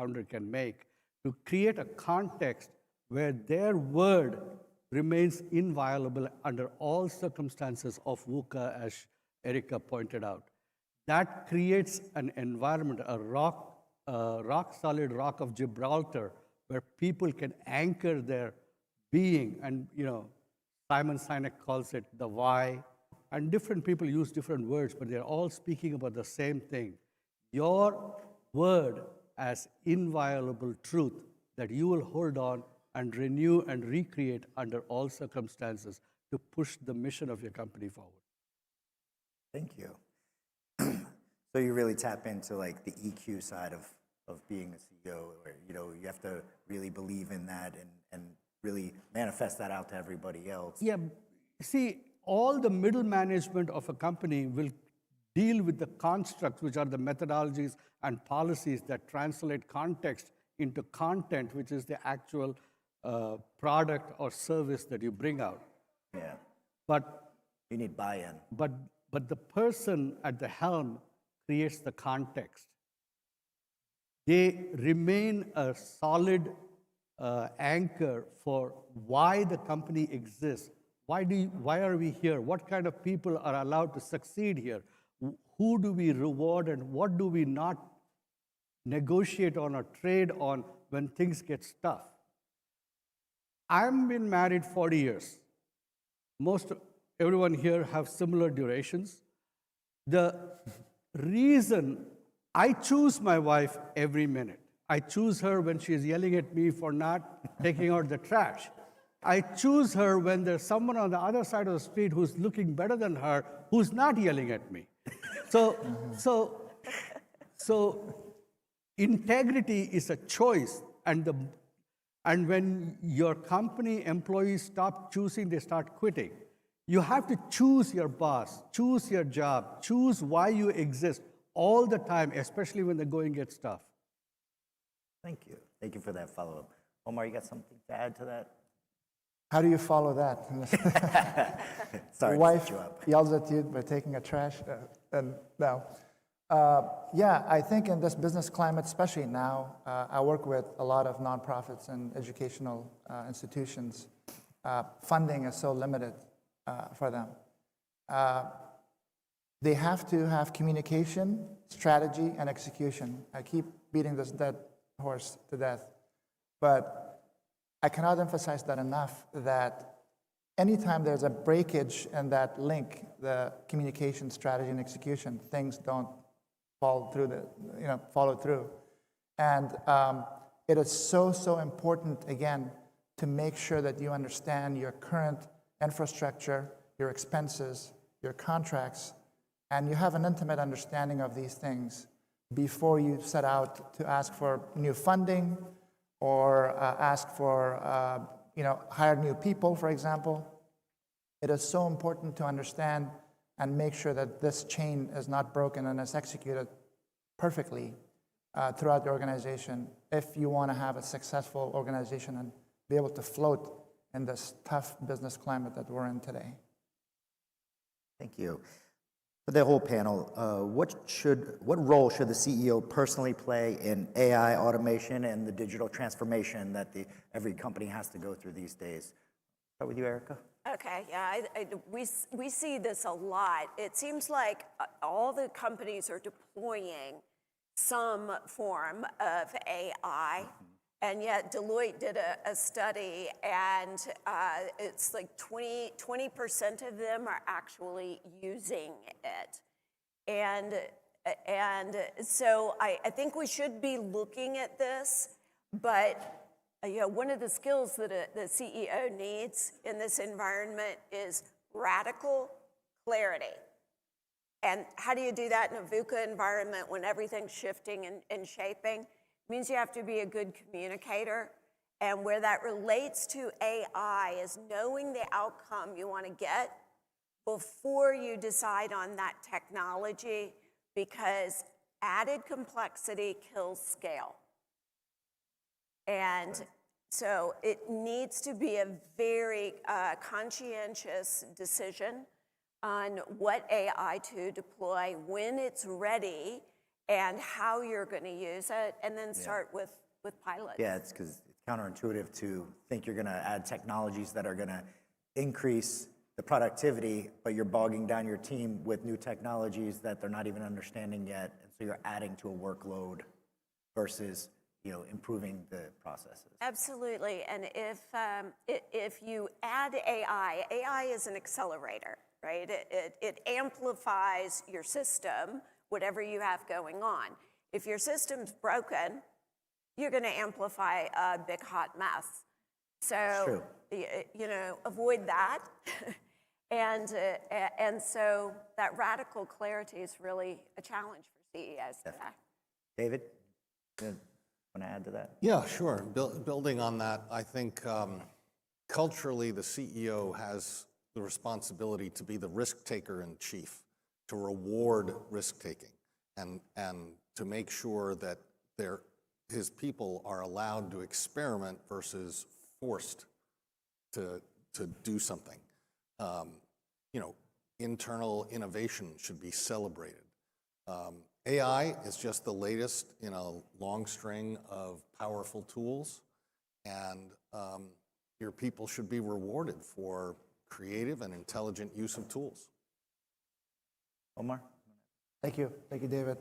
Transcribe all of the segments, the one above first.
founder can make to create a context where their word remains inviolable under all circumstances of VUCA, as Erica pointed out. That creates an environment, a rock solid rock of Gibraltar, where people can anchor their being. And Simon Sinek calls it the why. And different people use different words, but they're all speaking about the same thing. Your word as inviolable truth that you will hold on and renew and recreate under all circumstances to push the mission of your company forward. Thank you. So you really tap into like the EQ side of being a CEO, where you have to really believe in that and really manifest that out to everybody else. Yeah, see, all the middle management of a company will deal with the constructs, which are the methodologies and policies that translate context into content, which is the actual product or service that you bring out. Yeah. But you need buy-in. But the person at the helm creates the context. They remain a solid anchor for why the company exists. Why are we here? What kind of people are allowed to succeed here? Who do we reward and what do we not negotiate on or trade on when things get tough? I've been married 40 years. Everyone here have similar durations. The reason I choose my wife every minute. I choose her when she's yelling at me for not taking out the trash. I choose her when there's someone on the other side of the street who's looking better than her, who's not yelling at me. So integrity is a choice, and when your company employees stop choosing, they start quitting. You have to choose your boss, choose your job, choose why you exist all the time, especially when the going gets tough. Thank you. Thank you for that follow-up. Omar, you got something to add to that? How do you follow that? Sorry, your wife to you up. yells at you by taking a trash. Yeah, I think in this business climate, especially now, I work with a lot of nonprofits and educational institutions. Funding is so limited for them. They have to have communication, strategy, and execution. I keep beating this dead horse to death, but I cannot emphasize that enough, that anytime there's a breakage in that link, the communication, strategy, and execution, things don't follow through. And it is so important, again, to make sure that you understand your current infrastructure, your expenses, your contracts, and you have an intimate understanding of these things before you set out to ask for new funding or ask for, hire new people, for example. It is so important to understand and make sure that this chain is not broken and is executed perfectly throughout the organization if you want to have a successful organization and be able to float in this tough business climate that we're in today. Thank you. For the whole panel, what role should the CEO personally play in AI automation and the digital transformation that every company has to go through these days? Start with you, Erica. Okay, yeah, we see this a lot. It seems like all the companies are deploying some form of AI, and yet Deloitte did a study, and it's like 20% of them are actually using it. And so I think we should be looking at this, but one of the skills that the CEO needs in this environment is radical clarity. And how do you do that in a VUCA environment when everything's shifting and shaping? It means you have to be a good communicator. And where that relates to AI is knowing the outcome you want to get before you decide on that technology, because added complexity kills scale. And so it needs to be a very conscientious decision on what AI to deploy when it's ready, and how you're going to use it, and then start with pilots. Yeah, it's because it's counterintuitive to think you're going to add technologies that are going to increase the productivity, but you're bogging down your team with new technologies that they're not even understanding yet, and so you're adding to a workload versus improving the processes. Absolutely, and if you add AI, AI is an accelerator, right? It amplifies your system, whatever you have going on. If your system's broken, you're going to amplify a big hot mess. So, avoid that. and so that radical clarity is really a challenge for CEOs today. David, you want to add to that? Yeah, sure. Building on that, I think culturally the CEO has the responsibility to be the risk taker in chief, to reward risk taking, and to make sure that his people are allowed to experiment versus forced to do something. Internal innovation should be celebrated. AI is just the latest in a long string of powerful tools, and your people should be rewarded for creative and intelligent use of tools. Omar? Thank you, David.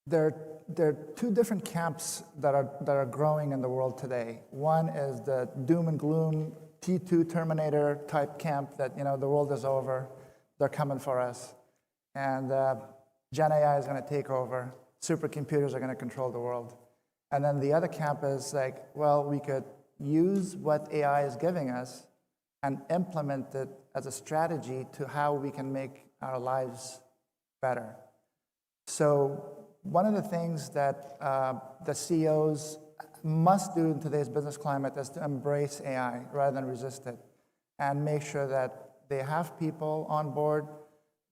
There are two different camps that are growing in the world today. One is the doom and gloom T2 Terminator type camp that the world is over, they're coming for us, and Gen AI is going to take over. Supercomputers are going to control the world. And then the other camp is like, well, we could use what AI is giving us and implement it as a strategy to how we can make our lives better. So one of the things that the CEOs must do in today's business climate is to embrace AI rather than resist it, and make sure that they have people on board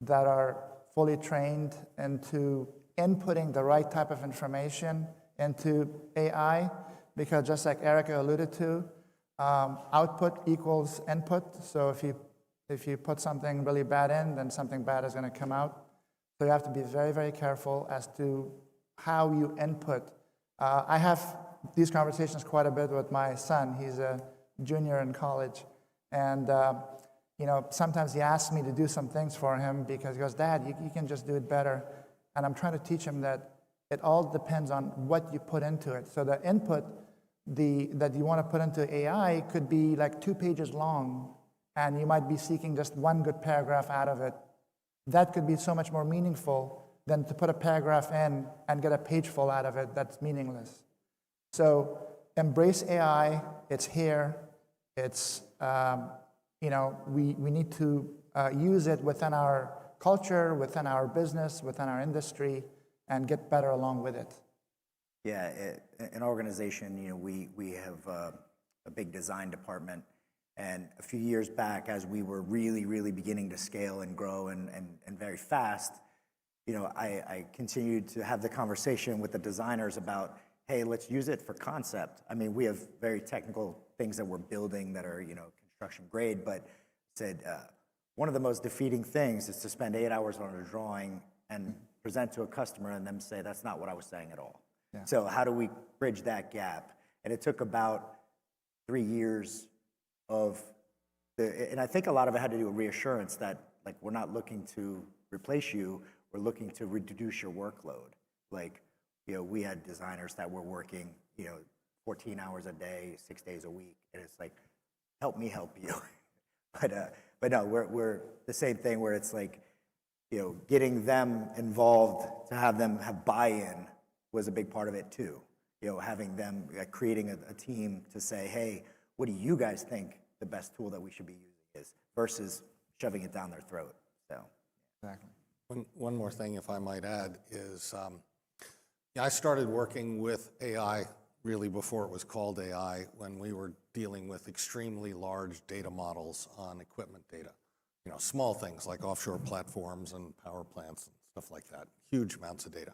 that are fully trained into inputting the right type of information into AI, because just like Erica alluded to, output equals input. So if you put something really bad in, then something bad is going to come out. So you have to be very, very careful as to how you input. I have these conversations quite a bit with my son. He's a junior in college, and sometimes he asks me to do some things for him because he goes, "Dad, you can just do it better." And I'm trying to teach him that it all depends on what you put into it. So the input that you want to put into AI could be like 2 pages long, and you might be seeking just one good paragraph out of it. That could be so much more meaningful than to put a paragraph in and get a page full out of it that's meaningless. So embrace AI. It's here. It's we need to use it within our culture, within our business, within our industry, and get better along with it. Yeah, an organization, we have a big design department, and a few years back, as we were really, really beginning to scale and grow and very fast, I continued to have the conversation with the designers about, hey, let's use it for concept. I mean, we have very technical things that we're building that are, construction grade, but said one of the most defeating things is to spend 8 hours on a drawing and present to a customer and them say, that's not what I was saying at all. Yeah. So how do we bridge that gap? And it took about 3 years and I think a lot of it had to do with reassurance that, like, we're not looking to replace you, we're looking to reduce your workload. Like, we had designers that were working, 14 hours a day, 6 days a week, and it's like, help me help you. But no, we're the same thing where it's like, getting them involved to have them have buy-in was a big part of it too. Having them creating a team to say, hey, what do you guys think the best tool that we should be using is, versus shoving it down their throat. So, exactly. One more thing, if I might add, is I started working with AI really before it was called AI, when we were dealing with extremely large data models on equipment data. Small things like offshore platforms and power plants and stuff like that, huge amounts of data.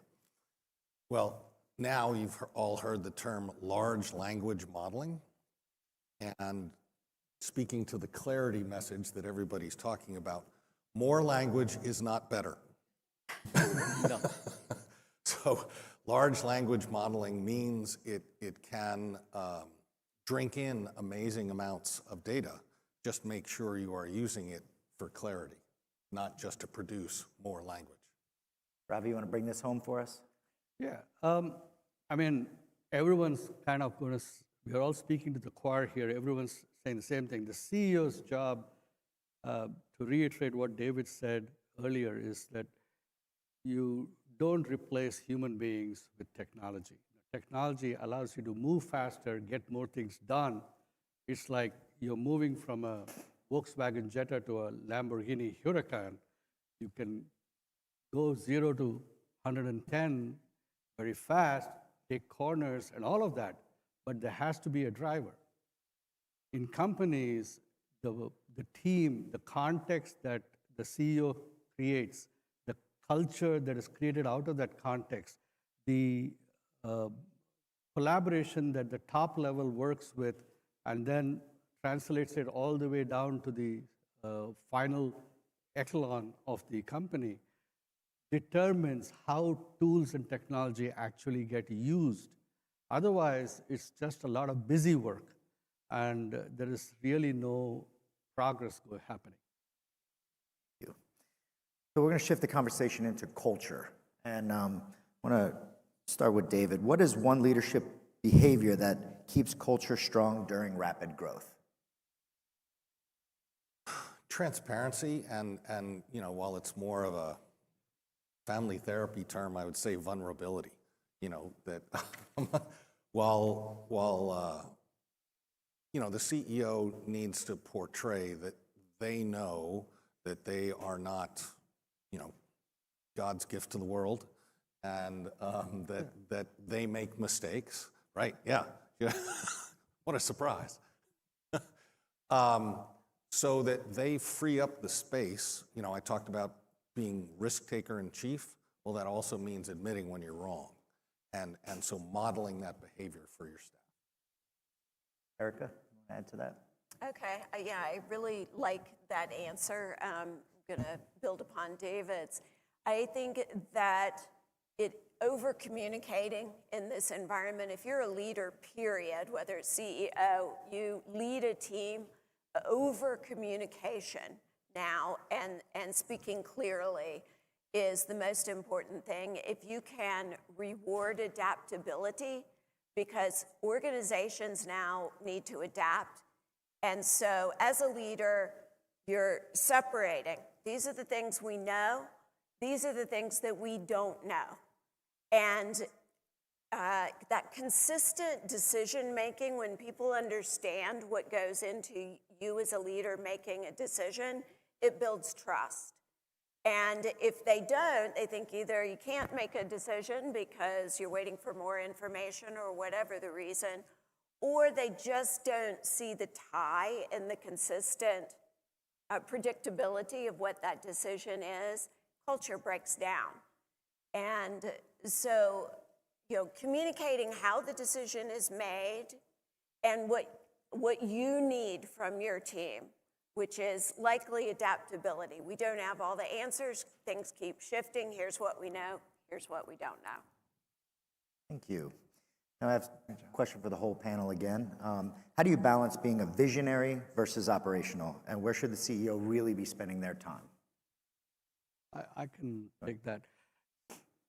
Well, now you've all heard the term large language modeling, and speaking to the clarity message that everybody's talking about, more language is not better. No. So large language modeling means it can drink in amazing amounts of data. Just make sure you are using it for clarity, not just to produce more language. Ravi, you want to bring this home for us? Yeah. I mean, everyone's kind of going to, we're all speaking to the choir here. Everyone's saying the same thing. The CEO's job, to reiterate what David said earlier, is that you don't replace human beings with technology. Technology allows you to move faster, get more things done. It's like you're moving from a Volkswagen Jetta to a Lamborghini Huracan. You can go 0 to 110 very fast, take corners and all of that, but there has to be a driver. In companies, the team, the context that the CEO creates, the culture that is created out of that context, the collaboration that the top level works with and then translates it all the way down to the final echelon of the company determines how tools and technology actually get used. Otherwise, it's just a lot of busy work, and there is really no progress happening. Thank you. So we're going to shift the conversation into culture. And I want to start with David. What is one leadership behavior that keeps culture strong during rapid growth? Transparency and while it's more of a family therapy term, I would say vulnerability. That while the CEO needs to portray that they know that they are not, God's gift to the world, and that they make mistakes, right? Yeah. What a surprise. So that they free up the space. I talked about being risk taker in chief. Well, that also means admitting when you're wrong. And so modeling that behavior for your staff. Erica, want to add to that? Okay, yeah, I really like that answer. I'm going to build upon David's. I think that over communicating in this environment, if you're a leader, period, whether it's CEO, you lead a team, over communication now and speaking clearly is the most important thing. If you can reward adaptability, because organizations now need to adapt. And so as a leader, you're separating. These are the things we know. These are the things that we don't know. And that consistent decision-making, when people understand what goes into you as a leader making a decision, it builds trust. And if they don't, they think either you can't make a decision because you're waiting for more information or whatever the reason, or they just don't see the tie and the consistent predictability of what that decision is. Culture breaks down. And so, communicating how the decision is made and what you need from your team, which is likely adaptability. We don't have all the answers. Things keep shifting. Here's what we know. Here's what we don't know. Thank you. Now I have a question for the whole panel again. How do you balance being a visionary versus operational? And where should the CEO really be spending their time? I can take that.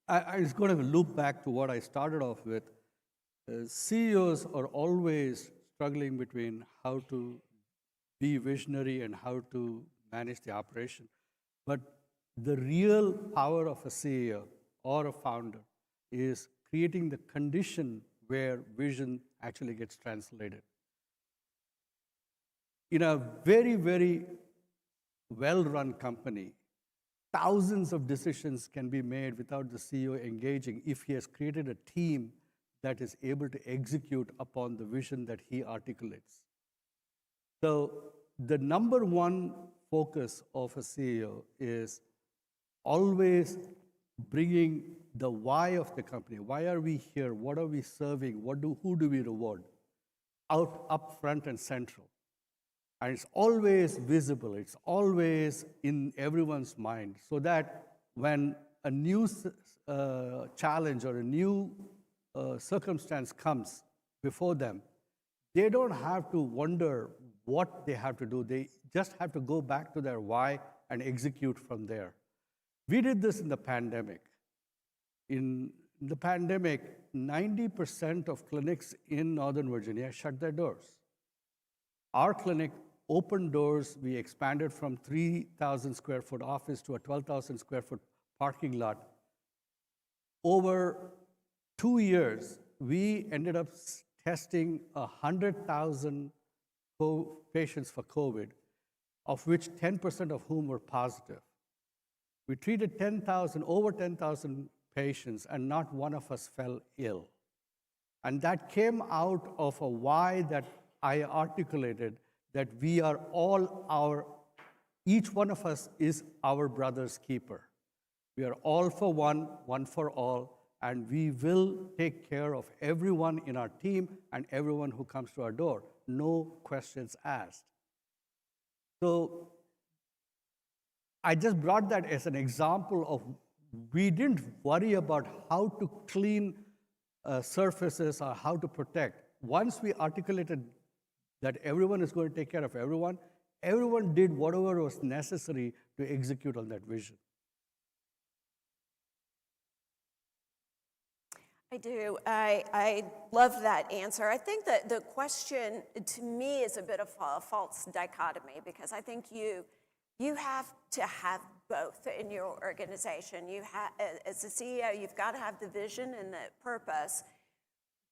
I was going to loop back to what I started off with. CEOs are always struggling between how to be visionary and how to manage the operation. But the real power of a CEO or a founder is creating the condition where vision actually gets translated. In a very, very well-run company, thousands of decisions can be made without the CEO engaging if he has created a team that is able to execute upon the vision that he articulates. So the number one focus of a CEO is always bringing the why of the company. Why are we here? What are we serving? Who do we reward? Out up front and central. And it's always visible. It's always in everyone's mind, so that when a new challenge or a new circumstance comes before them, they don't have to wonder what they have to do. They just have to go back to their why and execute from there. We did this in the pandemic. In the pandemic, 90% of clinics in Northern Virginia shut their doors. Our clinic opened doors. We expanded from 3,000 square foot office to a 12,000 square foot parking lot. Over 2 years, we ended up testing 100,000 patients for COVID, of which 10% of whom were positive. We treated over 10,000 patients, and not one of us fell ill. And that came out of a why that I articulated, that we are each one of us is our brother's keeper. We are all for one, one for all, and we will take care of everyone in our team and everyone who comes to our door. No questions asked. So I just brought that as an example of we didn't worry about how to clean surfaces or how to protect. Once we articulated that everyone is going to take care of everyone, everyone did whatever was necessary to execute on that vision. I do. I love that answer. I think that the question to me is a bit of a false dichotomy, because I think you have to have both in your organization. As a CEO, you've got to have the vision and the purpose,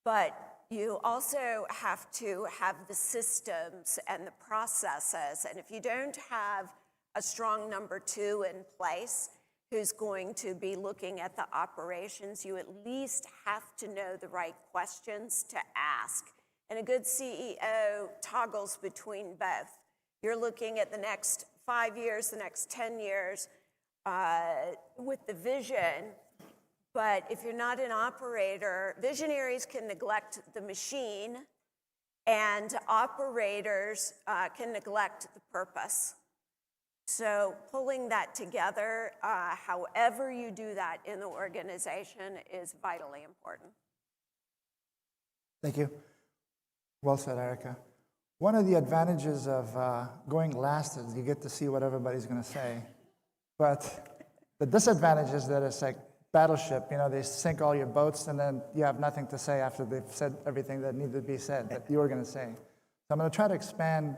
but you also have to have the systems and the processes. And if you don't have a strong number two in place who's going to be looking at the operations, you at least have to know the right questions to ask. And a good CEO toggles between both. You're looking at the next 5 years, the next 10 years with the vision. But if you're not an operator, visionaries can neglect the machine, and operators can neglect the purpose. So pulling that together, however you do that in the organization, is vitally important. Thank you. Well said, Erica. One of the advantages of going last is you get to see what everybody's going to say. But the disadvantage is that it's like battleship. They sink all your boats, and then you have nothing to say after they've said everything that needed to be said that you were going to say. So I'm going to try to expand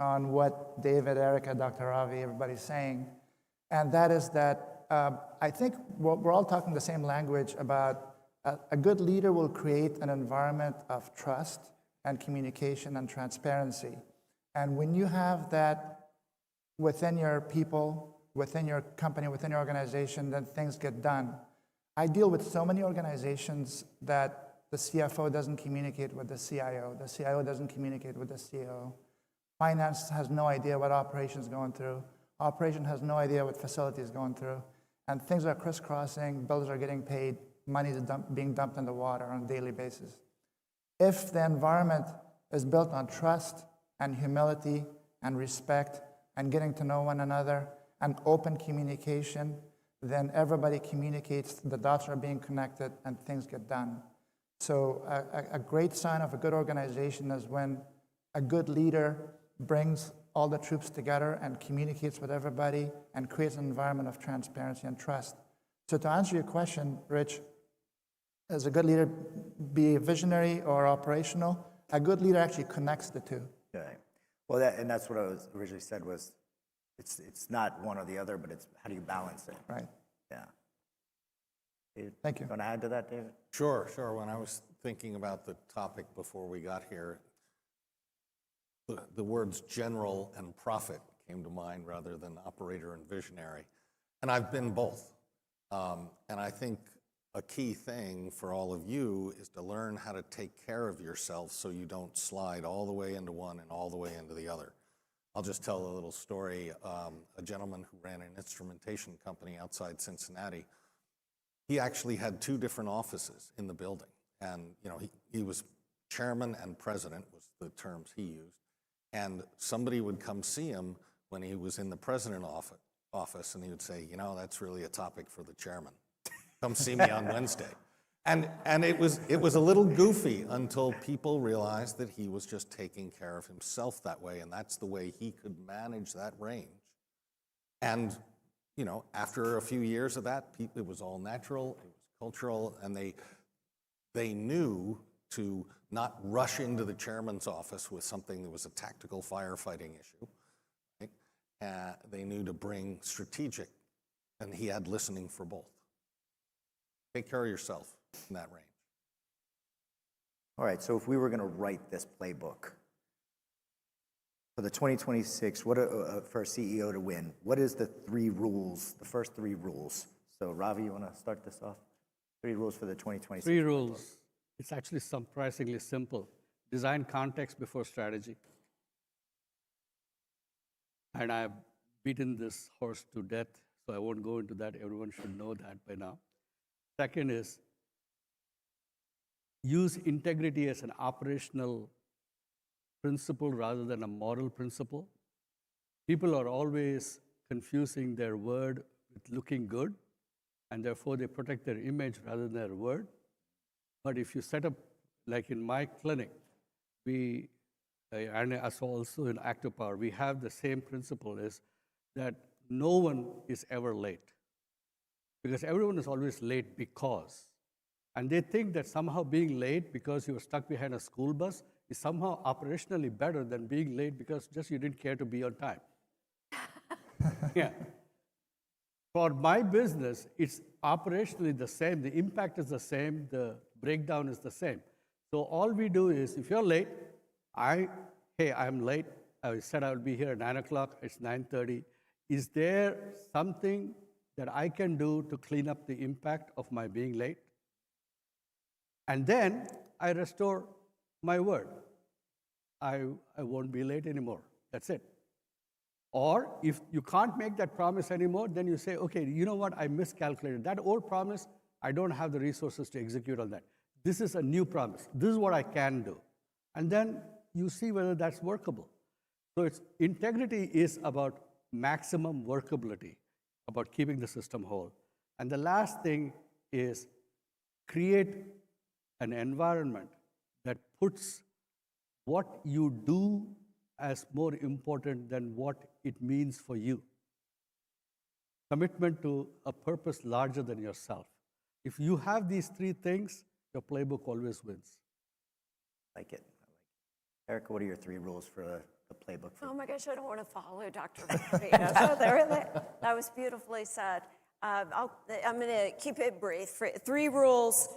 on what David, Erica, Dr. Ravi, everybody's saying. And that is that I think we're all talking the same language about a good leader will create an environment of trust and communication and transparency. And when you have that within your people, within your company, within your organization, then things get done. I deal with so many organizations that the CFO doesn't communicate with the CIO doesn't communicate with the CEO. Finance has no idea what operations is going through. Operation has no idea what facility is going through. And things are crisscrossing, bills are getting paid, money is being dumped in the water on a daily basis. If the environment is built on trust and humility and respect and getting to know one another and open communication, then everybody communicates, the dots are being connected, and things get done. So a great sign of a good organization is when a good leader brings all the troops together and communicates with everybody and creates an environment of transparency and trust. So to answer your question, Rich, as a good leader, be visionary or operational, a good leader actually connects the two. Okay. Well, that's what I was originally said was, it's not one or the other, but it's how do you balance it? Right. Yeah. Thank you. Want to add to that, David? Sure. When I was thinking about the topic before we got here, the words general and prophet came to mind rather than operator and visionary. And I've been both. And I think a key thing for all of you is to learn how to take care of yourself so you don't slide all the way into one and all the way into the other. I'll just tell a little story. A gentleman who ran an instrumentation company outside Cincinnati, he actually had 2 different offices in the building. And he was chairman and president was the terms he used. And somebody would come see him when he was in the president office. office and he would say, that's really a topic for the chairman. Come see me on Wednesday. And it was a little goofy until people realized that he was just taking care of himself that way, and that's the way he could manage that range. And after a few years of that, it was all natural, it was cultural, and they knew to not rush into the chairman's office with something that was a tactical firefighting issue. Right? They knew to bring strategic, and he had listening for both. Take care of yourself in that range. All right, so if we were going to write this playbook for the 2026, for a CEO to win, what is the first three rules? So Ravi, you want to start this off? 3 rules for the 2026. 3 rules. It's actually surprisingly simple. Design context before strategy. And I've beaten this horse to death, so I won't go into that. Everyone should know that by now. Second is use integrity as an operational principle rather than a moral principle. People are always confusing their word with looking good, and therefore they protect their image rather than their word. But if you set up, like in my clinic, and as also in Active Power, we have the same principle, is that no one is ever late. Because everyone is always late because. And they think that somehow being late because you were stuck behind a school bus is somehow operationally better than being late because just you didn't care to be on time. Yeah. For my business, it's operationally the same. The impact is the same. The breakdown is the same. So all we do is, if you're late, hey, I'm late. I said I will be here at 9 o'clock. It's 9:30. Is there something that I can do to clean up the impact of my being late? And then I restore my word. I won't be late anymore. That's it. Or if you can't make that promise anymore, then you say, okay, you know what? I miscalculated. That old promise, I don't have the resources to execute on that. This is a new promise. This is what I can do. And then you see whether that's workable. So integrity is about maximum workability, about keeping the system whole. And the last thing is create an environment that puts what you do as more important than what it means for you. Commitment to a purpose larger than yourself. If you have these 3 things, your playbook always wins. Like it. Erica, what are your 3 rules for the playbook? Oh my gosh, I don't want to follow Dr. Martinez. That was beautifully said. I'm going to keep it brief. 3 rules.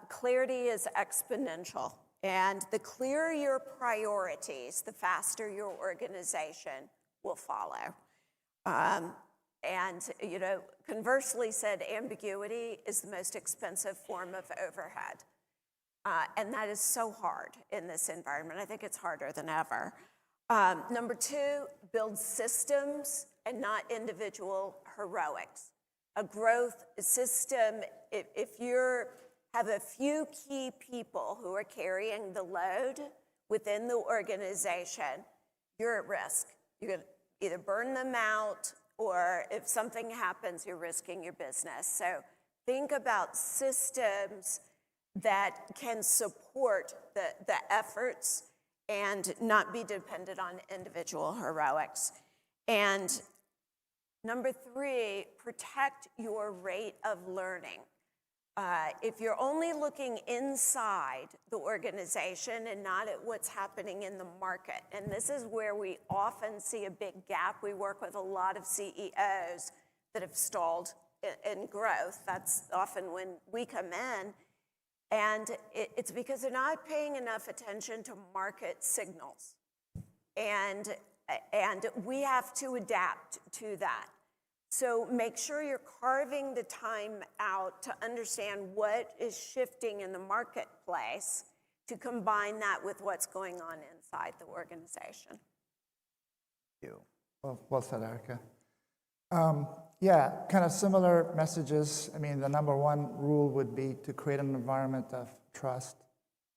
Clarity is exponential. And the clearer your priorities, the faster your organization will follow. And, conversely said, ambiguity is the most expensive form of overhead. And that is so hard in this environment. I think it's harder than ever. Number 2, build systems and not individual heroics. A growth system, if you have a few key people who are carrying the load within the organization, you're at risk. You're going to either burn them out, or if something happens, you're risking your business. So think about systems that can support the efforts and not be dependent on individual heroics. And number 3, protect your rate of learning. If you're only looking inside the organization and not at what's happening in the market, and this is where we often see a big gap. We work with a lot of CEOs that have stalled in growth. That's often when we come in. And it's because they're not paying enough attention to market signals. And we have to adapt to that. So make sure you're carving the time out to understand what is shifting in the marketplace, to combine that with what's going on inside the organization. Thank you. Well said, Erica. Yeah, kind of similar messages. I mean, the number 1 rule would be to create an environment of trust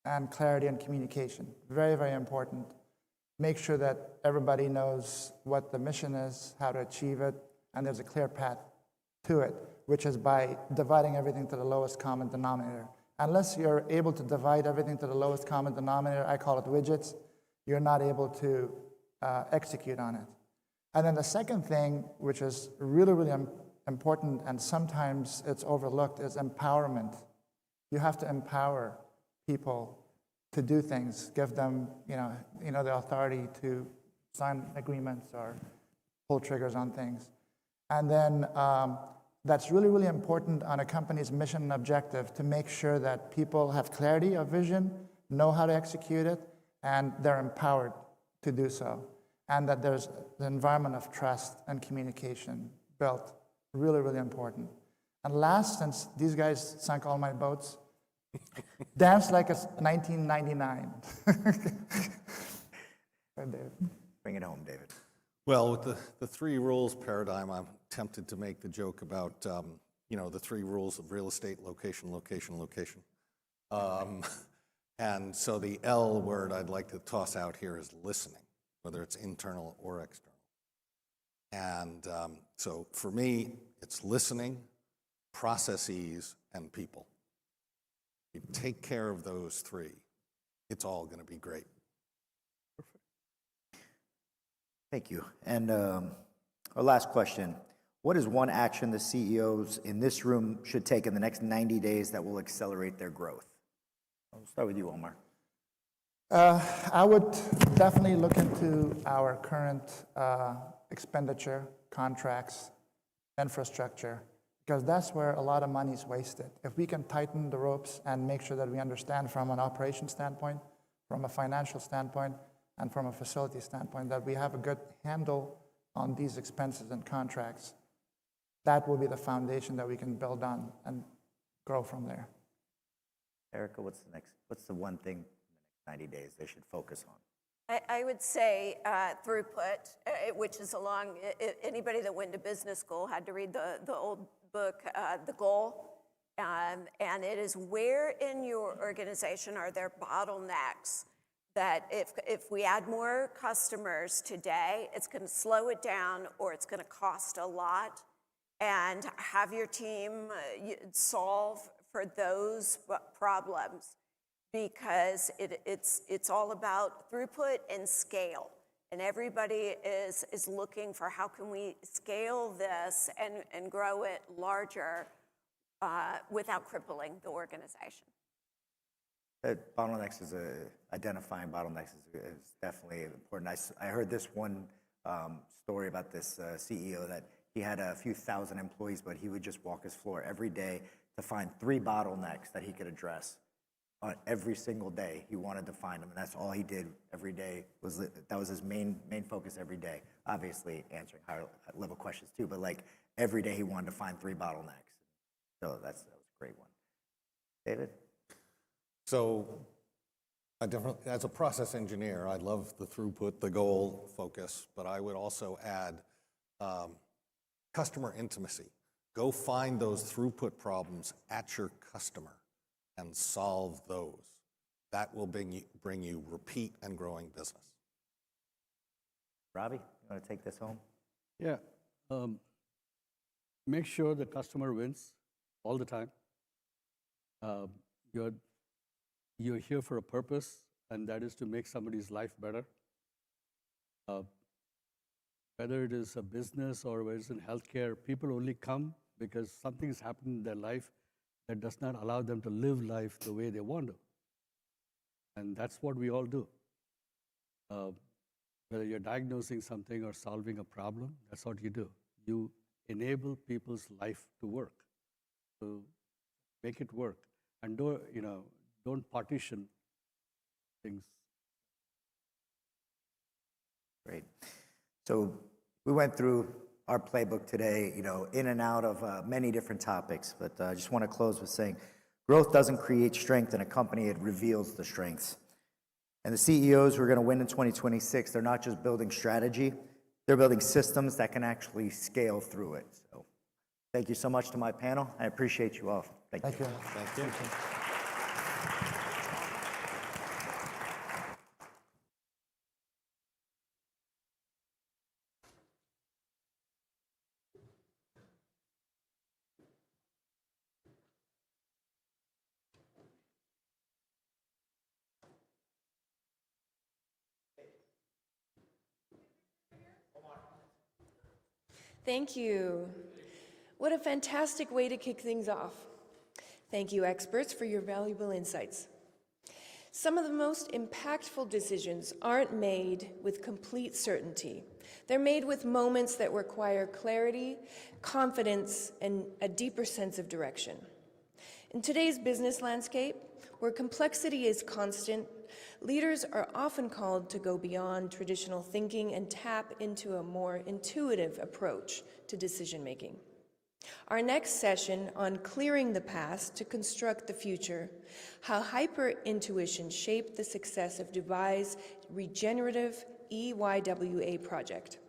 and clarity and communication. Very, very important. Make sure that everybody knows what the mission is, how to achieve it, and there's a clear path to it, which is by dividing everything to the lowest common denominator. Unless you're able to divide everything to the lowest common denominator, I call it widgets, you're not able to execute on it. And then the second thing, which is really, really important, and sometimes it's overlooked, is empowerment. You have to empower people to do things, give them, the authority to sign agreements or pull triggers on things. And then that's really, really important on a company's mission and objective to make sure that people have clarity of vision, know how to execute it, and they're empowered to do so. And that there's an environment of trust and communication built. Really, really important. And last, since these guys sunk all my boats, dance like it's 1999. Bring it home, David. Well, with the three rules paradigm, I'm tempted to make the joke about, the three rules of real estate: location, location, location. And so the L word I'd like to toss out here is listening, whether it's internal or external. And so for me, it's listening, processes, and people. You take care of those three, it's all going to be great. Thank you. And our last question. What is one action the CEOs in this room should take in the next 90 days that will accelerate their growth? I'll start with you, Omar. I would definitely look into our current expenditure, contracts, infrastructure, because that's where a lot of money is wasted. If we can tighten the ropes and make sure that we understand from an operations standpoint, from a financial standpoint, and from a facility standpoint, that we have a good handle on these expenses and contracts, that will be the foundation that we can build on and grow from there. Erica, what's the one thing in the next 90 days they should focus on? I would say throughput, which is anybody that went to business school had to read the old book, The Goal. And it is where in your organization are there bottlenecks that if we add more customers today, it's going to slow it down or it's going to cost a lot. And have your team solve for those problems, because it's all about throughput and scale. And everybody is looking for how can we scale this and grow it larger without crippling the organization. Bottlenecks identifying bottlenecks is definitely important. I heard this one story about this CEO that he had a few thousand employees, but he would just walk his floor every day to find 3 bottlenecks that he could address. On every single day, he wanted to find them, and that's all he did every day. That was his main focus every day. Obviously, answering higher level questions too, but like every day he wanted to find 3 bottlenecks. So that was a great one. David? So, as a process engineer, I love the throughput, the goal focus, but I would also add customer intimacy. Go find those throughput problems at your customer and solve those. That will bring you repeat and growing business. Robbie, you want to take this home? Yeah. Make sure the customer wins all the time. You're here for a purpose, and that is to make somebody's life better. Whether it is a business or whether it's in healthcare, people only come because something has happened in their life that does not allow them to live life the way they want to. And that's what we all do. Whether you're diagnosing something or solving a problem, that's what you do. You enable people's life to work. So make it work. And don't partition things. Great. So we went through our playbook today, in and out of many different topics, but I just want to close with saying growth doesn't create strength in a company, it reveals the strengths. And the CEOs who are going to win in 2026, they're not just building strategy, they're building systems that can actually scale through it. So thank you so much to my panel. I appreciate you all. Thank you. Thank you. Thank you. What a fantastic way to kick things off. Thank you, experts, for your valuable insights. Some of the most impactful decisions aren't made with complete certainty. They're made with moments that require clarity, confidence, and a deeper sense of direction. In today's business landscape, where complexity is constant, leaders are often called to go beyond traditional thinking and tap into a more intuitive approach to decision-making. Our next session on clearing the past to construct the future, how hyper-intuition shaped the success of Dubai's regenerative EYWA project.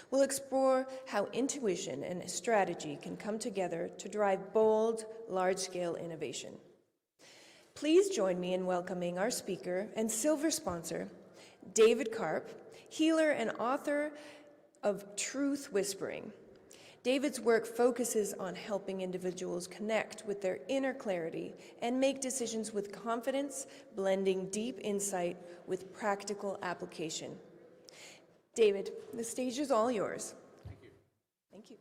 We'll explore how intuition and strategy can come together to drive bold, large-scale innovation. Please join me in welcoming our speaker and silver sponsor, David Karp, healer and author of Truth Whispering. David's work focuses on helping individuals connect with their inner clarity and make decisions with confidence, blending deep insight with practical application. David, the stage is all yours. Thank you. Thank you.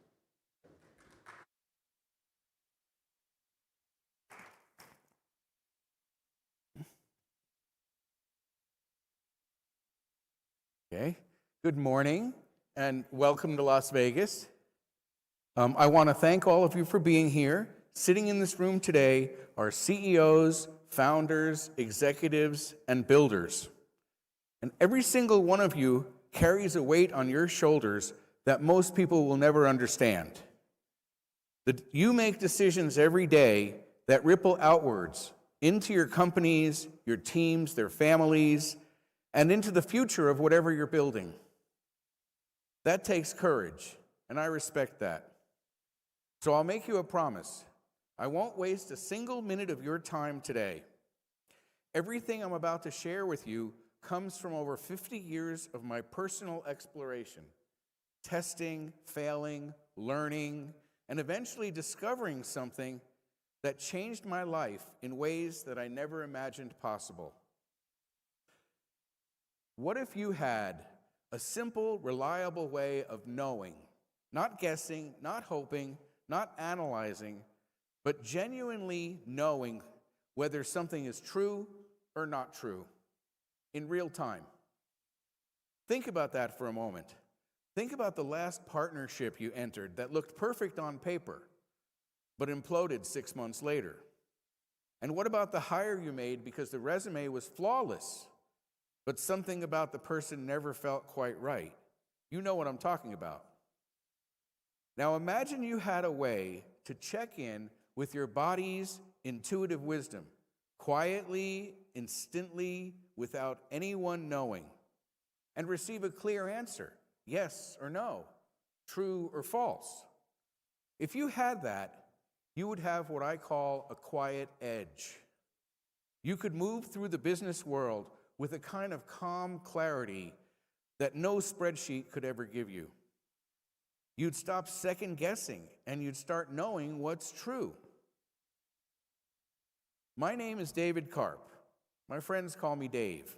Okay. Good morning and welcome to Las Vegas. I want to thank all of you for being here. Sitting in this room today are CEOs, founders, executives, and builders. And every single one of you carries a weight on your shoulders that most people will never understand. You make decisions every day that ripple outwards into your companies, your teams, their families, and into the future of whatever you're building. That takes courage, and I respect that. So I'll make you a promise. I won't waste a single minute of your time today. Everything I'm about to share with you comes from over 50 years of my personal exploration, testing, failing, learning, and eventually discovering something that changed my life in ways that I never imagined possible. What if you had a simple, reliable way of knowing, not guessing, not hoping, not analyzing, but genuinely knowing whether something is true or not true in real time? Think about that for a moment. Think about the last partnership you entered that looked perfect on paper, but imploded 6 months later. And what about the hire you made because the resume was flawless, but something about the person never felt quite right? You know what I'm talking about. Now imagine you had a way to check in with your body's intuitive wisdom, quietly, instantly, without anyone knowing, and receive a clear answer, yes or no, true or false. If you had that, you would have what I call a quiet edge. You could move through the business world with a kind of calm clarity that no spreadsheet could ever give you. You'd stop second guessing and you'd start knowing what's true. My name is David Karp. My friends call me Dave.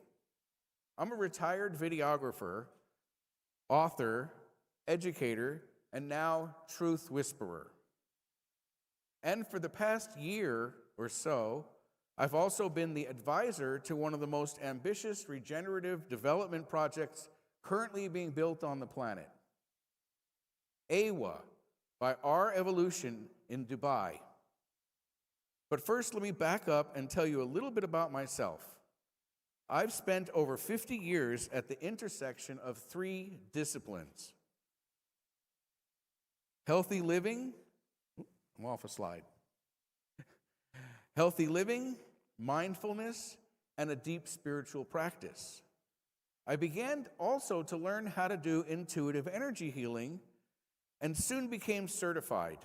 I'm a retired videographer, author, educator, and now truth whisperer. And for the past year or so, I've also been the advisor to one of the most ambitious regenerative development projects currently being built on the planet. AWA, by Our Evolution in Dubai. But first, let me back up and tell you a little bit about myself. I've spent over 50 years at the intersection of 3 disciplines: healthy living, I'm off a slide. Healthy living, mindfulness, and a deep spiritual practice. I began also to learn how to do intuitive energy healing and soon became certified.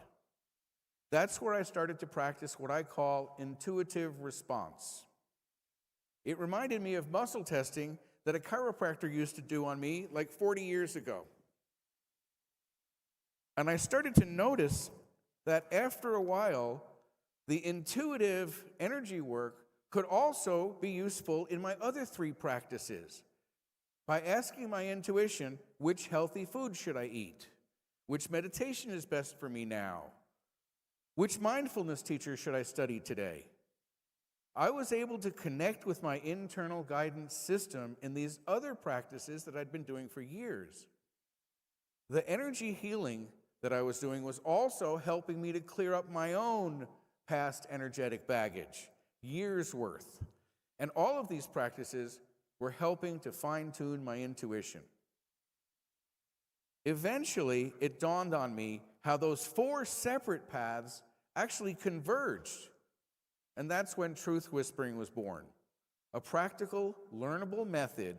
That's where I started to practice what I call intuitive response. It reminded me of muscle testing that a chiropractor used to do on me like 40 years ago. And I started to notice that after a while, the intuitive energy work could also be useful in my other 3 practices by asking my intuition, which healthy food should I eat? Which meditation is best for me now? Which mindfulness teacher should I study today? I was able to connect with my internal guidance system in these other practices that I'd been doing for years. The energy healing that I was doing was also helping me to clear up my own past energetic baggage, years worth. And all of these practices were helping to fine-tune my intuition. Eventually, it dawned on me how those 4 separate paths actually converged. And that's when truth whispering was born, a practical, learnable method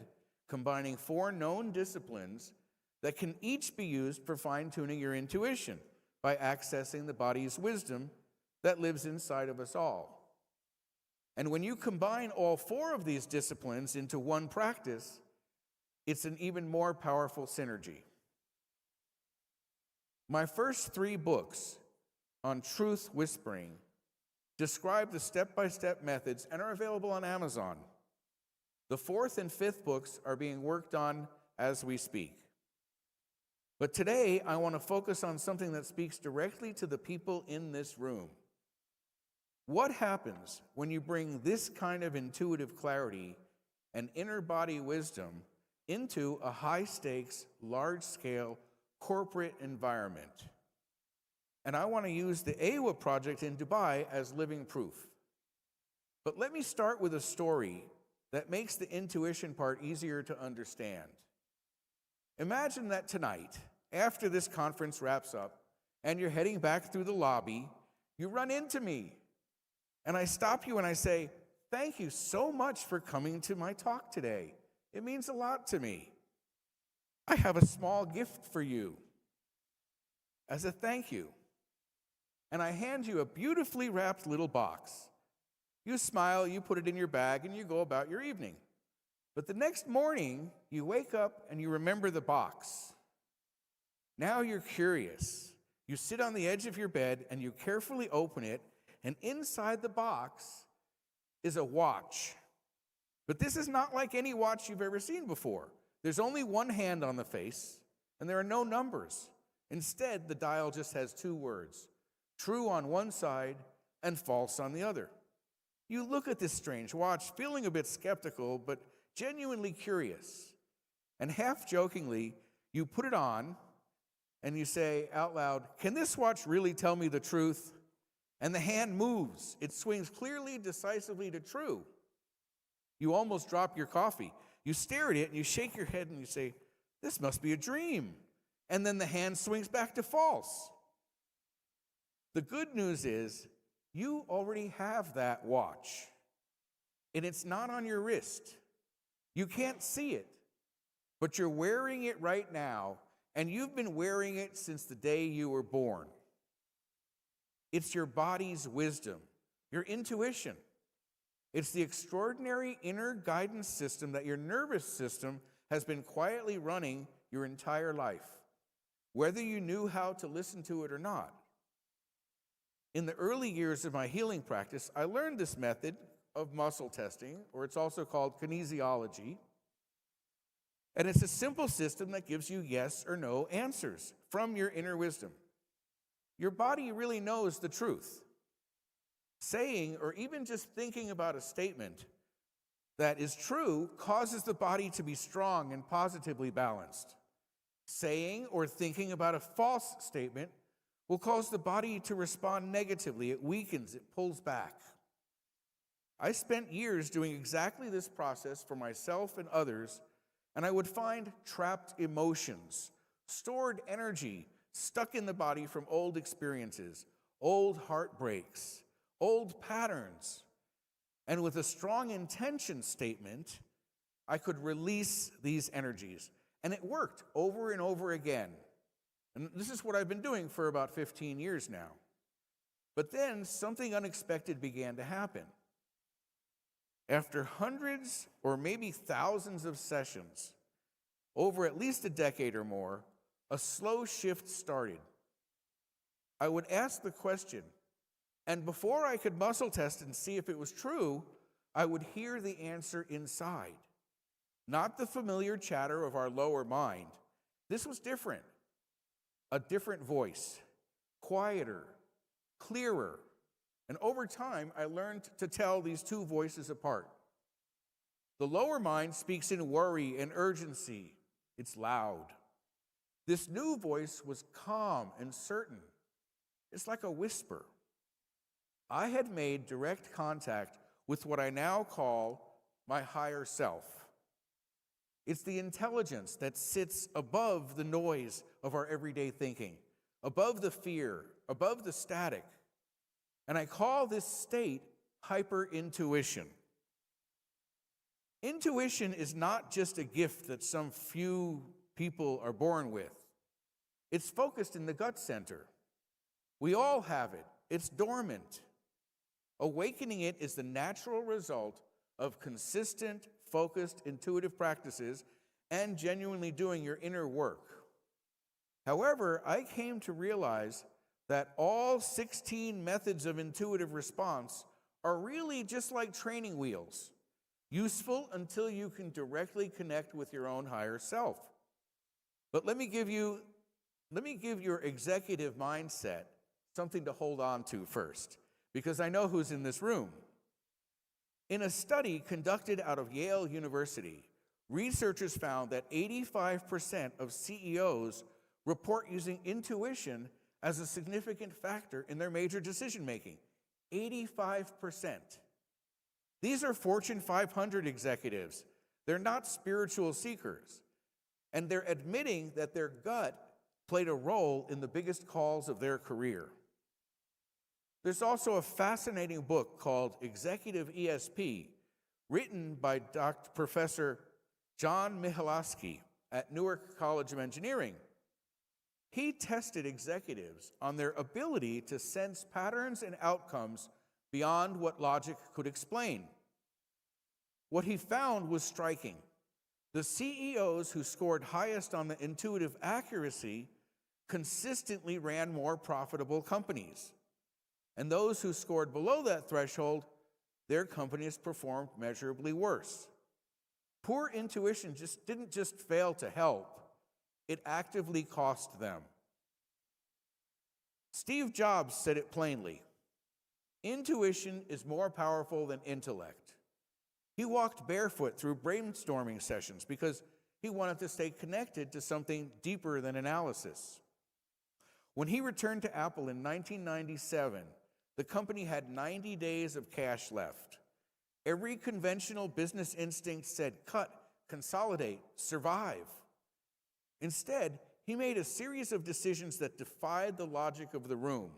combining 4 known disciplines that can each be used for fine-tuning your intuition by accessing the body's wisdom that lives inside of us all. And when you combine all 4 of these disciplines into one practice, it's an even more powerful synergy. My first 3 books on truth whispering describe the step-by-step methods and are available on Amazon. The 4th and 5th books are being worked on as we speak. But today, I want to focus on something that speaks directly to the people in this room. What happens when you bring this kind of intuitive clarity and inner body wisdom into a high-stakes, large-scale corporate environment? And I want to use the AWA project in Dubai as living proof. But let me start with a story that makes the intuition part easier to understand. Imagine that tonight, after this conference wraps up, and you're heading back through the lobby, you run into me. And I stop you and I say, "Thank you so much for coming to my talk today. It means a lot to me. I have a small gift for you as a thank you." And I hand you a beautifully wrapped little box. You smile, you put it in your bag, and you go about your evening. But the next morning, you wake up and you remember the box. Now you're curious. You sit on the edge of your bed and you carefully open it, and inside the box is a watch. But this is not like any watch you've ever seen before. There's only one hand on the face, and there are no numbers. Instead, the dial just has 2 words, true on one side and false on the other. You look at this strange watch, feeling a bit skeptical, but genuinely curious. And half-jokingly, you put it on, and you say out loud, "Can this watch really tell me the truth?" And the hand moves. It swings clearly, decisively to true. You almost drop your coffee. You stare at it, and you shake your head, and you say, "This must be a dream." And then the hand swings back to false. The good news is, you already have that watch, and it's not on your wrist. You can't see it, but you're wearing it right now, and you've been wearing it since the day you were born. It's your body's wisdom, your intuition. It's the extraordinary inner guidance system that your nervous system has been quietly running your entire life, whether you knew how to listen to it or not. In the early years of my healing practice, I learned this method of muscle testing, or it's also called kinesiology. And it's a simple system that gives you yes or no answers from your inner wisdom. Your body really knows the truth. Saying or even just thinking about a statement that is true causes the body to be strong and positively balanced. Saying or thinking about a false statement will cause the body to respond negatively. It weakens, it pulls back. I spent years doing exactly this process for myself and others, and I would find trapped emotions, stored energy stuck in the body from old experiences, old heartbreaks, old patterns. And with a strong intention statement, I could release these energies. And it worked over and over again. And this is what I've been doing for about 15 years now. But then something unexpected began to happen. After hundreds or maybe thousands of sessions, over at least a decade or more, a slow shift started. I would ask the question, and before I could muscle test and see if it was true, I would hear the answer inside. Not the familiar chatter of our lower mind. This was different. a different voice, quieter, clearer. And over time, I learned to tell these two voices apart. The lower mind speaks in worry and urgency. It's loud. This new voice was calm and certain. It's like a whisper. I had made direct contact with what I now call my higher self. It's the intelligence that sits above the noise of our everyday thinking, above the fear, above the static. And I call this state hyper-intuition. Intuition is not just a gift that some few people are born with. It's focused in the gut center. We all have it. It's dormant. Awakening it is the natural result of consistent, focused, intuitive practices and genuinely doing your inner work. However, I came to realize that all 16 methods of intuitive response are really just like training wheels, useful until you can directly connect with your own higher self. But let me give your executive mindset something to hold on to first, because I know who's in this room. In a study conducted out of Yale University, researchers found that 85% of CEOs report using intuition as a significant factor in their major decision making. 85%. These are Fortune 500 executives. They're not spiritual seekers. And they're admitting that their gut played a role in the biggest calls of their career. There's also a fascinating book called Executive ESP, written by Professor John Michalowski at Newark College of Engineering. He tested executives on their ability to sense patterns and outcomes beyond what logic could explain. What he found was striking. The CEOs who scored highest on the intuitive accuracy consistently ran more profitable companies. And those who scored below that threshold, their companies performed measurably worse. Poor intuition didn't just fail to help, it actively cost them. Steve Jobs said it plainly. Intuition is more powerful than intellect. He walked barefoot through brainstorming sessions because he wanted to stay connected to something deeper than analysis. When he returned to Apple in 1997, the company had 90 days of cash left. Every conventional business instinct said, cut, consolidate, survive. Instead, he made a series of decisions that defied the logic of the room.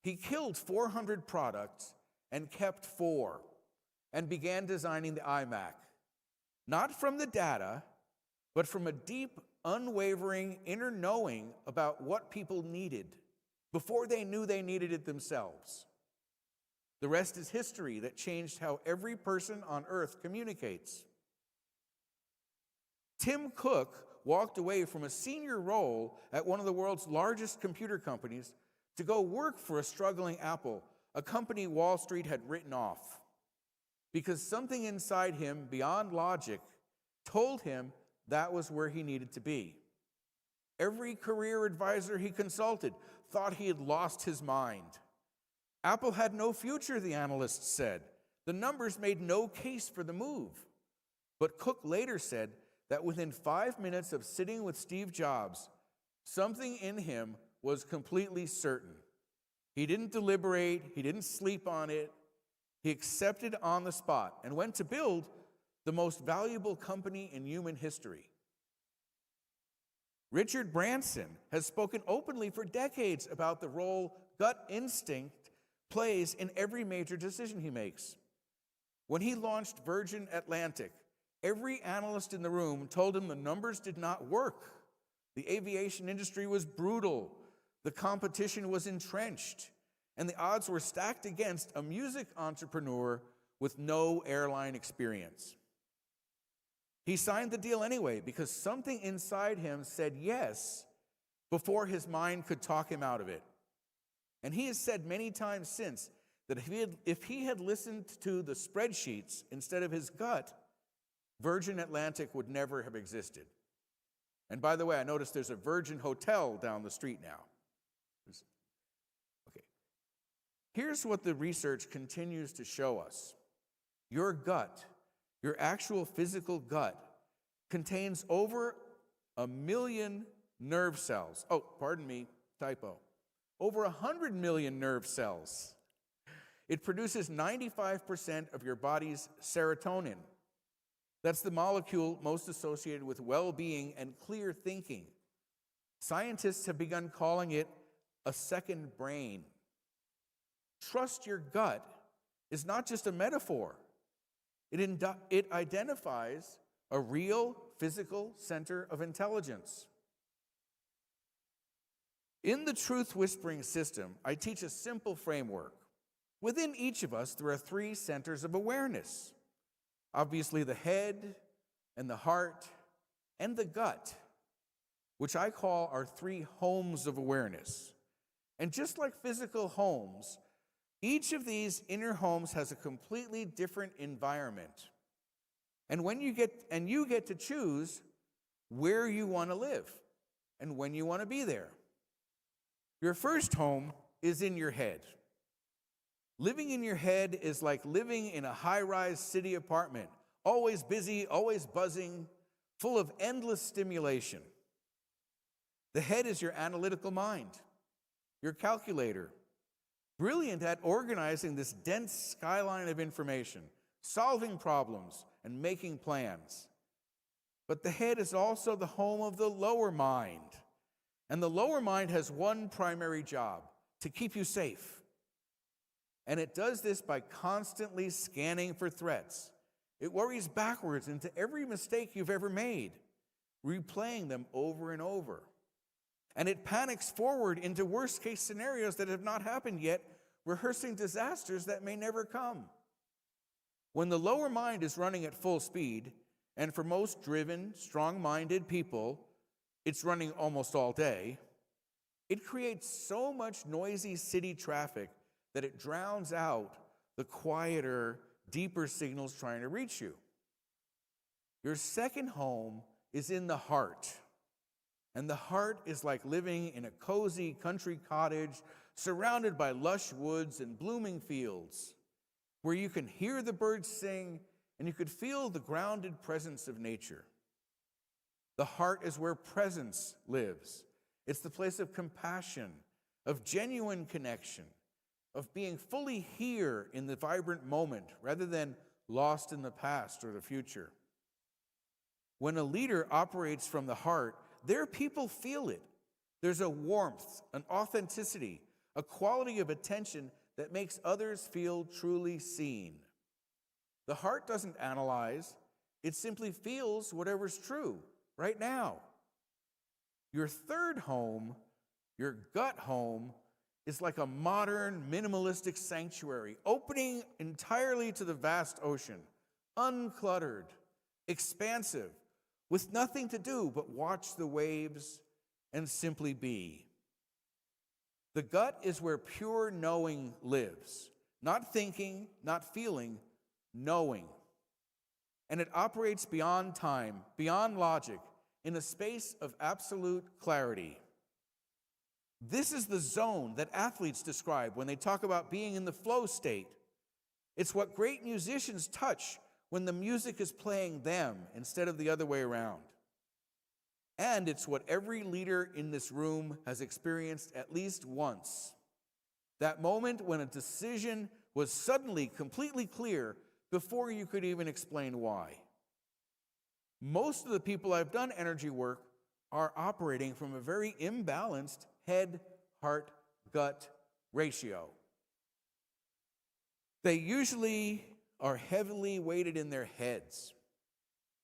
He killed 400 products and kept 4, and began designing the iMac. Not from the data, but from a deep, unwavering inner knowing about what people needed before they knew they needed it themselves. The rest is history that changed how every person on earth communicates. Tim Cook walked away from a senior role at one of the world's largest computer companies to go work for a struggling Apple, a company Wall Street had written off, because something inside him, beyond logic, told him that was where he needed to be. Every career advisor he consulted thought he had lost his mind. Apple had no future, the analysts said. The numbers made no case for the move. But Cook later said that within 5 minutes of sitting with Steve Jobs, something in him was completely certain. He didn't deliberate, he didn't sleep on it. He accepted on the spot and went to build the most valuable company in human history. Richard Branson has spoken openly for decades about the role gut instinct plays in every major decision he makes. When he launched Virgin Atlantic, every analyst in the room told him the numbers did not work. The aviation industry was brutal, the competition was entrenched, and the odds were stacked against a music entrepreneur with no airline experience. He signed the deal anyway because something inside him said yes before his mind could talk him out of it. And he has said many times since that if he had listened to the spreadsheets instead of his gut, Virgin Atlantic would never have existed. And by the way, I noticed there's a Virgin Hotel down the street now. Okay. Here's what the research continues to show us. Your gut, your actual physical gut, contains over 1 million nerve cells. Oh, pardon me, typo. Over 100 million nerve cells. It produces 95% of your body's serotonin. That's the molecule most associated with well-being and clear thinking. Scientists have begun calling it a second brain. Trust your gut is not just a metaphor. It identifies a real physical center of intelligence. In the truth whispering system, I teach a simple framework. Within each of us, there are 3 centers of awareness. Obviously, the head and the heart and the gut, which I call our 3 homes of awareness. And just like physical homes, each of these inner homes has a completely different environment. And you get to choose where you want to live and when you want to be there. Your first home is in your head. Living in your head is like living in a high-rise city apartment, always busy, always buzzing, full of endless stimulation. The head is your analytical mind, your calculator, brilliant at organizing this dense skyline of information, solving problems, and making plans. But the head is also the home of the lower mind. And the lower mind has one primary job: to keep you safe. And it does this by constantly scanning for threats. It worries backwards into every mistake you've ever made, replaying them over and over. And it panics forward into worst-case scenarios that have not happened yet, rehearsing disasters that may never come. When the lower mind is running at full speed, and for most driven, strong-minded people, it's running almost all day, it creates so much noisy city traffic that it drowns out the quieter, deeper signals trying to reach you. Your second home is in the heart. And the heart is like living in a cozy country cottage surrounded by lush woods and blooming fields, where you can hear the birds sing and you could feel the grounded presence of nature. The heart is where presence lives. It's the place of compassion, of genuine connection, of being fully here in the vibrant moment rather than lost in the past or the future. When a leader operates from the heart, their people feel it. There's a warmth, an authenticity, a quality of attention that makes others feel truly seen. The heart doesn't analyze, it simply feels whatever's true right now. Your third home, your gut home, is like a modern, minimalistic sanctuary, opening entirely to the vast ocean, uncluttered, expansive, with nothing to do but watch the waves and simply be. The gut is where pure knowing lives, not thinking, not feeling, knowing. And it operates beyond time, beyond logic, in a space of absolute clarity. This is the zone that athletes describe when they talk about being in the flow state. It's what great musicians touch when the music is playing them instead of the other way around. And it's what every leader in this room has experienced at least once. That moment when a decision was suddenly completely clear before you could even explain why. Most of the people I've done energy work are operating from a very imbalanced head, heart, gut ratio. They usually are heavily weighted in their heads.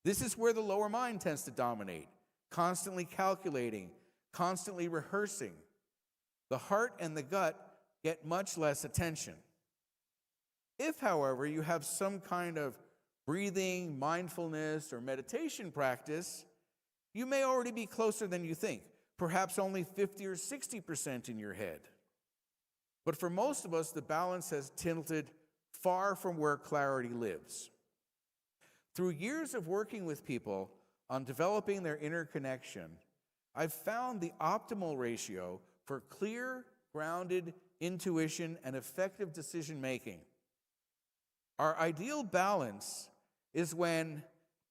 This is where the lower mind tends to dominate, constantly calculating, constantly rehearsing. The heart and the gut get much less attention. If, however, you have some kind of breathing, mindfulness, or meditation practice, you may already be closer than you think, perhaps only 50 or 60% in your head. But for most of us, the balance has tilted far from where clarity lives. Through years of working with people, on developing their inner connection, I've found the optimal ratio for clear, grounded intuition and effective decision making. Our ideal balance is when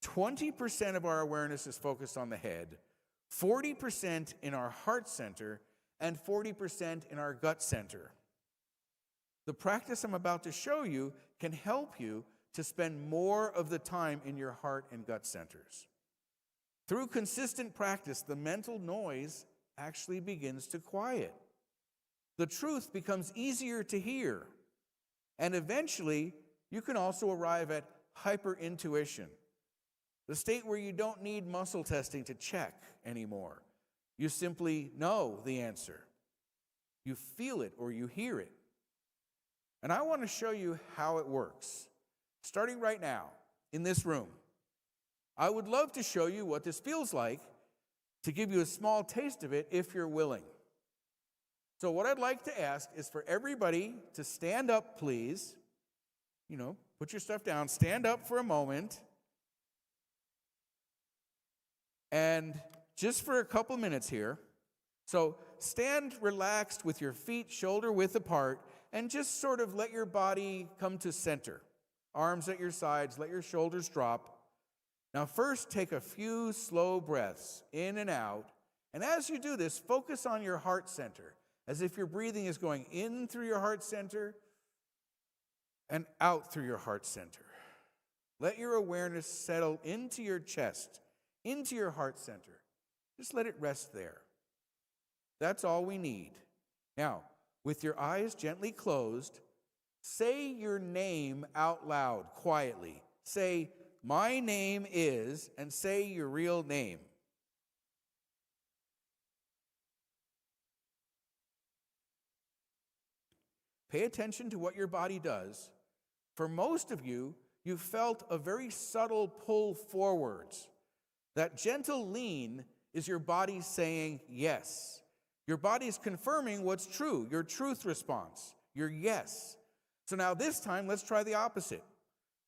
20% of our awareness is focused on the head, 40% in our heart center, and 40% in our gut center. The practice I'm about to show you can help you to spend more of the time in your heart and gut centers. Through consistent practice, the mental noise actually begins to quiet. The truth becomes easier to hear. And eventually, you can also arrive at hyper-intuition, the state where you don't need muscle testing to check anymore. You simply know the answer. You feel it or you hear it. And I want to show you how it works. Starting right now, in this room, I would love to show you what this feels like, to give you a small taste of it if you're willing. So what I'd like to ask is for everybody to stand up, please. Put your stuff down, stand up for a moment. And just for a couple minutes here, so stand relaxed with your feet shoulder width apart and just sort of let your body come to center. Arms at your sides, let your shoulders drop. Now first take a few slow breaths in and out. And as you do this, focus on your heart center, as if your breathing is going in through your heart center and out through your heart center. Let your awareness settle into your chest, into your heart center. Just let it rest there. That's all we need. Now, with your eyes gently closed, say your name out loud, quietly. Say, "My name is," and say your real name. Pay attention to what your body does. For most of you, you felt a very subtle pull forwards. That gentle lean is your body saying yes. Your body is confirming what's true, your truth response, your yes. So now this time, let's try the opposite.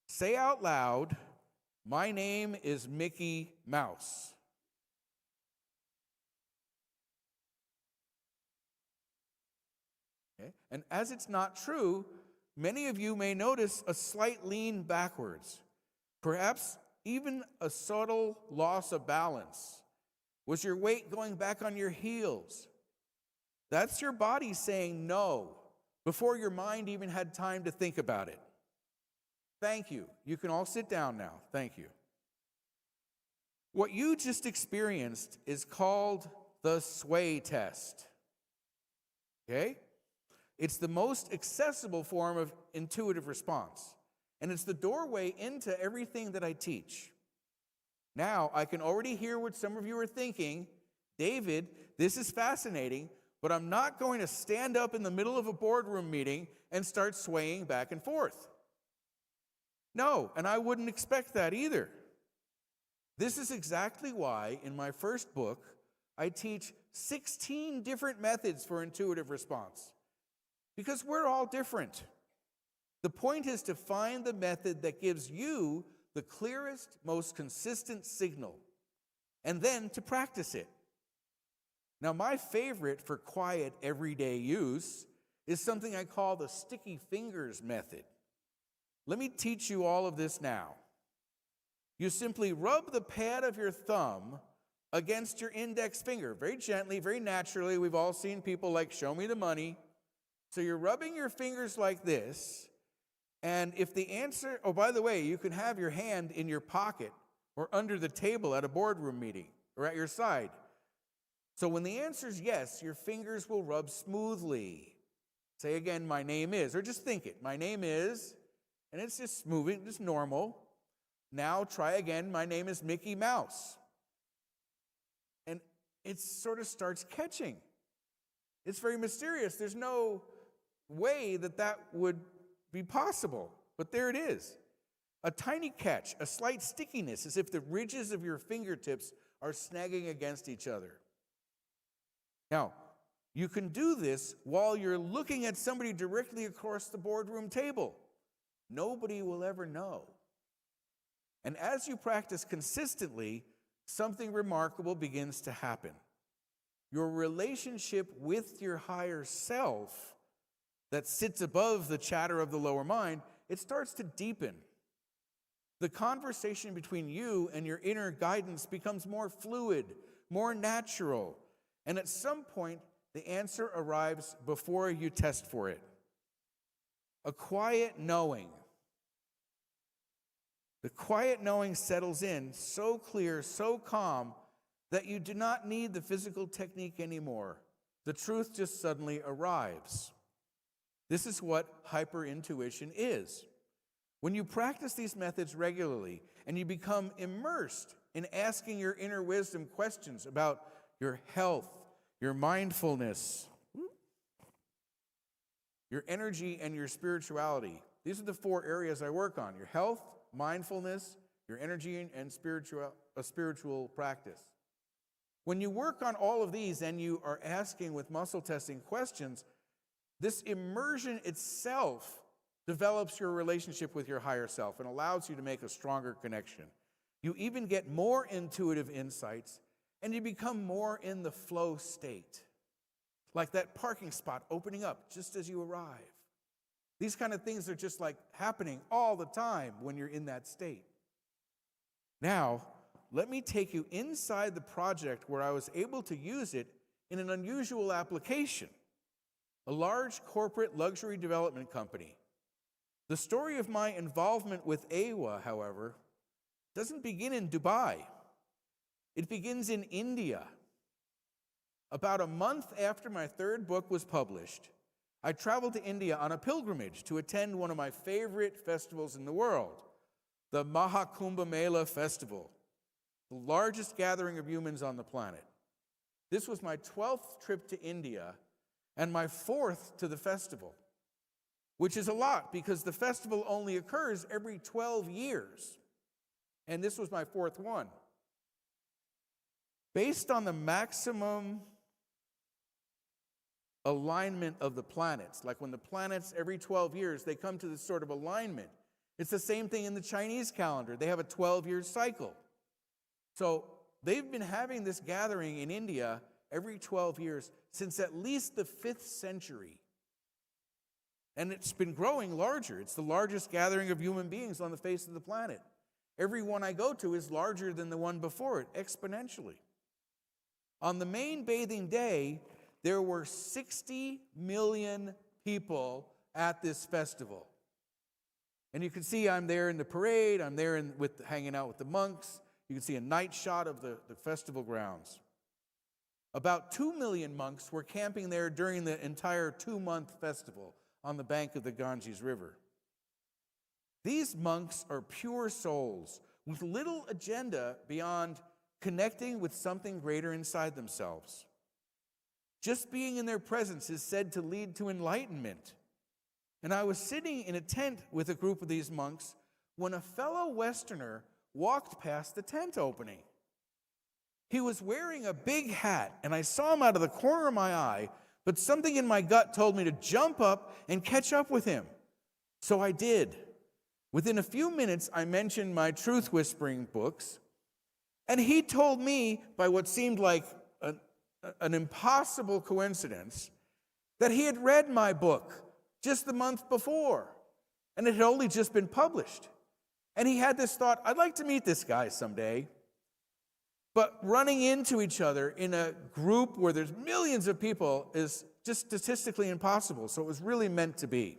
Say out loud, "My name is Mickey Mouse." Okay? And as it's not true, many of you may notice a slight lean backwards, perhaps even a subtle loss of balance. Was your weight going back on your heels? That's your body saying no before your mind even had time to think about it. Thank you. You can all sit down now. Thank you. What you just experienced is called the sway test. Okay? It's the most accessible form of intuitive response, and it's the doorway into everything that I teach. Now, I can already hear what some of you are thinking. David, this is fascinating, but I'm not going to stand up in the middle of a boardroom meeting and start swaying back and forth. No, and I wouldn't expect that either. This is exactly why in my first book, I teach 16 different methods for intuitive response. Because we're all different. The point is to find the method that gives you the clearest, most consistent signal, and then to practice it. Now, my favorite for quiet, everyday use is something I call the sticky fingers method. Let me teach you all of this now. You simply rub the pad of your thumb against your index finger, very gently, very naturally. We've all seen people like, "Show me the money." So you're rubbing your fingers like this, and if the answer, oh, by the way, you can have your hand in your pocket or under the table at a boardroom meeting or at your side. So when the answer is yes, your fingers will rub smoothly. Say again, "My name is," or just think it, "My name is," and it's just moving, just normal. Now try again, "My name is Mickey Mouse." And it sort of starts catching. It's very mysterious. There's no way that would be possible, but there it is. A tiny catch, a slight stickiness, as if the ridges of your fingertips are snagging against each other. Now, you can do this while you're looking at somebody directly across the boardroom table. Nobody will ever know. And as you practice consistently, something remarkable begins to happen. Your relationship with your higher self that sits above the chatter of the lower mind, it starts to deepen. The conversation between you and your inner guidance becomes more fluid, more natural, and at some point, the answer arrives before you test for it. A quiet knowing. The quiet knowing settles in, so clear, so calm, that you do not need the physical technique anymore. The truth just suddenly arrives. This is what hyperintuition is. When you practice these methods regularly and you become immersed in asking your inner wisdom questions about your health, your mindfulness, your energy, and your spirituality. These are the 4 areas I work on: your health, mindfulness, your energy, and spiritual practice. When you work on all of these and you are asking with muscle testing questions, this immersion itself develops your relationship with your higher self and allows you to make a stronger connection. You even get more intuitive insights and you become more in the flow state, like that parking spot opening up just as you arrive. These kind of things are just like happening all the time when you're in that state. Now, let me take you inside the project where I was able to use it in an unusual application. A large corporate luxury development company. The story of my involvement with AWA, however, doesn't begin in Dubai. It begins in India. About a month after my 3rd book was published, I traveled to India on a pilgrimage to attend one of my favorite festivals in the world, the Mahakumbh Mela Festival, the largest gathering of humans on the planet. This was my 12th trip to India and my 4th to the festival, which is a lot because the festival only occurs every 12 years. And this was my 4th one. Based on the maximum alignment of the planets, like when the planets every 12 years, they come to this sort of alignment. It's the same thing in the Chinese calendar. They have a 12-year cycle. So they've been having this gathering in India every 12 years since at least the 5th century. And it's been growing larger. It's the largest gathering of human beings on the face of the planet. Every one I go to is larger than the one before it, exponentially. On the main bathing day, there were 60 million people at this festival. And you can see I'm there in the parade, I'm there hanging out with the monks. You can see a night shot of the festival grounds. About 2 million monks were camping there during the entire 2-month festival on the bank of the Ganges River. These monks are pure souls with little agenda beyond connecting with something greater inside themselves. Just being in their presence is said to lead to enlightenment. And I was sitting in a tent with a group of these monks when a fellow Westerner walked past the tent opening. He was wearing a big hat, and I saw him out of the corner of my eye, but something in my gut told me to jump up and catch up with him. So I did. Within a few minutes, I mentioned my truth-whispering books, and he told me, by what seemed like an impossible coincidence, that he had read my book just the month before, and it had only just been published. And he had this thought, I'd like to meet this guy someday. But running into each other in a group where there's millions of people is just statistically impossible. So it was really meant to be.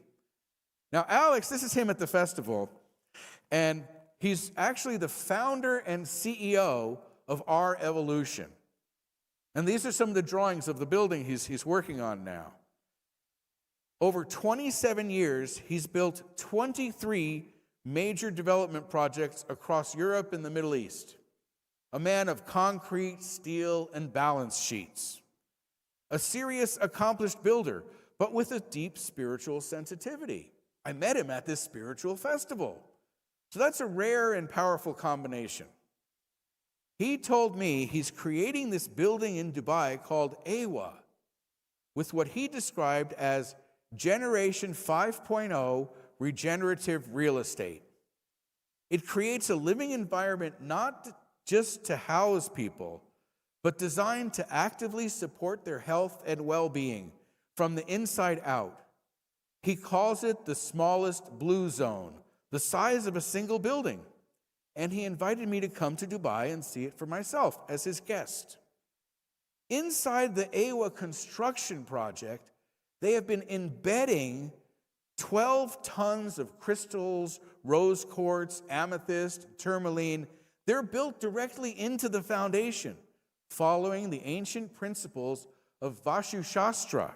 Now, Alex, this is him at the festival, and he's actually the founder and CEO of Our Evolution. And these are some of the drawings of the building he's working on now. Over 27 years, he's built 23 major development projects across Europe and the Middle East. A man of concrete, steel, and balance sheets. A serious, accomplished builder, but with a deep spiritual sensitivity. I met him at this spiritual festival. So that's a rare and powerful combination. He told me he's creating this building in Dubai called AWA, with what he described as Generation 5.0 regenerative real estate. It creates a living environment not just to house people, but designed to actively support their health and well-being from the inside out. He calls it the smallest blue zone, the size of a single building. And he invited me to come to Dubai and see it for myself as his guest. Inside the AWA construction project, they have been embedding 12 tons of crystals, rose quartz, amethyst, tourmaline. They're built directly into the foundation, following the ancient principles of Vastu Shastra.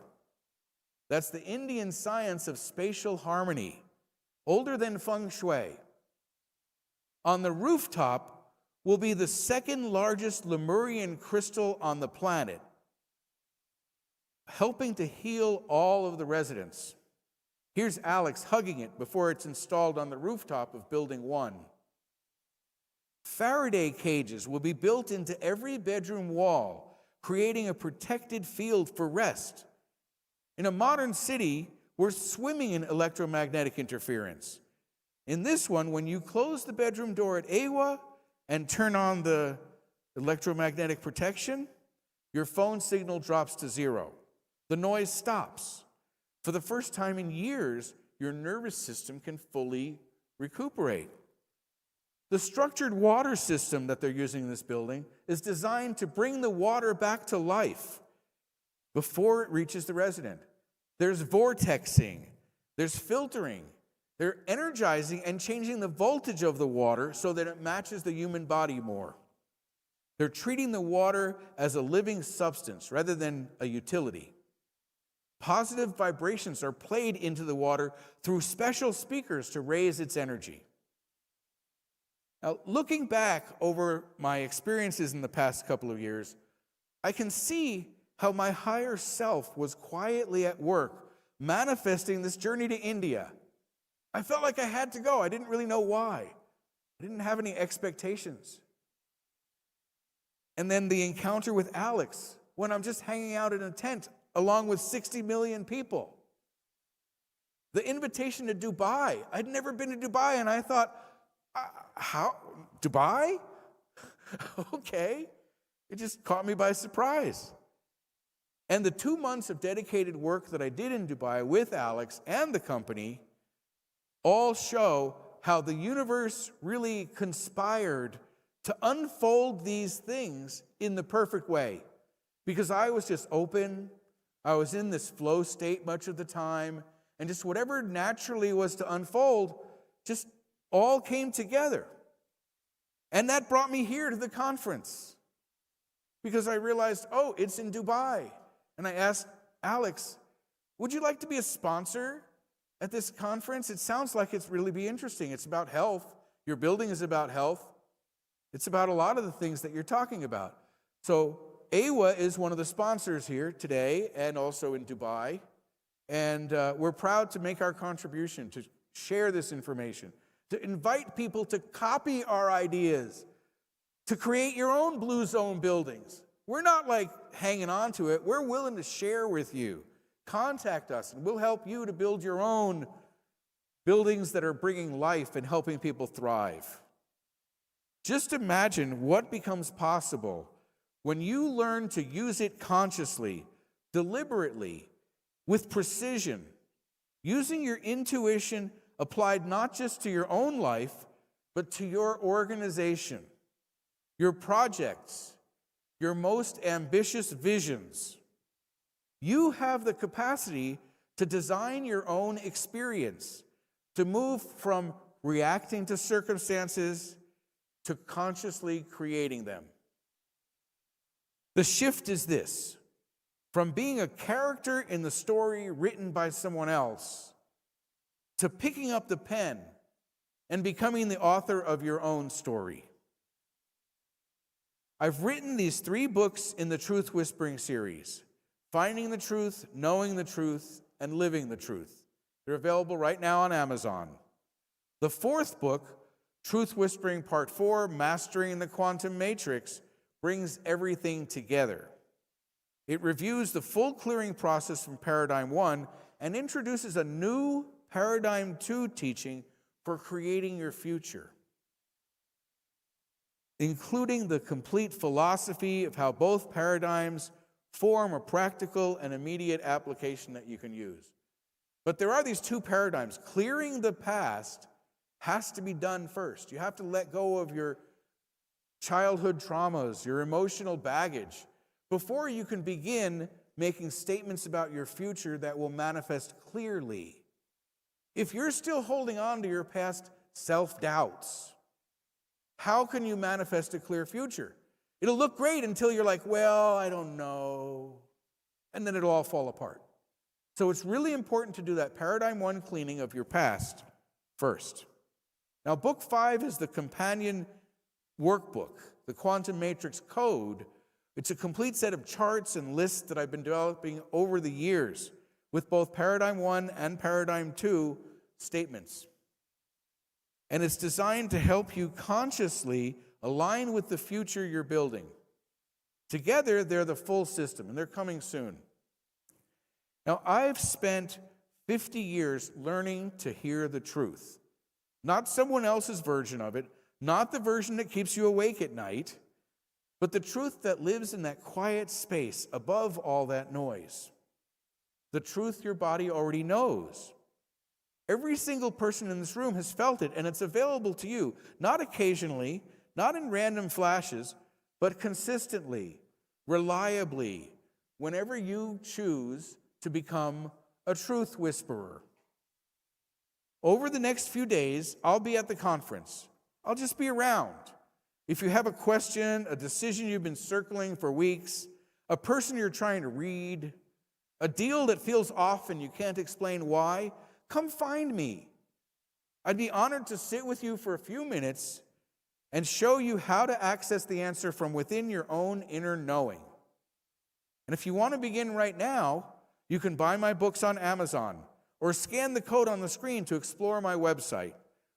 That's the Indian science of spatial harmony, older than feng shui. On the rooftop will be the second largest Lemurian crystal on the planet, helping to heal all of the residents. Here's Alex hugging it before it's installed on the rooftop of Building 1. Faraday cages will be built into every bedroom wall, creating a protected field for rest. In a modern city, we're swimming in electromagnetic interference. In this one, when you close the bedroom door at AWA and turn on the electromagnetic protection, your phone signal drops to 0. The noise stops. For the first time in years, your nervous system can fully recuperate. The structured water system that they're using in this building is designed to bring the water back to life before it reaches the resident. There's vortexing, there's filtering. They're energizing and changing the voltage of the water so that it matches the human body more. They're treating the water as a living substance rather than a utility. Positive vibrations are played into the water through special speakers to raise its energy. Now, looking back over my experiences in the past couple of years, I can see how my higher self was quietly at work, manifesting this journey to India. I felt like I had to go. I didn't really know why. I didn't have any expectations. And then the encounter with Alex, when I'm just hanging out in a tent along with 60 million people. The invitation to Dubai. I'd never been to Dubai, and I thought, how? Dubai? Okay. It just caught me by surprise. And the 2 months of dedicated work that I did in Dubai with Alex and the company all show how the universe really conspired to unfold these things in the perfect way. Because I was just open, I was in this flow state much of the time, and just whatever naturally was to unfold just all came together. And that brought me here to the conference. Because I realized, oh, it's in Dubai. And I asked Alex, would you like to be a sponsor at this conference? It sounds like it's really be interesting. It's about health. Your building is about health. It's about a lot of the things that you're talking about. So AWA is one of the sponsors here today and also in Dubai. And we're proud to make our contribution, to share this information, to invite people to copy our ideas, to create your own blue zone buildings. We're not like hanging on to it. We're willing to share with you. Contact us and we'll help you to build your own buildings that are bringing life and helping people thrive. Just imagine what becomes possible when you learn to use it consciously, deliberately, with precision, using your intuition applied not just to your own life, but to your organization, your projects, your most ambitious visions. You have the capacity to design your own experience, to move from reacting to circumstances to consciously creating them. The shift is this: from being a character in the story written by someone else to picking up the pen and becoming the author of your own story. I've written these 3 books in the Truth Whispering series: Finding the Truth, Knowing the Truth, and Living the Truth. They're available right now on Amazon. The 4th book, Truth Whispering Part 4, Mastering the Quantum Matrix, brings everything together. It reviews the full clearing process from Paradigm 1 and introduces a new Paradigm 2 teaching for creating your future. including the complete philosophy of how both paradigms form a practical and immediate application that you can use. But there are these two paradigms. Clearing the past has to be done first. You have to let go of your childhood traumas, your emotional baggage, before you can begin making statements about your future that will manifest clearly. If you're still holding on to your past self-doubts, how can you manifest a clear future? It'll look great until you're like, well, I don't know, and then it'll all fall apart. So it's really important to do that paradigm one cleaning of your past first. Now, book 5 is the companion workbook, the Quantum Matrix Code. It's a complete set of charts and lists that I've been developing over the years with both paradigm 1 and paradigm 2 statements. And it's designed to help you consciously align with the future you're building. Together, they're the full system, and they're coming soon. Now, I've spent 50 years learning to hear the truth. Not someone else's version of it, not the version that keeps you awake at night, but the truth that lives in that quiet space above all that noise. The truth your body already knows. Every single person in this room has felt it, and it's available to you, not occasionally, not in random flashes, but consistently, reliably, whenever you choose to become a truth whisperer. Over the next few days, I'll be at the conference. I'll just be around. If you have a question, a decision you've been circling for weeks, a person you're trying to read, a deal that feels off and you can't explain why, come find me. I'd be honored to sit with you for a few minutes and show you how to access the answer from within your own inner knowing. And if you want to begin right now, you can buy my books on Amazon or scan the code on the screen to explore my website,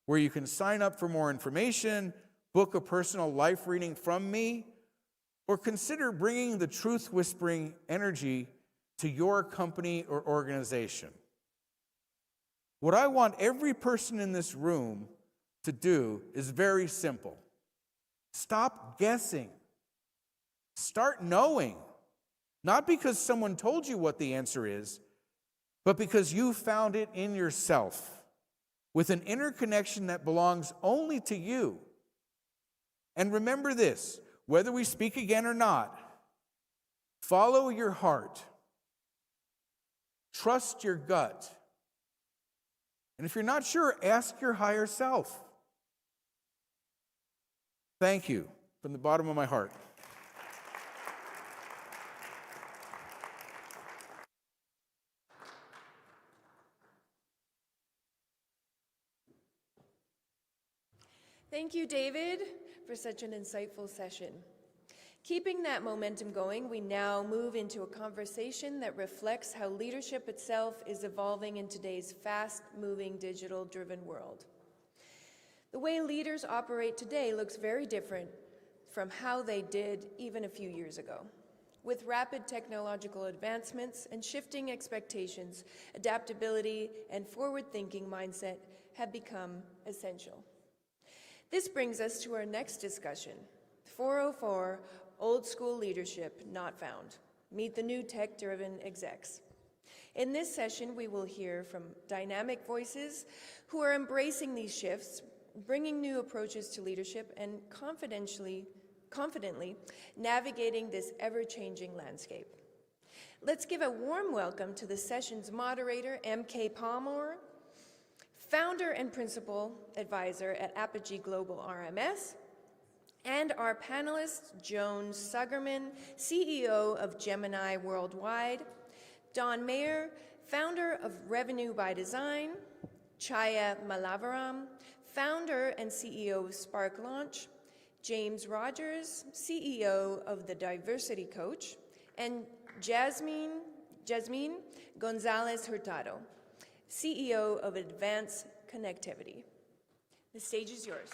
where you can sign up for more information, book a personal life reading from me, or consider bringing the truth-whispering energy to your company or organization. What I want every person in this room to do is very simple. Stop guessing. Start knowing. Not because someone told you what the answer is, but because you found it in yourself, with an inner connection that belongs only to you. And remember this, whether we speak again or not, follow your heart. Trust your gut. And if you're not sure, ask your higher self. Thank you from the bottom of my heart. Thank you, David, for such an insightful session. Keeping that momentum going, we now move into a conversation that reflects how leadership itself is evolving in today's fast-moving, digital-driven world. The way leaders operate today looks very different from how they did even a few years ago. With rapid technological advancements and shifting expectations, adaptability and forward-thinking mindset have become essential. This brings us to our next discussion, 404, Old School Leadership Not Found. Meet the new tech-driven execs. In this session, we will hear from dynamic voices who are embracing these shifts, bringing new approaches to leadership, and confidently navigating this ever-changing landscape. Let's give a warm welcome to the session's moderator, M.K. Palmer, founder and principal advisor at Apogee Global RMS, and our panelist, Joan Sugarman, CEO of Gemini Worldwide, Don Mayer, founder of Revenue by Design, Chaya Malavaram, founder and CEO of Spark Launch, James Rogers, CEO of The Diversity Coach, and Jasmine Gonzalez Hurtado, CEO of Advanced Connectivity. The stage is yours.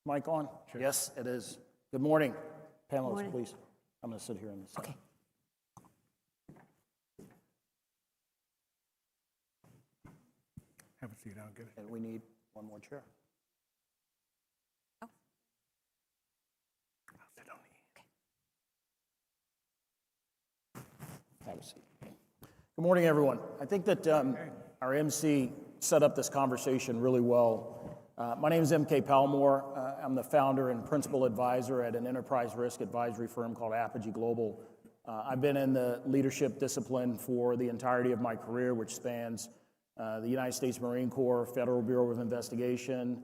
Mic on? Sure. Yes, it is. Good morning. Panelists, please. I'm going to sit here in the center. Okay. Have a seat, I'll get it. And we need one more chair. I'll sit on the Have a seat. Good morning, everyone. I think that our MC set up this conversation really well. My name is M.K. Palmore. I'm the founder and principal advisor at an enterprise risk advisory firm called Apogee Global. I've been in the leadership discipline for the entirety of my career, which spans the United States Marine Corps, Federal Bureau of Investigation,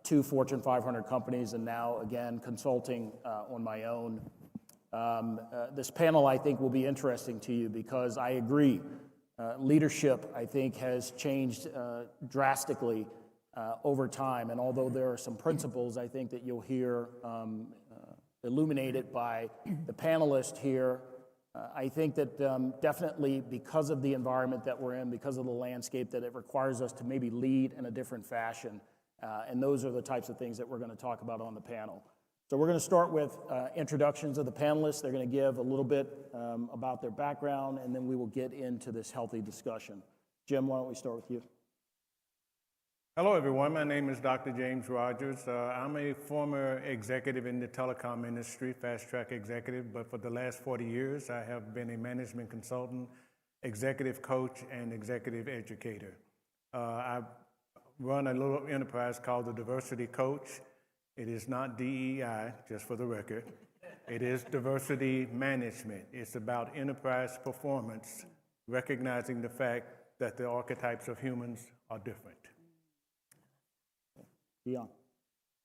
2 Fortune 500 companies, and now, again, consulting on my own. This panel, I think, will be interesting to you because I agree. Leadership, I think, has changed drastically over time, and although there are some principles, I think that you'll hear illuminated by the panelists here, I think that definitely because of the environment that we're in, because of the landscape, that it requires us to maybe lead in a different fashion, and those are the types of things that we're going to talk about on the panel. So we're going to start with introductions of the panelists. They're going to give a little bit about their background, and then we will get into this healthy discussion. Jim, why don't we start with you? Hello, everyone. My name is Dr. James Rogers. I'm a former executive in the telecom industry, fast-track executive, but for the last 40 years, I have been a management consultant, executive coach, and executive educator. I run a little enterprise called the Diversity Coach. It is not DEI, just for the record. It is diversity management. It's about enterprise performance, recognizing the fact that the archetypes of humans are different. Dion.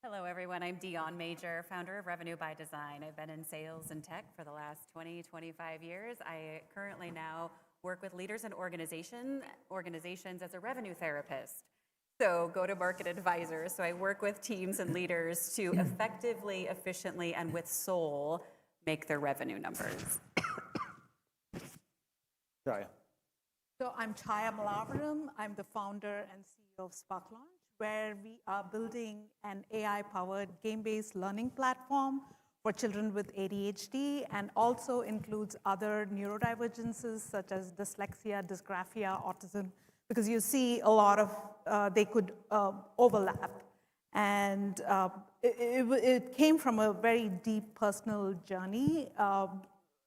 Hello, everyone. I'm Dion Major, founder of Revenue by Design. I've been in sales and tech for the last 20, 25 years. I currently now work with leaders and organizations as a revenue therapist. So go-to-market advisor. So I work with teams and leaders to effectively, efficiently, and with soul make their revenue numbers. Jaya. So I'm Chaya Malavaram. I'm the founder and CEO of Spark Launch, where we are building an AI-powered game-based learning platform for children with ADHD and also includes other neurodivergences such as dyslexia, dysgraphia, autism, because you see a lot of, they could overlap. And it came from a very deep personal journey,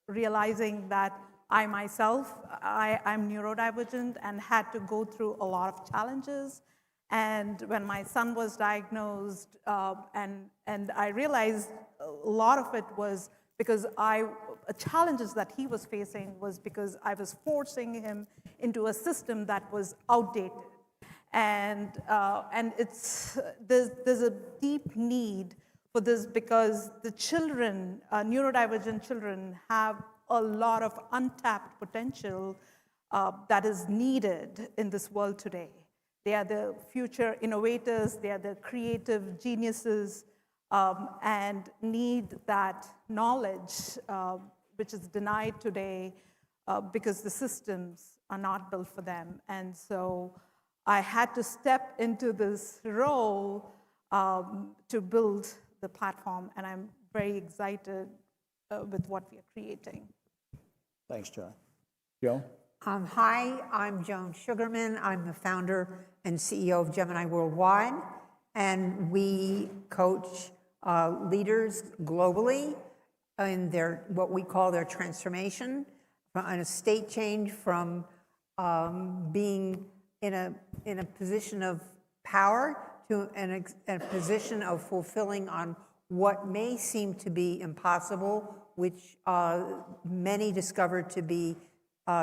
realizing that I myself, I'm neurodivergent and had to go through a lot of challenges. And when my son was diagnosed, and I realized a lot of it was because challenges that he was facing was because I was forcing him into a system that was outdated. And there's a deep need for this because the children, neurodivergent children, have a lot of untapped potential that is needed in this world today. They are the future innovators, they are the creative geniuses, and need that knowledge, which is denied today because the systems are not built for them. And so I had to step into this role to build the platform, and I'm very excited with what we are creating. Thanks, Jai. Joan? Hi, I'm Joan Sugarman. I'm the founder and CEO of Gemini Worldwide, and we coach leaders globally in what we call their transformation, on a state change from being in a position of power to a position of fulfilling on what may seem to be impossible, which many discovered to be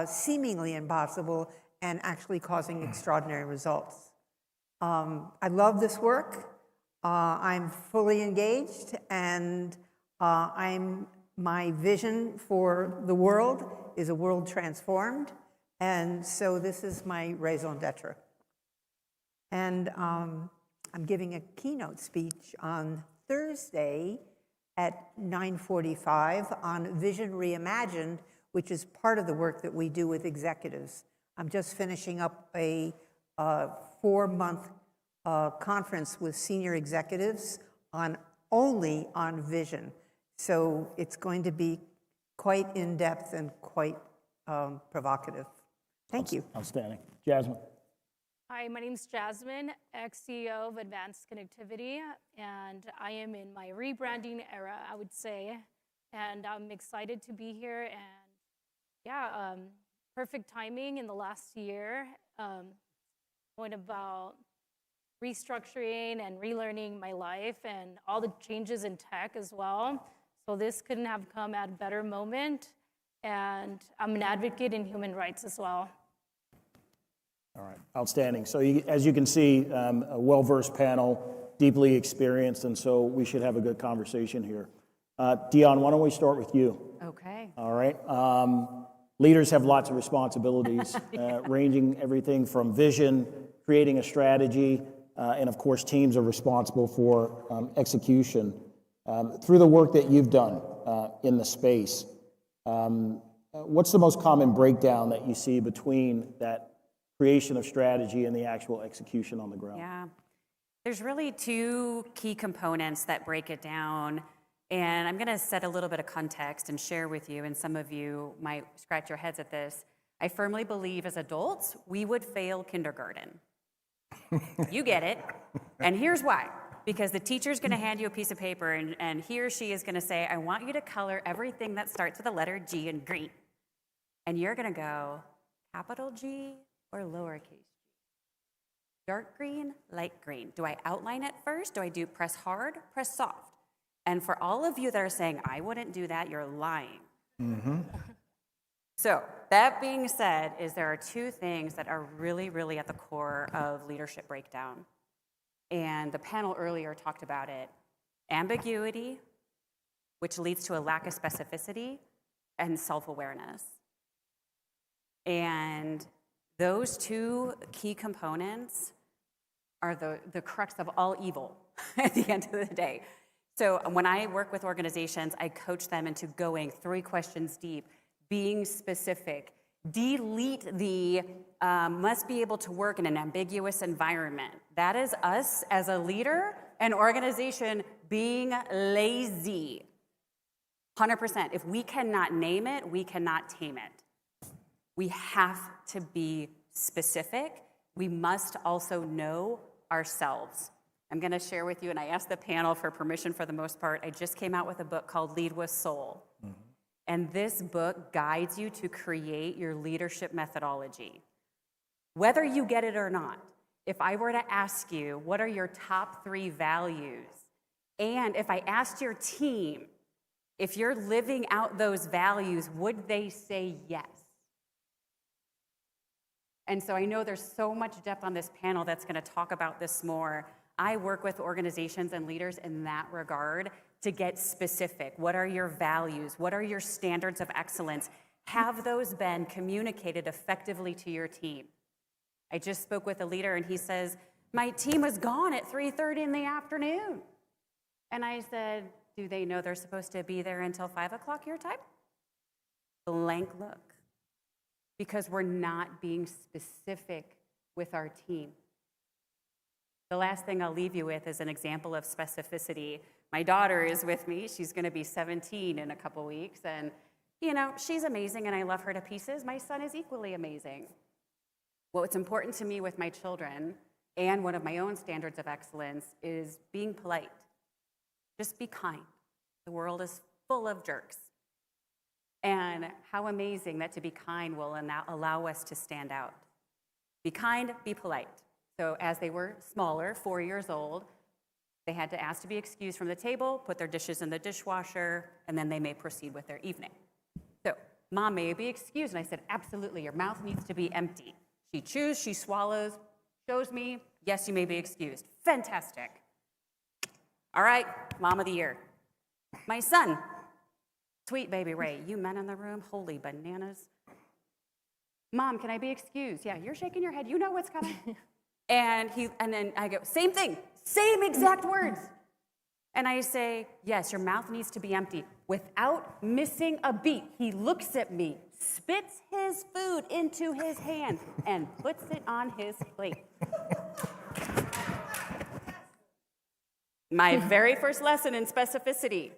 seemingly impossible and actually causing extraordinary results. I love this work. I'm fully engaged, and my vision for the world is a world transformed, and so this is my raison d'etre. And I'm giving a keynote speech on Thursday at 9:45 on Vision Reimagined, which is part of the work that we do with executives. I'm just finishing up a 4-month conference with senior executives only on vision. So it's going to be quite in-depth and quite provocative. Thank you. Outstanding. Jasmine? Hi, my name is Jasmine, ex-CEO of Advanced Connectivity, and I am in my rebranding era, I would say, and I'm excited to be here, and yeah, perfect timing in the last year, going about restructuring and relearning my life and all the changes in tech as well. So this couldn't have come at a better moment, and I'm an advocate in human rights as well. All right, outstanding. So as you can see, a well-versed panel, deeply experienced, and so we should have a good conversation here. Dion, why don't we start with you? Okay. All right. Leaders have lots of responsibilities, ranging everything from vision, creating a strategy, and of course, teams are responsible for execution. Through the work that you've done in the space, what's the most common breakdown that you see between that creation of strategy and the actual execution on the ground? Yeah. There's really two key components that break it down. And I'm going to set a little bit of context and share with you, and some of you might scratch your heads at this. I firmly believe as adults, we would fail kindergarten. You get it. And here's why. Because the teacher's going to hand you a piece of paper, and he or she is going to say, I want you to color everything that starts with the letter G in green. And you're going to go, capital G or lowercase g? Dark green, light green. Do I outline it first? Do I do press hard, press soft? And for all of you that are saying, I wouldn't do that, you're lying. So that being said, there are two things that are really, really at the core of leadership breakdown. And the panel earlier talked about it. Ambiguity, which leads to a lack of specificity, and self-awareness. And those two key components are the crux of all evil at the end of the day. So when I work with organizations, I coach them into going 3 questions deep, being specific, delete the must be able to work in an ambiguous environment. That is us as a leader and organization being lazy. 100%. If we cannot name it, we cannot tame it. We have to be specific. We must also know ourselves. I'm going to share with you, and I asked the panel for permission for the most part. I just came out with a book called Lead with Soul. And this book guides you to create your leadership methodology. Whether you get it or not, if I were to ask you, what are your top 3 values? And if I asked your team, if you're living out those values, would they say yes? And so I know there's so much depth on this panel that's going to talk about this more. I work with organizations and leaders in that regard to get specific. What are your values? What are your standards of excellence? Have those been communicated effectively to your team? I just spoke with a leader and he says, my team was gone at 3:30 in the afternoon. And I said, do they know they're supposed to be there until 5 o'clock your time? Blank look. Because we're not being specific with our team. The last thing I'll leave you with is an example of specificity. My daughter is with me. She's going to be 17 in a couple weeks. And, you know, she's amazing and I love her to pieces. My son is equally amazing. What's important to me with my children and one of my own standards of excellence is being polite. Just be kind. The world is full of jerks. And how amazing that to be kind will allow us to stand out. Be kind, be polite. So as they were smaller, 4 years old, they had to ask to be excused from the table, put their dishes in the dishwasher, and then they may proceed with their evening. So, Mom, may I be excused? And I said, absolutely, your mouth needs to be empty. She chews, she swallows, shows me, yes, you may be excused. Fantastic. All right, Mom of the Year. My son, sweet baby Ray, you men in the room, holy bananas. Mom, can I be excused? Yeah, you're shaking your head, you know what's coming. And then I go, same thing, same exact words. And I say, yes, your mouth needs to be empty. Without missing a beat, he looks at me, spits his food into his hand, and puts it on his plate. My very first lesson in specificity.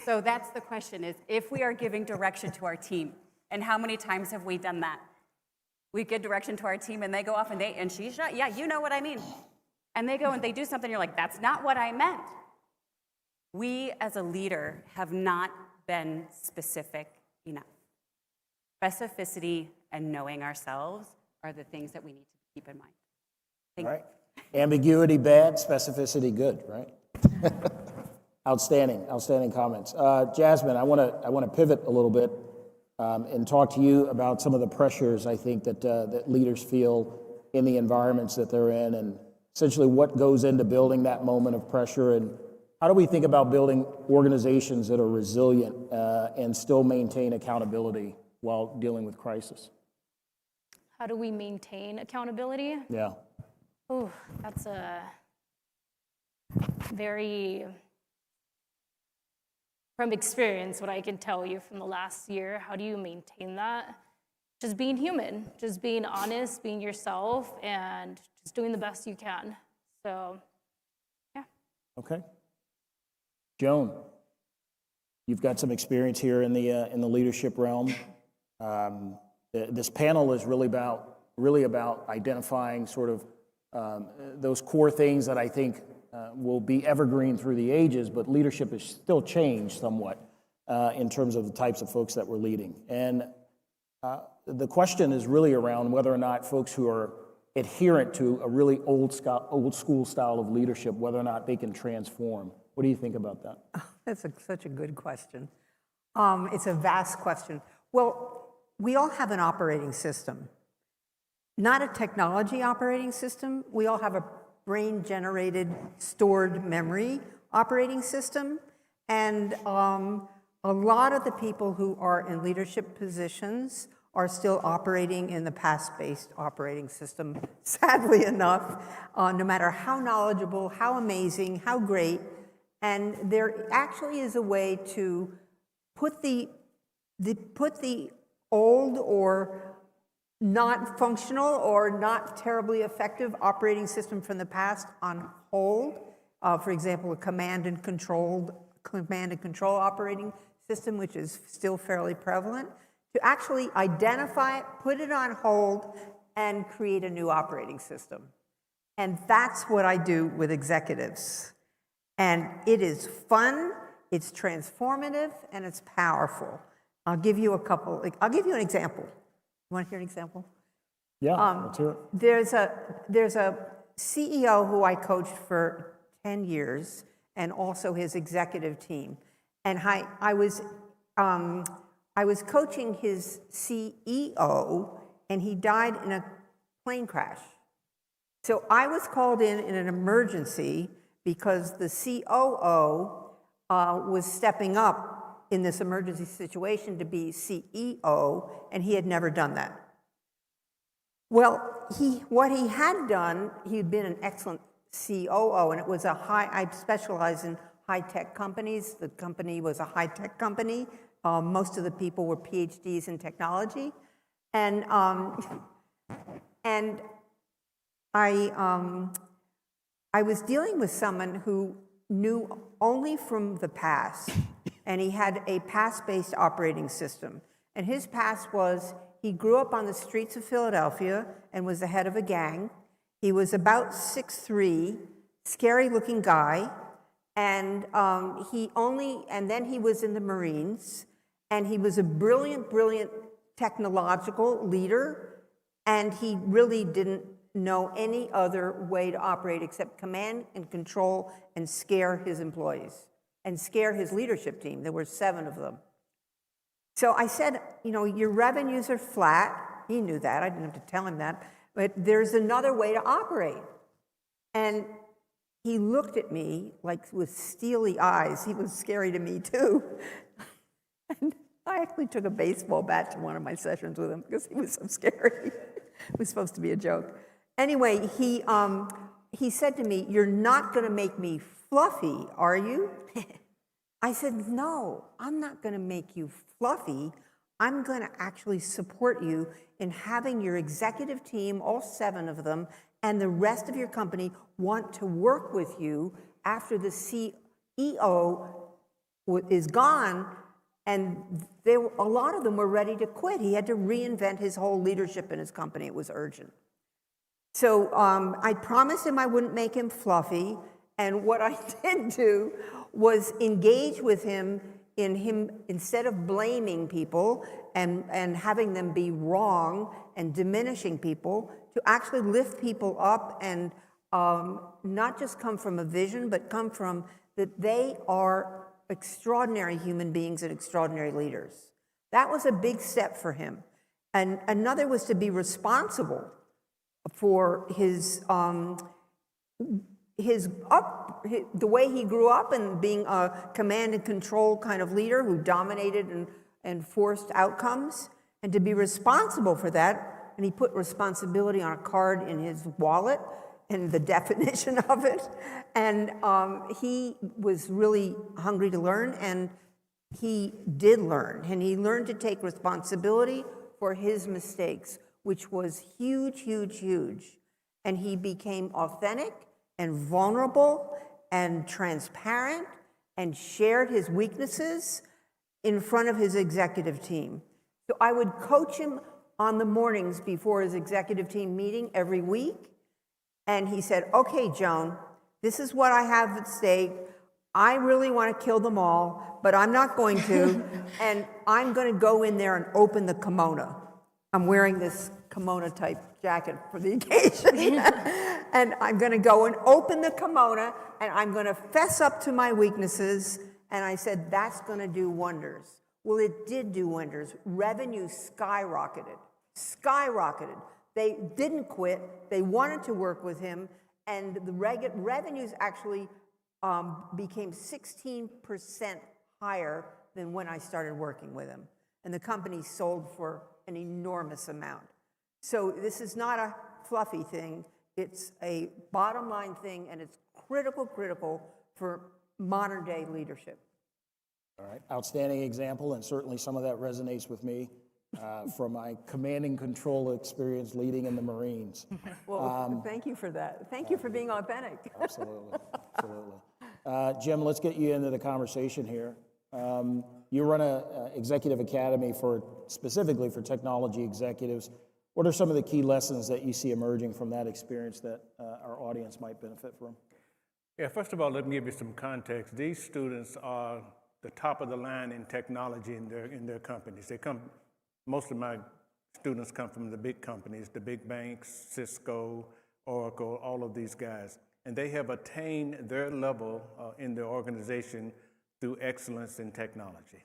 So that's the question is, if we are giving direction to our team, and how many times have we done that? we give direction to our team and they go off and she's not, yeah, you know what I mean. And they go and they do something, you're like, that's not what I meant. We as a leader have not been specific enough. Specificity and knowing ourselves are the things that we need to keep in mind. Thank Right. Ambiguity bad, specificity good, right? Outstanding comments. Jasmine, I want to pivot a little bit and talk to you about some of the pressures I think that leaders feel in the environments that they're in, and essentially what goes into building that moment of pressure, and how do we think about building organizations that are resilient and still maintain accountability while dealing with crisis? How do we maintain accountability? Yeah. Oh, that's a very, from experience, what I can tell you from the last year, how do you maintain that? Just being human, just being honest, being yourself, and just doing the best you can. So, yeah. Okay. Joan, you've got some experience here in the leadership realm. This panel is really about identifying sort of those core things that I think will be evergreen through the ages, but leadership has still changed somewhat in terms of the types of folks that we're leading. And the question is really around whether or not folks who are adherent to a really old school style of leadership, whether or not they can transform. What do you think about that? That's such a good question. It's a vast question. Well, we all have an operating system. Not a technology operating system. We all have a brain-generated, stored memory operating system. And a lot of the people who are in leadership positions are still operating in the past-based operating system, sadly enough, no matter how knowledgeable, how amazing, how great. And there actually is a way to put the old or not functional or not terribly effective operating system from the past on hold. For example, a command and control operating system, which is still fairly prevalent, to actually identify it, put it on hold, and create a new operating system. And that's what I do with executives. And it is fun, it's transformative, and it's powerful. I'll give you an example. You want to hear an example? Yeah, let's hear it. There's a CEO who I coached for 10 years, and also his executive team. And I was coaching his CEO, and he died in a plane crash. So I was called in an emergency because the COO was stepping up in this emergency situation to be CEO, and he had never done that. Well, what he had done, he'd been an excellent COO, and it was I specialize in high-tech companies. The company was a high-tech company. Most of the people were PhDs in technology. And I was dealing with someone who knew only from the past, and he had a past-based operating system. And his past was he grew up on the streets of Philadelphia and was the head of a gang. He was about 6'3", scary-looking guy, and then he was in the Marines, and he was a brilliant technological leader, and he really didn't know any other way to operate except command and control and scare his employees and scare his leadership team. There were 7 of them. So I said, your revenues are flat. He knew that. I didn't have to tell him that. But there's another way to operate. And he looked at me like with steely eyes. He was scary to me too. And I actually took a baseball bat to one of my sessions with him because he was so scary. It was supposed to be a joke. Anyway, he said to me, "You're not going to make me fluffy, are you?" I said, "No, I'm not going to make you fluffy. I'm going to actually support you in having your executive team, all 7 of them, and the rest of your company want to work with you after the CEO is gone And a lot of them were ready to quit. He had to reinvent his whole leadership in his company. It was urgent. So I promised him I wouldn't make him fluffy. And what I did do was engage with him instead of blaming people and having them be wrong and diminishing people, to actually lift people up and not just come from a vision, but come from that they are extraordinary human beings and extraordinary leaders. That was a big step for him. And another was to be responsible for the way he grew up and being a command and control kind of leader who dominated and forced outcomes, and to be responsible for that. And he put responsibility on a card in his wallet and the definition of it. And he was really hungry to learn, and he did learn. And he learned to take responsibility for his mistakes, which was huge, huge, huge. And he became authentic and vulnerable and transparent and shared his weaknesses in front of his executive team. So I would coach him on the mornings before his executive team meeting every week. And he said, okay, Joan, this is what I have at stake. I really want to kill them all, but I'm not going to. And I'm going to go in there and open the kimono. I'm wearing this kimono type jacket for the occasion. And I'm going to go and open the kimono, and I'm going to fess up to my weaknesses. And I said, that's going to do wonders. Well, it did do wonders. Revenue skyrocketed. They didn't quit. They wanted to work with him. And the revenues actually became 16% higher than when I started working with him. And the company sold for an enormous amount. So this is not a fluffy thing. It's a bottom line thing, and it's critical for modern day leadership. All right, outstanding example, and certainly some of that resonates with me from my command and control experience leading in the Marines. Well, thank you for that. Thank you for being authentic. Absolutely. Jim, let's get you into the conversation here. You run an executive academy specifically for technology executives. What are some of the key lessons that you see emerging from that experience that our audience might benefit from? Yeah, first of all, let me give you some context. These students are the top of the line in technology in their companies. Most of my students come from the big companies, the big banks, Cisco, Oracle, all of these guys. And they have attained their level in their organization through excellence in technology.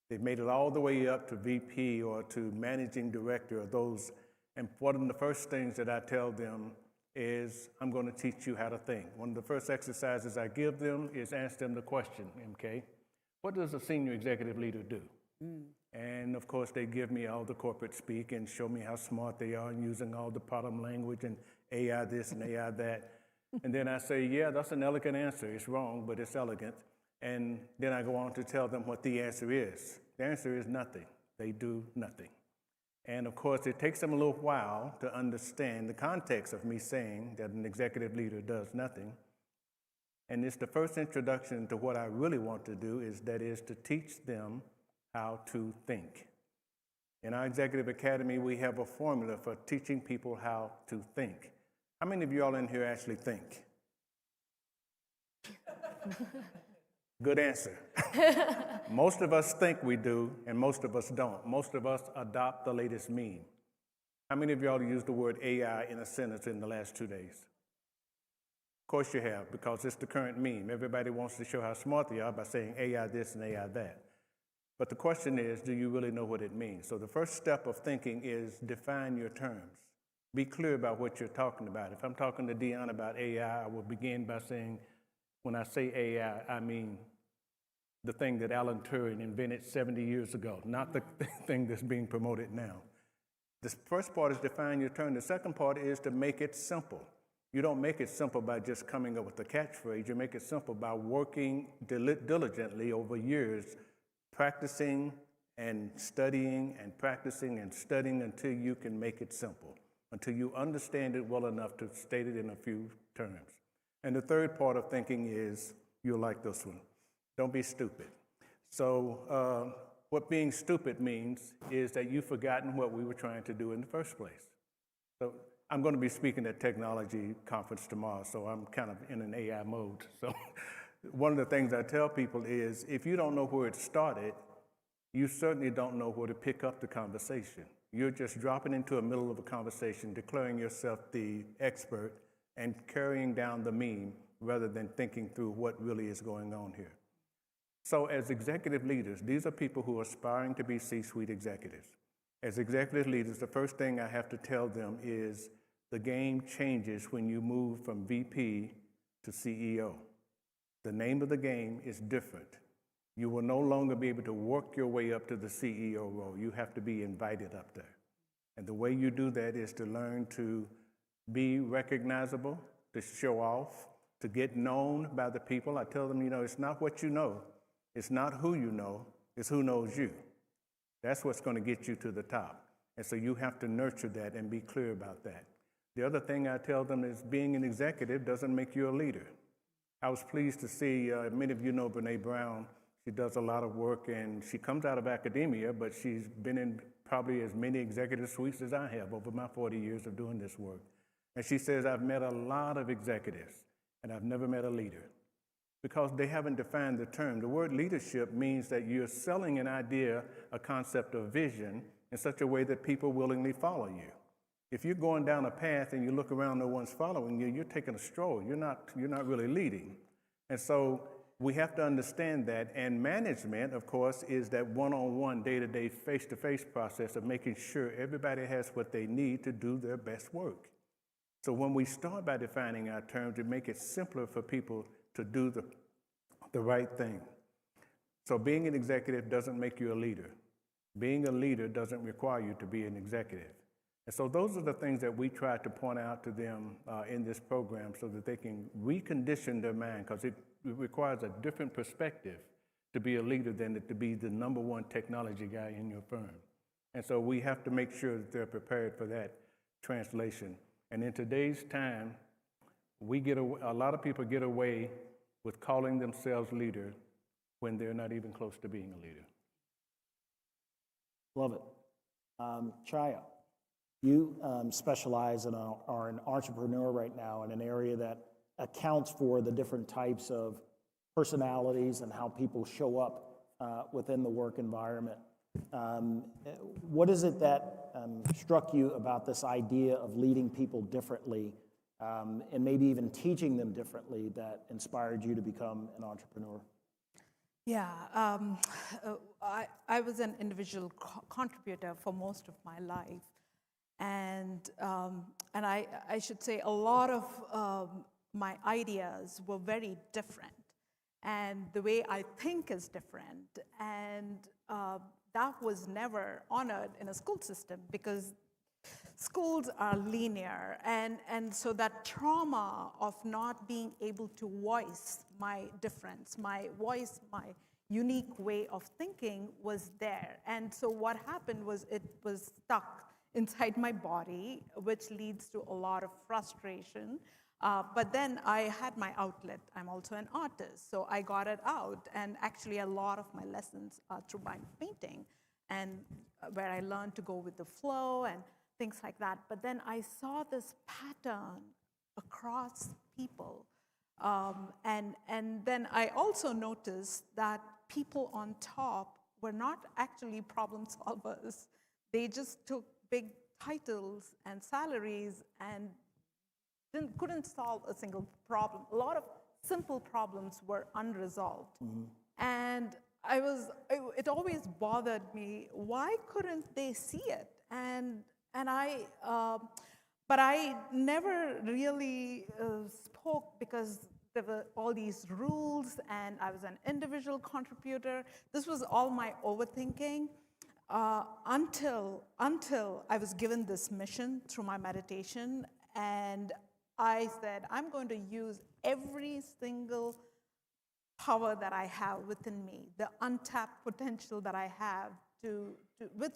They've made it all the way up to VP or to managing director of those. And one of the first things that I tell them is, I'm going to teach you how to think. One of the first exercises I give them is ask them the question, MK, what does a senior executive leader do? And of course, they give me all the corporate speak and show me how smart they are and using all the problem language and AI this and AI that. And then I say, yeah, that's an elegant answer. It's wrong, but it's elegant. And then I go on to tell them what the answer is. The answer is nothing. They do nothing. And of course, it takes them a little while to understand the context of me saying that an executive leader does nothing. And it's the first introduction to what I really want to do is to teach them how to think. In our executive academy, we have a formula for teaching people how to think. How many of you all in here actually think? Good answer. Most of us think we do, and most of us don't. Most of us adopt the latest meme. How many of y'all used the word AI in a sentence in the last 2 days? Of course you have, because it's the current meme. Everybody wants to show how smart they are by saying AI this and AI that. But the question is, do you really know what it means? So the first step of thinking is define your terms. Be clear about what you're talking about. If I'm talking to Dion about AI, I will begin by saying, when I say AI, I mean the thing that Alan Turing invented 70 years ago, not the thing that's being promoted now. The first part is define your term. The second part is to make it simple. You don't make it simple by just coming up with a catchphrase. You make it simple by working diligently over years, practicing and studying and practicing and studying until you can make it simple, until you understand it well enough to state it in a few terms. And the third part of thinking is, you'll like this one, don't be stupid. So what being stupid means is that you've forgotten what we were trying to do in the first place. So I'm going to be speaking at technology conference tomorrow, so I'm kind of in an AI mode. So one of the things I tell people is if you don't know where it started, you certainly don't know where to pick up the conversation. You're just dropping into the middle of a conversation, declaring yourself the expert, and carrying down the meme rather than thinking through what really is going on here. So as executive leaders, these are people who are aspiring to be C-suite executives. As executive leaders, the first thing I have to tell them is the game changes when you move from VP to CEO. The name of the game is different. You will no longer be able to work your way up to the CEO role. You have to be invited up there. And the way you do that is to learn to be recognizable, to show off, to get known by the people. I tell them, it's not what you know. It's not who you know. It's who knows you. That's what's going to get you to the top. And so you have to nurture that and be clear about that. The other thing I tell them is being an executive doesn't make you a leader. I was pleased to see, many of you know Brene Brown. She does a lot of work, and she comes out of academia, but she's been in probably as many executive suites as I have over my 40 years of doing this work. And she says, I've met a lot of executives, and I've never met a leader, because they haven't defined the term. The word leadership means that you're selling an idea, a concept, of vision in such a way that people willingly follow you. If you're going down a path and you look around, no one's following you, you're taking a stroll. You're not really leading. And so we have to understand that. And management, of course, is that one-on-one, day-to-day, face-to-face process of making sure everybody has what they need to do their best work. So when we start by defining our terms, it makes it simpler for people to do the right thing. So being an executive doesn't make you a leader. Being a leader doesn't require you to be an executive. And so those are the things that we try to point out to them in this program so that they can recondition their mind, because it requires a different perspective to be a leader than to be the number one technology guy in your firm. And so we have to make sure that they're prepared for that translation. And in today's time, a lot of people get away with calling themselves leader when they're not even close to being a leader. Love it. Chaya, you specialize and are an entrepreneur right now in an area that accounts for the different types of personalities and how people show up within the work environment. What is it that struck you about this idea of leading people differently and maybe even teaching them differently that inspired you to become an entrepreneur? Yeah, I was an individual contributor for most of my life. And I should say a lot of my ideas were very different. And the way I think is different. And that was never honored in a school system, because schools are linear. And so that trauma of not being able to voice my difference, my voice, my unique way of thinking was there. And so what happened was it was stuck inside my body, which leads to a lot of frustration. But then I had my outlet. I'm also an artist, so I got it out. And actually a lot of my lessons are through my painting, and where I learned to go with the flow and things like that. But then I saw this pattern across people. And then I also noticed that people on top were not actually problem solvers. They just took big titles and salaries and couldn't solve a single problem. A lot of simple problems were unresolved. Mm-hmm. And it always bothered me, why couldn't they see it? But I never really spoke, because there were all these rules and I was an individual contributor. This was all my overthinking until I was given this mission through my meditation, and I said, I'm going to use every single power that I have within me, the untapped potential that I have with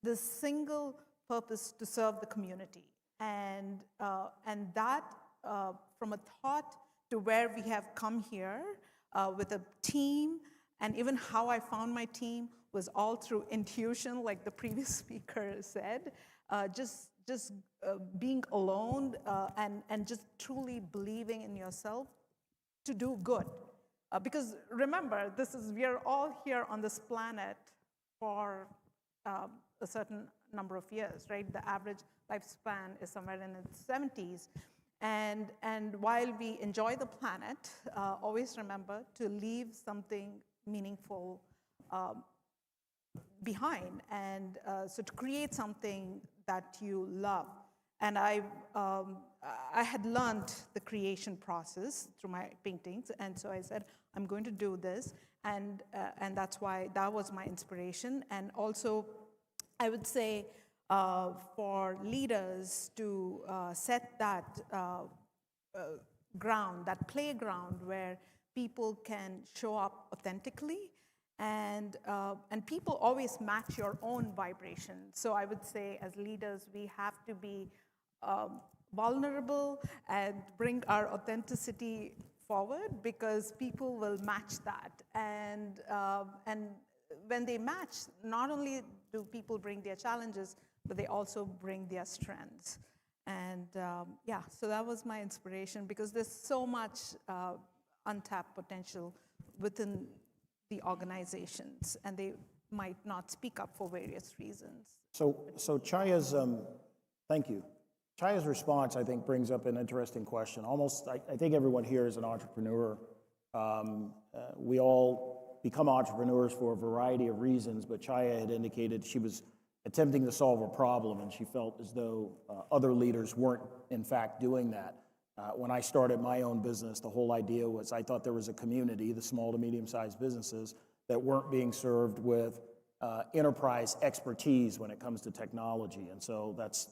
this single purpose to serve the community. And that, from a thought to where we have come here with a team And even how I found my team was all through intuition, like the previous speaker said. Just being alone and just truly believing in yourself to do good. Because remember, we are all here on this planet for a certain number of years, right? The average lifespan is somewhere in its 70s. And while we enjoy the planet, always remember to leave something meaningful behind, and so to create something that you love. And I had learned the creation process through my paintings, and so I said, I'm going to do this, and that's why that was my inspiration. And also, I would say for leaders to set that ground, that playground where people can show up authentically, and people always match your own vibration. So I would say as leaders, we have to be vulnerable and bring our authenticity forward, because people will match that. And when they match, not only do people bring their challenges, but they also bring their strengths. And yeah, so that was my inspiration, because there's so much untapped potential within the organizations, and they might not speak up for various reasons. So Chaya's, thank you. Chaya's response, I think, brings up an interesting question. Almost, I think everyone here is an entrepreneur. We all become entrepreneurs for a variety of reasons, but Chaya had indicated she was attempting to solve a problem, and she felt as though other leaders weren't, in fact, doing that. When I started my own business, the whole idea was I thought there was a community, the small to medium-sized businesses, that weren't being served with enterprise expertise when it comes to technology. And so that's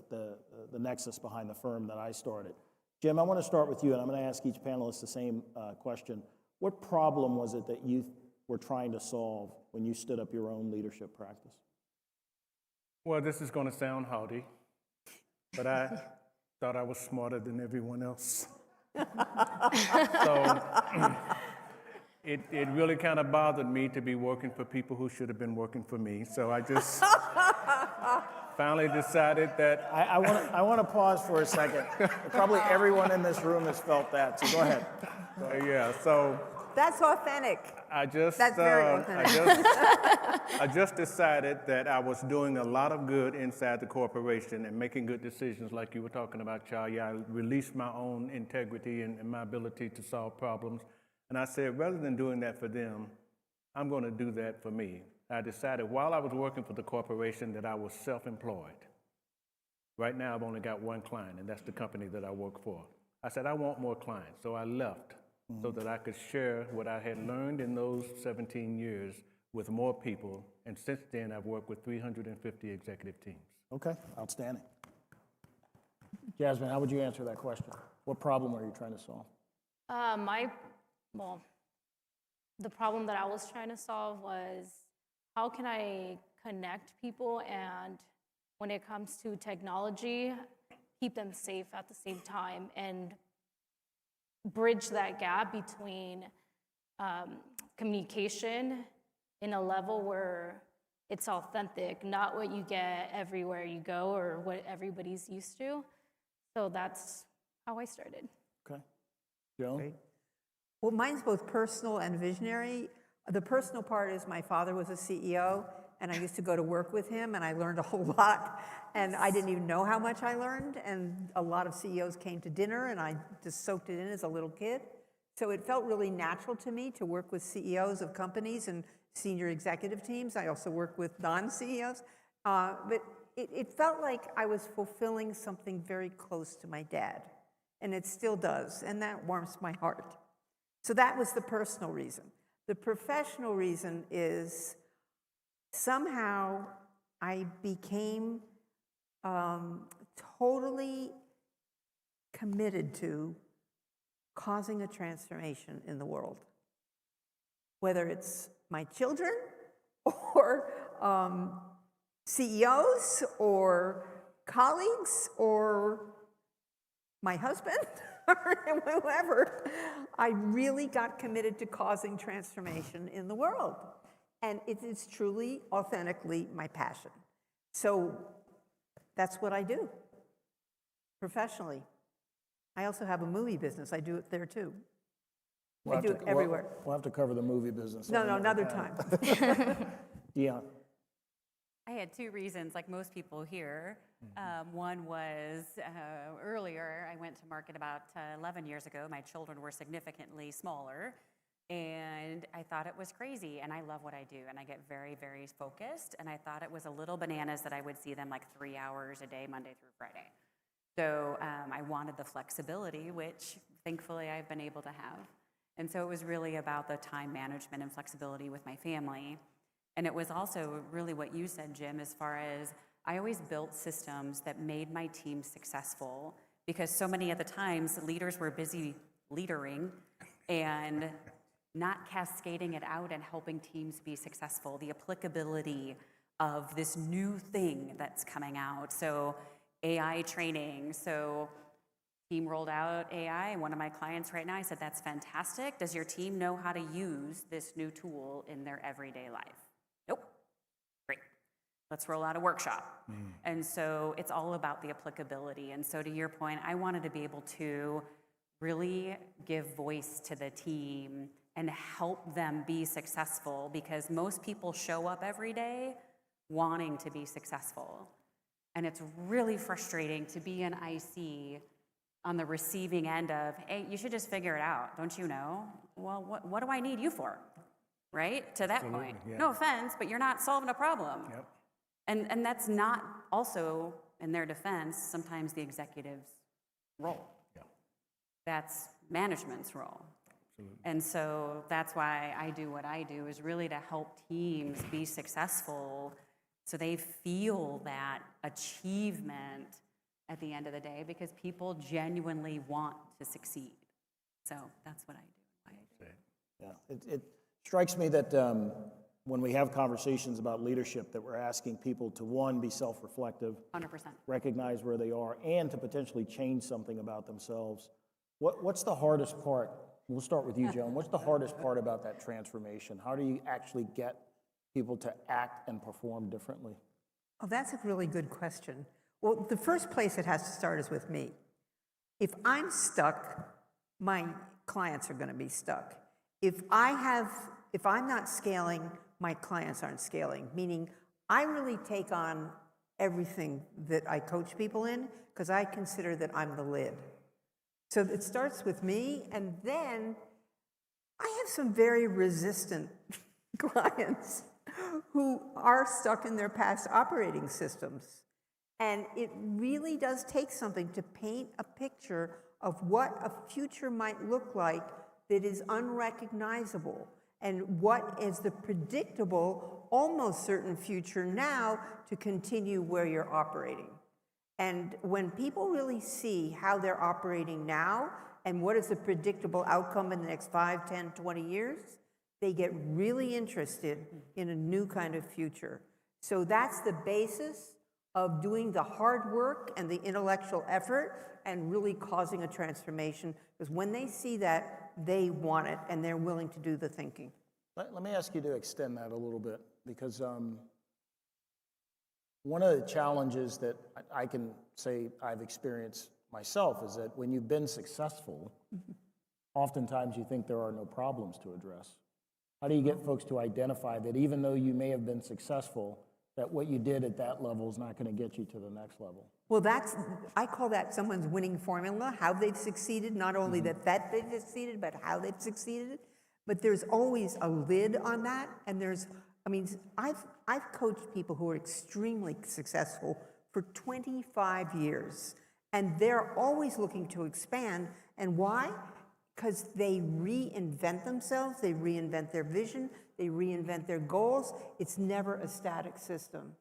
the nexus behind the firm that I started. Jim, I want to start with you, and I'm going to ask each panelist the same question. What problem was it that you were trying to solve when you stood up your own leadership practice? Well, this is going to sound haughty, but I thought I was smarter than everyone else. So it really kind of bothered me to be working for people who should have been working for me. So I just finally decided that... I want to pause for a second. Probably everyone in this room has felt that, so go ahead. Yeah, so... That's authentic. That's very authentic. I just decided that I was doing a lot of good inside the corporation and making good decisions like you were talking about, Chaya. I released my own integrity and my ability to solve problems. And I said, rather than doing that for them, I'm going to do that for me. I decided while I was working for the corporation that I was self-employed. Right now, I've only got one client, and that's the company that I work for. I said, I want more clients, so I left. So that I could share what I had learned in those 17 years with more people. And since then, I've worked with 350 executive teams. Okay, outstanding. Jasmine, how would you answer that question? What problem are you trying to solve? The problem that I was trying to solve was, how can I connect people, and when it comes to technology, keep them safe at the same time, and bridge that gap between communication in a level where it's authentic, not what you get everywhere you go or what everybody's used to. So that's how I started. Okay. Joan? Great. Well, mine's both personal and visionary. The personal part is my father was a CEO, and I used to go to work with him, and I learned a whole lot. And I didn't even know how much I learned. And a lot of CEOs came to dinner, and I just soaked it in as a little kid. So it felt really natural to me to work with CEOs of companies and senior executive teams. I also work with non-CEOs. But it felt like I was fulfilling something very close to my dad. And it still does. And that warms my heart. So that was the personal reason. The professional reason is somehow I became totally committed to causing a transformation in the world. Whether it's my children or CEOs or colleagues or my husband or whoever, I really got committed to causing transformation in the world. And it is truly, authentically my passion. So that's what I do professionally. I also have a movie business. I do it there too. I do it everywhere. We'll have to cover the movie business. No, another time. Dion. I had two reasons, like most people here. One was earlier, I went to market about 11 years ago. My children were significantly smaller, and I thought it was crazy. And I love what I do, and I get very, very focused. And I thought it was a little bananas that I would see them like 3 hours a day, Monday through Friday. So I wanted the flexibility, which thankfully I've been able to have. And so it was really about the time management and flexibility with my family. And it was also really what you said, Jim, as far as I always built systems that made my team successful, because so many of the times leaders were busy leadering and not cascading it out and helping teams be successful, the applicability of this new thing that's coming out. So AI training. So team rolled out AI. One of my clients right now, I said, that's fantastic. Does your team know how to use this new tool in their everyday life? Nope. Great. Let's roll out a workshop. And so it's all about the applicability. And so to your point, I wanted to be able to really give voice to the team and help them be successful, because most people show up every day wanting to be successful. And it's really frustrating to be an IC on the receiving end of, hey, you should just figure it out, don't you know? Well, what do I need you for, right? To that point. Yeah. No offense, but you're not solving a problem. Yep. And that's not also, in their defense, sometimes the executive's role. Yeah. That's management's role. Absolutely. And so that's why I do what I do, is really to help teams be successful so they feel that achievement at the end of the day, because people genuinely want to succeed. So that's what I do. Why I do it. Yeah, it strikes me that when we have conversations about leadership, that we're asking people to, one, be self-reflective, 100%. recognize where they are, and to potentially change something about themselves. What's the hardest part? We'll start with you, Joan. What's the hardest part about that transformation? How do you actually get people to act and perform differently? Oh, that's a really good question. Well, the first place it has to start is with me. If I'm stuck, my clients are going to be stuck. If I'm not scaling, my clients aren't scaling, meaning I really take on everything that I coach people in, because I consider that I'm the lid. So it starts with me, and then I have some very resistant clients who are stuck in their past operating systems. And it really does take something to paint a picture of what a future might look like that is unrecognizable, and what is the predictable, almost certain future now to continue where you're operating. And when people really see how they're operating now and what is the predictable outcome in the next 5, 10, 20 years, they get really interested in a new kind of future. So that's the basis of doing the hard work and the intellectual effort and really causing a transformation, because when they see that, they want it and they're willing to do the thinking. Let me ask you to extend that a little bit, because one of the challenges that I can say I've experienced myself is that when you've been successful, oftentimes you think there are no problems to address. How do you get folks to identify that even though you may have been successful, that what you did at that level is not going to get you to the next level? Well, I call that someone's winning formula, how they've succeeded, not only that they've succeeded, but how they've succeeded. But there's always a lid on that, and I've coached people who are extremely successful for 25 years, and they're always looking to expand. And why? Because they reinvent themselves, they reinvent their vision, they reinvent their goals. It's never a static system.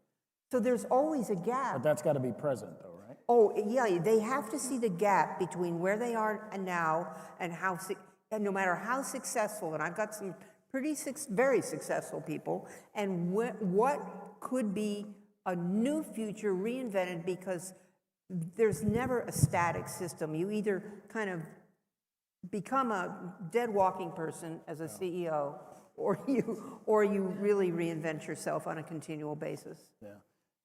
So there's always a gap. But that's got to be present, though, right? Oh, yeah, they have to see the gap between where they are and now and and no matter how successful, and I've got some very successful people, and what could be a new future reinvented, because there's never a static system. You either kind of become a dead walking person as a CEO, or you really reinvent yourself on a continual basis. Yeah.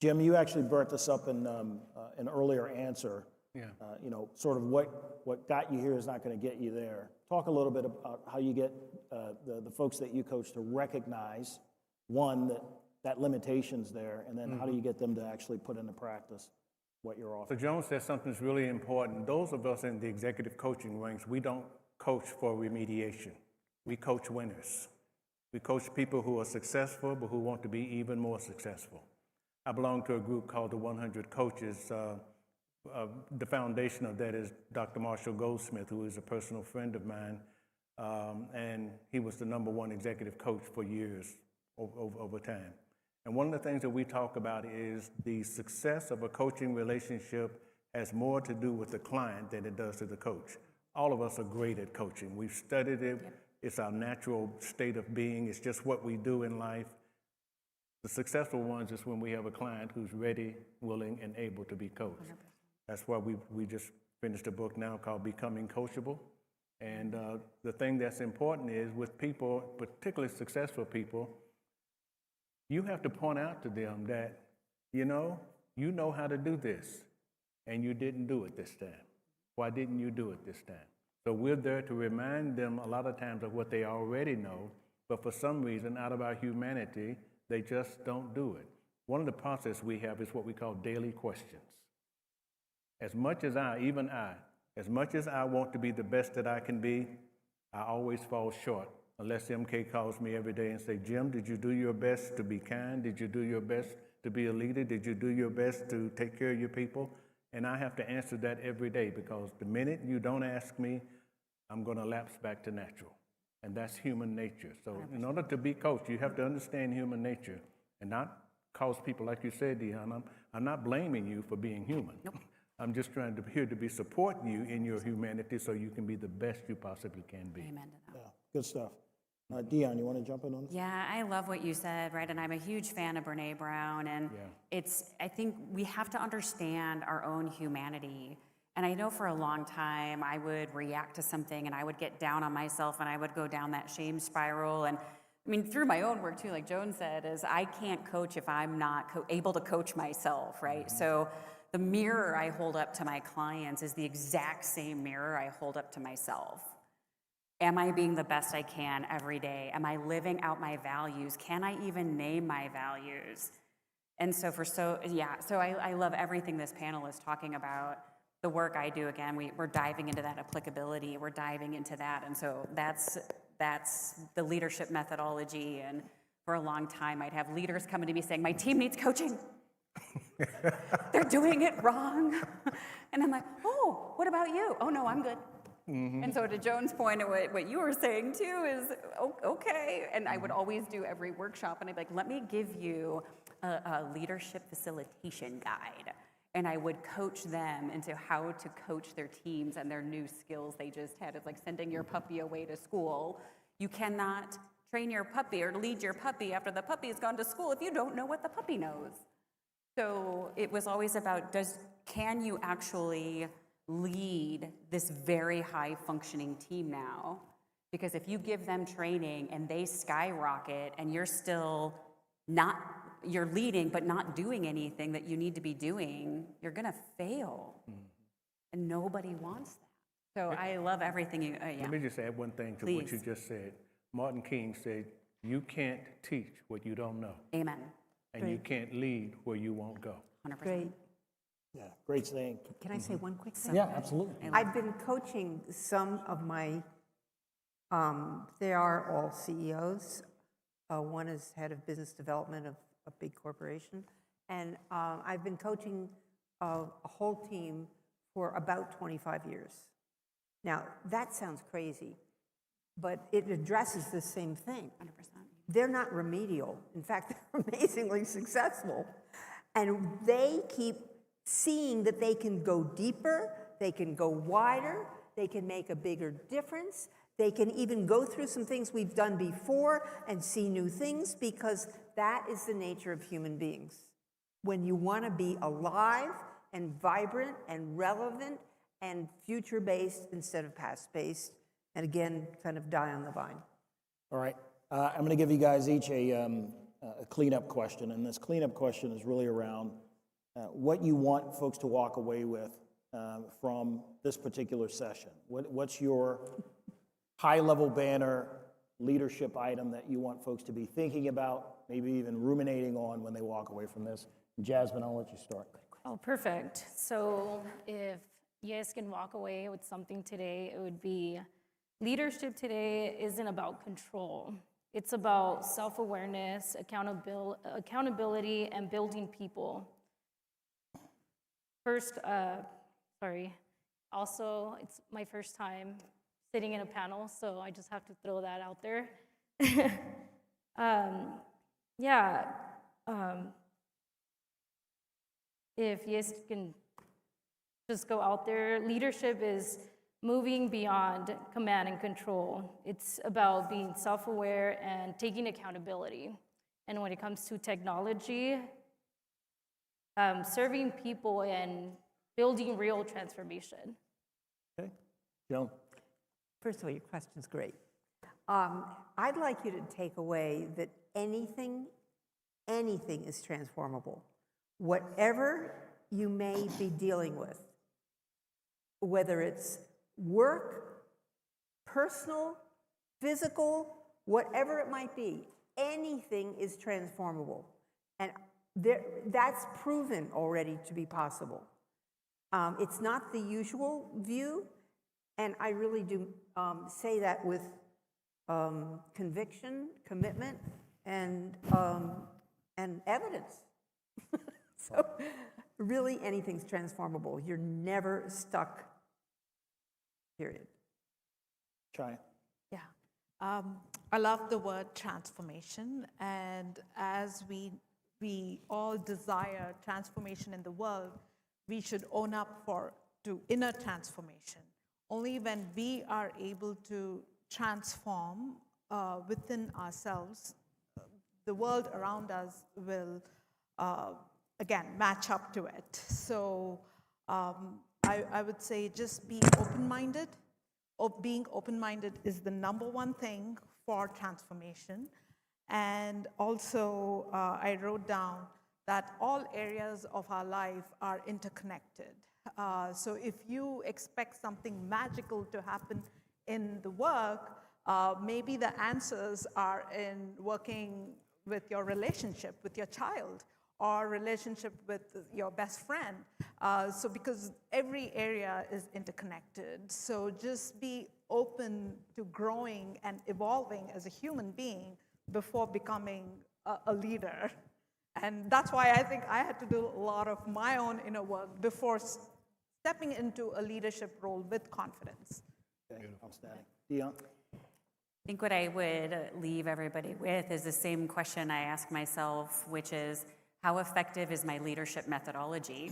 Jim, you actually brought this up in an earlier answer. Yeah. You know, sort of what got you here is not going to get you there. Talk a little bit about how you get the folks that you coach to recognize, one, that limitation's there, and then how do you get them to actually put into practice what you're offering? So Joan said something's really important. Those of us in the executive coaching ranks, we don't coach for remediation. We coach winners. We coach people who are successful, but who want to be even more successful. I belong to a group called the 100 Coaches. The foundation of that is Dr. Marshall Goldsmith, who is a personal friend of mine, and he was the #1 executive coach for years over time. And one of the things that we talk about is the success of a coaching relationship has more to do with the client than it does to the coach. All of us are great at coaching. We've studied it. Yep. It's our natural state of being. It's just what we do in life. The successful ones is when we have a client who's ready, willing, and able to be coached. 100%. That's why we just finished a book now called Becoming Coachable. And the thing that's important is with people, particularly successful people, you have to point out to them that, you know how to do this, and you didn't do it this time. Why didn't you do it this time? So we're there to remind them a lot of times of what they already know, but for some reason, out of our humanity, they just don't do it. One of the processes we have is what we call daily questions. As much as I want to be the best that I can be, I always fall short. Unless MK calls me every day and say, Jim, did you do your best to be kind? Did you do your best to be a leader? Did you do your best to take care of your people? And I have to answer that every day, because the minute you don't ask me, I'm going to lapse back to natural. And that's human nature. So in order to be coached, you have to understand human nature and not cause people, like you said, Deon, I'm not blaming you for being human. Nope. I'm just here to be supporting you in your humanity so you can be the best you possibly can be. Amen to that. Yeah, good stuff. Deon, you want to jump in on this? Yeah, I love what you said, right? And I'm a huge fan of Brene Brown. And I think we have to understand our own humanity. And I know for a long time I would react to something and I would get down on myself and I would go down that shame spiral. And I mean, through my own work too, like Joan said, is I can't coach if I'm not able to coach myself, right? Mm-hmm. So the mirror I hold up to my clients is the exact same mirror I hold up to myself. Am I being the best I can every day? Am I living out my values? Can I even name my values? And so I love everything this panel is talking about. The work I do, again, we're diving into that applicability. We're diving into that. And so that's the leadership methodology. And for a long time, I'd have leaders coming to me saying, my team needs coaching. They're doing it wrong. And I'm like, oh, what about you? Oh, no, I'm good. Mm-hmm. And so to Joan's point, and what you were saying too is, okay. And I would always do every workshop, and I'd be like, let me give you a leadership facilitation guide. And I would coach them into how to coach their teams and their new skills they just had. It's like sending your puppy away to school. You cannot train your puppy or lead your puppy after the puppy has gone to school if you don't know what the puppy knows. So it was always about, can you actually lead this very high functioning team now? Because if you give them training and they skyrocket and you're still you're leading but not doing anything that you need to be doing, you're gonna fail. Mm-hmm. And nobody wants that. So I love everything you, Let me just add one thing to what you just said. Martin King said, you can't teach what you don't know. Amen. And you can't lead where you won't go. 100%. Great. Yeah, great saying. Can I say one quick thing? Yeah, absolutely. I've been coaching some of my, they are all CEOs. One is head of business development of a big corporation. And I've been coaching a whole team for about 25 years. Now, that sounds crazy, but it addresses the same thing. 100%. They're not remedial. In fact, they're amazingly successful. And they keep seeing that they can go deeper, they can go wider, they can make a bigger difference. They can even go through some things we've done before and see new things, because that is the nature of human beings. When you want to be alive and vibrant and relevant and future-based instead of past-based. And again, kind of die on the vine. All right. I'm going to give you guys each a cleanup question. And this cleanup question is really around what you want folks to walk away with from this particular session. What's your high-level banner leadership item that you want folks to be thinking about, maybe even ruminating on when they walk away from this? Jasmine, I'll let you start. Oh, perfect. So if you guys can walk away with something today, it would be leadership today isn't about control. It's about self-awareness, accountability, and building people. Also, it's my first time sitting in a panel, so I just have to throw that out there. If you can just go out there, leadership is moving beyond command and control. It's about being self-aware and taking accountability. And when it comes to technology, serving people and building real transformation. Okay. Joan? First of all, your question's great. I'd like you to take away that anything is transformable. Whatever you may be dealing with, whether it's work, personal, physical, whatever it might be, anything is transformable. And that's proven already to be possible. It's not the usual view, and I really do say that with conviction, commitment, and evidence. So really anything's transformable. You're never stuck, period. Chaya? Yeah. I love the word transformation, and as we all desire transformation in the world, we should own up to inner transformation. Only when we are able to transform within ourselves, the world around us will, again, match up to it. So I would say just be open-minded. Being open-minded is the number one thing for transformation. And also, I wrote down that all areas of our life are interconnected. So if you expect something magical to happen in the work, maybe the answers are in working with your relationship with your child or relationship with your best friend. So because every area is interconnected. So just be open to growing and evolving as a human being before becoming a leader. And that's why I think I had to do a lot of my own inner work before stepping into a leadership role with confidence. Okay, outstanding. Dion? I think what I would leave everybody with is the same question I ask myself, which is, how effective is my leadership methodology,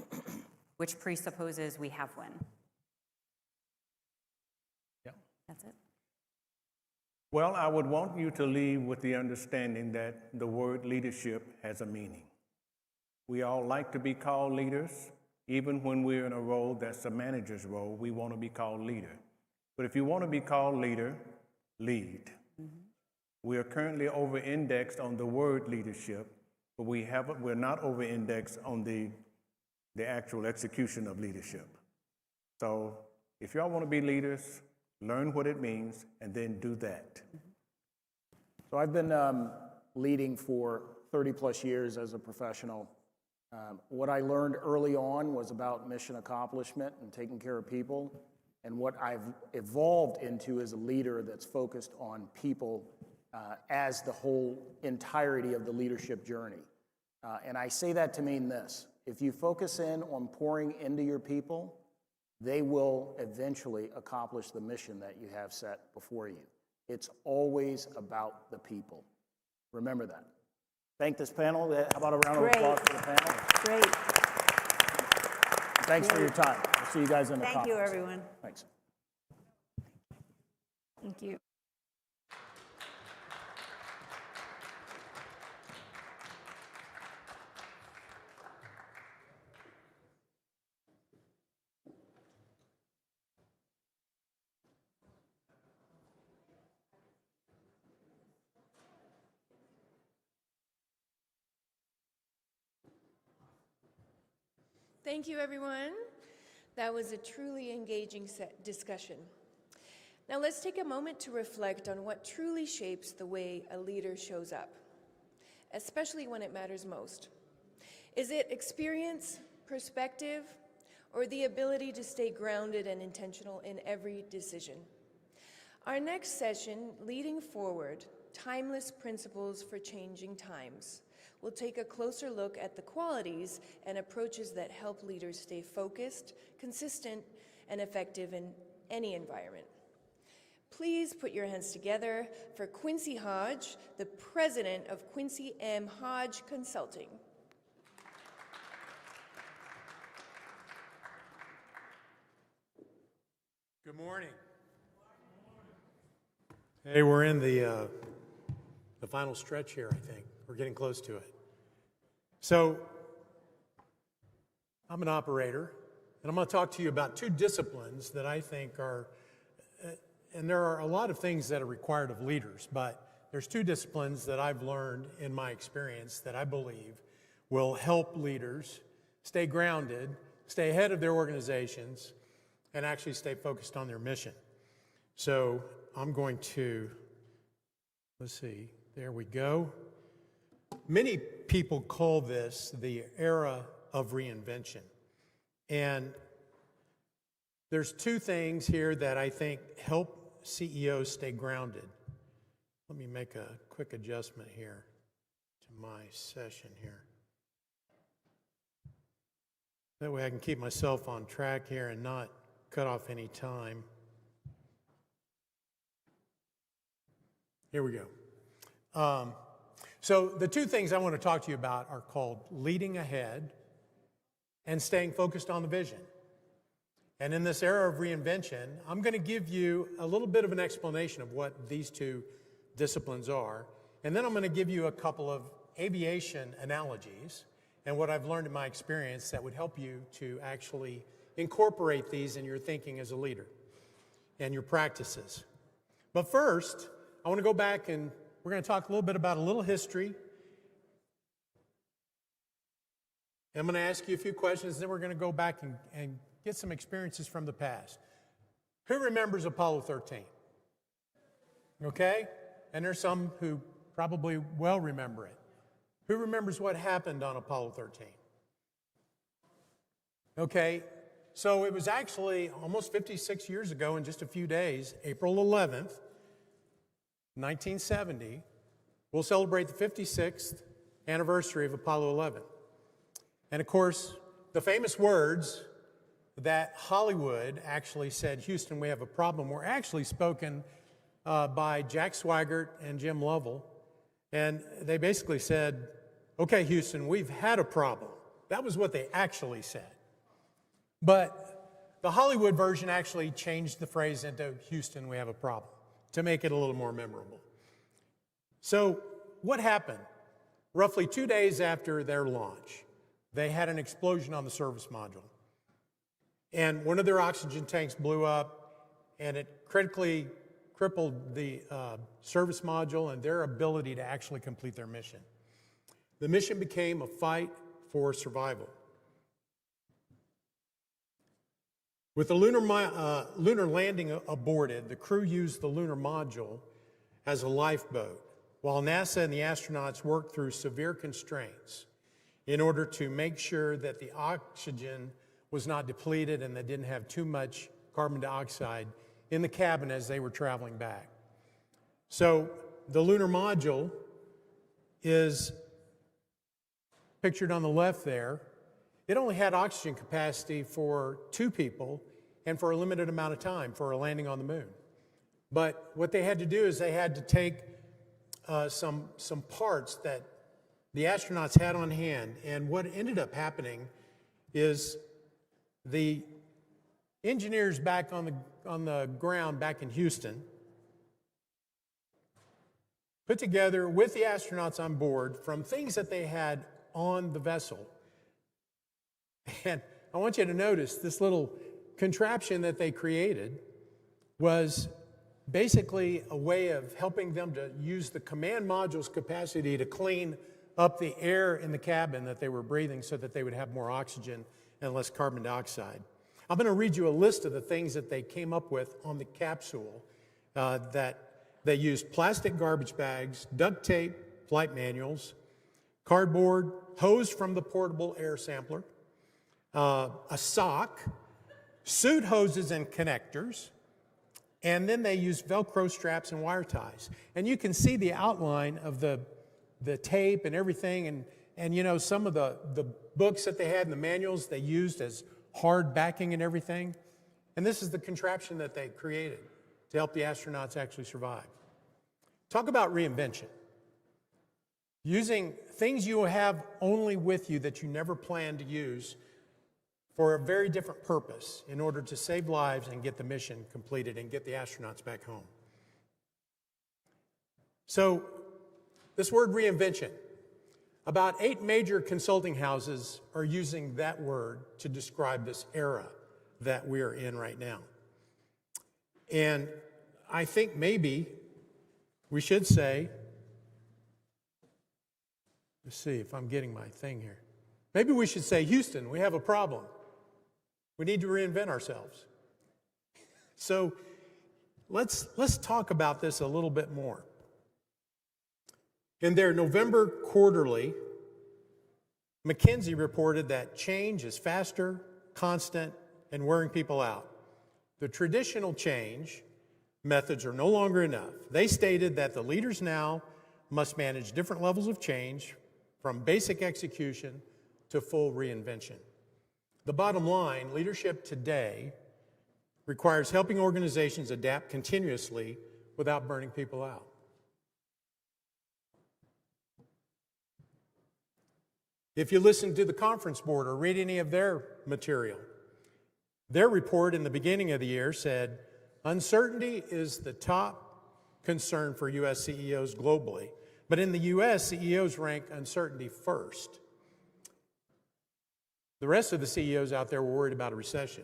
which presupposes we have one? Yeah. That's it. Well, I would want you to leave with the understanding that the word leadership has a meaning. We all like to be called leaders. Even when we're in a role that's a manager's role, we want to be called leader. But if you want to be called leader, lead. We are currently over-indexed on the word leadership, but we're not over-indexed on the actual execution of leadership. So if y'all want to be leaders, learn what it means, and then do that. So I've been leading for 30 plus years as a professional. What I learned early on was about mission accomplishment and taking care of people. And what I've evolved into is a leader that's focused on people as the whole entirety of the leadership journey. And I say that to mean this: if you focus in on pouring into your people, they will eventually accomplish the mission that you have set before you. It's always about the people. Remember that. Thank this panel. How about a round of applause for the panel? Great. Thanks for your time. We'll see you guys in the Thank you, conference. everyone. Thanks. Thank you. Thank you, everyone. That was a truly engaging discussion. Now let's take a moment to reflect on what truly shapes the way a leader shows up, especially when it matters most. Is it experience, perspective, or the ability to stay grounded and intentional in every decision? Our next session, Leading Forward, Timeless Principles for Changing Times, will take a closer look at the qualities and approaches that help leaders stay focused, consistent, and effective in any environment. Please put your hands together for Quincy Hodge, the president of Quincy M. Hodge Consulting. Good morning. Hey, we're in the final stretch here, I think. We're getting close to it. So, I'm an operator, and I'm going to talk to you about two disciplines that I think are, and there are a lot of things that are required of leaders, but there's two disciplines that I've learned in my experience that I believe will help leaders stay grounded, stay ahead of their organizations, and actually stay focused on their mission. So I'm going to, let's see, there we go. Many people call this the era of reinvention. And there's two things here that I think help CEOs stay grounded. Let me make a quick adjustment here to my session here. That way I can keep myself on track here and not cut off any time. Here we go. So the two things I want to talk to you about are called leading ahead and staying focused on the vision. And in this era of reinvention, I'm going to give you a little bit of an explanation of what these two disciplines are. And then I'm going to give you a couple of aviation analogies and what I've learned in my experience that would help you to actually incorporate these in your thinking as a leader and your practices. But first, I want to go back and we're going to talk a little bit about a little history. I'm going to ask you a few questions, then we're going to go back and get some experiences from the past. Who remembers Apollo 13? Okay? And there's some who probably well remember it. Who remembers what happened on Apollo 13? Okay, so it was actually almost 56 years ago in just a few days, April 11th, 1970, we'll celebrate the 56th anniversary of Apollo 11. And of course, the famous words that Hollywood actually said, Houston, we have a problem, were actually spoken by Jack Swigert and Jim Lovell. And they basically said, okay, Houston, we've had a problem. That was what they actually said. But the Hollywood version actually changed the phrase into Houston, we have a problem, to make it a little more memorable. So what happened? Roughly 2 days after their launch, they had an explosion on the service module. And one of their oxygen tanks blew up, and it critically crippled the service module and their ability to actually complete their mission. The mission became a fight for survival. With the lunar landing aborted, the crew used the lunar module as a lifeboat, while NASA and the astronauts worked through severe constraints in order to make sure that the oxygen was not depleted and they didn't have too much carbon dioxide in the cabin as they were traveling back. So the lunar module is pictured on the left there. It only had oxygen capacity for 2 people and for a limited amount of time for a landing on the moon. But what they had to do is they had to take some parts that the astronauts had on hand. And what ended up happening is the engineers back on the ground back in Houston put together with the astronauts on board from things that they had on the vessel. And I want you to notice this little contraption that they created was basically a way of helping them to use the command module's capacity to clean up the air in the cabin that they were breathing so that they would have more oxygen and less carbon dioxide. I'm going to read you a list of the things that they came up with on the capsule that they used: plastic garbage bags, duct tape, flight manuals, cardboard, hose from the portable air sampler, a sock, suit hoses and connectors, and then they used Velcro straps and wire ties. And you can see the outline of the tape and everything, and you know, some of the books that they had and the manuals they used as hard backing and everything. And this is the contraption that they created to help the astronauts actually survive. Talk about reinvention. Using things you have only with you that you never planned to use for a very different purpose in order to save lives and get the mission completed and get the astronauts back home. So, this word reinvention, about 8 major consulting houses are using that word to describe this era that we are in right now. And I think maybe we should say, let's see if I'm getting my thing here. Maybe we should say, Houston, we have a problem. We need to reinvent ourselves. So let's talk about this a little bit more. In their November quarterly, McKinsey reported that change is faster, constant, and wearing people out. The traditional change methods are no longer enough. They stated that the leaders now must manage different levels of change, from basic execution to full reinvention. The bottom line, leadership today requires helping organizations adapt continuously without burning people out. If you listen to the conference board or read any of their material, their report in the beginning of the year said, uncertainty is the top concern for U.S. CEOs globally. But in the U.S., CEOs rank uncertainty first. The rest of the CEOs out there were worried about a recession.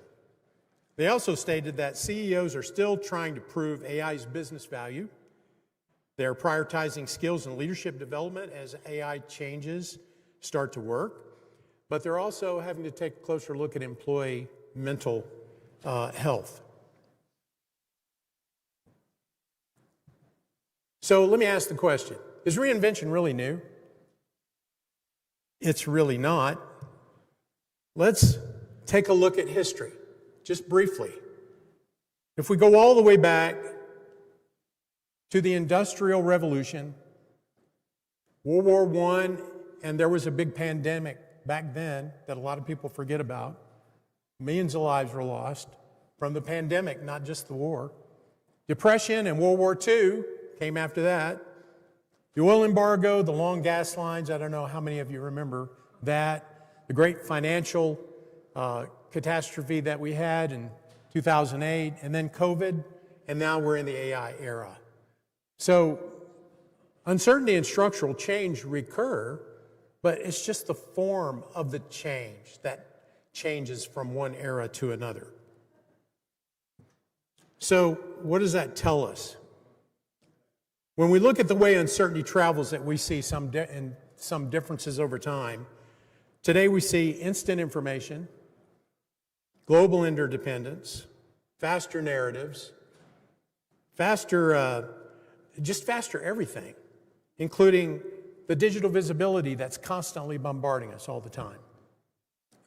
They also stated that CEOs are still trying to prove AI's business value. They're prioritizing skills and leadership development as AI changes start to work, but they're also having to take a closer look at employee mental health. So let me ask the question, is reinvention really new? It's really not. Let's take a look at history, just briefly. If we go all the way back to the Industrial Revolution, World War I, and there was a big pandemic back then that a lot of people forget about. Millions of lives were lost from the pandemic, not just the war. Depression and World War II came after that. The oil embargo, the long gas lines, I don't know how many of you remember that. The great financial catastrophe that we had in 2008, and then COVID, and now we're in the AI era. So uncertainty and structural change recur, but it's just the form of the change that changes from one era to another. So what does that tell us? When we look at the way uncertainty travels, that we see some differences over time. Today we see instant information, global interdependence, faster narratives, faster everything, including the digital visibility that's constantly bombarding us all the time.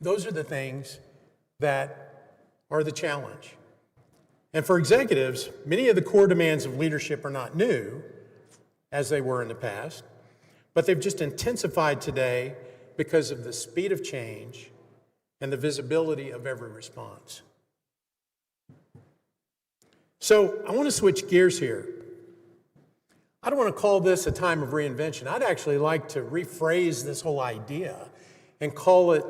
Those are the things that are the challenge. And for executives, many of the core demands of leadership are not new, as they were in the past, but they've just intensified today because of the speed of change and the visibility of every response. So I want to switch gears here. I don't want to call this a time of reinvention. I'd actually like to rephrase this whole idea and call it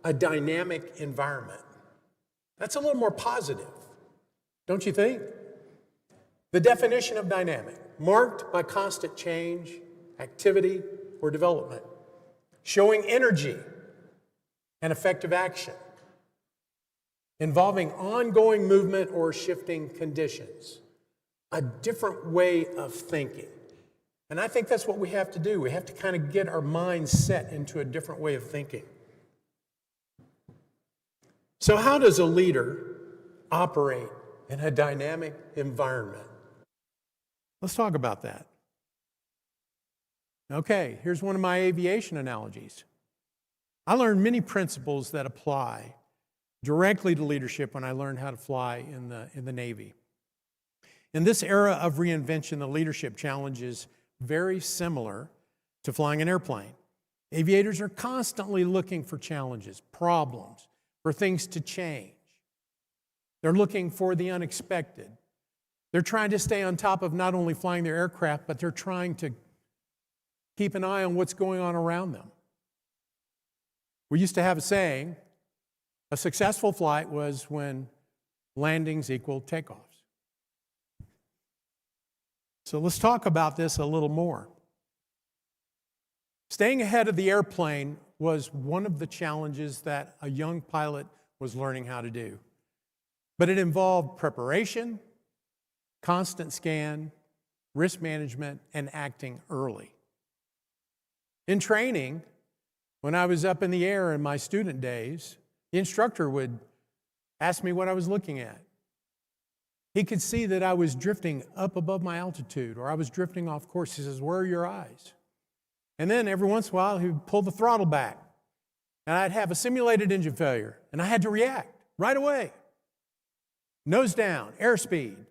a dynamic environment. That's a little more positive, don't you think? The definition of dynamic, marked by constant change, activity, or development, showing energy and effective action, involving ongoing movement or shifting conditions, a different way of thinking. And I think that's what we have to do. We have to kind of get our minds set into a different way of thinking. So how does a leader operate in a dynamic environment? Let's talk about that. Okay, here's one of my aviation analogies. I learned many principles that apply directly to leadership when I learned how to fly in the Navy. In this era of reinvention, the leadership challenge is very similar to flying an airplane. Aviators are constantly looking for challenges, problems, for things to change. They're looking for the unexpected. They're trying to stay on top of not only flying their aircraft, but they're trying to keep an eye on what's going on around them. We used to have a saying, a successful flight was when landings equaled takeoffs. So let's talk about this a little more. Staying ahead of the airplane was one of the challenges that a young pilot was learning how to do. But it involved preparation, constant scan, risk management, and acting early. In training, when I was up in the air in my student days, the instructor would ask me what I was looking at. He could see that I was drifting up above my altitude or I was drifting off course. He says, "Where are your eyes?" And then every once in a while, he would pull the throttle back and I'd have a simulated engine failure and I had to react right away. Nose down, airspeed.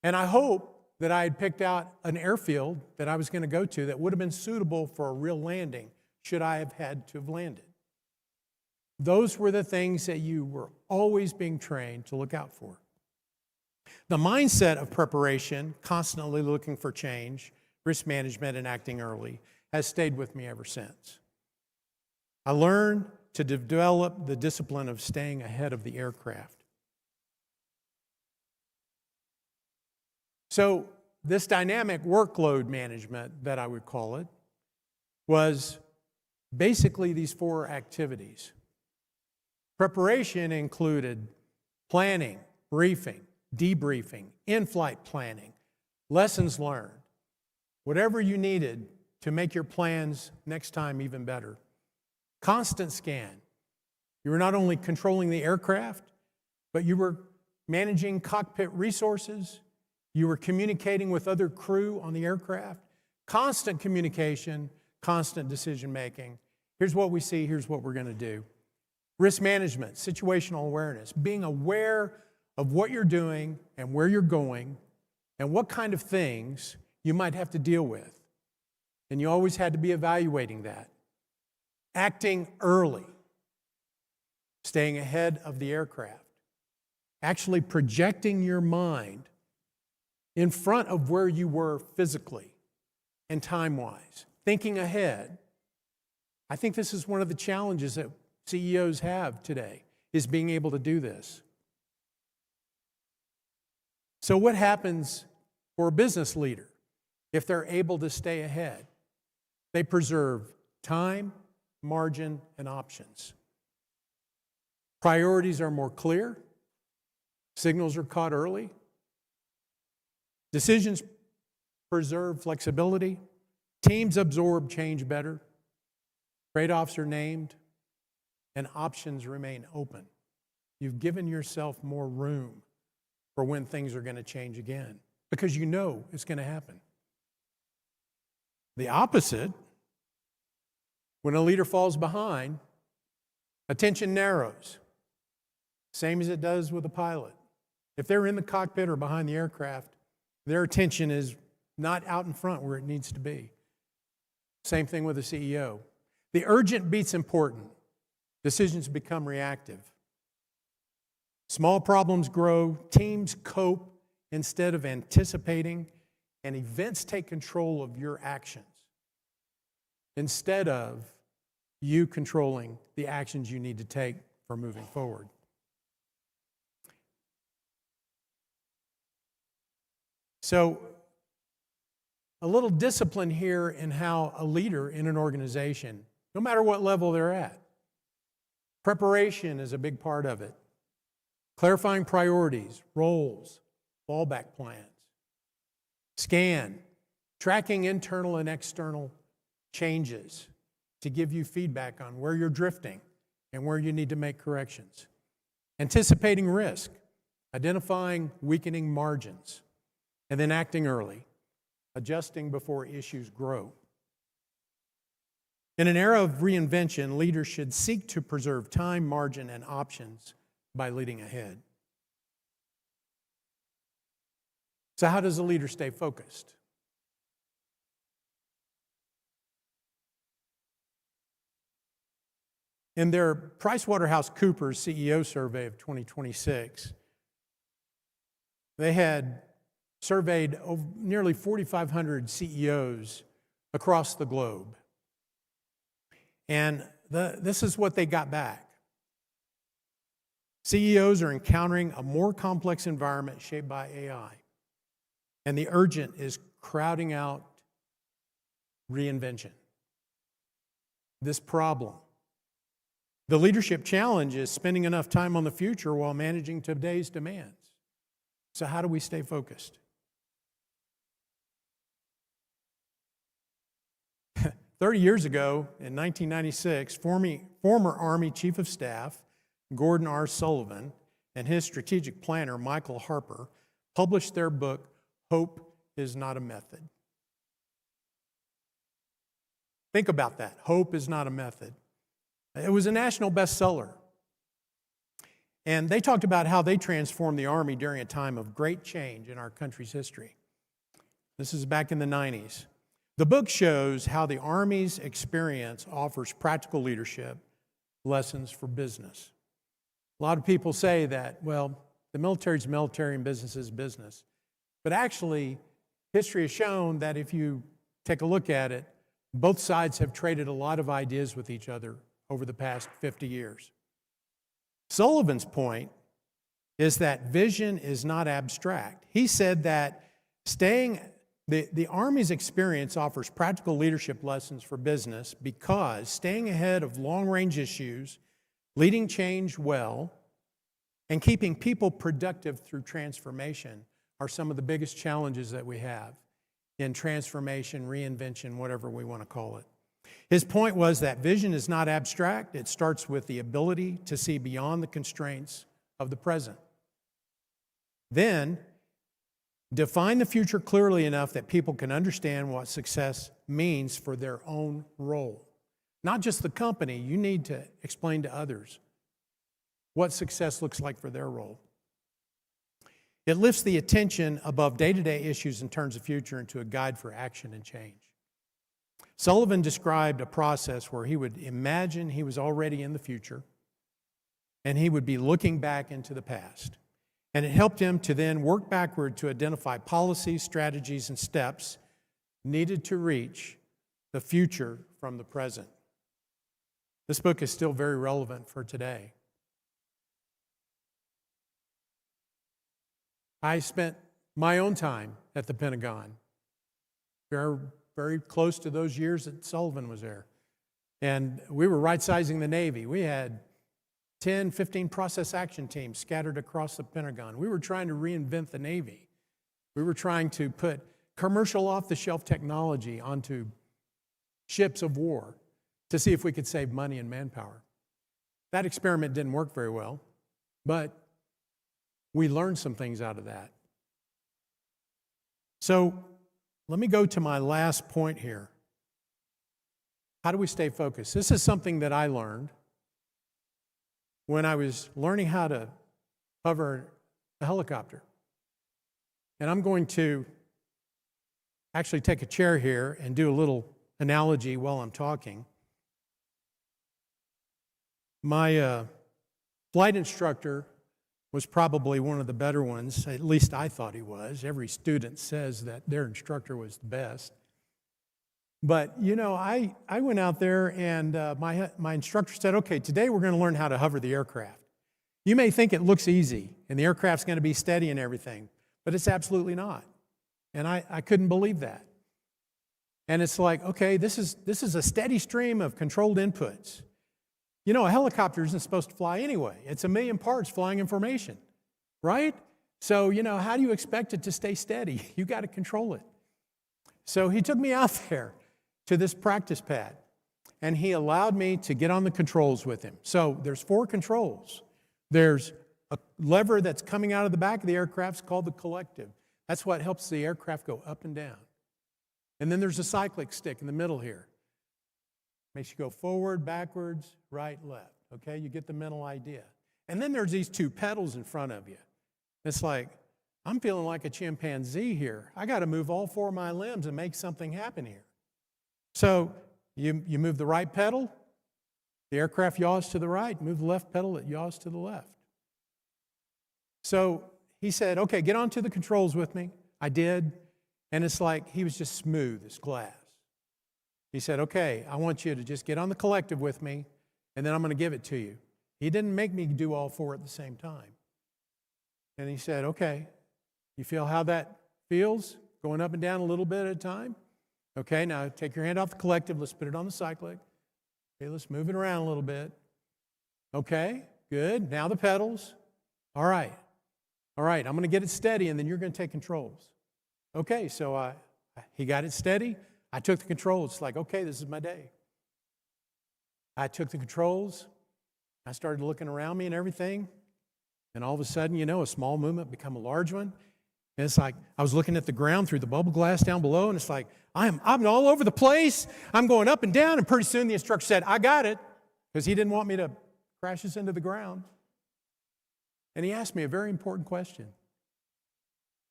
And I hope that I had picked out an airfield that I was going to go to that would have been suitable for a real landing should I have had to have landed. Those were the things that you were always being trained to look out for. The mindset of preparation, constantly looking for change, risk management, and acting early has stayed with me ever since. I learned to develop the discipline of staying ahead of the aircraft. So this dynamic workload management, that I would call it, was basically these 4 activities. Preparation included planning, briefing, debriefing, in-flight planning, lessons learned, whatever you needed to make your plans next time even better. Constant scan. You were not only controlling the aircraft, but you were managing cockpit resources. You were communicating with other crew on the aircraft. Constant communication, constant decision making. Here's what we see, here's what we're going to do. Risk management, situational awareness, being aware of what you're doing and where you're going and what kind of things you might have to deal with. And you always had to be evaluating that. Acting early, staying ahead of the aircraft, actually projecting your mind in front of where you were physically and time-wise, thinking ahead. I think this is one of the challenges that CEOs have today, is being able to do this. So what happens for a business leader if they're able to stay ahead? They preserve time, margin, and options. Priorities are more clear. Signals are caught early. Decisions preserve flexibility. Teams absorb change better. Trade-offs are named. And options remain open. You've given yourself more room for when things are going to change again, because you know it's going to happen. The opposite, when a leader falls behind, attention narrows, same as it does with a pilot. If they're in the cockpit or behind the aircraft, their attention is not out in front where it needs to be. Same thing with a CEO. The urgent beats important. Decisions become reactive. Small problems grow, teams cope instead of anticipating, and events take control of your actions instead of you controlling the actions you need to take for moving forward. So, a little discipline here in how a leader in an organization, no matter what level they're at, preparation is a big part of it. Clarifying priorities, roles, fallback plans. Scan, tracking internal and external changes to give you feedback on where you're drifting and where you need to make corrections. anticipating risk, identifying weakening margins, and then acting early, adjusting before issues grow. In an era of reinvention, leaders should seek to preserve time, margin, and options by leading ahead. So how does a leader stay focused? In their PricewaterhouseCoopers CEO survey of 2026, they had surveyed nearly 4,500 CEOs across the globe. And this is what they got back. CEOs are encountering a more complex environment shaped by AI. And the urgent is crowding out reinvention. This problem. The leadership challenge is spending enough time on the future while managing today's demands. So how do we stay focused? 30 years ago, in 1996, former Army Chief of Staff Gordon R. Sullivan and his strategic planner Michael Harper published their book, Hope is Not a Method. Think about that. Hope is not a method. It was a national bestseller. And they talked about how they transformed the Army during a time of great change in our country's history. This is back in the 90s. The book shows how the Army's experience offers practical leadership lessons for business. A lot of people say that, well, the military's military and business is business. But actually, history has shown that if you take a look at it, both sides have traded a lot of ideas with each other over the past 50 years. Sullivan's point is that vision is not abstract. He said that the Army's experience offers practical leadership lessons for business because staying ahead of long-range issues, leading change well, and keeping people productive through transformation are some of the biggest challenges that we have in transformation, reinvention, whatever we want to call it. His point was that vision is not abstract. It starts with the ability to see beyond the constraints of the present. Then, define the future clearly enough that people can understand what success means for their own role. Not just the company, you need to explain to others what success looks like for their role. It lifts the attention above day-to-day issues and turns the future into a guide for action and change. Sullivan described a process where he would imagine he was already in the future and he would be looking back into the past. And it helped him to then work backward to identify policies, strategies, and steps needed to reach the future from the present. This book is still very relevant for today. I spent my own time at the Pentagon, very close to those years that Sullivan was there. And we were right-sizing the Navy. We had 10, 15 process action teams scattered across the Pentagon. We were trying to reinvent the Navy. We were trying to put commercial off-the-shelf technology onto ships of war to see if we could save money and manpower. That experiment didn't work very well, but we learned some things out of that. So let me go to my last point here. How do we stay focused? This is something that I learned when I was learning how to hover a helicopter. And I'm going to actually take a chair here and do a little analogy while I'm talking. My flight instructor was probably one of the better ones, at least I thought he was. Every student says that their instructor was the best. But, you know, I went out there and my instructor said, okay, today we're going to learn how to hover the aircraft. You may think it looks easy and the aircraft's going to be steady and everything, but it's absolutely not. And I couldn't believe that. And it's like, okay, this is a steady stream of controlled inputs. You know, a helicopter isn't supposed to fly anyway. It's a million parts flying information, right? So, you know, how do you expect it to stay steady? You got to control it. So he took me out there to this practice pad, and he allowed me to get on the controls with him. So there's 4 controls. There's A lever that's coming out of the back of the aircraft is called the collective. That's what helps the aircraft go up and down. And then there's a cyclic stick in the middle here. Makes you go forward, backwards, right, left. Okay, you get the mental idea. And then there's these two pedals in front of you. It's like, I'm feeling like a chimpanzee here. I got to move all four of my limbs and make something happen here. So you move the right pedal, the aircraft yaws to the right. Move the left pedal, it yaws to the left. So he said, okay, get onto the controls with me. I did. And it's like he was just smooth as glass. He said, okay, I want you to just get on the collective with me, and then I'm going to give it to you. He didn't make me do all four at the same time. And he said, okay, you feel how that feels? Going up and down a little bit at a time? Okay, now take your hand off the collective. Let's put it on the cyclic. Okay, let's move it around a little bit. Okay, good. Now the pedals. All right, I'm going to get it steady, and then you're going to take controls. Okay, so he got it steady. I took the controls. It's like, okay, this is my day. I took the controls. I started looking around me and everything. And all of a sudden, a small movement become a large one. And it's like I was looking at the ground through the bubble glass down below, and it's like, I'm all over the place. I'm going up and down, and pretty soon the instructor said, I got it, because he didn't want me to crash us into the ground. And he asked me a very important question,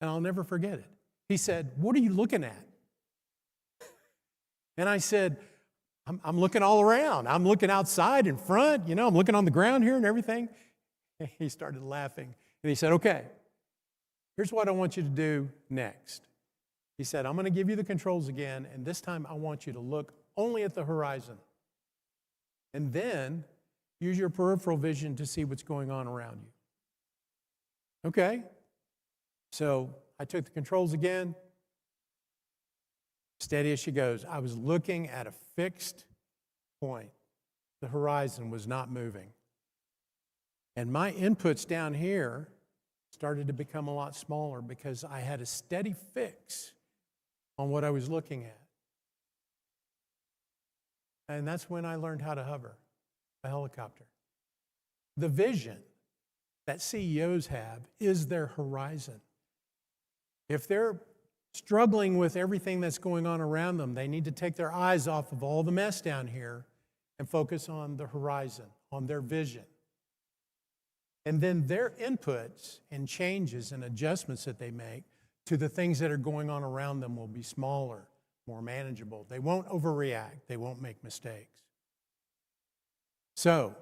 and I'll never forget it. He said, what are you looking at? And I said, I'm looking all around. I'm looking outside in front, I'm looking on the ground here and everything. He started laughing, and he said, okay, here's what I want you to do next. He said, I'm going to give you the controls again, and this time I want you to look only at the horizon. And then use your peripheral vision to see what's going on around you. Okay? So I took the controls again. Steady as she goes. I was looking at a fixed point. The horizon was not moving. And my inputs down here started to become a lot smaller because I had a steady fix on what I was looking at. And that's when I learned how to hover a helicopter. The vision that CEOs have is their horizon. If they're struggling with everything that's going on around them, they need to take their eyes off of all the mess down here and focus on the horizon, on their vision. And then their inputs and changes and adjustments that they make to the things that are going on around them will be smaller, more manageable. They won't overreact. They won't make mistakes. So,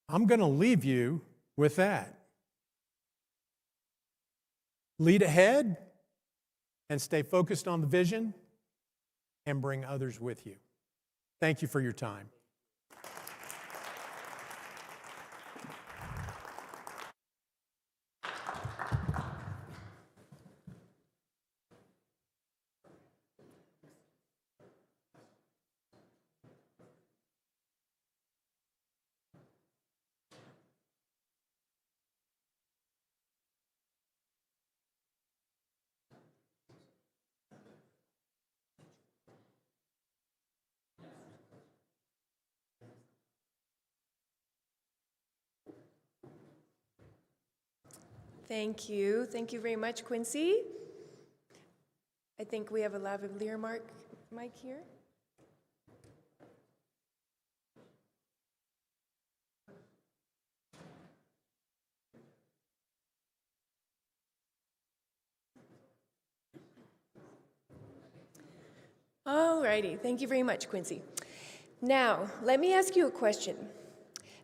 I'm going to leave you with that. Lead ahead and stay focused on the vision and bring others with you. Thank you for your time. Thank you. Thank you very much, Quincy. I think we have a lavalier mic here. All righty. Thank you very much, Quincy. Now, let me ask you a question.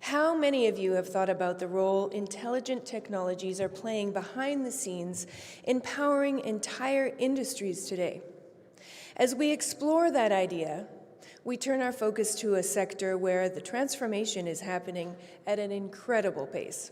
How many of you have thought about the role intelligent technologies are playing behind the scenes in powering entire industries today? As we explore that idea, we turn our focus to a sector where the transformation is happening at an incredible pace.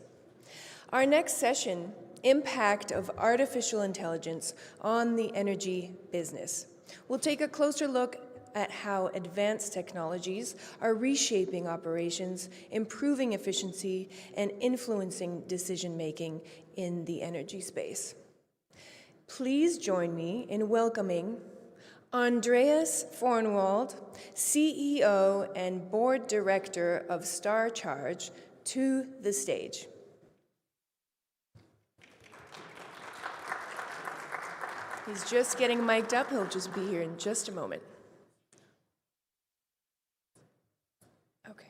Our next session, Impact of Artificial Intelligence on the Energy Business. We'll take a closer look at how advanced technologies are reshaping operations, improving efficiency, and influencing decision-making in the energy space. Please join me in welcoming Andreas Fornwald, CEO and Board Director of StarCharge, to the stage. He's just getting mic'd up. He'll just be here in just a moment. Okay.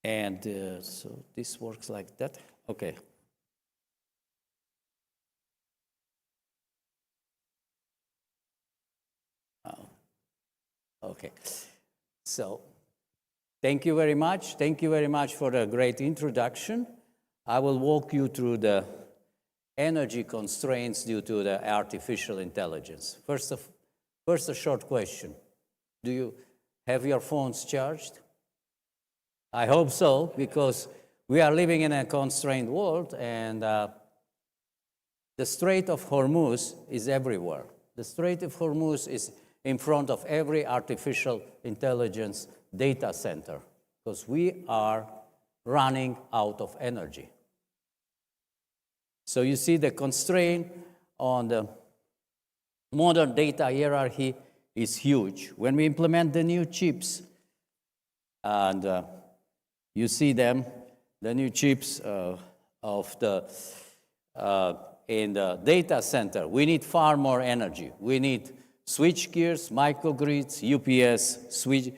And so this works like that. Okay. Okay. So thank you very much. Thank you very much for the great introduction. I will walk you through the energy constraints due to the artificial intelligence. First, a short question. Do you have your phones charged? I hope so, because we are living in a constrained world, and the Strait of Hormuz is everywhere. The Strait of Hormuz is in front of every artificial intelligence data center, because we are running out of energy. So you see the constraint on the modern data hierarchy is huge. When we implement the new chips, and you see them, the new chips in the data center, we need far more energy. We need switch gears, microgrids, UPS, switch,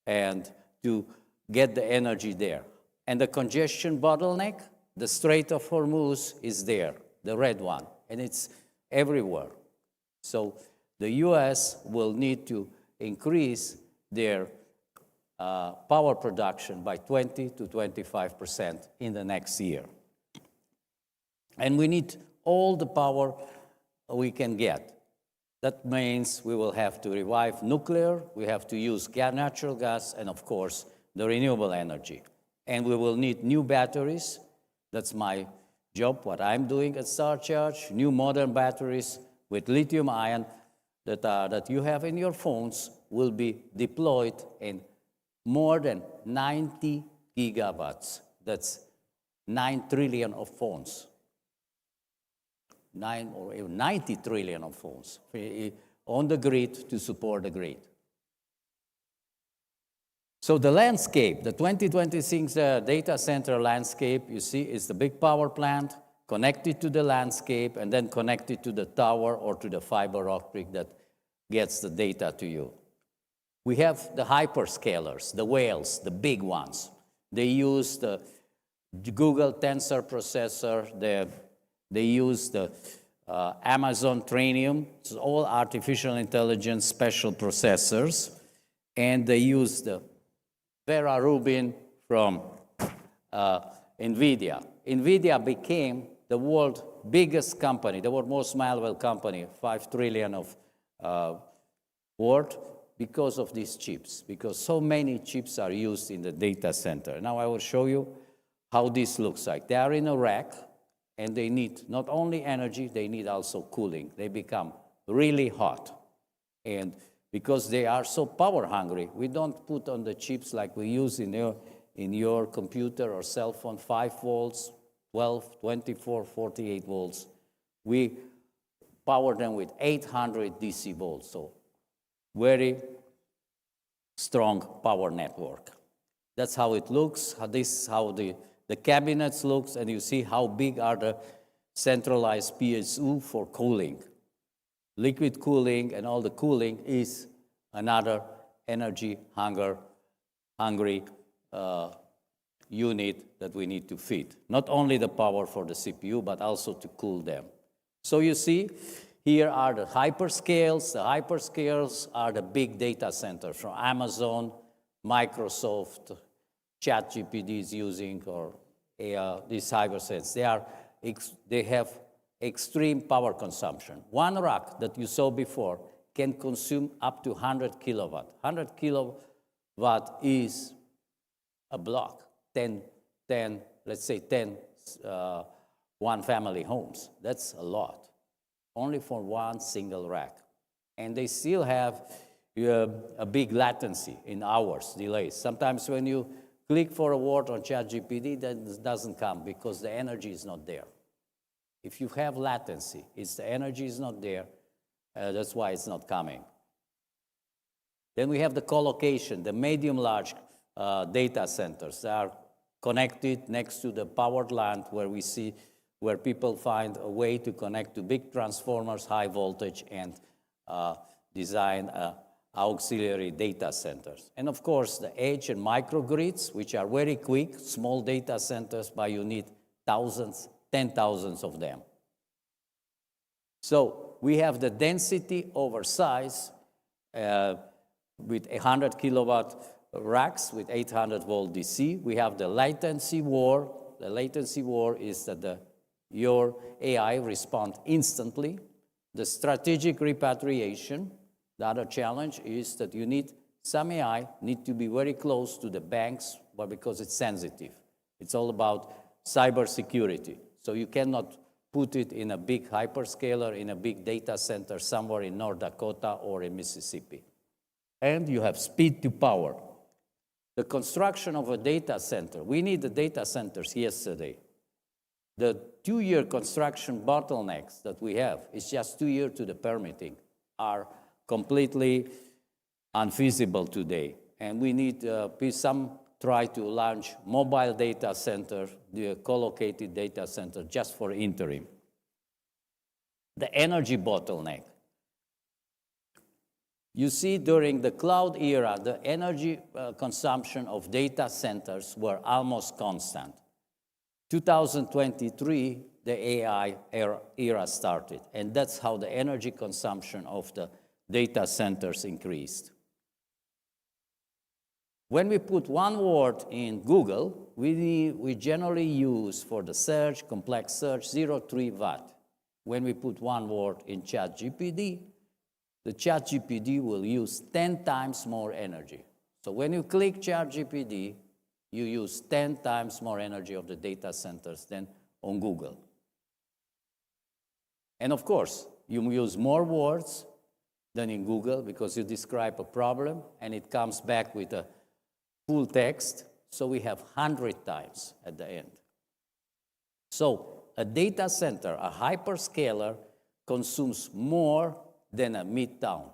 and to get the energy there. And the congestion bottleneck, the Strait of Hormuz is there, the red one, and it's everywhere. So the US will need to increase their power production by 20 to 25% in the next year. And we need all the power we can get. That means we will have to revive nuclear, we have to use natural gas, and of course, the renewable energy. And we will need new batteries. That's my job, what I'm doing at StarCharge, new modern batteries with lithium ion that you have in your phones will be deployed in more than 90 gigawatts. That's 9 trillion of phones. 9 or even 90 trillion of phones on the grid to support the grid. So the landscape, the 2026 data center landscape, you see, is the big power plant connected to the landscape and then connected to the tower or to the fiber optic that gets the data to you. We have the hyperscalers, the whales, the big ones. They use the Google Tensor processor, they use the Amazon Trainium, so all artificial intelligence special processors, and they use the Vera Rubin from NVIDIA. NVIDIA became the world's biggest company, the world's most valuable company, 5 trillion of worth, because of these chips, because so many chips are used in the data center. Now I will show you how this looks like. They are in a rack, and they need not only energy, they need also cooling. They become really hot. And because they are so power hungry, we don't put on the chips like we use in your computer or cell phone, 5 volts, 12, 24, 48 volts. We power them with 800 DC volts, so very strong power network. That's how it looks. This is how the cabinets looks, and you see how big are the centralized PSU for cooling. Liquid cooling and all the cooling is another energy hungry unit that we need to feed. Not only the power for the CPU, but also to cool them. So you see, here are the hyperscales. The hyperscales are the big data centers from Amazon, Microsoft, ChatGPT is using, or these hyperscales. They have extreme power consumption. One rack that you saw before can consume up to 100 kilowatt. 100 kilowatt is a block, 10 one-family homes. That's a lot, only for one single rack. And they still have a big latency in hours, delays. Sometimes when you click for a word on ChatGPT, that doesn't come because the energy is not there. If you have latency, the energy is not there, that's why it's not coming. Then we have the co-location, the medium-large data centers that are connected next to the powered land where people find a way to connect to big transformers, high voltage, and design auxiliary data centers. And of course, the edge and microgrids, which are very quick, small data centers, but you need thousands, 10,000s of them. So we have the density over size with 100 kilowatt racks with 800 volt DC. We have the latency war. The latency war is that your AI responds instantly. The strategic repatriation. The other challenge is that some AI need to be very close to the banks, but because it's sensitive. It's all about cybersecurity. So you cannot put it in a big hyperscaler, in a big data center somewhere in North Dakota or in Mississippi. And you have speed to power. The construction of a data center, we need the data centers yesterday. The 2-year construction bottlenecks that we have, it's just 2 years to the permitting, are completely unfeasible today. And we need some try to launch mobile data center, the co-located data center, just for interim. The energy bottleneck. You see, during the cloud era, the energy consumption of data centers were almost constant. 2023, the AI era started, and that's how the energy consumption of the data centers increased. When we put one word in Google, we generally use for the search, complex search, 0.3 watt. When we put one word in ChatGPT, the ChatGPT will use 10 times more energy. So when you click ChatGPT, you use 10 times more energy of the data centers than on Google. And of course, you use more words than in Google because you describe a problem and it comes back with a full text. So we have 100 times at the end. So a data center, a hyperscaler, consumes more than a midtown.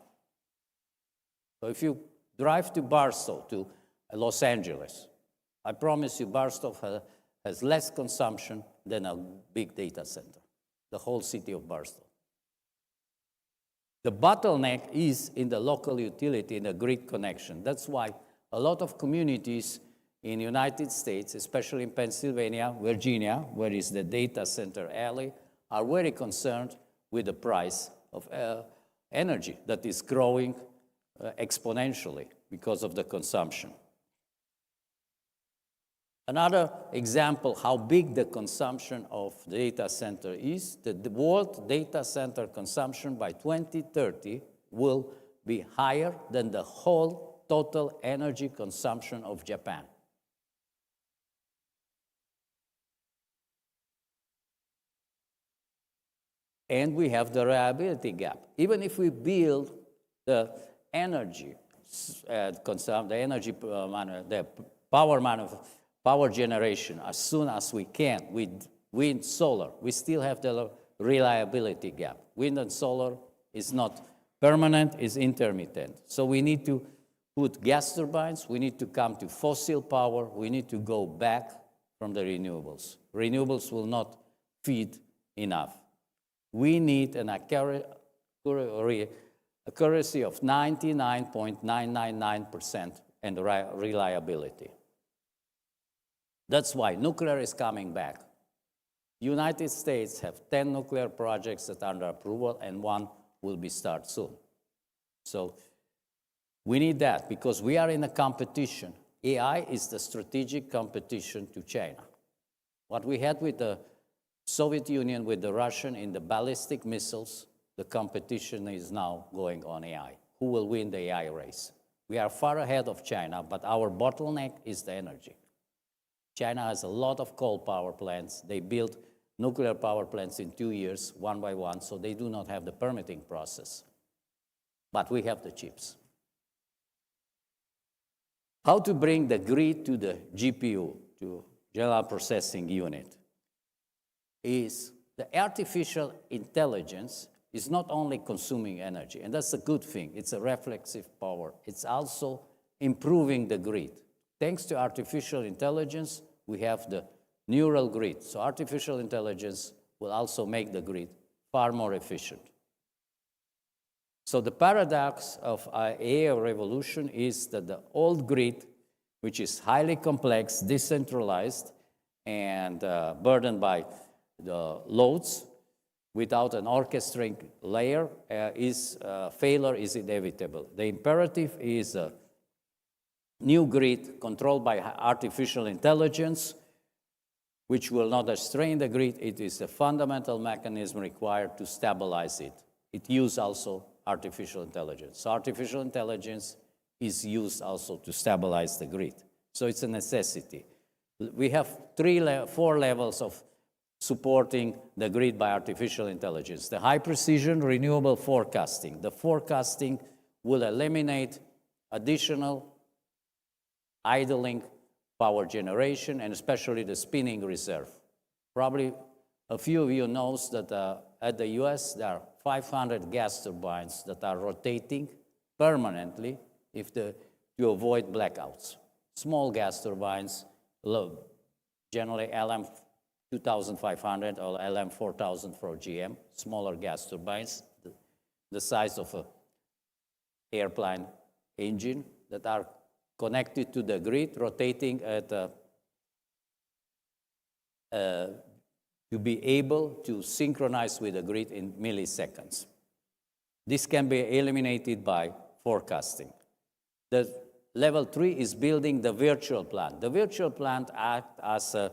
So if you drive to Barstow, to Los Angeles, I promise you Barstow has less consumption than a big data center, the whole city of Barstow. The bottleneck is in the local utility, in the grid connection. That's why a lot of communities in the United States, especially in Pennsylvania, Virginia, where is the data center alley, are very concerned with the price of energy that is growing exponentially because of the consumption. Another example how big the consumption of the data center is, that the world data center consumption by 2030 will be higher than the whole total energy consumption of Japan. And we have the reliability gap. Even if we build the energy, the power generation as soon as we can with wind, solar, we still have the reliability gap. Wind and solar is not permanent, it's intermittent. So we need to put gas turbines, we need to come to fossil power, we need to go back from the renewables. Renewables will not feed enough. We need an accuracy of 99.999% and reliability. That's why nuclear is coming back. United States have 10 nuclear projects that are under approval, and one will be started soon. So we need that because we are in a competition. AI is the strategic competition to China. What we had with the Soviet Union, with the Russian in the ballistic missiles, the competition is now going on AI. Who will win the AI race? We are far ahead of China, but our bottleneck is the energy. China has a lot of coal power plants. They built nuclear power plants in 2 years, one by one, so they do not have the permitting process. But we have the chips. How to bring the grid to the GPU, to general processing unit, is the artificial intelligence is not only consuming energy, and that's a good thing. It's a reflexive power. It's also improving the grid. Thanks to artificial intelligence, we have the neural grid. So artificial intelligence will also make the grid far more efficient. So the paradox of AI revolution is that the old grid, which is highly complex, decentralized, and burdened by the loads, without an orchestrating layer, failure is inevitable. The imperative is a new grid controlled by artificial intelligence, which will not strain the grid. It is a fundamental mechanism required to stabilize it. It uses also artificial intelligence. So artificial intelligence is used also to stabilize the grid. So it's a necessity. We have 4 levels of supporting the grid by artificial intelligence. The high precision renewable forecasting. The forecasting will eliminate additional idling power generation, and especially the spinning reserve. Probably a few of you knows that at the US, there are 500 gas turbines that are rotating permanently to avoid blackouts. Small gas turbines, generally LM 2500 or LM 4000 for GM, smaller gas turbines, the size of an airplane engine, that are connected to the grid, rotating at to be able to synchronize with the grid in milliseconds. This can be eliminated by forecasting. The level 3 is building the virtual plant. The virtual plant acts as a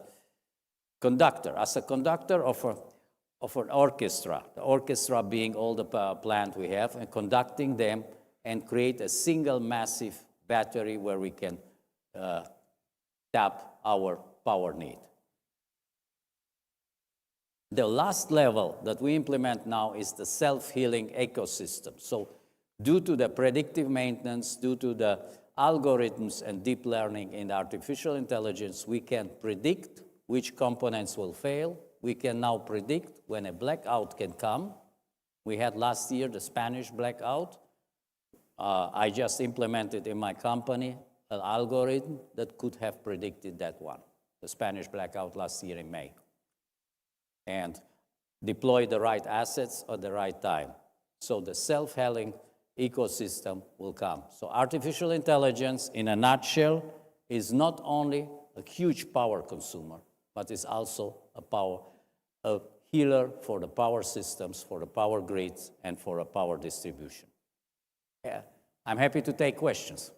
conductor of an orchestra. The orchestra being all the power plant we have, and conducting them and create a single massive battery where we can tap our power need. The last level that we implement now is the self-healing ecosystem. So due to the predictive maintenance, due to the algorithms and deep learning in artificial intelligence, we can predict which components will fail. We can now predict when a blackout can come. We had last year the Spanish blackout. I just implemented in my company an algorithm that could have predicted that one, the Spanish blackout last year in May, and deploy the right assets at the right time. So the self-healing ecosystem will come. So artificial intelligence, in a nutshell, is not only a huge power consumer, but is also a healer for the power systems, for the power grids, and for a power distribution. Yeah. I'm happy to take questions.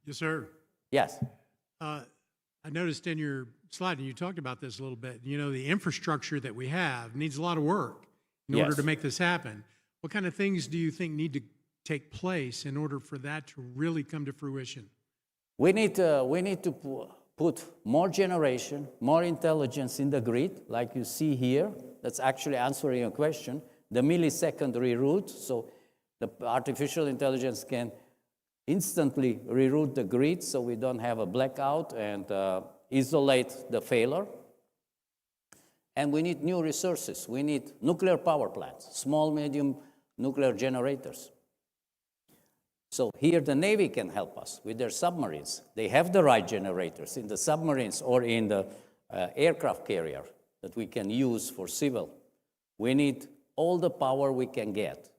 Yes, sir. Yes. I noticed in your slide, and you talked about this a little bit, you know, the infrastructure that we have needs a lot of work in order to make this happen. What kind of things do you think need to take place in order for that to really come to fruition? We need to put more generation, more intelligence in the grid, like you see here. That's actually answering your question. The millisecond reroute, so the artificial intelligence can instantly reroute the grid so we don't have a blackout and isolate the failure. And we need new resources. We need nuclear power plants, small, medium nuclear generators. So here the Navy can help us with their submarines. They have the right generators in the submarines or in the aircraft carrier that we can use for civil. We need all the power we can get.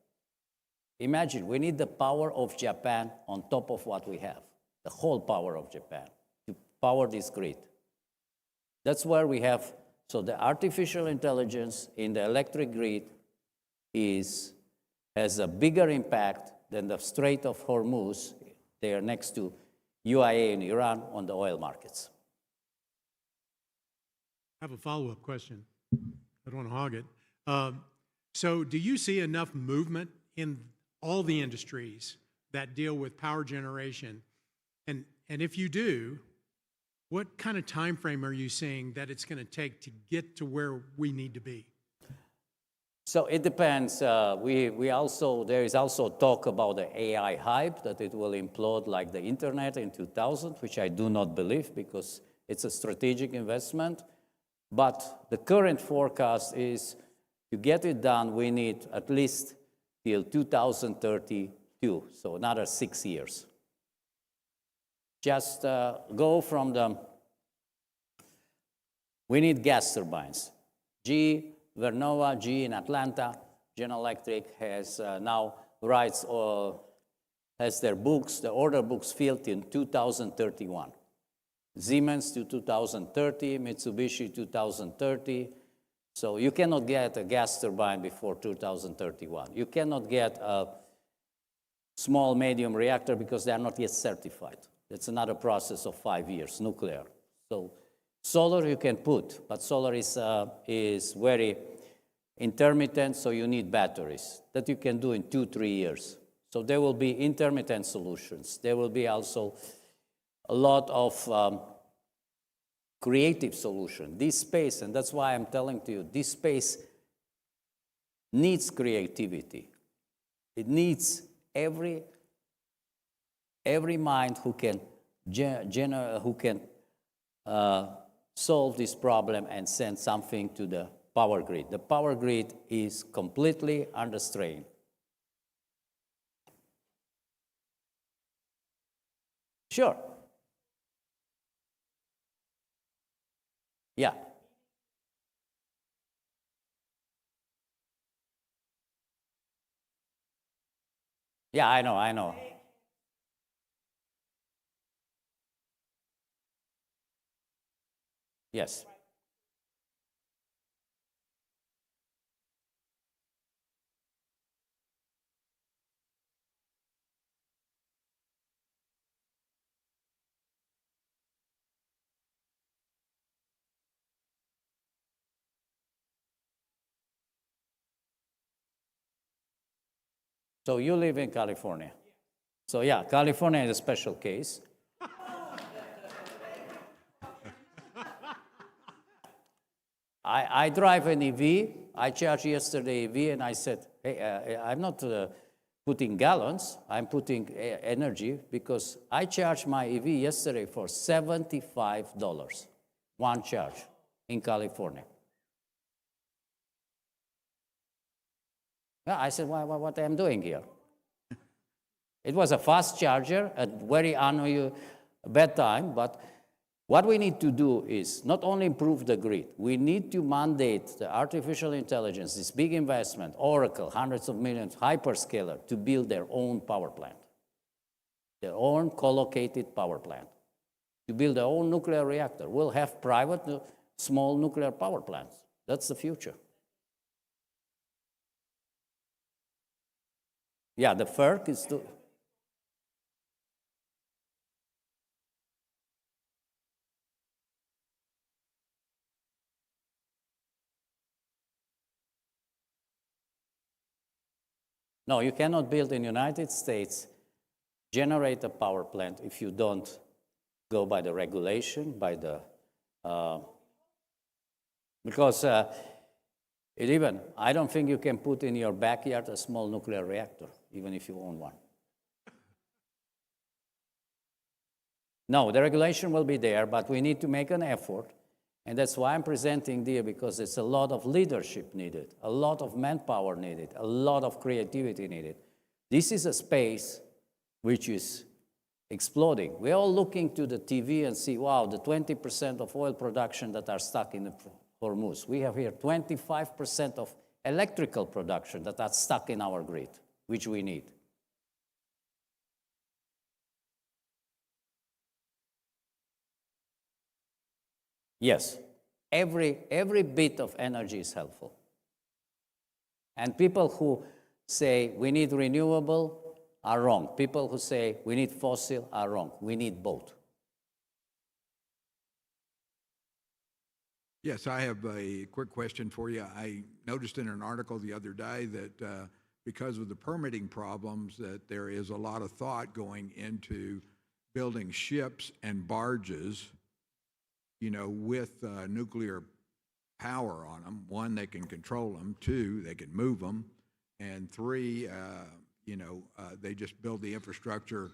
Imagine, we need the power of Japan on top of what we have, the whole power of Japan to power this grid. That's where we have, so the artificial intelligence in the electric grid has a bigger impact than the Strait of Hormuz. They are next to UAE and Iran on the oil markets. I have a follow-up question. I don't want to hog it. So do you see enough movement in all the industries that deal with power generation? And if you do, what kind of time frame are you seeing that it's going to take to get to where we need to be? So it depends. There is also talk about the AI hype, that it will implode like the internet in 2000, which I do not believe because it's a strategic investment. But the current forecast is to get it done, we need at least till 2032, so another 6 years. Just go from we need gas turbines. Vernova, GE in Atlanta, General Electric has now rights or has their books, the order books filled in 2031. Siemens to 2030, Mitsubishi 2030. So you cannot get a gas turbine before 2031. You cannot get a small medium reactor because they are not yet certified. It's another process of 5 years, nuclear. So solar you can put, but solar is very intermittent, so you need batteries that you can do in 2-3 years. So there will be intermittent solutions. There will be also a lot of creative solution. This space, and that's why I'm telling to you, this space needs creativity. It needs every mind who can solve this problem and send something to the power grid. The power grid is completely under strain. Sure. Yeah. Yeah, I know. Yes. So you live in California. So yeah, California is a special case. I drive an EV. I charged yesterday EV, and I said, hey, I'm not putting gallons. I'm putting energy because I charged my EV yesterday for $75, one charge in California. Yeah, I said, what am I doing here? It was a fast charger at very bad time, but what we need to do is not only improve the grid, we need to mandate the artificial intelligence, this big investment, Oracle, hundreds of millions, hyperscaler, to build their own power plant, their own co-located power plant, to build their own nuclear reactor. We'll have private small nuclear power plants. That's the future. Yeah, the FERC is to... No, you cannot build in the United States, generate a power plant if you don't go by the regulation, by the... because I don't think you can put in your backyard a small nuclear reactor, even if you own one. No, the regulation will be there, but we need to make an effort. And that's why I'm presenting there, because it's a lot of leadership needed, a lot of manpower needed, a lot of creativity needed. This is a space which is exploding. We're all looking to the TV and see, wow, the 20% of oil production that are stuck in the Hormuz. We have here 25% of electrical production that are stuck in our grid, which we need. Yes, every bit of energy is helpful. And people who say we need renewable are wrong. People who say we need fossil are wrong. We need both. Yes, I have a quick question for you. I noticed in an article the other day that because of the permitting problems, that there is a lot of thought going into building ships and barges, with nuclear power on them. One, they can control them. Two, they can move them. And three, they just build the infrastructure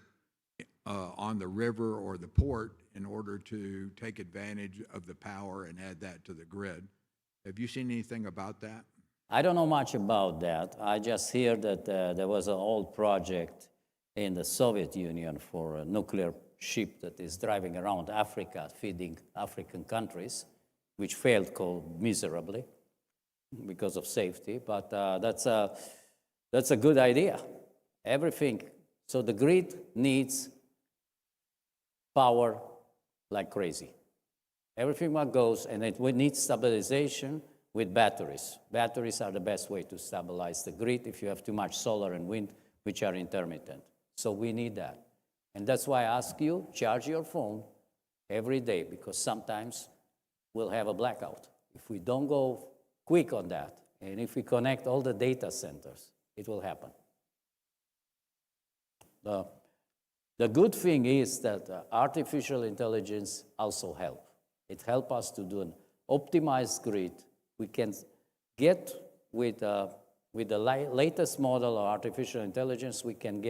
on the river or the port in order to take advantage of the power and add that to the grid. Have you seen anything about that? I don't know much about that. I just hear that there was an old project in the Soviet Union for a nuclear ship that is driving around Africa, feeding African countries, which failed miserably because of safety. But that's a good idea. Everything. So the grid needs power like crazy. Everything that goes, and it needs stabilization with batteries. Batteries are the best way to stabilize the grid if you have too much solar and wind, which are intermittent. So we need that. And that's why I ask you, charge your phone every day, because sometimes we'll have a blackout. If we don't go quick on that, and if we connect all the data centers, it will happen. The good thing is that artificial intelligence also helps. It helps us to do an optimized grid. We can get with the latest model of artificial intelligence, we can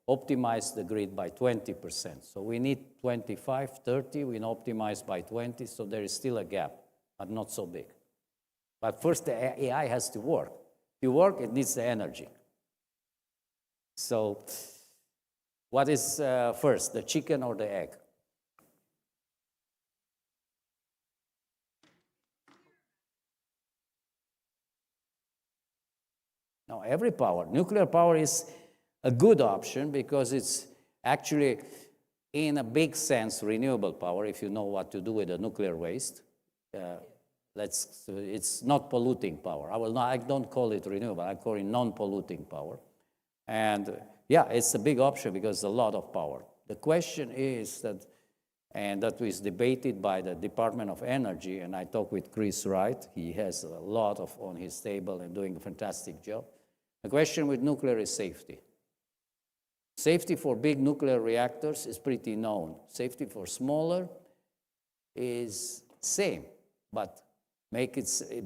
optimize the grid by 20%. So we need 25, 30, we optimize by 20, so there is still a gap, but not so big. But first, the AI has to work. To work, it needs the energy. So what is first, the chicken or the egg? No, every power. Nuclear power is a good option because it's actually, in a big sense, renewable power, if you know what to do with the nuclear waste. It's not polluting power. I don't call it renewable. I call it non-polluting power. And yeah, it's a big option because it's a lot of power. The question is that, and that was debated by the Department of Energy, and I talked with Chris Wright. He has a lot on his table and doing a fantastic job. The question with nuclear is safety. Safety for big nuclear reactors is pretty known. Safety for smaller is same, but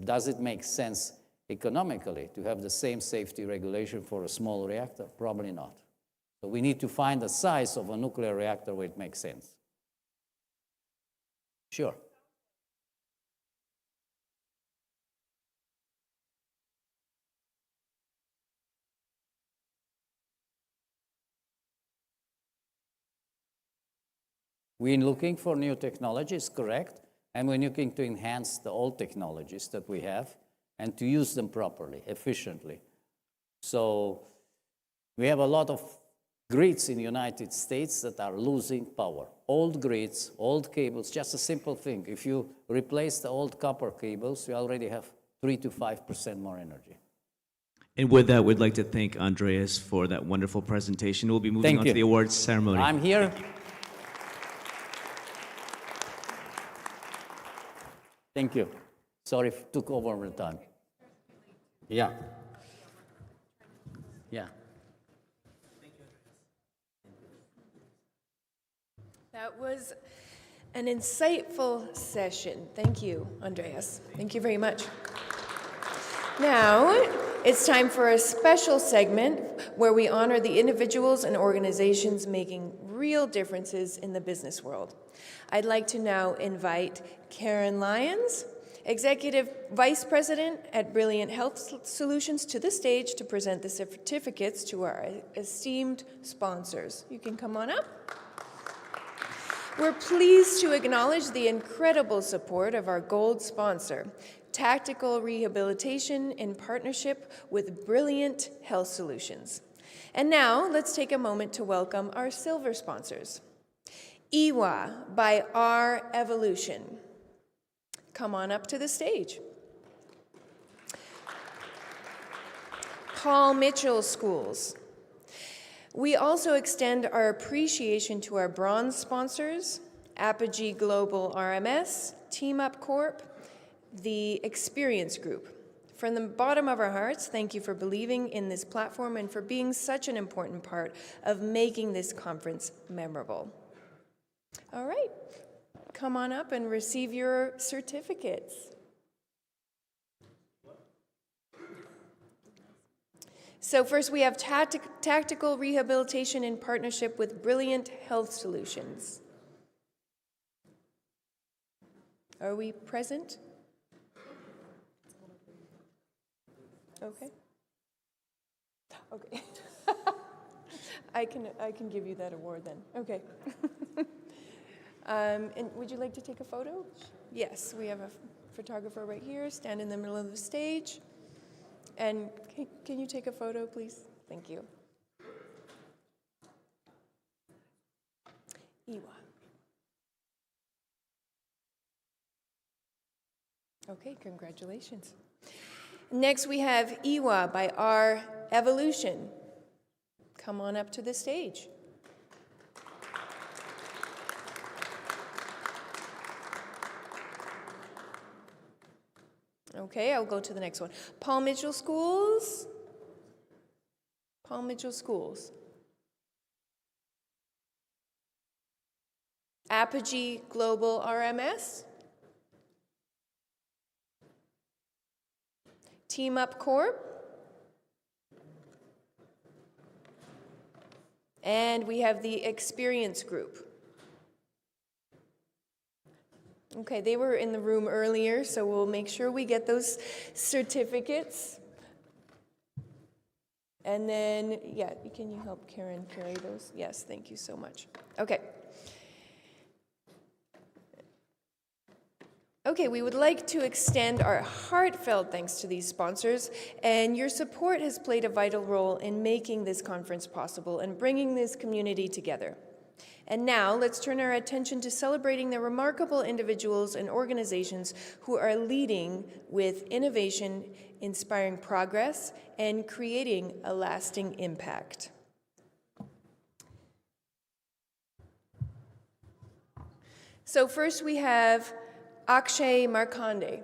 does it make sense economically to have the same safety regulation for a small reactor? Probably not. So we need to find the size of a nuclear reactor where it makes sense. Sure. We're looking for new technologies, correct, and we're looking to enhance the old technologies that we have and to use them properly, efficiently. So we have a lot of grids in the United States that are losing power. Old grids, old cables, just a simple thing. If you replace the old copper cables, you already have 3 to 5% more energy. And with that, we'd like to thank Andreas for that wonderful presentation. We'll be moving on to the awards ceremony. I'm here. Thank you. Sorry if took over the time. Yeah. Yeah. That was an insightful session. Thank you, Andreas. Thank you very much. Now, it's time for a special segment where we honor the individuals and organizations making real differences in the business world. I'd like to now invite Karen Lyons, Executive Vice President at Brilliant Health Solutions, to the stage to present the certificates to our esteemed sponsors. You can come on up. We're pleased to acknowledge the incredible support of our gold sponsor, Tactical Rehabilitation, in partnership with Brilliant Health Solutions. And now, let's take a moment to welcome our silver sponsors. EWA by R Evolution. Come on up to the stage. Paul Mitchell Schools. We also extend our appreciation to our bronze sponsors, Apogee Global RMS, Team Up Corp., the Experience Group. From the bottom of our hearts, thank you for believing in this platform and for being such an important part of making this conference memorable. All right, come on up and receive your certificates. So first we have tactical rehabilitation in partnership with Brilliant Health Solutions. Are we present? Okay. Okay. I can give you that award then. Okay. And would you like to take a photo? Yes, we have a photographer right here. Stand in the middle of the stage. And can you take a photo, please? Thank you. Iwa. Okay, congratulations. Next we have Iwa by Our Evolution. Come on up to the stage. Okay, I'll go to the next one. Paul Mitchell Schools. Paul Mitchell Schools. Apogee Global RMS. Team Up Corp. And we have the Experience Group. Okay, they were in the room earlier, so we'll make sure we get those certificates. And then, yeah, can you help Karen carry those? Yes, thank you so much. Okay. Okay, we would like to extend our heartfelt thanks to these sponsors, and your support has played a vital role in making this conference possible and bringing this community together. And now, let's turn our attention to celebrating the remarkable individuals and organizations who are leading with innovation, inspiring progress, and creating a lasting impact. So first we have Akshay Markande.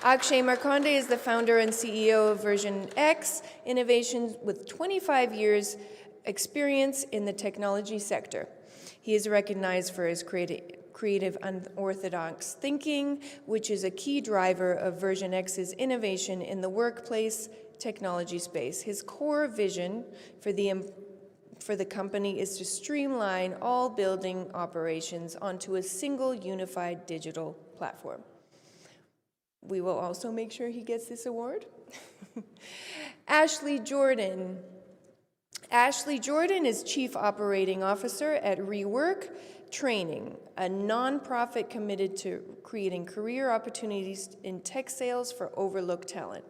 Akshay Markande is the founder and CEO of Version X Innovations with 25 years experience in the technology sector. He is recognized for his creative unorthodox thinking, which is a key driver of Version X's innovation in the workplace technology space. His core vision for the company is to streamline all building operations onto a single unified digital platform. We will also make sure he gets this award. Ashley Jordan. Ashley Jordan is Chief Operating Officer at Rework Training, a nonprofit committed to creating career opportunities in tech sales for overlooked talent.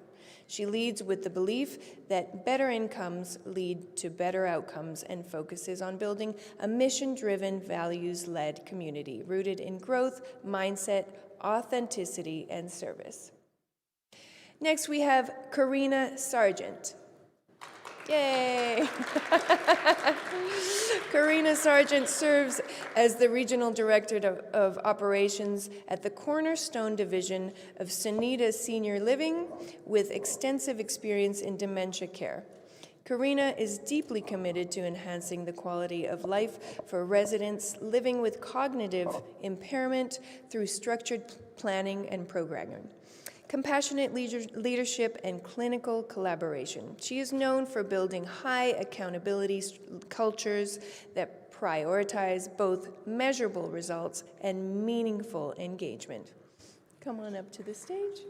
She leads with the belief that better incomes lead to better outcomes and focuses on building a mission-driven, values-led community rooted in growth, mindset, authenticity, and service. Next, we have Karina Sargent. Yay! Karina Sargent serves as the Regional Director of Operations at the Cornerstone Division of Sonida Senior Living with extensive experience in dementia care. Karina is deeply committed to enhancing the quality of life for residents living with cognitive impairment through structured planning and programming, compassionate leadership, and clinical collaboration. She is known for building high accountability cultures that prioritize both measurable results and meaningful engagement. Come on up to the stage.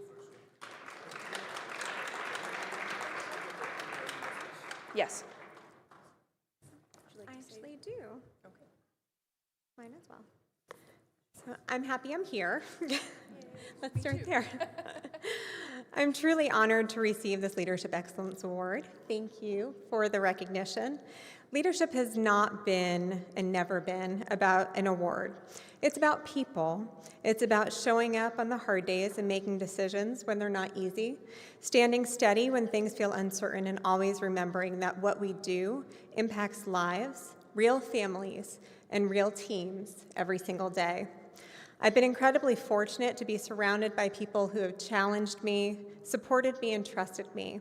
Yes. I actually do. Okay. Mine as well. So I'm happy I'm here. Let's start there. I'm truly honored to receive this Leadership Excellence Award. Thank you for the recognition. Leadership has not been and never been about an award. It's about people. It's about showing up on the hard days and making decisions when they're not easy, standing steady when things feel uncertain, and always remembering that what we do impacts lives, real families, and real teams every single day. I've been incredibly fortunate to be surrounded by people who have challenged me, supported me, and trusted me.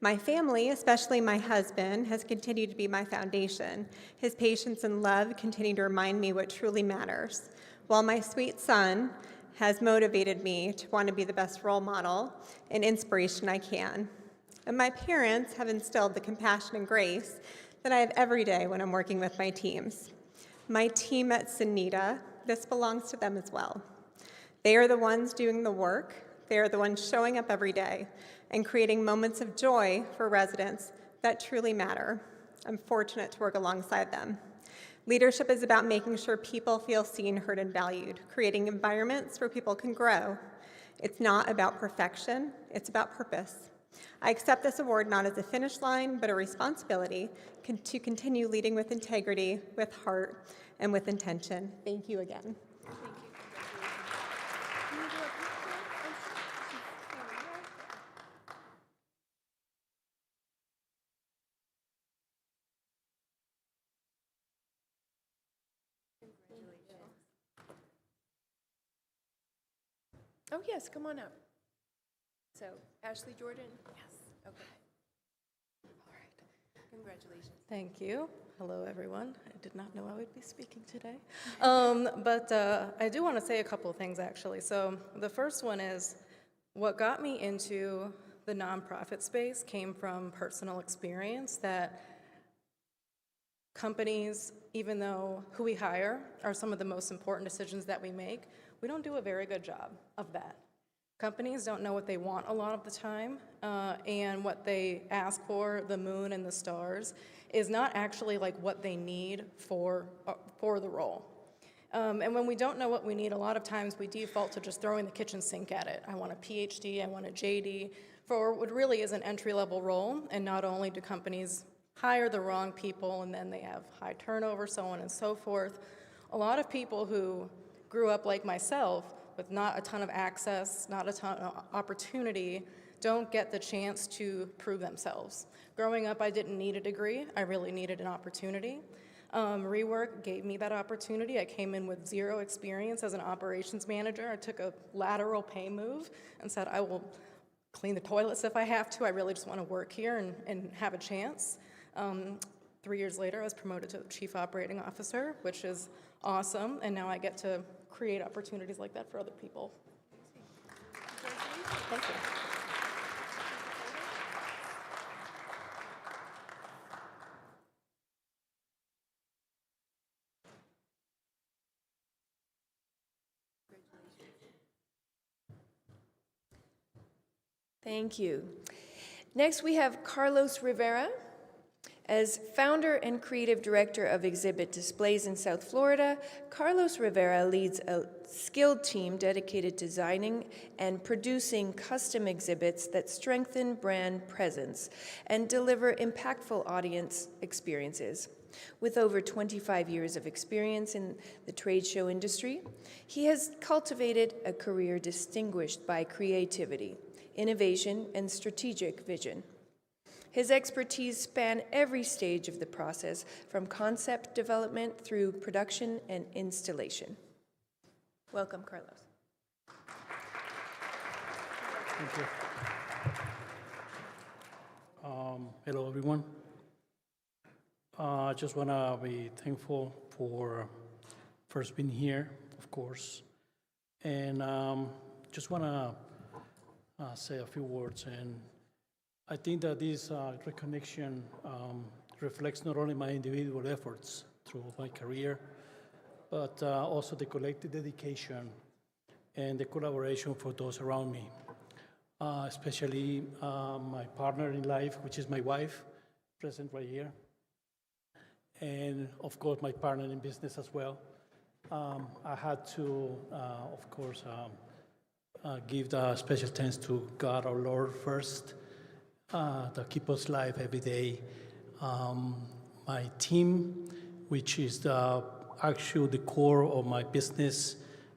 My family, especially my husband, has continued to be my foundation. His patience and love continue to remind me what truly matters, while my sweet son has motivated me to want to be the best role model and inspiration I can. And my parents have instilled the compassion and grace that I have every day when I'm working with my teams. My team at Sonida, this belongs to them as well. They are the ones doing the work. They are the ones showing up every day and creating moments of joy for residents that truly matter. I'm fortunate to work alongside them. Leadership is about making sure people feel seen, heard, and valued, creating environments where people can grow. It's not about perfection, it's about purpose. I accept this award not as a finish line, but a responsibility to continue leading with integrity, with heart, and with intention. Thank you again. Oh, yes, come on up. So, Ashley Jordan? Yes. Okay. All right. Congratulations. Thank you. Hello, everyone. I did not know I would be speaking today. But I do want to say a couple of things, actually. So the first one is what got me into the nonprofit space came from personal experience that companies, even though who we hire are some of the most important decisions that we make, we don't do a very good job of that. Companies don't know what they want a lot of the time, and what they ask for, the moon and the stars, is not actually like what they need for the role. And when we don't know what we need, a lot of times we default to just throwing the kitchen sink at it. I want a PhD, I want a JD, for what really is an entry-level role, and not only do companies hire the wrong people and then they have high turnover, so on and so forth, a lot of people who grew up like myself with not a ton of access, not a ton of opportunity, don't get the chance to prove themselves. Growing up, I didn't need a degree. I really needed an opportunity. Rework gave me that opportunity. I came in with 0 experience as an operations manager. I took a lateral pay move and said, I will clean the toilets if I have to. I really just want to work here and have a chance. 3 years later, I was promoted to Chief Operating Officer, which is awesome, and now I get to create opportunities like that for other people. Thank you. Thank you. Next, we have Carlos Rivera. As founder and creative director of Exhibit Displays in South Florida, Carlos Rivera leads a skilled team dedicated to designing and producing custom exhibits that strengthen brand presence and deliver impactful audience experiences. With over 25 years of experience in the trade show industry, he has cultivated a career distinguished by creativity, innovation, and strategic vision. His expertise span every stage of the process, from concept development through production and installation. Welcome, Carlos. Thank you. Hello, everyone. I just want to be thankful for first being here, of course, and just want to say a few words. And I think that this recognition reflects not only my individual efforts through my career, but also the collective dedication and the collaboration for those around me, especially my partner in life, which is my wife, present right here, and of course my partner in business as well. I had to, of course, give the special thanks to God our Lord first, that keep us alive every day. My team, which is actually the core of my business,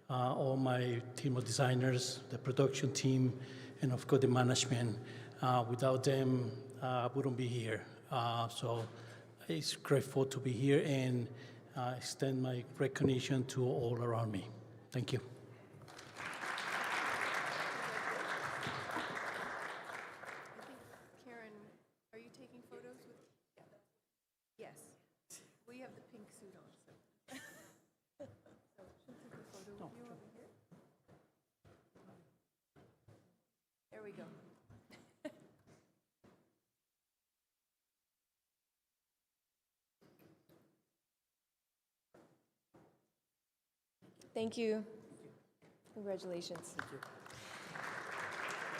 all my team of designers, the production team, and of course the management. Without them, I wouldn't be here. So it's grateful to be here and extend my recognition to all around me. Thank you. There we go. Thank you. Congratulations. Thank you.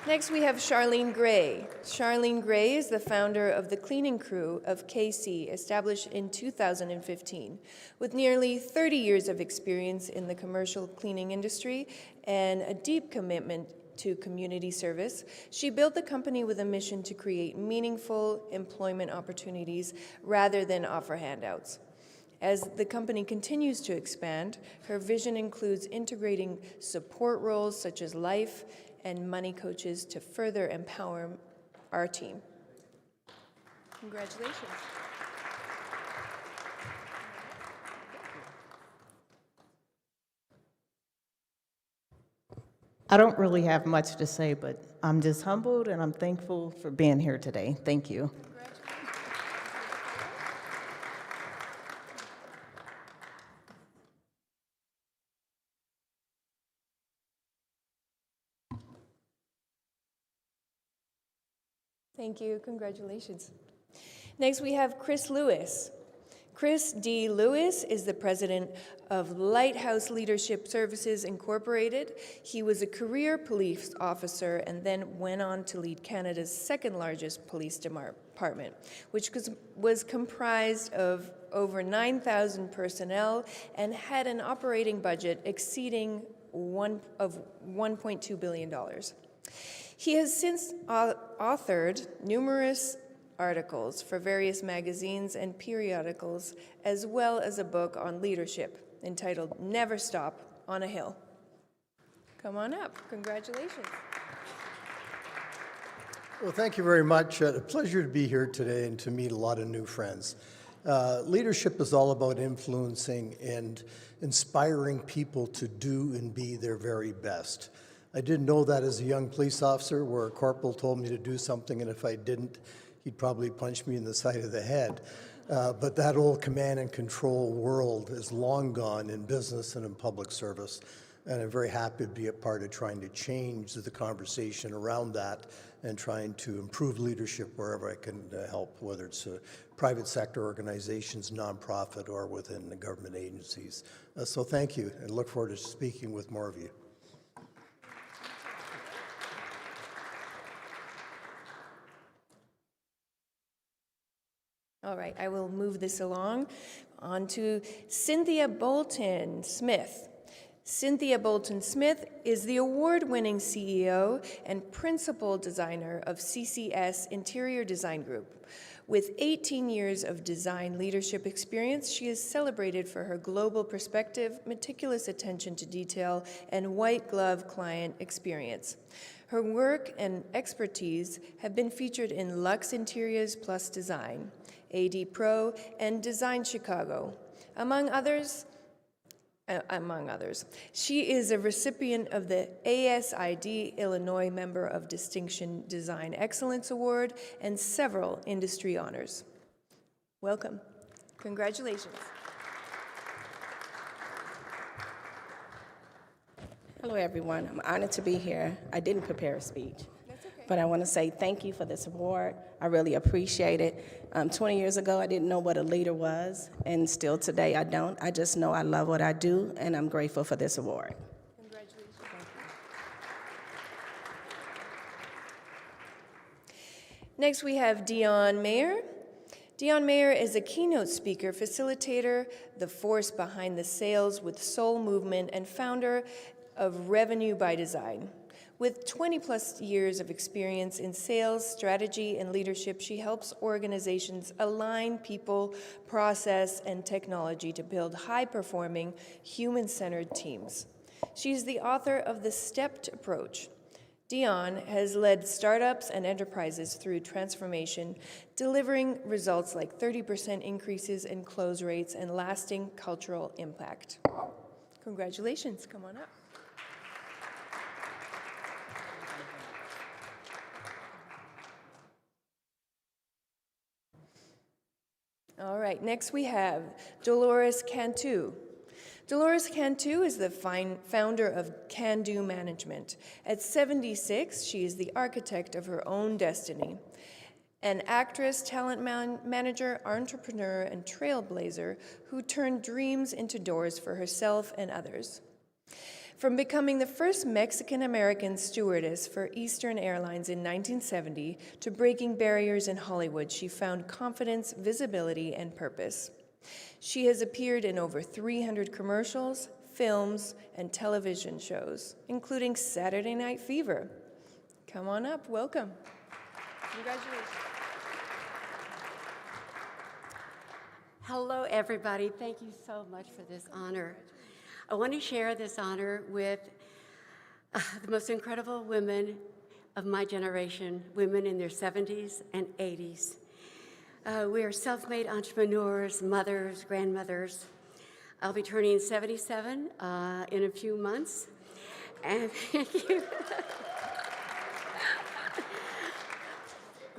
Next, we have Charlene Gray. Charlene Gray is the founder of the cleaning crew of KC, established in 2015. With nearly 30 years of experience in the commercial cleaning industry and a deep commitment to community service, she built the company with a mission to create meaningful employment opportunities rather than offer handouts. As the company continues to expand, her vision includes integrating support roles such as life and money coaches to further empower our team. Congratulations. I don't really have much to say, but I'm just humbled and I'm thankful for being here today. Thank you. Thank you. Congratulations. Next, we have Chris Lewis. Chris D. Lewis is the president of Lighthouse Leadership Services Incorporated. He was a career police officer and then went on to lead Canada's second largest police department, which was comprised of over 9,000 personnel and had an operating budget exceeding $1.2 billion. He has since authored numerous articles for various magazines and periodicals, as well as a book on leadership entitled Never Stop on a Hill. Come on up. Congratulations. Well, thank you very much. A pleasure to be here today and to meet a lot of new friends. Leadership is all about influencing and inspiring people to do and be their very best. I didn't know that as a young police officer, where a corporal told me to do something, and if I didn't, he'd probably punch me in the side of the head. But that old command and control world is long gone in business and in public service, and I'm very happy to be a part of trying to change the conversation around that and trying to improve leadership wherever I can help, whether it's private sector organizations, nonprofit, or within the government agencies. So thank you, and look forward to speaking with more of you. All right, I will move this along. On to Cynthia Bolton Smith. Cynthia Bolton Smith is the award-winning CEO and principal designer of CCS Interior Design Group. With 18 years of design leadership experience, she is celebrated for her global perspective, meticulous attention to detail, and white-glove client experience. Her work and expertise have been featured in Lux Interiors Plus Design, AD Pro, and Design Chicago, among others. She is a recipient of the ASID Illinois Member of Distinction Design Excellence Award and several industry honors. Welcome. Congratulations. Hello, everyone. I'm honored to be here. I didn't prepare a speech, but I want to say thank you for this award. I really appreciate it. 20 years ago, I didn't know what a leader was, and still today I don't. I just know I love what I do, and I'm grateful for this award. Congratulations. Next, we have Dion Mayer. Dion Mayer is a keynote speaker, facilitator, the force behind the Sales with Soul movement, and founder of Revenue by Design. With 20-plus years of experience in sales, strategy, and leadership, she helps organizations align people, process, and technology to build high-performing, human-centered teams. She's the author of The Stepped Approach. Dion has led startups and enterprises through transformation, delivering results like 30% increases in close rates and lasting cultural impact. Congratulations. Come on up. All right, next we have Dolores Cantu. Dolores Cantu is the founder of Can Do Management. At 76, she is the architect of her own destiny. An actress, talent manager, entrepreneur, and trailblazer who turned dreams into doors for herself and others. From becoming the first Mexican-American stewardess for Eastern Airlines in 1970 to breaking barriers in Hollywood, she found confidence, visibility, and purpose. She has appeared in over 300 commercials, films, and television shows, including Saturday Night Fever. Come on up, welcome. Congratulations. Hello, everybody. Thank you so much for this honor. I want to share this honor with the most incredible women of my generation, women in their 70s and 80s. We are self-made entrepreneurs, mothers, grandmothers. I'll be turning 77 in a few months. And thank you.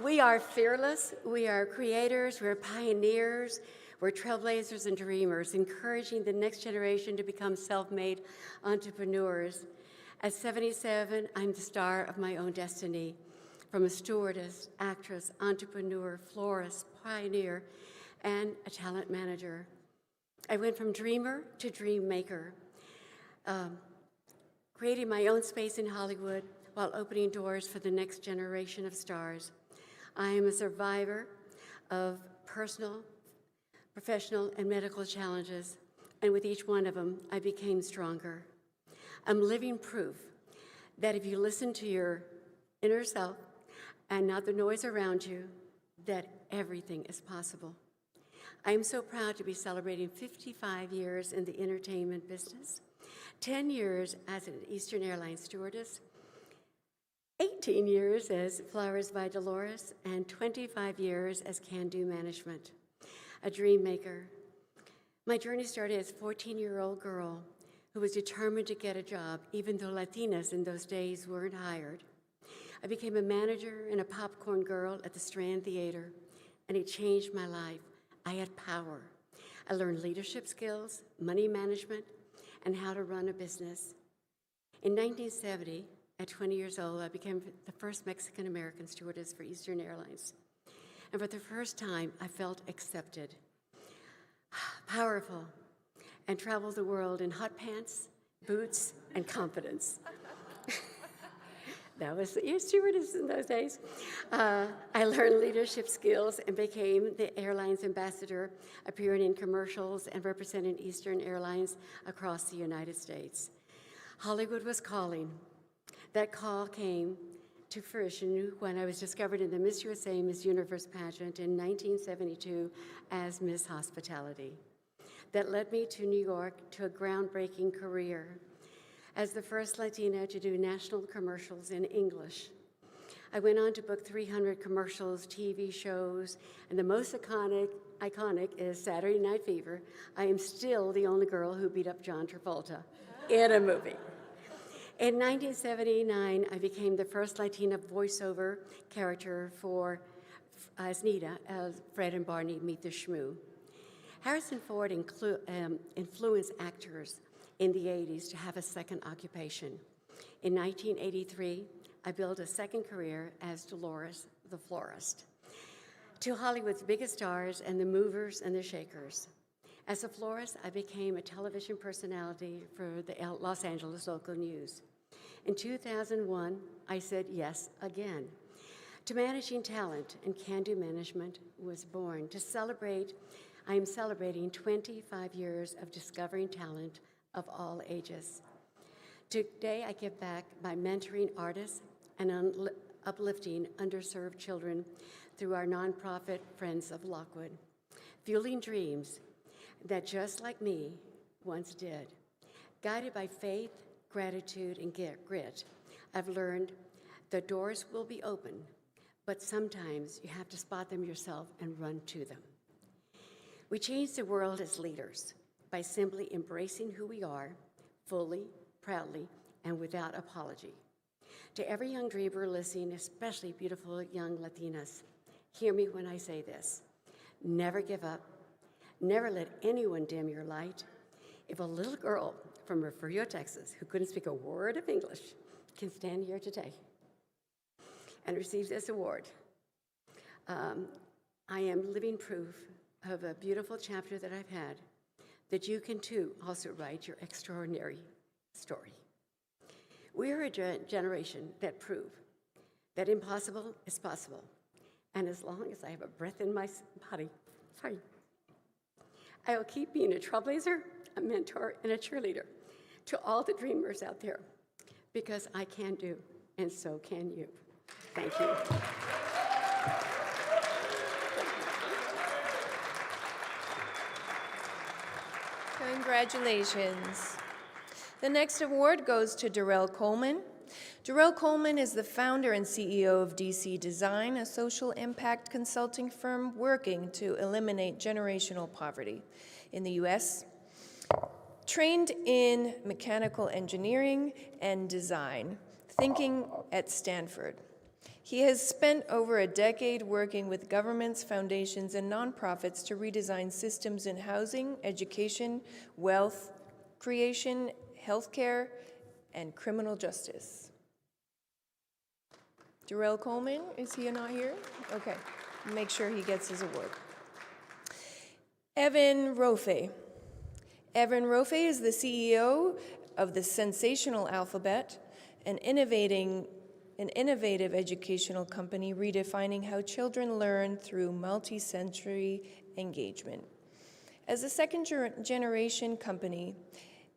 We are fearless. We are creators. We're pioneers. We're trailblazers and dreamers, encouraging the next generation to become self-made entrepreneurs. At 77, I'm the star of my own destiny. From a stewardess, actress, entrepreneur, florist, pioneer, and a talent manager. I went from dreamer to dream maker, creating my own space in Hollywood while opening doors for the next generation of stars. I am a survivor of personal, professional, and medical challenges, and with each one of them, I became stronger. I'm living proof that if you listen to your inner self and not the noise around you, that everything is possible. I am so proud to be celebrating 55 years in the entertainment business, 10 years as an Eastern Airlines stewardess, 18 years as Flowers by Dolores, and 25 years as Can Do Management, a dream maker. My journey started as a 14-year-old girl who was determined to get a job, even though Latinas in those days weren't hired. I became a manager and a popcorn girl at the Strand Theater, and it changed my life. I had power. I learned leadership skills, money management, and how to run a business. In 1970, at 20 years old, I became the first Mexican-American stewardess for Eastern Airlines. And for the first time, I felt accepted, powerful, and traveled the world in hot pants, boots, and confidence. That was the stewardess in those days. I learned leadership skills and became the airline's ambassador, appearing in commercials and representing Eastern Airlines across the United States. Hollywood was calling. That call came to fruition when I was discovered in the Miss USA Miss Universe pageant in 1972 as Miss Hospitality. That led me to New York to a groundbreaking career as the first Latina to do national commercials in English. I went on to book 300 commercials, TV shows, and the most iconic is Saturday Night Fever. I am still the only girl who beat up John Travolta in a movie. In 1979, I became the first Latina voiceover character for as Nita, as Fred and Barney Meet the Shmoo. Harrison Ford influenced actors in the 80s to have a second occupation. In 1983, I built a second career as Dolores the Florist. To Hollywood's biggest stars and the movers and the shakers. As a florist, I became a television personality for the Los Angeles local news. In 2001, I said yes again. To managing talent, and Can Do Management was born. I am celebrating 25 years of discovering talent of all ages. Today, I give back by mentoring artists and uplifting underserved children through our nonprofit Friends of Lockwood, fueling dreams that just like me once did. Guided by faith, gratitude, and grit, I've learned the doors will be open, but sometimes you have to spot them yourself and run to them. We change the world as leaders by simply embracing who we are, fully, proudly, and without apology. To every young dreamer listening, especially beautiful young Latinas, hear me when I say this. Never give up. Never let anyone dim your light. If a little girl from Refugio, Texas, who couldn't speak a word of English, can stand here today and receive this award, I am living proof of a beautiful chapter that I've had, that you can too also write your extraordinary story. We are a generation that prove that impossible is possible. And as long as I have a breath in my body, I will keep being a trailblazer, a mentor, and a cheerleader to all the dreamers out there, because I can do, and so can you. Thank you. Congratulations. The next award goes to Darrell Coleman. Darrell Coleman is the founder and CEO of DC Design, a social impact consulting firm working to eliminate generational poverty in the U.S. Trained in mechanical engineering and design, thinking at Stanford. He has spent over a decade working with governments, foundations, and nonprofits to redesign systems in housing, education, wealth creation, healthcare, and criminal justice. Darrell Coleman, is he not here? Okay, make sure he gets his award. Evan Rofe. Evan Rofe is the CEO of the Sensational Alphabet, an innovative educational company redefining how children learn through multi-sensory engagement. As a second-generation company,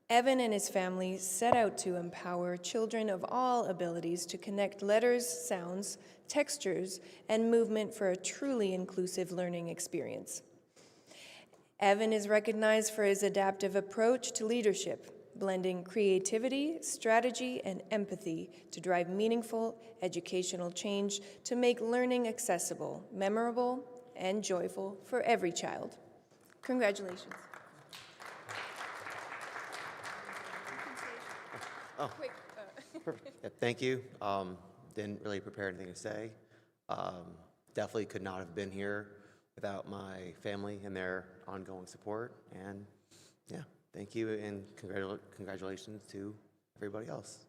Evan and his family set out to empower children of all abilities to connect letters, sounds, textures, and movement for a truly inclusive learning experience. Evan is recognized for his adaptive approach to leadership, blending creativity, strategy, and empathy to drive meaningful educational change to make learning accessible, memorable, and joyful for every child. Congratulations. Oh, perfect. Yeah, thank you. Didn't really prepare anything to say. Definitely could not have been here without my family and their ongoing support. And yeah, thank you and congratulations to everybody else.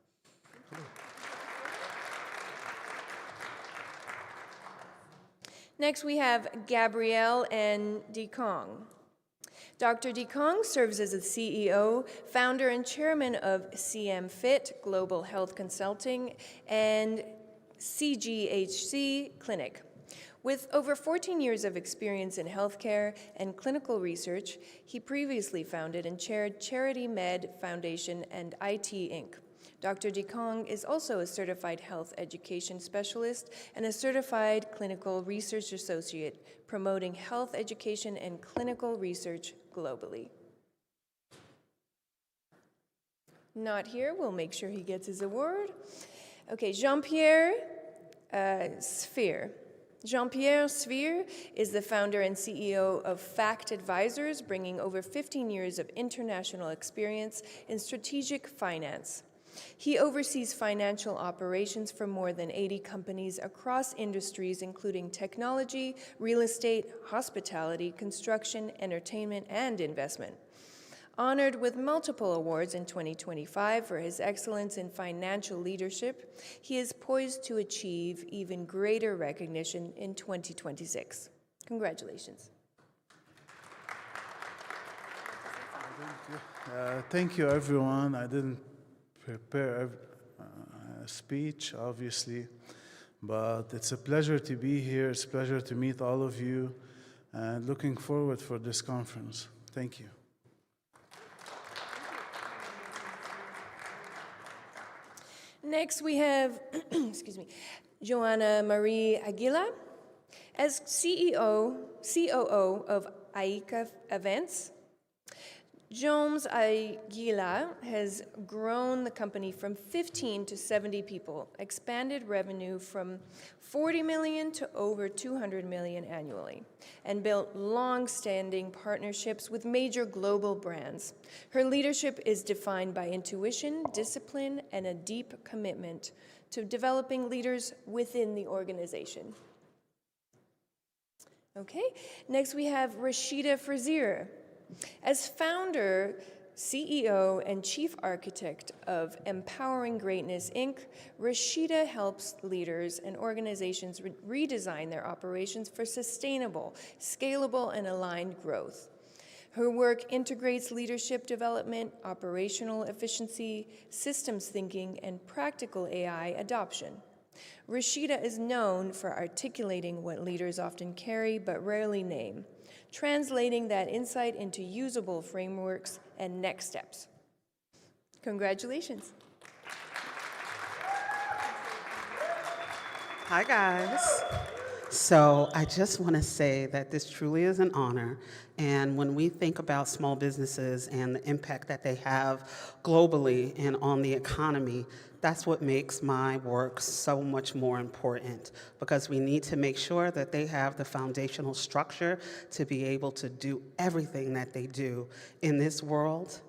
Next, we have Gabrielle N. DeKong. Dr. DeKong serves as the CEO, founder, and chairman of CM Fit Global Health Consulting and CGHC Clinic. With over 14 years of experience in healthcare and clinical research, he previously founded and chaired Charity Med Foundation and IT Inc. Dr. DeKong is also a certified health education specialist and a certified clinical research associate, promoting health education and clinical research globally. Not here, we'll make sure he gets his award. Okay, Jean-Pierre Sphere. Jean-Pierre Sphere is the founder and CEO of Fact Advisors, bringing over 15 years of international experience in strategic finance. He oversees financial operations for more than 80 companies across industries including technology, real estate, hospitality, construction, entertainment, and investment. Honored with multiple awards in 2025 for his excellence in financial leadership, he is poised to achieve even greater recognition in 2026. Congratulations. Thank you, everyone. I didn't prepare a speech, obviously, but it's a pleasure to be here. It's a pleasure to meet all of you, and looking forward for this conference. Thank you. Next, we have, excuse me, Joanna Marie Aguila. As COO of AICA Events, Jones Aguila has grown the company from 15 to 70 people, expanded revenue from 40 million to over 200 million annually, and built long-standing partnerships with major global brands. Her leadership is defined by intuition, discipline, and a deep commitment to developing leaders within the organization. Okay, next we have Rashida Frazier. As founder, CEO and Chief Architect of Empowering Greatness, Inc., Rashida helps leaders and organizations redesign their operations for sustainable, scalable, and aligned growth. Her work integrates leadership development, operational efficiency, systems thinking, and practical AI adoption. Rashida is known for articulating what leaders often carry but rarely name, translating that insight into usable frameworks and next steps. Congratulations. Hi, guys. So I just want to say that this truly is an honor. And when we think about small businesses and the impact that they have globally and on the economy, that's what makes my work so much more important, because we need to make sure that they have the foundational structure to be able to do everything that they do in this world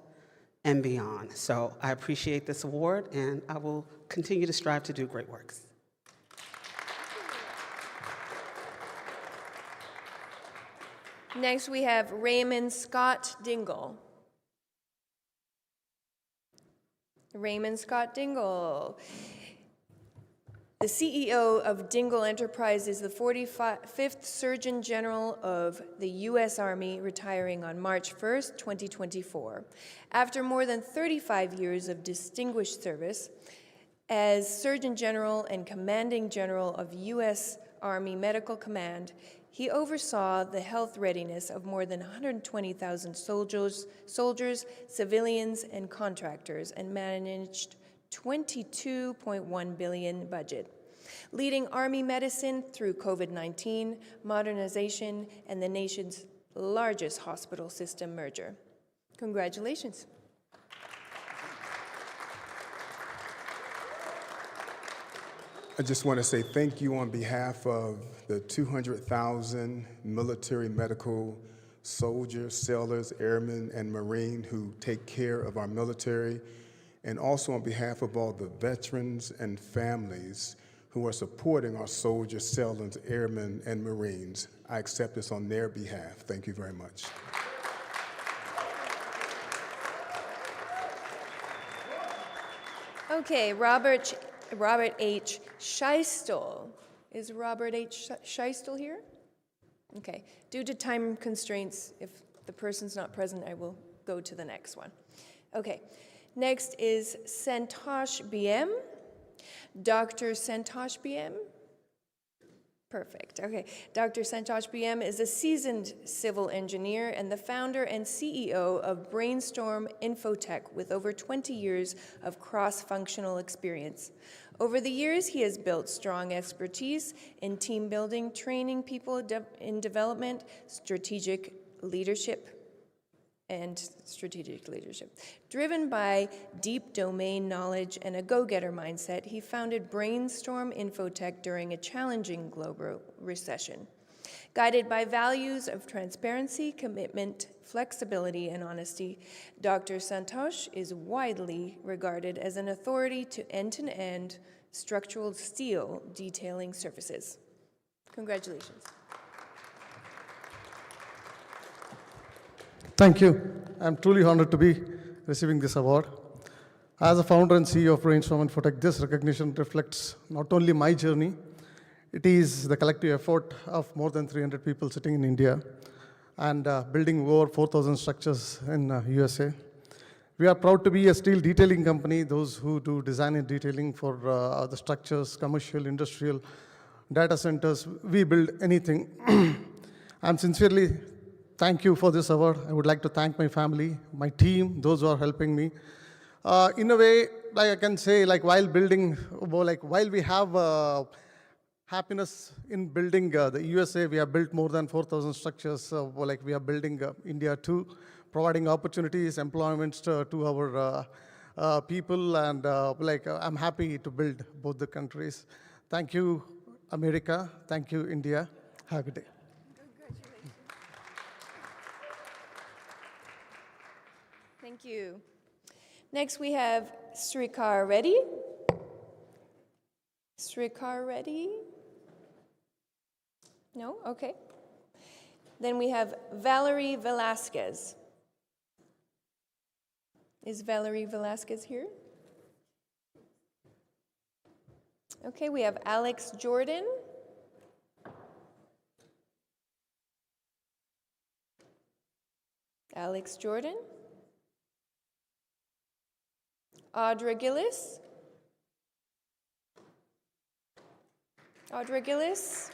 and beyond. So I appreciate this award, and I will continue to strive to do great works. Next, we have Raymond Scott Dingle. Raymond Scott Dingle. The CEO of Dingle Enterprise is the 45th Surgeon General of the U.S. Army, retiring on March 1st, 2024. After more than 35 years of distinguished service as Surgeon General and Commanding General of U.S. Army Medical Command, he oversaw the health readiness of more than 120,000 soldiers, civilians, and contractors, and managed $22.1 billion budget, leading Army medicine through COVID-19, modernization, and the nation's largest hospital system merger. Congratulations. I just want to say thank you on behalf of the 200,000 military medical soldiers, sailors, airmen, and Marine who take care of our military, and also on behalf of all the veterans and families who are supporting our soldiers, sailors, airmen, and Marines. I accept this on their behalf. Thank you very much. Okay, Robert H. Scheistel. Is Robert H. Scheistel here? Okay. Due to time constraints, if the person's not present, I will go to the next one. Okay. Next is Santosh BM. Dr. Santosh BM. Perfect. Okay. Dr. Santosh BM is a seasoned civil engineer and the founder and CEO of Brainstorm Infotech with over 20 years of cross-functional experience. Over the years, he has built strong expertise in team building, training people in development, strategic leadership. Driven by deep domain knowledge and a go-getter mindset, he founded Brainstorm Infotech during a challenging global recession. Guided by values of transparency, commitment, flexibility, and honesty, Dr. Santosh is widely regarded as an authority to end-to-end structural steel detailing services. Congratulations. Thank you. I'm truly honored to be receiving this award. As a founder and CEO of Brainstorm Infotech, this recognition reflects not only my journey, it is the collective effort of more than 300 people sitting in India and building over 4,000 structures in USA. We are proud to be a steel detailing company, those who do design and detailing for the structures, commercial, industrial, data centers. We build anything. I'm sincerely thank you for this award. I would like to thank my family, my team, those who are helping me. In a way, like I can say, like while building, while we have happiness in building the USA, we have built more than 4,000 structures. We are building India too, providing opportunities, employment to our people, and I'm happy to build both the countries. Thank you, America. Thank you, India. Have a good day. Thank you. Next, we have Srikar Reddy. Srikar Reddy? No? Okay. Then we have Valerie Velasquez. Is Valerie Velasquez here? Okay, we have Alex Jordan. Alex Jordan. Audra Gillis. Audra Gillis.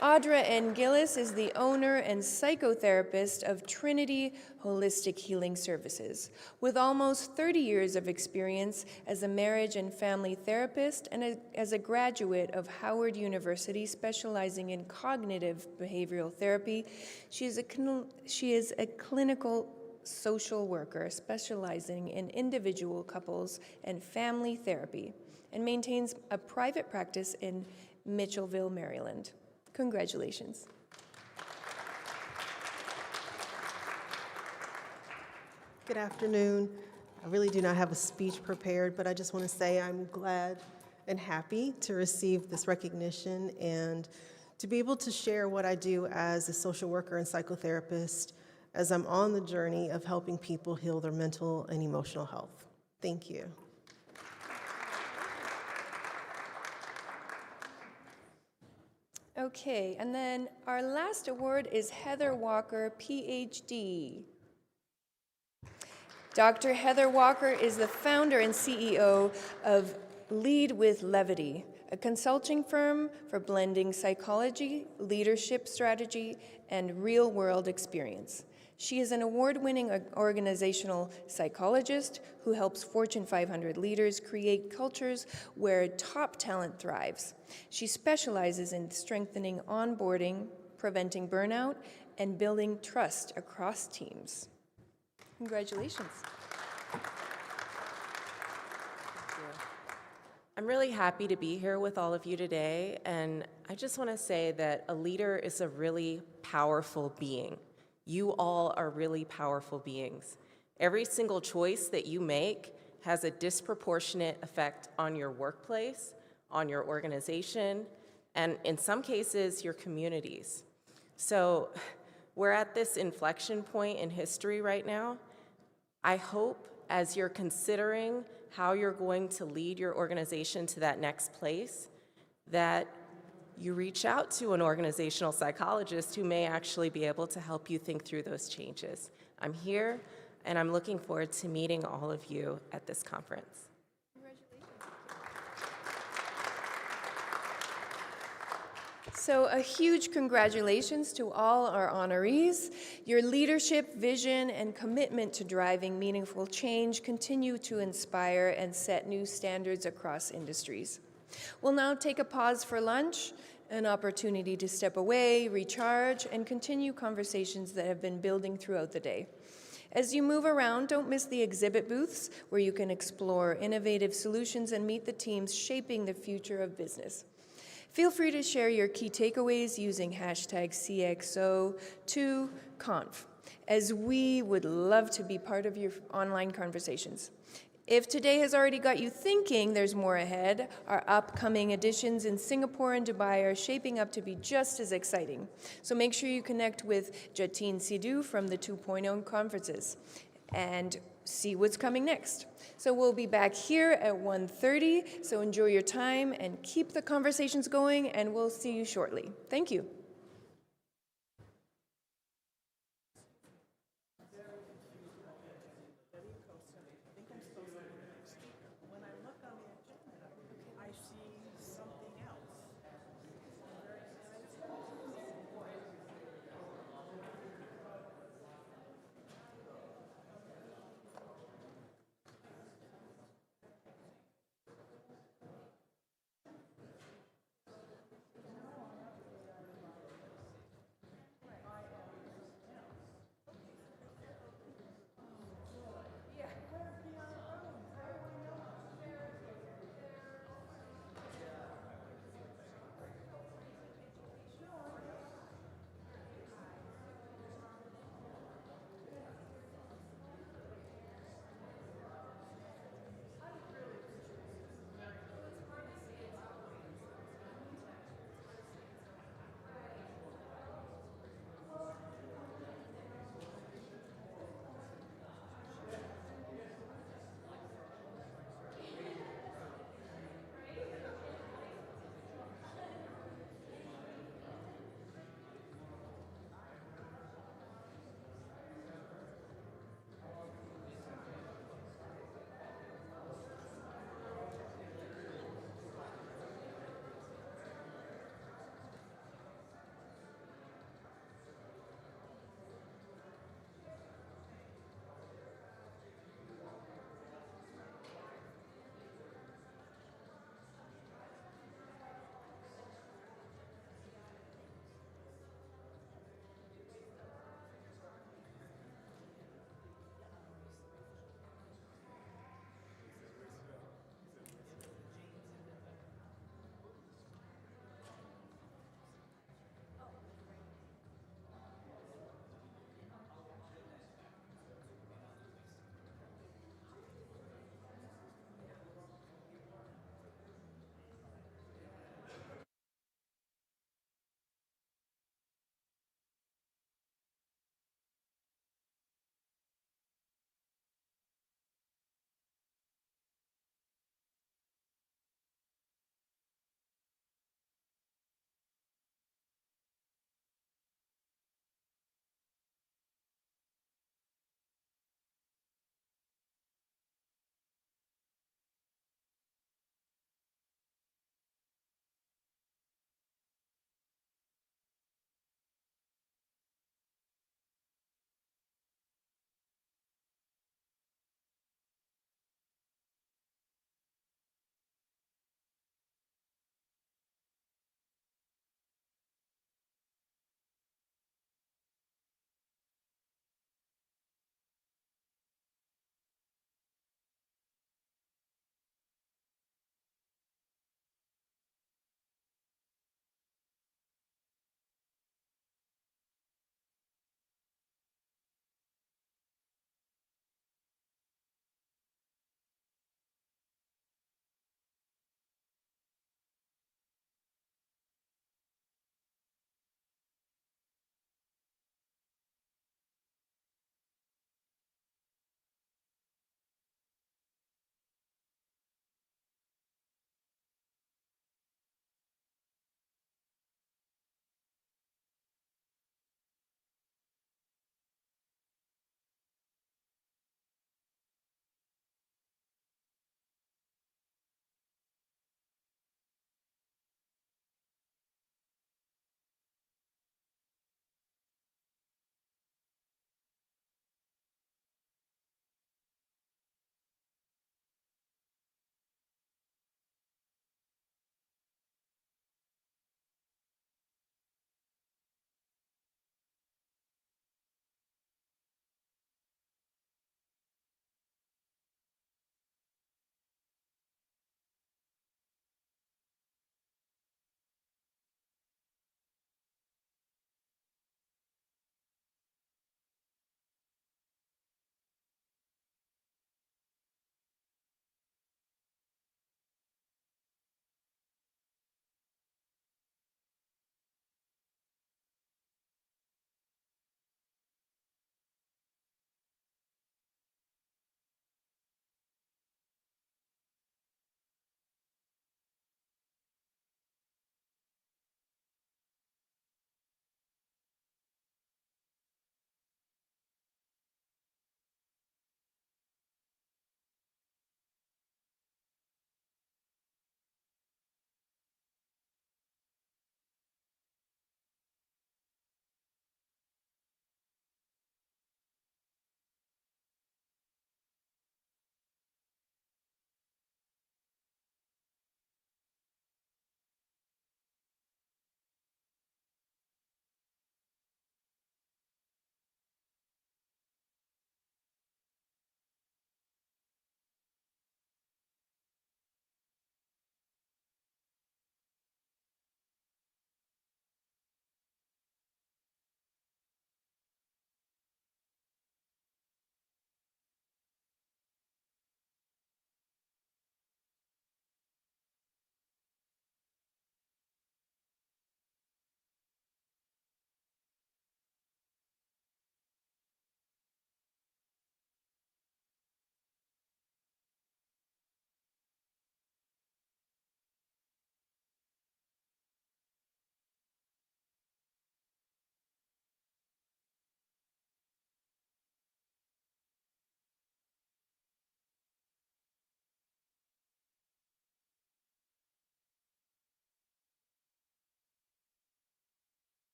Audra N. Gillis is the owner and psychotherapist of Trinity Holistic Healing Services, with almost 30 years of experience as a marriage and family therapist and as a graduate of Howard University specializing in cognitive behavioral therapy. She is a clinical social worker specializing in individual, couples, and family therapy, and maintains a private practice in Mitchellville, Maryland. Congratulations. Good afternoon. I really do not have a speech prepared, but I just want to say I'm glad and happy to receive this recognition and to be able to share what I do as a social worker and psychotherapist as I'm on the journey of helping people heal their mental and emotional health. Thank you. Okay, and then our last award is Heather Walker, PhD. Dr. Heather Walker is the founder and CEO of Lead with Levity, a consulting firm for blending psychology, leadership strategy, and real-world experience. She is an award-winning organizational psychologist who helps Fortune 500 leaders create cultures where top talent thrives. She specializes in strengthening onboarding, preventing burnout, and building trust across teams. Congratulations. I'm really happy to be here with all of you today, and I just want to say that a leader is a really powerful being. You all are really powerful beings. Every single choice that you make has a disproportionate effect on your workplace, on your organization, and in some cases, your communities. So we're at this inflection point in history right now. I hope as you're considering how you're going to lead your organization to that next place, that you reach out to an organizational psychologist who may actually be able to help you think through those changes. I'm here, and I'm looking forward to meeting all of you at this conference. So a huge congratulations to all our honorees. Your leadership, vision, and commitment to driving meaningful change continue to inspire and set new standards across industries. We'll now take a pause for lunch, an opportunity to step away, recharge, and continue conversations that have been building throughout the day. As you move around, don't miss the exhibit booths where you can explore innovative solutions and meet the teams shaping the future of business. Feel free to share your key takeaways using hashtag CXO 2.0, as we would love to be part of your online conversations. If today has already got you thinking there's more ahead, our upcoming editions in Singapore and Dubai are shaping up to be just as exciting. So make sure you connect with Jatin Sidhu from the 2.0 conferences and see what's coming next. So we'll be back here at 1:30, so enjoy your time and keep the conversations going, and we'll see you shortly. Thank you.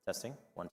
Testing. One.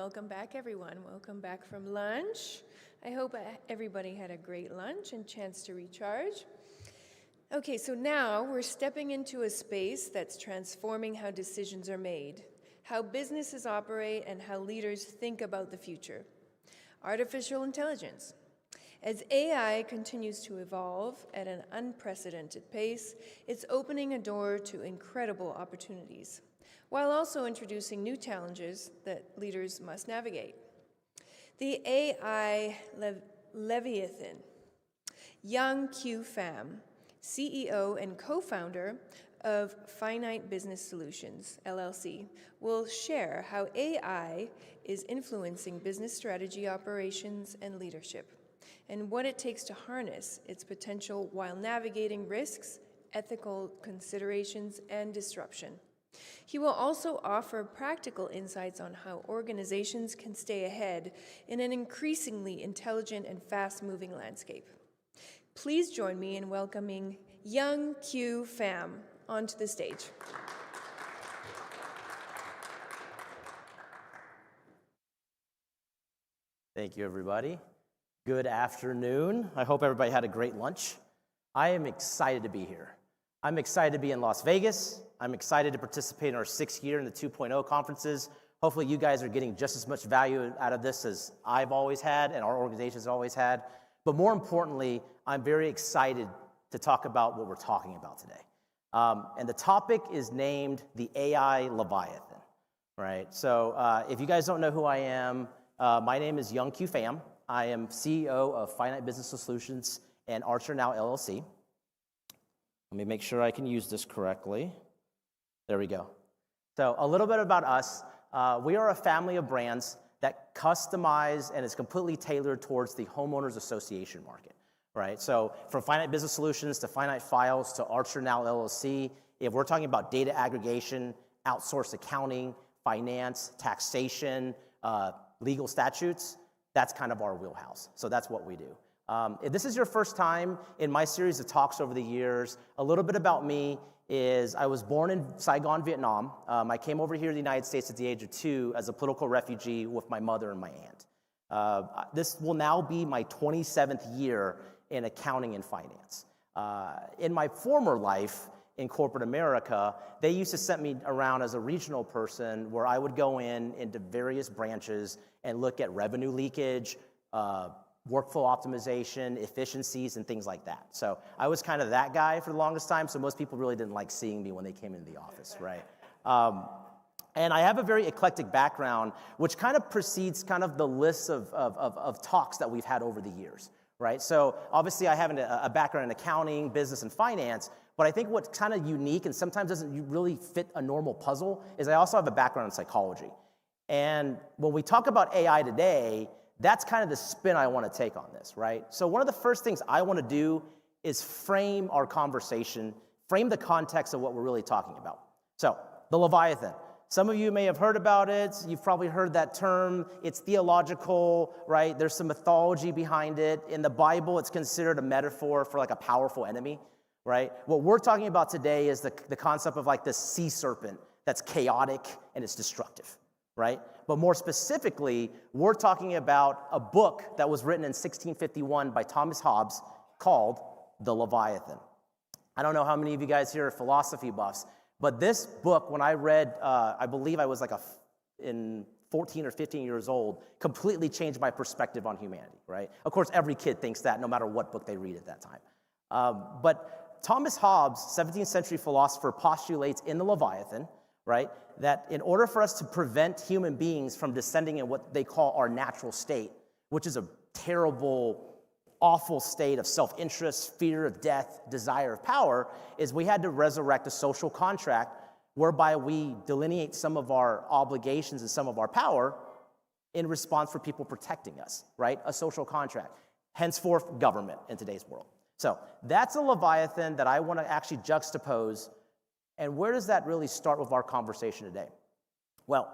welcome back, everyone. Welcome back from lunch. I hope everybody had a great lunch and chance to recharge. Okay, so now we're stepping into a space that's transforming how decisions are made, how businesses operate, and how leaders think about the future. Artificial intelligence. As AI continues to evolve at an unprecedented pace, it's opening a door to incredible opportunities, while also introducing new challenges that leaders must navigate. The AI Leviathan, Young Q Pham, CEO and co-founder of Finite Business Solutions, LLC, will share how AI is influencing business strategy, operations, and leadership, and what it takes to harness its potential while navigating risks, ethical considerations, and disruption. He will also offer practical insights on how organizations can stay ahead in an increasingly intelligent and fast-moving landscape. Please join me in welcoming Young Q Pham onto the stage. Thank you, everybody. Good afternoon. I hope everybody had a great lunch. I am excited to be here. I'm excited to be in Las Vegas. I'm excited to participate in our 6th year in the 2.0 conferences. Hopefully you guys are getting just as much value out of this as I've always had and our organization's always had. But more importantly, I'm very excited to talk about what we're talking about today. And the topic is named the AI Leviathan, right? So if you guys don't know who I am, my name is Young Q Pham. I am CEO of Finite Business Solutions and Archer Now LLC. Let me make sure I can use this correctly. There we go. So a little bit about us. We are a family of brands that customize and is completely tailored towards the homeowners association market, right? So from Finite Business Solutions to Finite Files to Archer Now LLC, if we're talking about data aggregation, outsourced accounting, finance, taxation, legal statutes, that's kind of our wheelhouse. So that's what we do. If this is your first time in my series of talks over the years, a little bit about me is I was born in Saigon, Vietnam. I came over here to the United States at the age of 2 as a political refugee with my mother and my aunt. This will now be my 27th year in accounting and finance. In my former life in corporate America, they used to send me around as a regional person where I would go into various branches and look at revenue leakage, workflow optimization, efficiencies, and things like that. So I was kind of that guy for the longest time, so most people really didn't like seeing me when they came into the office, right? And I have a very eclectic background, which kind of precedes kind of the list of talks that we've had over the years, right? So obviously I have a background in accounting, business, and finance, but I think what's kind of unique and sometimes doesn't really fit a normal puzzle is I also have a background in psychology. And when we talk about AI today, that's kind of the spin I want to take on this, right? So one of the first things I want to do is frame our conversation, frame the context of what we're really talking about. So the Leviathan. Some of you may have heard about it. You've probably heard that term. It's theological, right? There's some mythology behind it. In the Bible, it's considered a metaphor for like a powerful enemy, right? What we're talking about today is the concept of like this sea serpent that's chaotic and it's destructive, right? But more specifically, we're talking about a book that was written in 1651 by Thomas Hobbes called The Leviathan. I don't know how many of you guys here are philosophy buffs, but this book, when I read, I believe I was like in 14 or 15 years old, completely changed my perspective on humanity, right? Of course, every kid thinks that no matter what book they read at that time. But Thomas Hobbes, 17th century philosopher, postulates in The Leviathan, right, that in order for us to prevent human beings from descending in what they call our natural state, which is a terrible, awful state of self-interest, fear of death, desire of power, is we had to resurrect a social contract whereby we delineate some of our obligations and some of our power in response for people protecting us, right? A social contract. Henceforth, government in today's world. So that's a Leviathan that I want to actually juxtapose. And where does that really start with our conversation today? Well,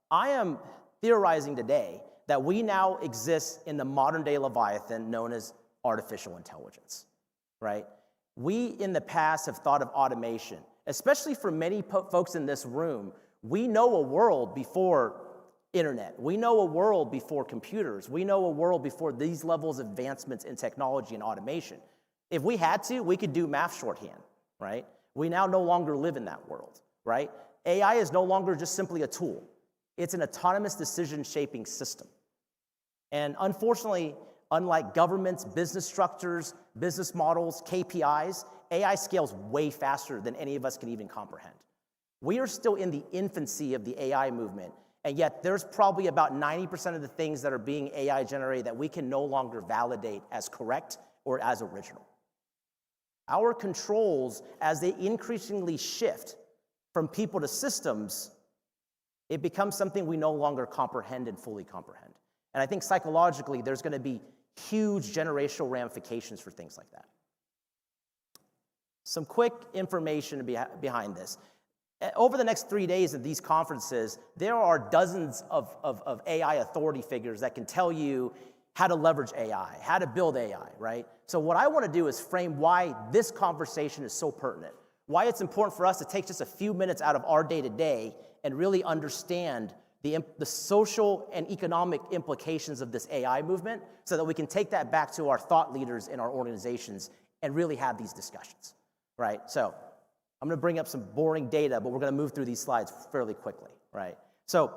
I am theorizing today that we now exist in the modern day Leviathan known as artificial intelligence, right? We in the past have thought of automation, especially for many folks in this room. We know a world before internet. We know a world before computers. We know a world before these levels of advancements in technology and automation. If we had to, we could do math shorthand, right? We now no longer live in that world, right? AI is no longer just simply a tool. It's an autonomous decision-shaping system. And unfortunately, unlike governments, business structures, business models, KPIs, AI scales way faster than any of us can even comprehend. We are still in the infancy of the AI movement, and yet there's probably about 90% of the things that are being AI generated that we can no longer validate as correct or as original. Our controls, as they increasingly shift from people to systems, it becomes something we no longer comprehend and fully comprehend. And I think psychologically, there's going to be huge generational ramifications for things like that. Some quick information behind this. Over the next 3 days of these conferences, there are dozens of AI authority figures that can tell you how to leverage AI, how to build AI, right? So what I want to do is frame why this conversation is so pertinent, why it's important for us to take just a few minutes out of our day-to-day and really understand the social and economic implications of this AI movement so that we can take that back to our thought leaders in our organizations and really have these discussions, right? So I'm going to bring up some boring data, but we're going to move through these slides fairly quickly, right? So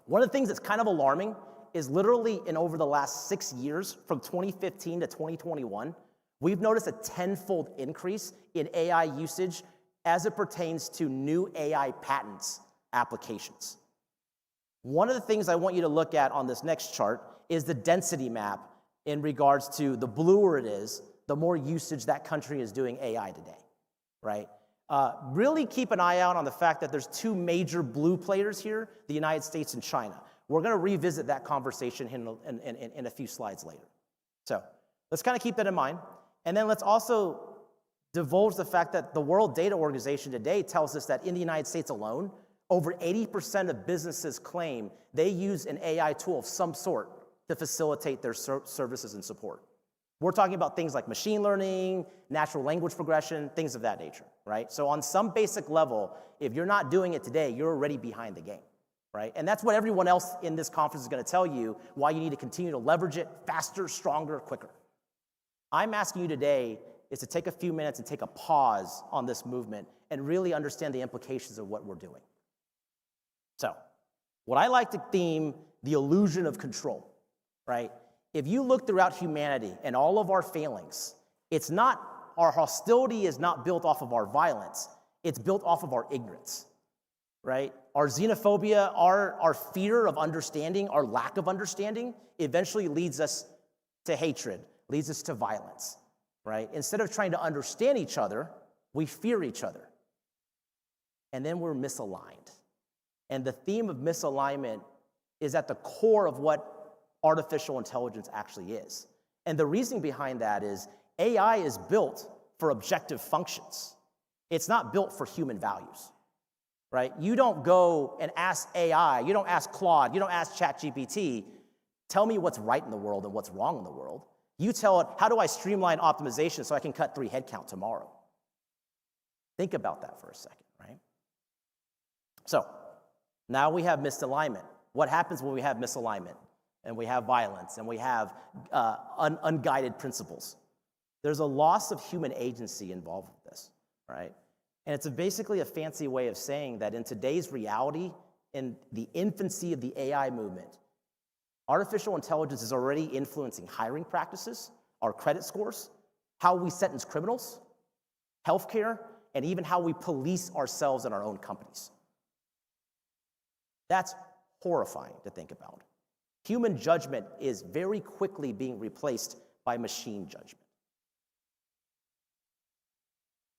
one of the things that's kind of alarming is literally in over the last 6 years, from 2015 to 2021, we've noticed a 10-fold increase in AI usage as it pertains to new AI patents applications. One of the things I want you to look at on this next chart is the density map in regards to the bluer it is, the more usage that country is doing AI today, right? Really keep an eye out on the fact that there's two major blue players here, the United States and China. We're going to revisit that conversation in a few slides later. So let's kind of keep that in mind. And then let's also divulge the fact that the World Data Organization today tells us that in the United States alone, over 80% of businesses claim they use an AI tool of some sort to facilitate their services and support. We're talking about things like machine learning, natural language progression, things of that nature, right? So on some basic level, if you're not doing it today, you're already behind the game, right? And that's what everyone else in this conference is going to tell you, why you need to continue to leverage it faster, stronger, quicker. I'm asking you today is to take a few minutes and take a pause on this movement and really understand the implications of what we're doing. So, what I like to theme the illusion of control, right? If you look throughout humanity and all of our failings, it's not, our hostility is not built off of our violence, it's built off of our ignorance, right? Our xenophobia, our fear of understanding, our lack of understanding, eventually leads us to hatred, leads us to violence, right? Instead of trying to understand each other, we fear each other. And then we're misaligned. And the theme of misalignment is at the core of what artificial intelligence actually is. And the reason behind that is AI is built for objective functions. It's not built for human values, right? You don't go and ask AI, you don't ask Claude, you don't ask ChatGPT, tell me what's right in the world and what's wrong in the world. You tell it, how do I streamline optimization so I can cut 3 headcount tomorrow? Think about that for a second, right? So, now we have misalignment. What happens when we have misalignment and we have violence and we have unguided principles? There's a loss of human agency involved with this, right? And it's basically a fancy way of saying that in today's reality, in the infancy of the AI movement, artificial intelligence is already influencing hiring practices, our credit scores, how we sentence criminals, healthcare, and even how we police ourselves and our own companies. That's horrifying to think about. Human judgment is very quickly being replaced by machine judgment.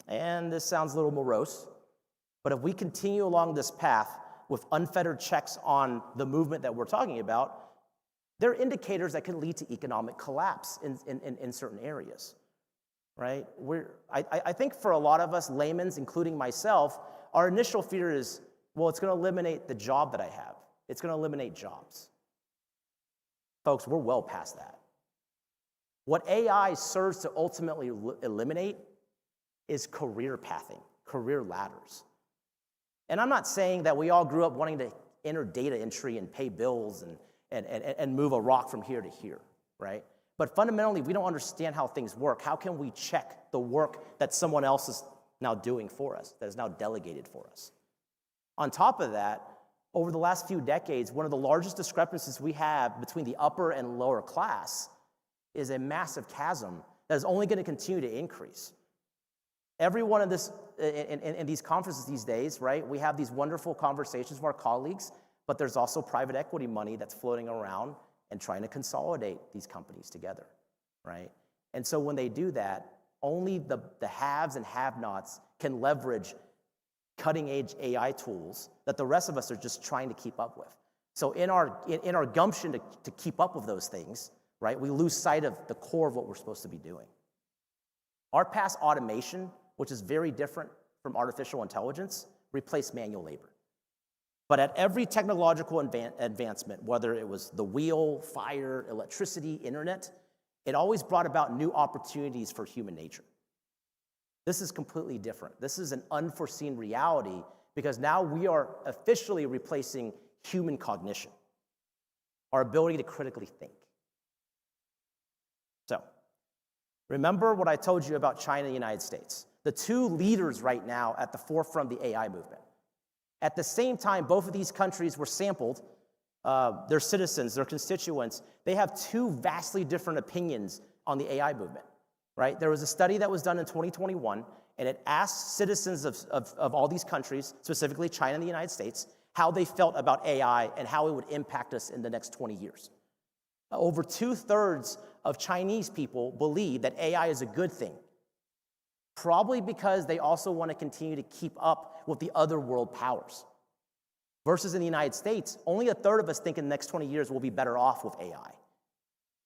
And this sounds a little morose, but if we continue along this path with unfettered checks on the movement that we're talking about, there are indicators that can lead to economic collapse in certain areas, right? I think for a lot of us laymen, including myself, our initial fear is, well, it's going to eliminate the job that I have. It's going to eliminate jobs. Folks, we're well past that. What AI serves to ultimately eliminate is career pathing, career ladders. And I'm not saying that we all grew up wanting to enter data entry and pay bills and move a rock from here to here, right? But fundamentally, we don't understand how things work. How can we check the work that someone else is now doing for us, that is now delegated for us? On top of that, over the last few decades, one of the largest discrepancies we have between the upper and lower class is a massive chasm that is only going to continue to increase. Everyone in these conferences these days, right, we have these wonderful conversations with our colleagues, but there's also private equity money that's floating around and trying to consolidate these companies together, right? And so when they do that, only the haves and have-nots can leverage cutting-edge AI tools that the rest of us are just trying to keep up with. So in our gumption to keep up with those things, right, we lose sight of the core of what we're supposed to be doing. Our past automation, which is very different from artificial intelligence, replaced manual labor. But at every technological advancement, whether it was the wheel, fire, electricity, internet, it always brought about new opportunities for human nature. This is completely different. This is an unforeseen reality because now we are officially replacing human cognition, our ability to critically think. So, remember what I told you about China and the United States, the two leaders right now at the forefront of the AI movement. At the same time, both of these countries were sampled, their citizens, their constituents, they have two vastly different opinions on the AI movement, right? There was a study that was done in 2021, and it asked citizens of all these countries, specifically China and the United States, how they felt about AI and how it would impact us in the next 20 years. Over 2/3 of Chinese people believe that AI is a good thing, probably because they also want to continue to keep up with the other world powers. Versus in the United States, only 1/3 of us think in the next 20 years we'll be better off with AI.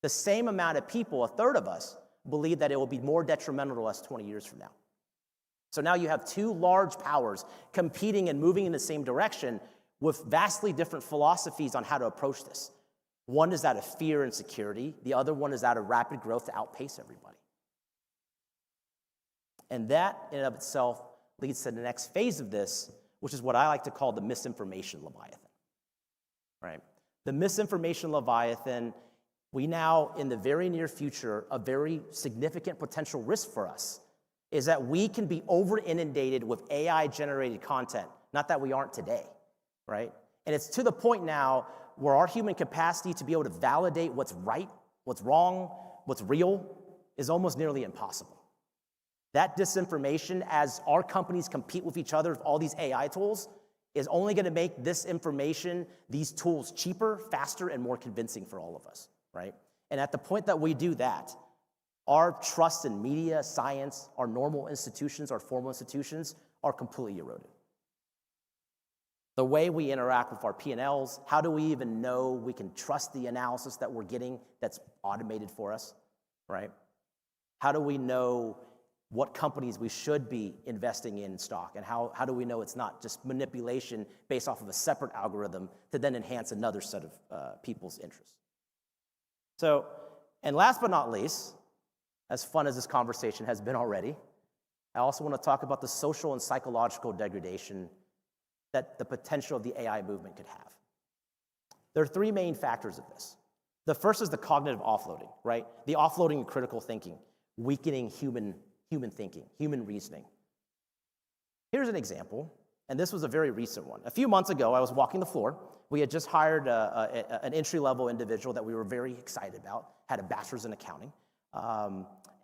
The same amount of people, 1/3 of us, believe that it will be more detrimental to us 20 years from now. So now you have two large powers competing and moving in the same direction with vastly different philosophies on how to approach this. One is out of fear and security. The other one is out of rapid growth to outpace everybody. And that, in and of itself, leads to the next phase of this, which is what I like to call the misinformation Leviathan, right? The misinformation Leviathan, we now, in the very near future, a very significant potential risk for us is that we can be over-inundated with AI-generated content, not that we aren't today, right? And it's to the point now where our human capacity to be able to validate what's right, what's wrong, what's real, is almost nearly impossible. That disinformation, as our companies compete with each other with all these AI tools, is only going to make this information, these tools, cheaper, faster, and more convincing for all of us, right? And at the point that we do that, our trust in media, science, our normal institutions, our formal institutions, are completely eroded. The way we interact with our P&Ls, how do we even know we can trust the analysis that we're getting that's automated for us, right? How do we know what companies we should be investing in stock, and how do we know it's not just manipulation based off of a separate algorithm to then enhance another set of people's interests? So, and last but not least, as fun as this conversation has been already, I also want to talk about the social and psychological degradation that the potential of the AI movement could have. There are three main factors of this. The first is the cognitive offloading, right? The offloading of critical thinking, weakening human thinking, human reasoning. Here's an example, and this was a very recent one. A few months ago, I was walking the floor. We had just hired an entry-level individual that we were very excited about, had a bachelor's in accounting,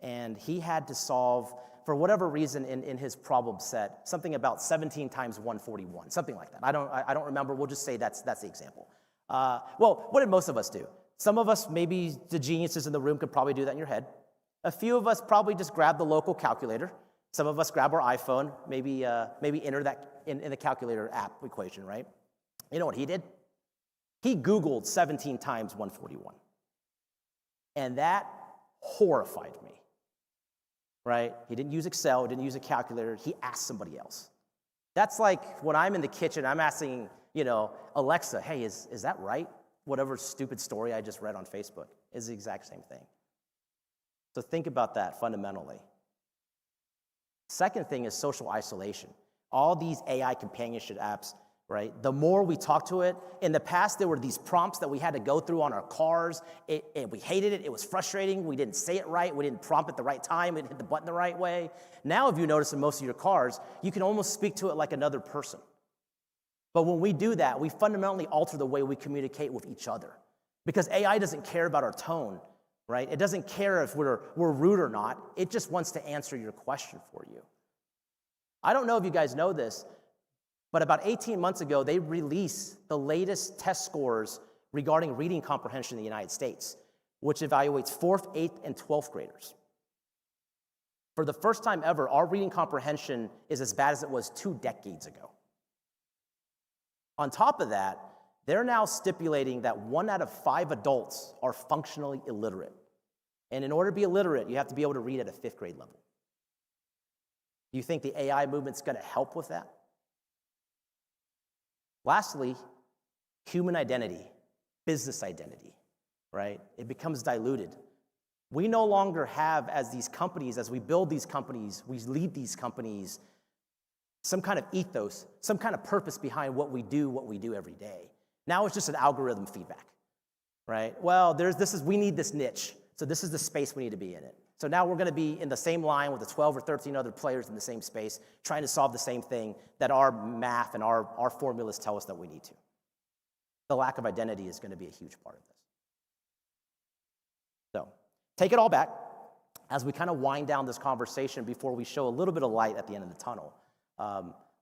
and he had to solve, for whatever reason in his problem set, something about 17 times 141, something like that. I don't remember. We'll just say that's the example. Well, what did most of us do? Some of us, maybe the geniuses in the room, could probably do that in your head. A few of us probably just grab the local calculator. Some of us grab our iPhone, maybe enter that in the calculator app equation, right? You know what he did? He Googled 17 times 141. And that horrified me, right? He didn't use Excel, he didn't use a calculator, he asked somebody else. That's like when I'm in the kitchen, I'm asking, Alexa, hey, is that right? Whatever stupid story I just read on Facebook is the exact same thing. So think about that fundamentally. Second thing is social isolation. All these AI companionship apps right? The more we talk to it, in the past there were these prompts that we had to go through on our cars, and we hated it, it was frustrating, we didn't say it right, we didn't prompt at the right time, we didn't hit the button the right way. Now if you notice in most of your cars, you can almost speak to it like another person. But when we do that, we fundamentally alter the way we communicate with each other. Because AI doesn't care about our tone, right? It doesn't care if we're rude or not, it just wants to answer your question for you. I don't know if you guys know this, but about 18 months ago, they released the latest test scores regarding reading comprehension in the United States, which evaluates 4th, 8th, and 12th graders. For the first time ever, our reading comprehension is as bad as it was 2 decades ago. On top of that, they're now stipulating that 1 out of 5 adults are functionally illiterate. And in order to be illiterate, you have to be able to read at a 5th grade level. Do you think the AI movement's going to help with that? Lastly, human identity, business identity, right? It becomes diluted. We no longer have, as these companies, as we build these companies, we lead these companies, some kind of ethos, some kind of purpose behind what we do every day. Now it's just an algorithm feedback, right? Well, we need this niche, so this is the space we need to be in it. So now we're going to be in the same line with the 12 or 13 other players in the same space, trying to solve the same thing that our math and our formulas tell us that we need to. The lack of identity is going to be a huge part of this. So take it all back as we kind of wind down this conversation before we show a little bit of light at the end of the tunnel.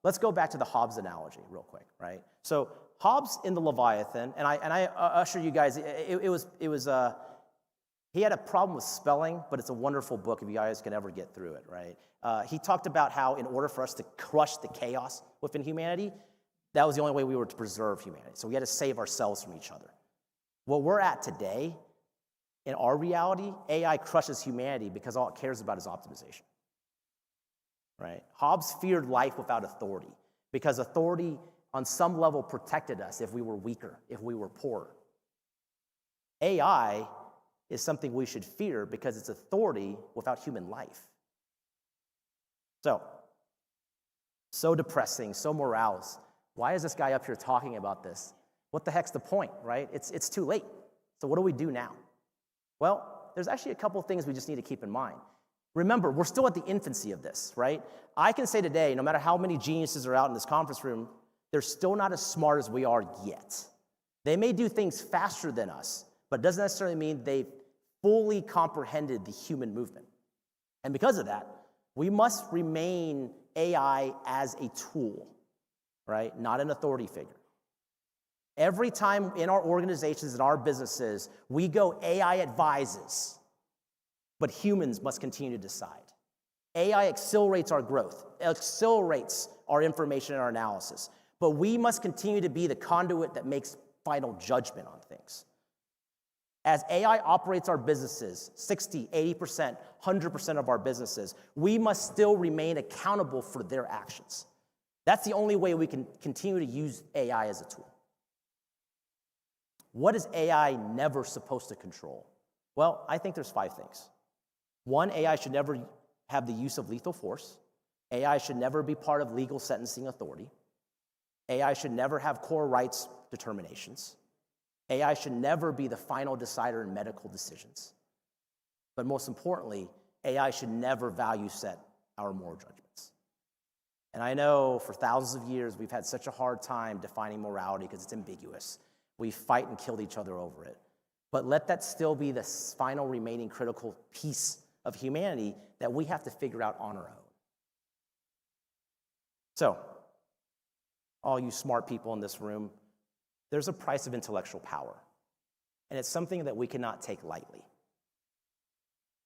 Let's go back to the Hobbes analogy real quick, right? So Hobbes in the Leviathan, and I usher you guys, he had a problem with spelling, but it's a wonderful book if you guys can ever get through it, right? He talked about how in order for us to crush the chaos within humanity, that was the only way we were to preserve humanity. So we had to save ourselves from each other. What we're at today, in our reality, AI crushes humanity because all it cares about is optimization, right? Hobbes feared life without authority because authority on some level protected us if we were weaker, if we were poorer. AI is something we should fear because it's authority without human life. So depressing, so morose. Why is this guy up here talking about this? What the heck's the point, right? It's too late. So what do we do now? Well, there's actually a couple of things we just need to keep in mind. Remember, we're still at the infancy of this, right? I can say today, no matter how many geniuses are out in this conference room, they're still not as smart as we are yet. They may do things faster than us, but it doesn't necessarily mean they've fully comprehended the human movement. And because of that, we must remain AI as a tool, right? Not an authority figure. Every time in our organizations and our businesses, we go AI advises, but humans must continue to decide. AI accelerates our growth, accelerates our information and our analysis, but we must continue to be the conduit that makes final judgment on things. As AI operates our businesses, 60, 80%, 100% of our businesses, we must still remain accountable for their actions. That's the only way we can continue to use AI as a tool. What is AI never supposed to control? Well, I think there's 5 things. 1, AI should never have the use of lethal force. AI should never be part of legal sentencing authority. AI should never have core rights determinations. AI should never be the final decider in medical decisions. But most importantly, AI should never value set our moral judgments. And I know for thousands of years we've had such a hard time defining morality because it's ambiguous. We fight and kill each other over it. But let that still be the final remaining critical piece of humanity that we have to figure out on our own. So, all you smart people in this room, there's a price of intellectual power, and it's something that we cannot take lightly.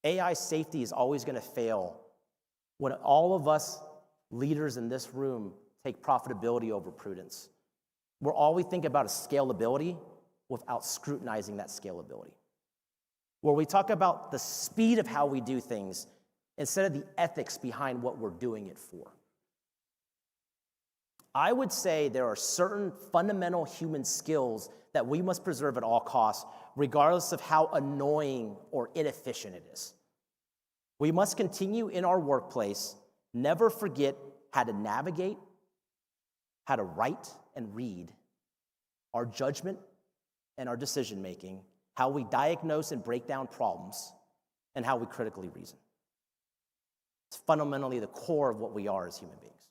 AI safety is always going to fail when all of us leaders in this room take profitability over prudence. Where all we think about is scalability without scrutinizing that scalability. Where we talk about the speed of how we do things instead of the ethics behind what we're doing it for. I would say there are certain fundamental human skills that we must preserve at all costs, regardless of how annoying or inefficient it is. We must continue in our workplace, never forget how to navigate, how to write and read, our judgment and our decision making, how we diagnose and break down problems, and how we critically reason. It's fundamentally the core of what we are as human beings.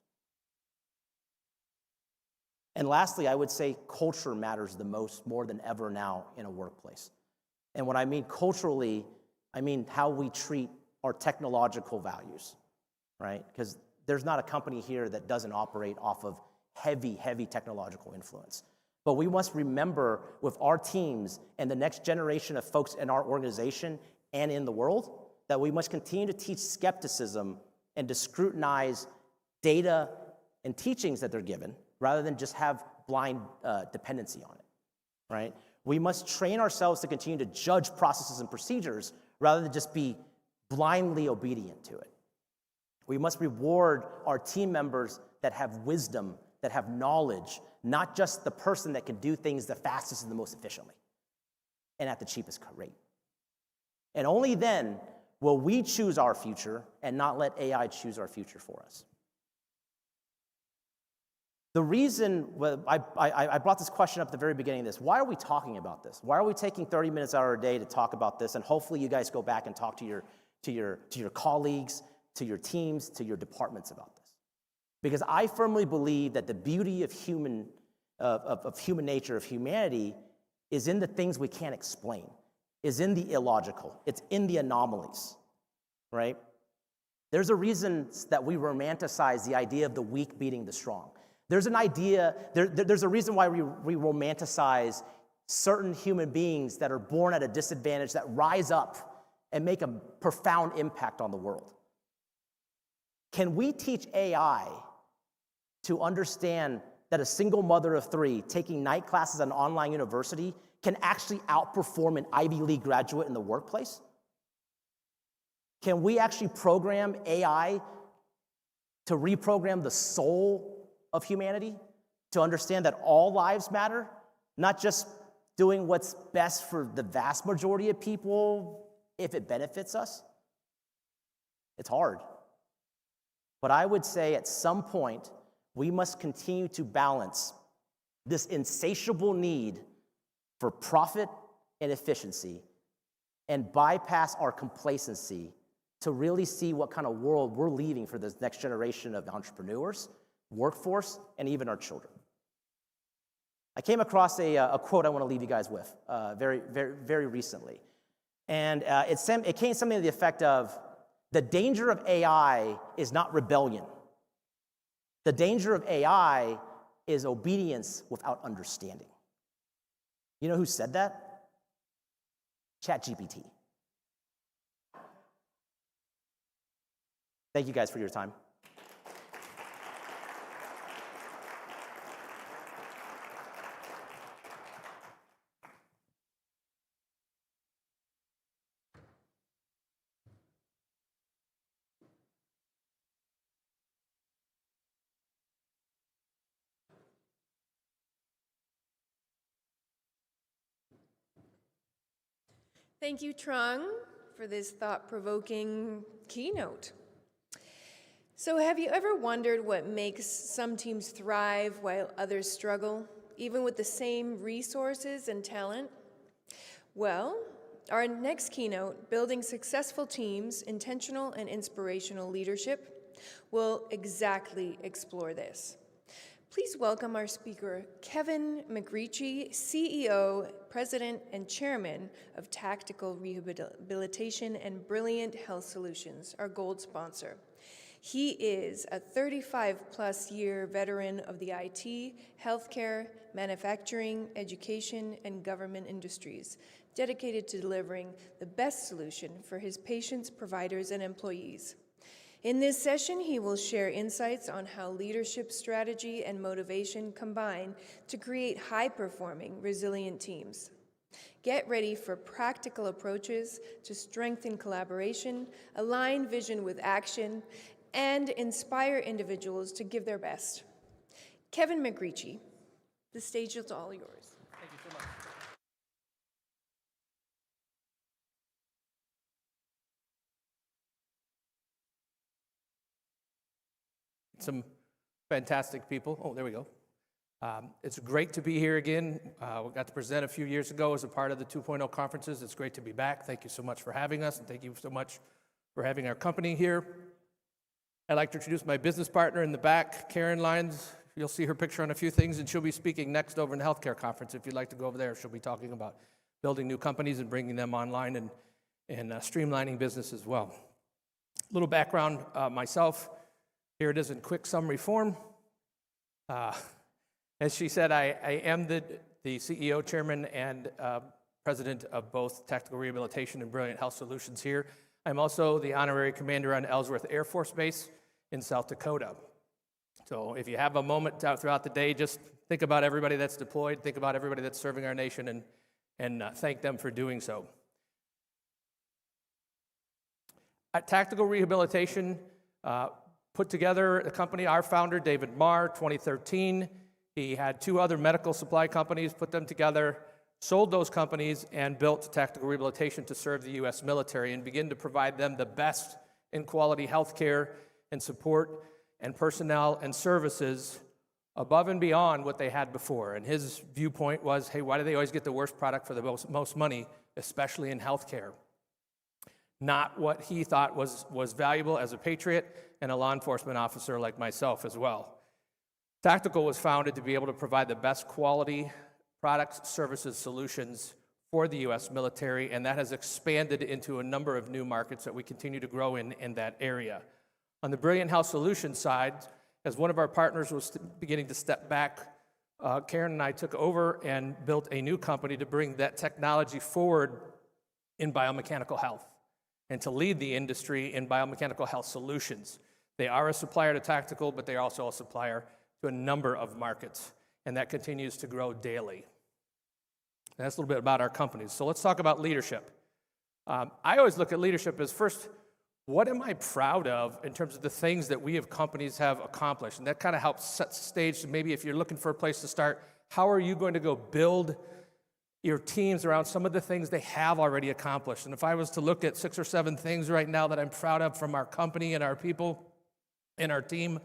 And lastly, I would say culture matters the most, more than ever now in a workplace. And when I mean culturally, I mean how we treat our technological values, right? Because there's not a company here that doesn't operate off of heavy, heavy technological influence. But we must remember with our teams and the next generation of folks in our organization and in the world that we must continue to teach skepticism and to scrutinize data and teachings that they're given rather than just have blind dependency on it, right? We must train ourselves to continue to judge processes and procedures rather than just be blindly obedient to it. We must reward our team members that have wisdom, that have knowledge, not just the person that can do things the fastest and the most efficiently and at the cheapest rate. And only then will we choose our future and not let AI choose our future for us. The reason I brought this question up at the very beginning of this, why are we talking about this? Why are we taking 30 minutes out of our day to talk about this? And hopefully you guys go back and talk to your colleagues, to your teams, to your departments about this. Because I firmly believe that the beauty of human nature, of humanity, is in the things we can't explain, is in the illogical, it's in the anomalies, right? There's a reason that we romanticize the idea of the weak beating the strong. There's a reason why we romanticize certain human beings that are born at a disadvantage, that rise up and make a profound impact on the world. Can we teach AI to understand that a single mother of three taking night classes at an online university can actually outperform an Ivy League graduate in the workplace? Can we actually program AI to reprogram the soul of humanity, to understand that all lives matter, not just doing what's best for the vast majority of people if it benefits us? It's hard. But I would say at some point, we must continue to balance this insatiable need for profit and efficiency and bypass our complacency to really see what kind of world we're leaving for this next generation of entrepreneurs, workforce, and even our children. I came across a quote I want to leave you guys with very, very, very recently. And it came something to the effect of, the danger of AI is not rebellion. The danger of AI is obedience without understanding. You know who said that? ChatGPT. Thank you guys for your time. Thank you, Trung, for this thought-provoking keynote. So have you ever wondered what makes some teams thrive while others struggle, even with the same resources and talent? Well, our next keynote, Building Successful Teams, Intentional and Inspirational Leadership, will exactly explore this. Please welcome our speaker, Kevin McRitchie, CEO, President, and Chairman of Tactical Rehabilitation and Brilliant Health Solutions, our gold sponsor. He is a 35-plus year veteran of the IT, healthcare, manufacturing, education, and government industries, dedicated to delivering the best solution for his patients, providers, and employees. In this session, he will share insights on how leadership strategy and motivation combine to create high-performing, resilient teams. Get ready for practical approaches to strengthen collaboration, align vision with action, and inspire individuals to give their best. Kevin McRitchie, the stage is all yours. Thank you so much. Some fantastic people. Oh, there we go. It's great to be here again. We got to present a few years ago as a part of the 2.0 conferences. It's great to be back. Thank you so much for having us, and thank you so much for having our company here. I'd like to introduce my business partner in the back, Karen Lyons. You'll see her picture on a few things, and she'll be speaking next over in the healthcare conference. If you'd like to go over there, she'll be talking about building new companies and bringing them online and streamlining business as well. A little background, myself. Here it is in quick summary form. As she said, I am the CEO, chairman, and president of both Tactical Rehabilitation and Brilliant Health Solutions here. I'm also the honorary commander on Ellsworth Air Force Base in South Dakota. So if you have a moment throughout the day, just think about everybody that's deployed, think about everybody that's serving our nation, and thank them for doing so. At Tactical Rehabilitation, put together a company, our founder, David Marr, 2013. He had 2 other medical supply companies, put them together, sold those companies, and built Tactical Rehabilitation to serve the U.S. military and begin to provide them the best in quality health care and support and personnel and services above and beyond what they had before. And his viewpoint was, hey, why do they always get the worst product for the most money, especially in healthcare? Not what he thought was valuable as a patriot and a law enforcement officer like myself as well. Tactical was founded to be able to provide the best quality products, services, solutions for the U.S. military, and that has expanded into a number of new markets that we continue to grow in that area. On the Brilliant Health Solutions side, as one of our partners was beginning to step back, Karen and I took over and built a new company to bring that technology forward in biomechanical health and to lead the industry in biomechanical health solutions. They are a supplier to Tactical, but they're also a supplier to a number of markets, and that continues to grow daily. And that's a little bit about our companies. So let's talk about leadership. I always look at leadership as first, what am I proud of in terms of the things that we as companies have accomplished? And that kind of helps set the stage to maybe if you're looking for a place to start, how are you going to go build your teams around some of the things they have already accomplished? And if I was to look at 6 or 7 things right now that I'm proud of from our company and our people and our team,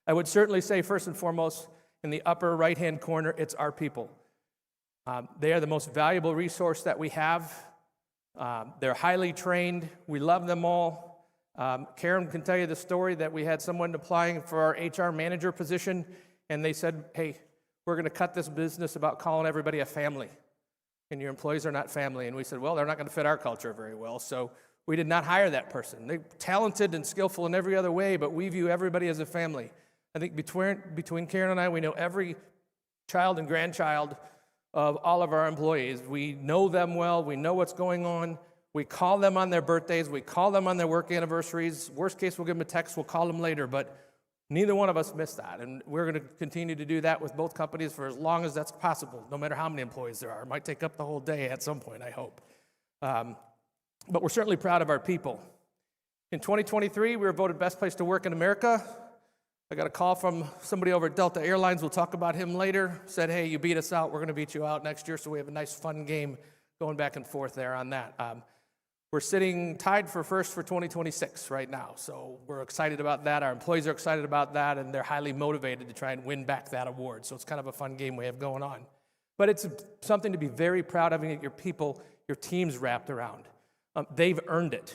I would certainly say first and foremost, in the upper right-hand corner, it's our people. They are the most valuable resource that we have. They're highly trained. We love them all. Karen can tell you the story that we had someone applying for our HR manager position, and they said, hey, we're going to cut this business about calling everybody a family, and your employees are not family. And we said, well, they're not going to fit our culture very well, so we did not hire that person. They're talented and skillful in every other way, but we view everybody as a family. I think between Karen and I, we know every child and grandchild of all of our employees. We know them well. We know what's going on. We call them on their birthdays. We call them on their work anniversaries. Worst case, we'll give them a text. We'll call them later, but neither one of us miss that. And we're going to continue to do that with both companies for as long as that's possible, no matter how many employees there are. It might take up the whole day at some point, I hope. But we're certainly proud of our people. In 2023, we were voted best place to work in America. I got a call from somebody over at Delta Airlines. We'll talk about him later. Said, hey, you beat us out. We're going to beat you out next year. So we have a nice, fun game going back and forth there on that. We're sitting tied for first for 2026 right now. So we're excited about that. Our employees are excited about that, and they're highly motivated to try and win back that award. So it's kind of a fun game we have going on. But it's something to be very proud of and get your people, your teams wrapped around. They've earned it.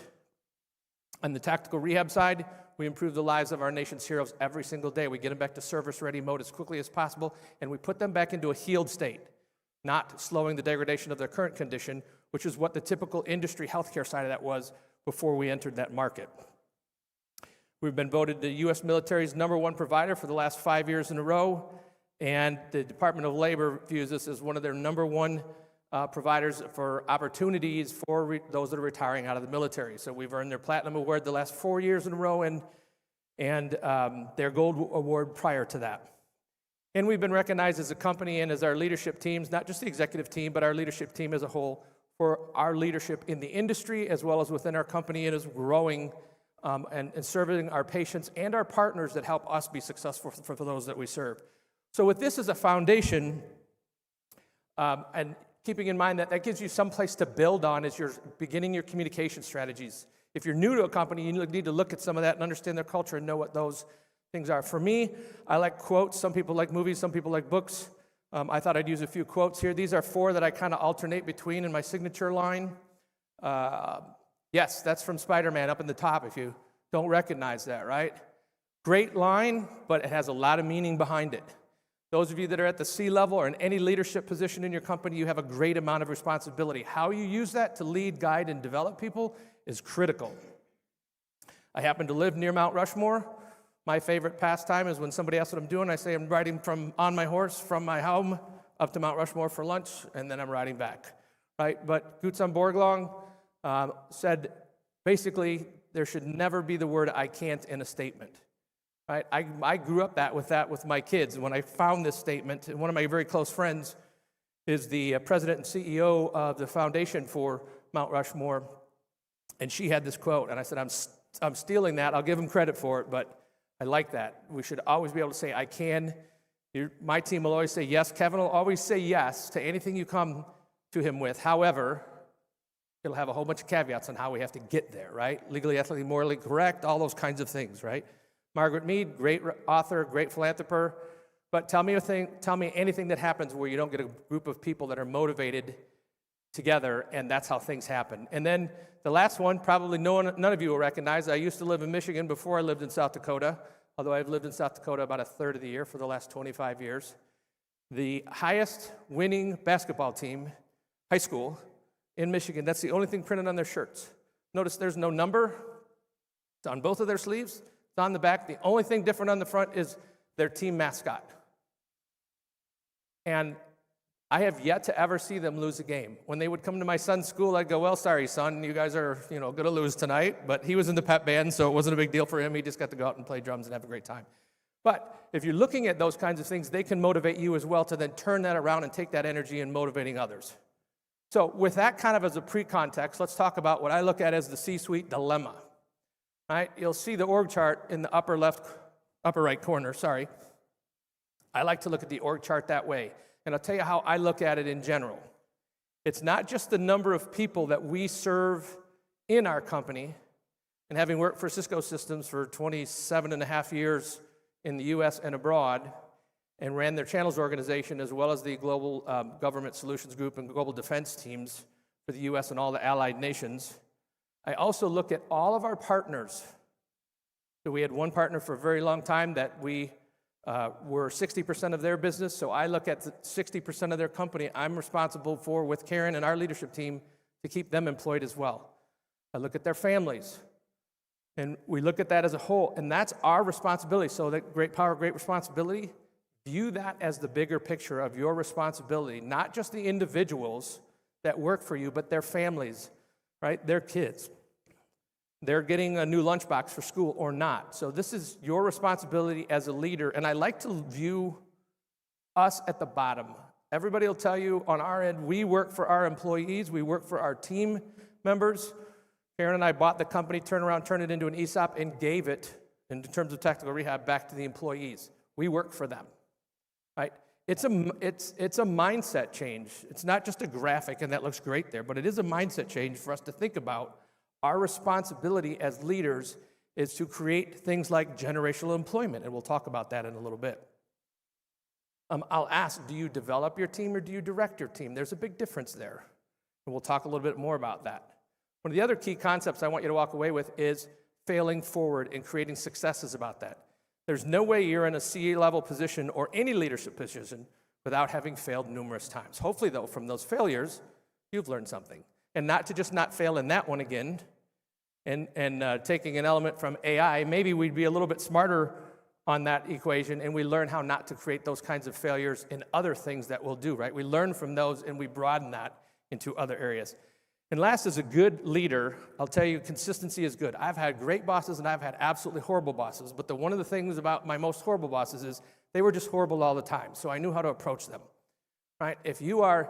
On the tactical rehab side, we improve the lives of our nation's heroes every single day. We get them back to service-ready mode as quickly as possible, and we put them back into a healed state, not slowing the degradation of their current condition, which is what the typical industry healthcare side of that was before we entered that market. We've been voted the U.S. military's #1 provider for the last 5 years in a row, and the Department of Labor views us as one of their #1 providers for opportunities for those that are retiring out of the military. So we've earned their Platinum Award the last 4 years in a row and their Gold Award prior to that. And we've been recognized as a company and as our leadership teams, not just the executive team, but our leadership team as a whole, for our leadership in the industry as well as within our company. It is growing and serving our patients and our partners that help us be successful for those that we serve. So with this as a foundation, and keeping in mind that that gives you some place to build on as you're beginning your communication strategies. If you're new to a company, you need to look at some of that and understand their culture and know what those things are. For me, I like quotes. Some people like movies, some people like books. I thought I'd use a few quotes here. These are 4 that I kind of alternate between in my signature line. Yes, that's from Spider-Man up in the top if you don't recognize that, right? Great line, but it has a lot of meaning behind it. Those of you that are at the C level or in any leadership position in your company, you have a great amount of responsibility. How you use that to lead, guide, and develop people is critical. I happen to live near Mount Rushmore. My favorite pastime is when somebody asks what I'm doing, I say I'm riding on my horse from my home up to Mount Rushmore for lunch, and then I'm riding back, right? But Gutzon Borglum said, basically, there should never be the word I can't in a statement. Right? I grew up with my kids. And when I found this statement, and one of my very close friends is the president and CEO of the foundation for Mount Rushmore, and she had this quote, and I said, I'm stealing that. I'll give him credit for it, but I like that. We should always be able to say, I can. My team will always say yes. Kevin will always say yes to anything you come to him with. However, it'll have a whole bunch of caveats on how we have to get there, right? Legally, ethically, morally correct, all those kinds of things, right? Margaret Mead, great author, great philanthropist, but tell me anything that happens where you don't get a group of people that are motivated together, and that's how things happen. And then the last one, probably none of you will recognize. I used to live in Michigan before I lived in South Dakota, although I've lived in South Dakota about a third of the year for the last 25 years. The highest winning basketball team, high school, in Michigan, that's the only thing printed on their shirts. Notice there's no number. It's on both of their sleeves. It's on the back. The only thing different on the front is their team mascot. And I have yet to ever see them lose a game. When they would come to my son's school, I'd go, well, sorry, son, you guys are going to lose tonight. But he was in the pep band, so it wasn't a big deal for him. He just got to go out and play drums and have a great time. But if you're looking at those kinds of things, they can motivate you as well to then turn that around and take that energy in motivating others. So with that kind of as a pre-context, let's talk about what I look at as the C-suite dilemma. Right? You'll see the org chart in the upper right corner, sorry. I like to look at the org chart that way, and I'll tell you how I look at it in general. It's not just the number of people that we serve in our company, and having worked for Cisco Systems for 27 and a half years in the US and abroad, and ran their channels organization as well as the Global Government Solutions Group and Global Defense teams for the US and all the allied nations. I also look at all of our partners. So we had one partner for a very long time that we were 60% of their business, so I look at the 60% of their company I'm responsible for with Karen and our leadership team to keep them employed as well. I look at their families, and we look at that as a whole, and that's our responsibility. So that great power, great responsibility, view that as the bigger picture of your responsibility, not just the individuals that work for you, but their families, right? Their kids. They're getting a new lunchbox for school or not. So this is your responsibility as a leader, and I like to view us at the bottom. Everybody will tell you on our end, we work for our employees, we work for our team members. Karen and I bought the company, turned it into an ESOP, and gave it, in terms of tactical rehab, back to the employees. We work for them, right? It's a mindset change. It's not just a graphic, and that looks great there, but it is a mindset change for us to think about. Our responsibility as leaders is to create things like generational employment, and we'll talk about that in a little bit. I'll ask, do you develop your team or do you direct your team? There's a big difference there, and we'll talk a little bit more about that. One of the other key concepts I want you to walk away with is failing forward and creating successes about that. There's no way you're in a C-level position or any leadership position without having failed numerous times. Hopefully, though, from those failures, you've learned something. And not to just not fail in that one again, and taking an element from AI, maybe we'd be a little bit smarter on that equation, and we learn how not to create those kinds of failures in other things that we'll do, right? We learn from those, and we broaden that into other areas. And last, as a good leader, I'll tell you, consistency is good. I've had great bosses, and I've had absolutely horrible bosses, but one of the things about my most horrible bosses is they were just horrible all the time, so I knew how to approach them, right? If you are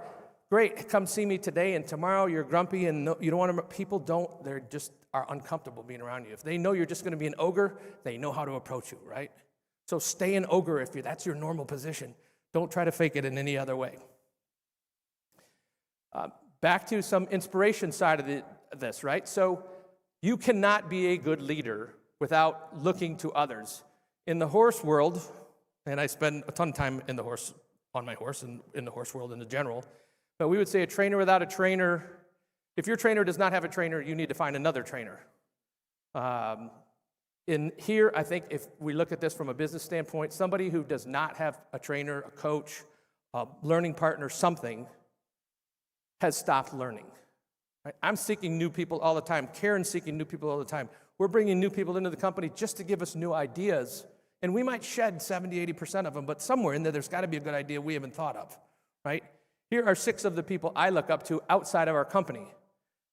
great, come see me today, and tomorrow you're grumpy, and you don't want to, people don't, they're just are uncomfortable being around you. If they know you're just going to be an ogre, they know how to approach you, right? So stay an ogre if that's your normal position. Don't try to fake it in any other way. Back to some inspiration side of this, right? So you cannot be a good leader without looking to others. In the horse world, and I spend a ton of time on my horse and in the horse world in general, but we would say a trainer without a trainer, if your trainer does not have a trainer, you need to find another trainer. In here, I think if we look at this from a business standpoint, somebody who does not have a trainer, a coach, a learning partner, something, has stopped learning. Right? I'm seeking new people all the time. Karen's seeking new people all the time. We're bringing new people into the company just to give us new ideas. And we might shed 70, 80% of them, but somewhere in there's got to be a good idea we haven't thought of, right? Here are 6 of the people I look up to outside of our company.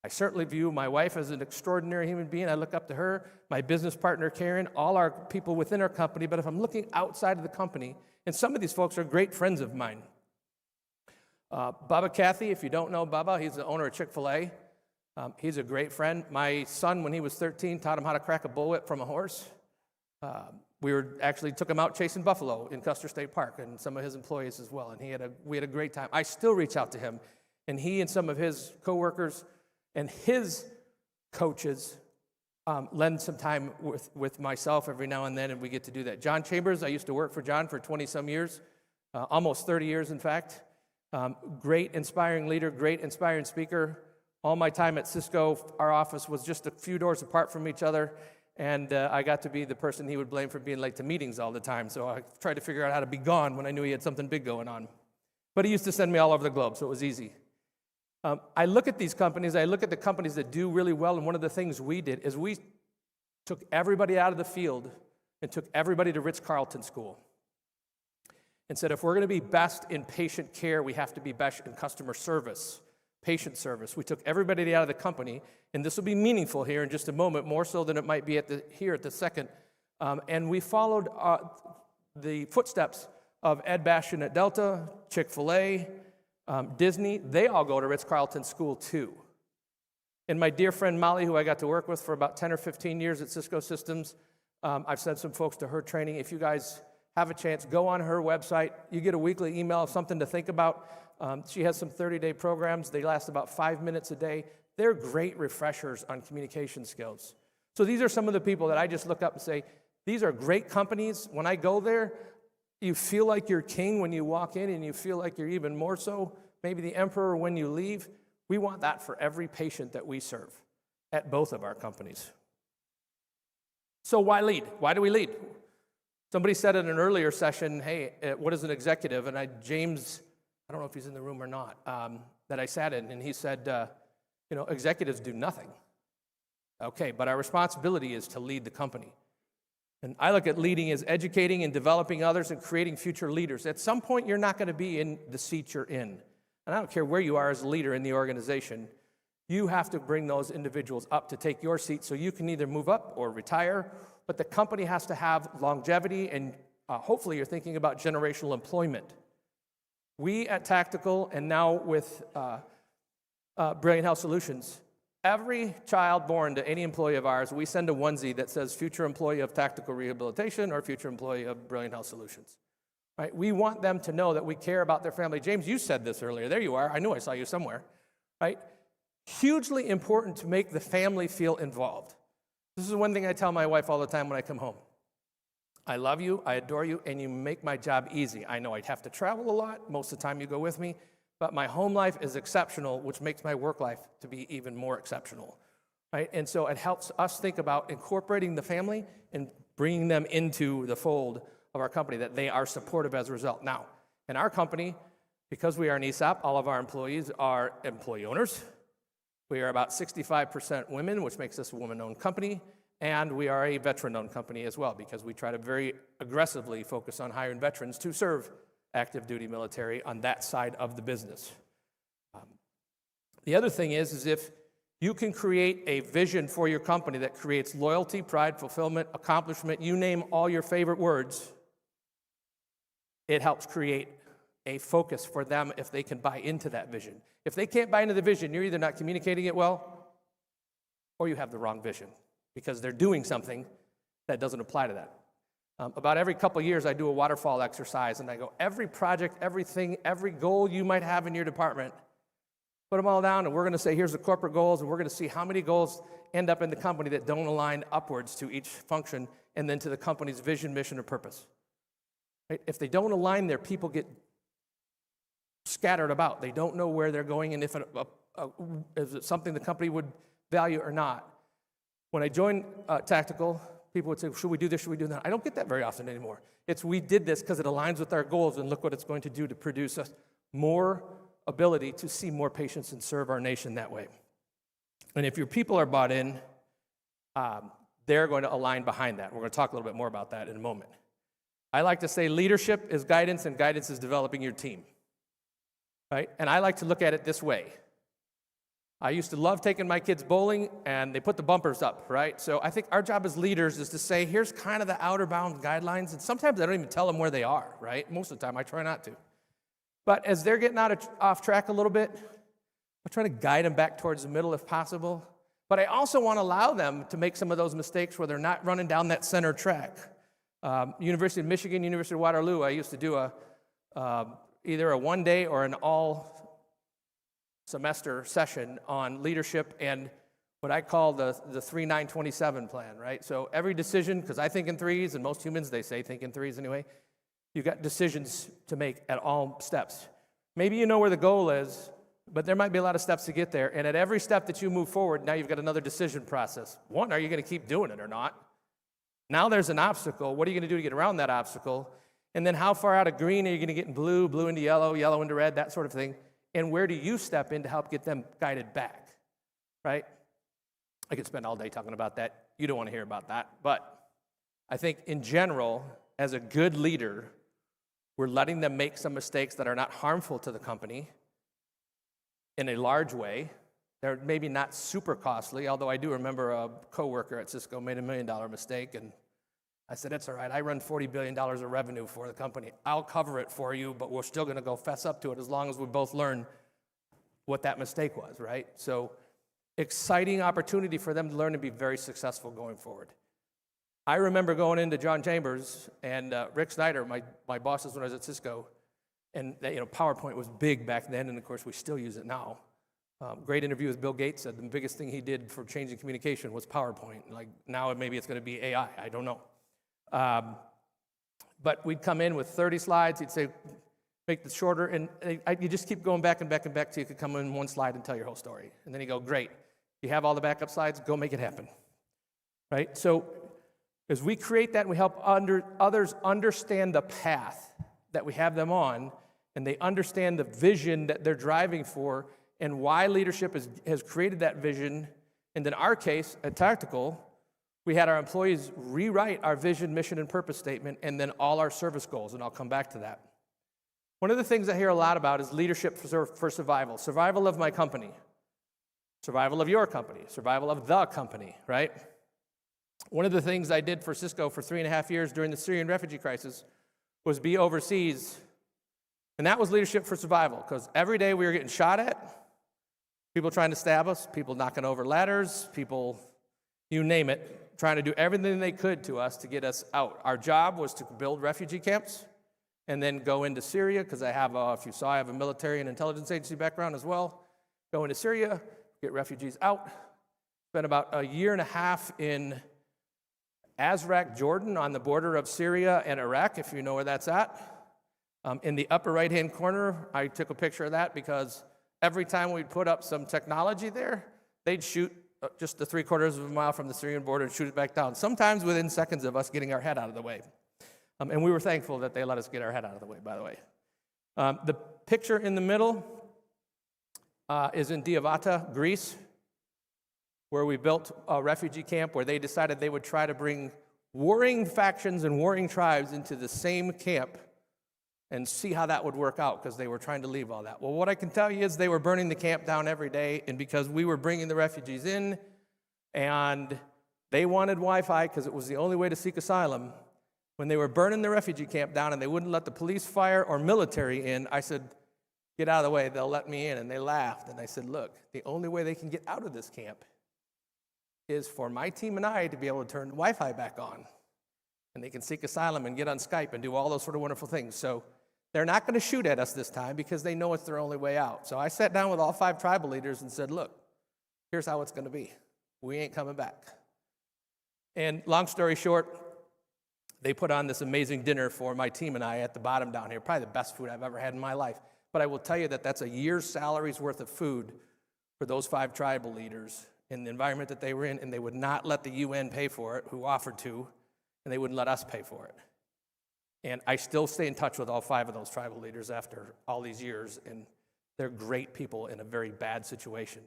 I certainly view my wife as an extraordinary human being. I look up to her, my business partner, Karen, all our people within our company. But if I'm looking outside of the company, and some of these folks are great friends of mine. Baba Cathy, if you don't know Baba, he's the owner of Chick-fil-A. He's a great friend. My son, when he was 13, taught him how to crack a bullwhip from a horse. We actually took him out chasing buffalo in Custer State Park, and some of his employees as well. And we had a great time. I still reach out to him, and he and some of his coworkers and his coaches lend some time with myself every now and then, and we get to do that. John Chambers, I used to work for John for 20-some years, almost 30 years, in fact. Great, inspiring leader, great, inspiring speaker. All my time at Cisco, our office was just a few doors apart from each other, and I got to be the person he would blame for being late to meetings all the time, so I tried to figure out how to be gone when I knew he had something big going on. But he used to send me all over the globe, so it was easy. I look at these companies, I look at the companies that do really well, and one of the things we did is we took everybody out of the field and took everybody to Ritz-Carlton school and said, if we're going to be best in patient care, we have to be best in customer service, patient service. We took everybody out of the company, and this will be meaningful here in just a moment, more so than it might be here at the second, and we followed the footsteps of Ed Bastian at Delta, Chick-fil-A, Disney. They all go to Ritz-Carlton school too. And my dear friend Molly, who I got to work with for about 10 or 15 years at Cisco Systems, I've sent some folks to her training. If you guys have a chance, go on her website. You get a weekly email of something to think about. She has some 30-day programs. They last about 5 minutes a day. They're great refreshers on communication skills. So these are some of the people that I just look up and say, these are great companies. When I go there, you feel like you're king when you walk in, and you feel like you're even more so, maybe the emperor when you leave. We want that for every patient that we serve at both of our companies. So why lead? Why do we lead? Somebody said in an earlier session, hey, what is an executive? And James, I don't know if he's in the room or not, that I sat in, and he said, executives do nothing. Okay, but our responsibility is to lead the company. And I look at leading as educating and developing others and creating future leaders. At some point, you're not going to be in the seat you're in. And I don't care where you are as a leader in the organization. You have to bring those individuals up to take your seat so you can either move up or retire. But the company has to have longevity, and hopefully you're thinking about generational employment. We at Tactical, and now with Brilliant Health Solutions, every child born to any employee of ours, we send a onesie that says future employee of Tactical Rehabilitation or future employee of Brilliant Health Solutions. Right? We want them to know that we care about their family. James, you said this earlier. There you are. I knew I saw you somewhere. Right? Hugely important to make the family feel involved. This is one thing I tell my wife all the time when I come home. I love you, I adore you, and you make my job easy. I know I'd have to travel a lot. Most of the time you go with me. But my home life is exceptional, which makes my work life to be even more exceptional, right? And so it helps us think about incorporating the family and bringing them into the fold of our company, that they are supportive as a result. Now, in our company, because we are an ESOP, all of our employees are employee owners. We are about 65% women, which makes us a woman-owned company, and we are a veteran-owned company as well, because we try to very aggressively focus on hiring veterans to serve active duty military on that side of the business. The other thing is if you can create a vision for your company that creates loyalty, pride, fulfillment, accomplishment, you name all your favorite words, it helps create a focus for them if they can buy into that vision. If they can't buy into the vision, you're either not communicating it well or you have the wrong vision because they're doing something that doesn't apply to that. About every couple of years, I do a waterfall exercise, and I go, every project, everything, every goal you might have in your department, Put them all down, and we're going to say, here's the corporate goals, and we're going to see how many goals end up in the company that don't align upwards to each function and then to the company's vision, mission, or purpose. Right? If they don't align there, people get scattered about. They don't know where they're going and if is it something the company would value or not. When I joined Tactical, people would say, should we do this, should we do that? I don't get that very often anymore. It's we did this because it aligns with our goals, and look what it's going to do to produce us more ability to see more patients and serve our nation that way. And if your people are bought in, they're going to align behind that. We're going to talk a little bit more about that in a moment. I like to say leadership is guidance, and guidance is developing your team. Right? And I like to look at it this way. I used to love taking my kids bowling, and they put the bumpers up, right? So I think our job as leaders is to say, here's kind of the outer bound guidelines, and sometimes I don't even tell them where they are, right? Most of the time, I try not to. But as they're getting off track a little bit, I try to guide them back towards the middle if possible. But I also want to allow them to make some of those mistakes where they're not running down that center track. University of Michigan, University of Waterloo, I used to do either a one-day or an all-semester session on leadership and what I call the 3-9-27 plan, right? So every decision, because I think in threes, and most humans, they say think in threes anyway, you've got decisions to make at all steps. Maybe you know where the goal is, but there might be a lot of steps to get there, and at every step that you move forward, now you've got another decision process. One, are you going to keep doing it or not? Now there's an obstacle. What are you going to do to get around that obstacle? And then how far out of green are you going to get in blue, blue into yellow, yellow into red, that sort of thing? And where do you step in to help get them guided back, right? I could spend all day talking about that. You don't want to hear about that. But I think in general, as a good leader, we're letting them make some mistakes that are not harmful to the company in a large way. They're maybe not super costly, although I do remember a coworker at Cisco made $1 million mistake, and I said, it's all right, I run $40 billion of revenue for the company. I'll cover it for you, but we're still going to go fess up to it as long as we both learn what that mistake was, right? So exciting opportunity for them to learn and be very successful going forward. I remember going into John Chambers and Rick Snyder, my bosses when I was at Cisco, and PowerPoint was big back then, and of course we still use it now. Great interview with Bill Gates said the biggest thing he did for changing communication was PowerPoint. Like now maybe it's going to be AI, I don't know. But we'd come in with 30 slides, he'd say, make this shorter, and you just keep going back and back and back till you could come in one slide and tell your whole story. And then he'd go, great, you have all the backup slides, go make it happen, right? So as we create that, we help others understand the path that we have them on, and they understand the vision that they're driving for and why leadership has created that vision. And in our case, at Tactical, we had our employees rewrite our vision, mission, and purpose statement, and then all our service goals, and I'll come back to that. One of the things I hear a lot about is leadership for survival. Survival of my company, survival of your company, survival of the company, right? One of the things I did for Cisco for 3.5 years during the Syrian refugee crisis was be overseas, and that was leadership for survival, because every day we were getting shot at, people trying to stab us, people knocking over ladders, people, you name it, trying to do everything they could to us to get us out. Our job was to build refugee camps and then go into Syria, because I have, if you saw, I have a military and intelligence agency background as well. Go into Syria, get refugees out. Spent about 1.5 years in Azraq, Jordan, on the border of Syria and Iraq, if you know where that's at. In the upper right-hand corner, I took a picture of that because every time we'd put up some technology there, they'd shoot just the 3/4 of a mile from the Syrian border and shoot it back down, sometimes within seconds of us getting our head out of the way. And we were thankful that they let us get our head out of the way, by the way. The picture in the middle is in Diavata, Greece, where we built a refugee camp where they decided they would try to bring warring factions and warring tribes into the same camp and see how that would work out, because they were trying to leave all that. Well, what I can tell you is they were burning the camp down every day, and because we were bringing the refugees in, and they wanted Wi-Fi because it was the only way to seek asylum, when they were burning the refugee camp down and they wouldn't let the police, fire, or military in, I said, get out of the way, they'll let me in. And they laughed, and I said, look, the only way they can get out of this camp is for my team and I to be able to turn Wi-Fi back on. And they can seek asylum and get on Skype and do all those sort of wonderful things. So They're not going to shoot at us this time because they know it's their only way out. So I sat down with all 5 tribal leaders and said, look, here's how it's going to be. We ain't coming back. And long story short, they put on this amazing dinner for my team and I at the bottom down here, probably the best food I've ever had in my life. But I will tell you that that's a year's salary's worth of food for those 5 tribal leaders in the environment that they were in, and they would not let the UN pay for it, who offered to, and they wouldn't let us pay for it. And I still stay in touch with all 5 of those tribal leaders after all these years, and they're great people in a very bad situation.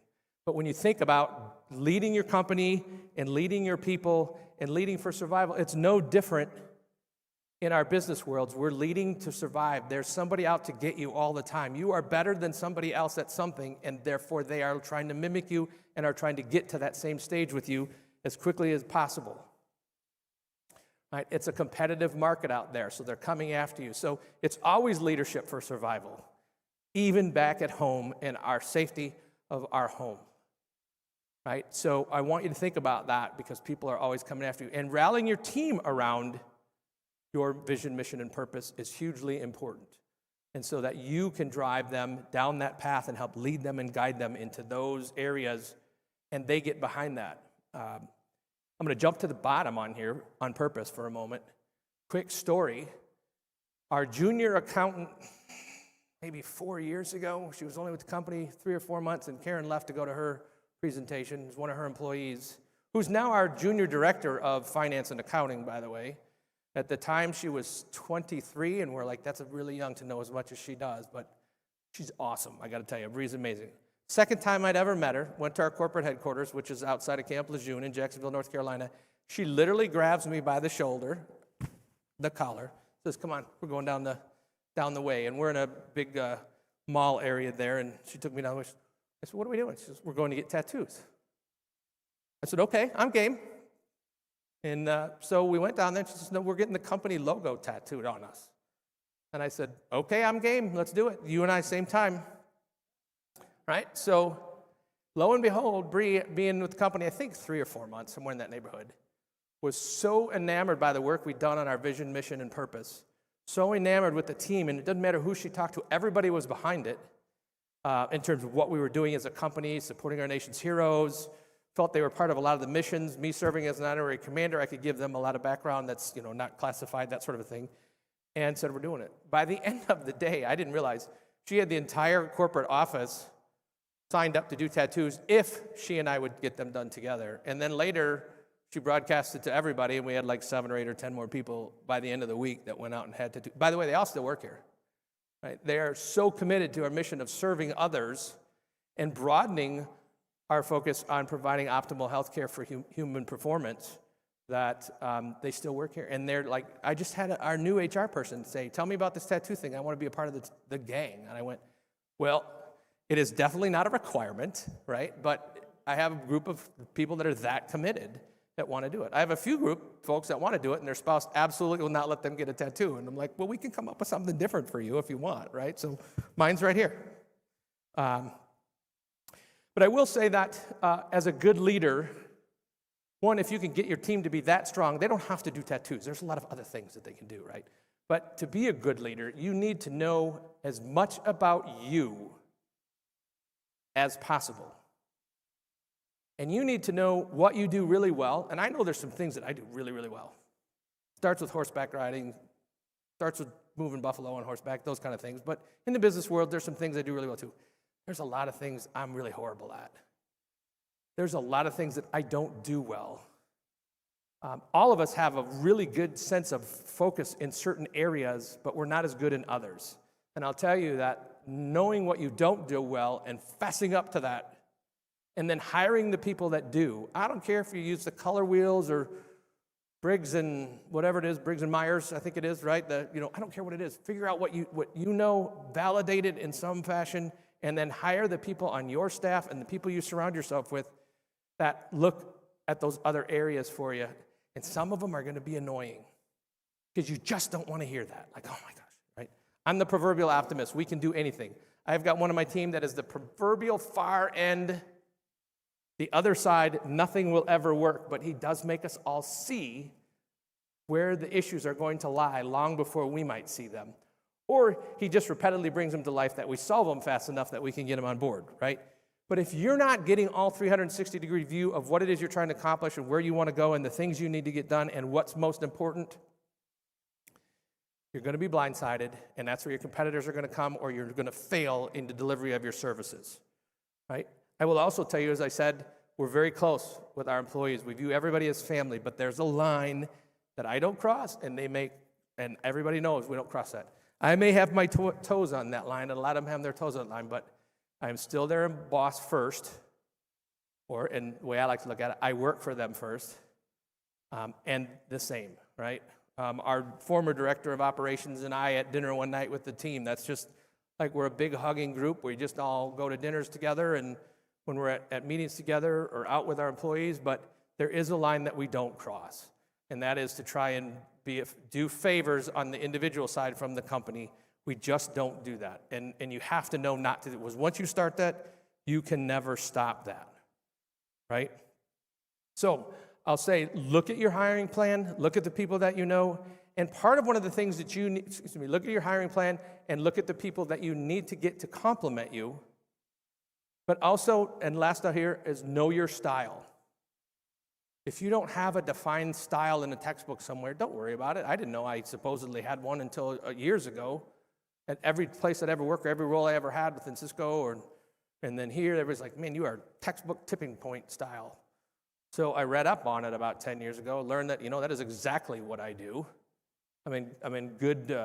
But when you think about leading your company and leading your people and leading for survival, it's no different in our business worlds. We're leading to survive. There's somebody out to get you all the time. You are better than somebody else at something, and therefore they are trying to mimic you and are trying to get to that same stage with you as quickly as possible. Right? It's a competitive market out there, so they're coming after you. So it's always leadership for survival, even back at home in our safety of our home. Right? So I want you to think about that, because people are always coming after you. And rallying your team around your vision, mission, and purpose is hugely important. And so that you can drive them down that path and help lead them and guide them into those areas, and they get behind that. I'm going to jump to the bottom on here on purpose for a moment. Quick story. Our junior accountant, maybe 4 years ago, she was only with the company 3 or 4 months, and Karen left to go to her presentation. It was one of her employees, who's now our junior director of finance and accounting, by the way. At the time, she was 23, and we're like, that's really young to know as much as she does, but she's awesome, I got to tell you. Bree's amazing. Second time I'd ever met her, went to our corporate headquarters, which is outside of Camp Lejeune in Jacksonville, North Carolina. She literally grabs me by the shoulder, the collar, says, come on, we're going down the way. And we're in a big mall area there, and she took me down the way. I said, what are we doing? She says, we're going to get tattoos. I said, okay, I'm game. And so we went down there, and she says, no, we're getting the company logo tattooed on us. And I said, okay, I'm game, let's do it. You and I, same time. Right? So lo and behold, Bree, being with the company, I think 3 or 4 months, somewhere in that neighborhood, was so enamored by the work we'd done on our vision, mission, and purpose, so enamored with the team, and it doesn't matter who she talked to, everybody was behind it in terms of what we were doing as a company, supporting our nation's heroes, felt they were part of a lot of the missions. Me serving as an honorary commander, I could give them a lot of background that's not classified, that sort of a thing, and said, we're doing it. By the end of the day, I didn't realize she had the entire corporate office signed up to do tattoos if she and I would get them done together. And then later, she broadcasted to everybody, and we had like 7 or 8 or 10 more people by the end of the week that went out and had tattoos. By the way, they all still work here. Right? They are so committed to our mission of serving others and broadening our focus on providing optimal health care for human performance that they still work here. And they're like, I just had our new HR person say, tell me about this tattoo thing. I want to be a part of the gang. And I went, well, it is definitely not a requirement, right? But I have a group of people that are that committed that want to do it. I have a few folks that want to do it, and their spouse absolutely will not let them get a tattoo. And I'm like, well, we can come up with something different for you if you want, right? So mine's right here. But I will say that as a good leader, one, if you can get your team to be that strong, they don't have to do tattoos. There's a lot of other things that they can do, right? But to be a good leader, you need to know as much about you as possible. And you need to know what you do really well. And I know there's some things that I do really, really well. Starts with horseback riding, starts with moving buffalo on horseback, those kind of things. But in the business world, there's some things I do really well too. There's a lot of things I'm really horrible at. There's a lot of things that I don't do well. All of us have a really good sense of focus in certain areas, but we're not as good in others. And I'll tell you that knowing what you don't do well and fessing up to that, and then hiring the people that do. I don't care if you use the color wheels or Briggs and whatever it is, Briggs and Myers, I think it is, right? I don't care what it is. Figure out what you know, validate it in some fashion, and then hire the people on your staff and the people you surround yourself with that look at those other areas for you. And some of them are going to be annoying because you just don't want to hear that. Like, oh my gosh, right? I'm the proverbial optimist. We can do anything. I've got one on my team that is the proverbial far end. The other side, nothing will ever work, but he does make us all see where the issues are going to lie long before we might see them. Or he just repetitively brings them to life that we solve them fast enough that we can get them on board, right? But if you're not getting all 360-degree view of what it is you're trying to accomplish and where you want to go and the things you need to get done and what's most important, you're going to be blindsided, and that's where your competitors are going to come, or you're going to fail in the delivery of your services, right? I will also tell you, as I said, we're very close with our employees. We view everybody as family, but there's a line that I don't cross, and and everybody knows we don't cross that. I may have my toes on that line, and a lot of them have their toes on that line, but I am still their boss first, and the way I like to look at it, I work for them first, and the same, right? Our former director of operations and I at dinner one night with the team, that's just like we're a big hugging group. We just all go to dinners together and when we're at meetings together or out with our employees, but there is a line that we don't cross, and that is to try and do favors on the individual side from the company. We just don't do that, and you have to know not to. Because once you start that, you can never stop that, right? So I'll say, look at your hiring plan, look at the people that you know, and part of one of the things that you need, look at your hiring plan and look at the people that you need to get to complement you. But also, and last out here, is know your style. If you don't have a defined style in a textbook somewhere, don't worry about it. I didn't know I supposedly had one until years ago. At every place I'd ever worked, or every role I ever had within Cisco, and then here, everybody's like, man, you are textbook tipping point style. So I read up on it about 10 years ago, learned that, that is exactly what I do. I'm in good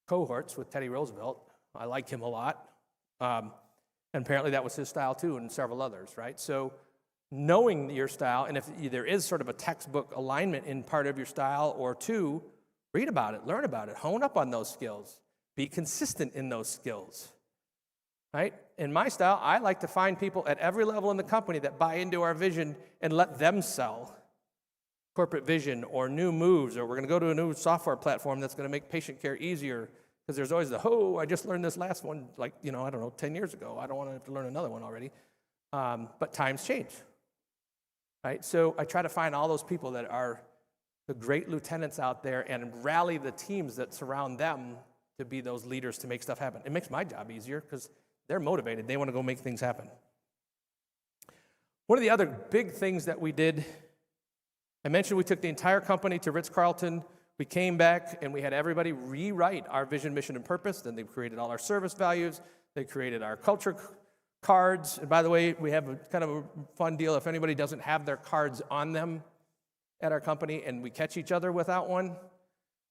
cohorts with Teddy Roosevelt. I like him a lot. And apparently that was his style too, and several others, right? So knowing your style, and if there is sort of a textbook alignment in part of your style or two, read about it, learn about it, hone up on those skills, be consistent in those skills, right? In my style, I like to find people at every level in the company that buy into our vision and let them sell corporate vision or new moves, or we're going to go to a new software platform that's going to make patient care easier, because there's always I just learned this last one, 10 years ago. I don't want to have to learn another one already. But times change, right? So I try to find all those people that are the great lieutenants out there and rally the teams that surround them to be those leaders to make stuff happen. It makes my job easier because they're motivated. They want to go make things happen. One of the other big things that we did, I mentioned we took the entire company to Ritz-Carlton. We came back and we had everybody rewrite our vision, mission, and purpose. Then they created all our service values. They created our culture cards. And by the way, we have a kind of a fun deal. If anybody doesn't have their cards on them at our company and we catch each other without one,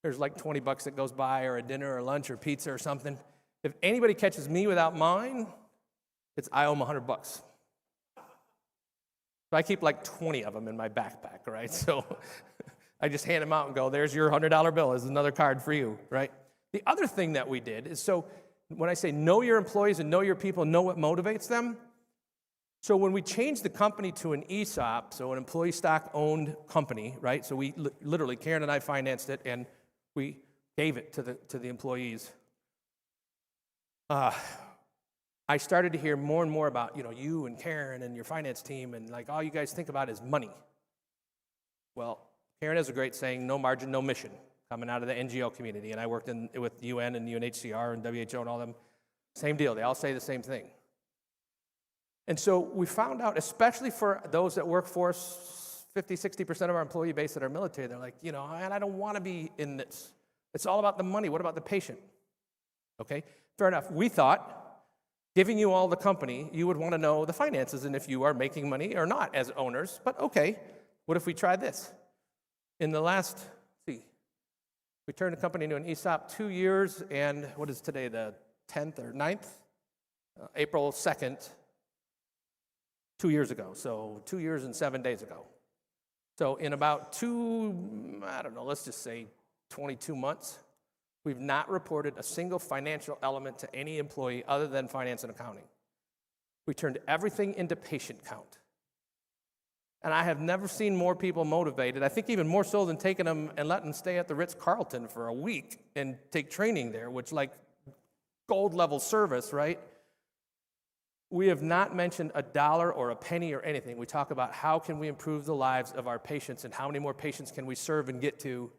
there's like $20 that goes by, or a dinner or lunch or pizza or something. If anybody catches me without mine, I owe them $100. So I keep like 20 of them in my backpack, right? So I just hand them out and go, there's your $100 bill. There's another card for you, right? The other thing that we did is, so when I say know your employees and know your people, know what motivates them. So when we changed the company to an ESOP, so an employee stock owned company, right? So we literally, Karen and I financed it and we gave it to the employees. I started to hear more and more about, you and Karen and your finance team, and like all you guys think about is money. Well, Karen has a great saying, no margin, no mission, coming out of the NGO community. And I worked with UN and UNHCR and WHO and all them. Same deal. They all say the same thing. And so we found out, especially for those that work for us, 50, 60% of our employee base that are military, they're like, and I don't want to be in this. It's all about the money. What about the patient? Okay, fair enough. We thought, giving you all the company, you would want to know the finances and if you are making money or not as owners. But okay, what if we try this? In the last, we turned the company into an ESOP 2 years, and what is today, the 10th or 9th? April 2nd, 2 years ago. So 2 years and 7 days ago. So in about let's just say 22 months, we've not reported a single financial element to any employee other than finance and accounting. We turned everything into patient count. And I have never seen more people motivated, I think even more so than taking them and letting them stay at the Ritz-Carlton for a week and take training there, which like gold level service, right? We have not mentioned a dollar or a penny or anything. We talk about how can we improve the lives of our patients and how many more patients can we serve and get to.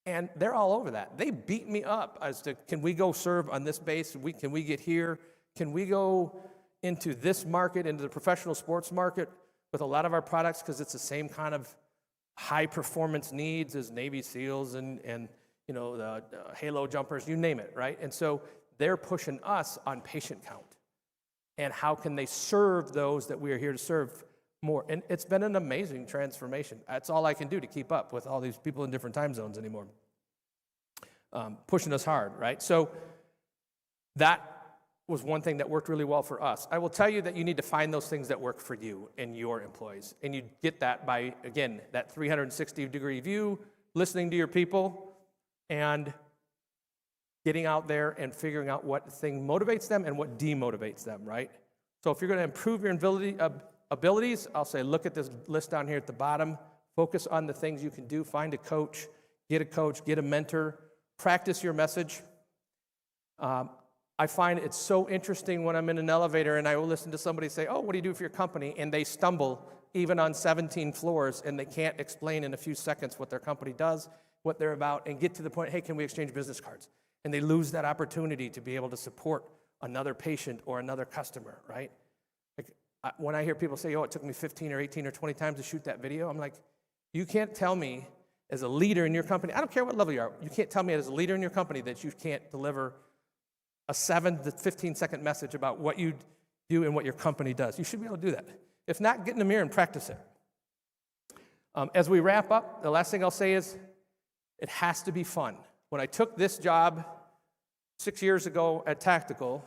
And they're all over that. They beat me up as to, can we go serve on this base? Can we get here? Can we go into this market, into the professional sports market with a lot of our products, because it's the same kind of high performance needs as Navy SEALs and you know, the Halo jumpers, you name it, right? And so they're pushing us on patient count. And how can they serve those that we are here to serve more? And it's been an amazing transformation. That's all I can do to keep up with all these people in different time zones anymore. Pushing us hard, right? So that was one thing that worked really well for us. I will tell you that you need to find those things that work for you and your employees. And you get that by, again, that 360-degree view, listening to your people, and getting out there and figuring out what thing motivates them and what demotivates them, right? So if you're going to improve your abilities, I'll say look at this list down here at the bottom. Focus on the things you can do. Find a coach, get a mentor, practice your message. I find it's so interesting when I'm in an elevator and I will listen to somebody say, oh, what do you do for your company? And they stumble even on 17 floors and they can't explain in a few seconds what their company does, what they're about, and get to the point, hey, can we exchange business cards? And they lose that opportunity to be able to support another patient or another customer, right? Like, when I hear people say, oh, it took me 15 or 18 or 20 times to shoot that video, I'm like, you can't tell me as a leader in your company, I don't care what level you are, you can't tell me as a leader in your company that you can't deliver a 7 to 15-second message about what you do and what your company does. You should be able to do that. If not, get in the mirror and practice it. As we wrap up, the last thing I'll say is it has to be fun. When I took this job 6 years ago at Tactical,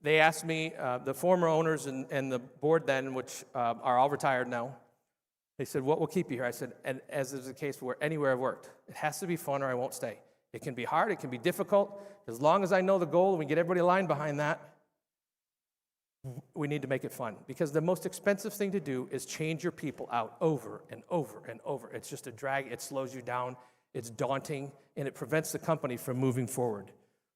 they asked me, the former owners and the board then, which are all retired now, they said, what will keep you here? I said, and as is the case for anywhere I've worked, it has to be fun or I won't stay. It can be hard, it can be difficult. As long as I know the goal and we get everybody aligned behind that, we need to make it fun. Because the most expensive thing to do is change your people out over and over and over. It's just a drag, it slows you down, it's daunting, and it prevents the company from moving forward.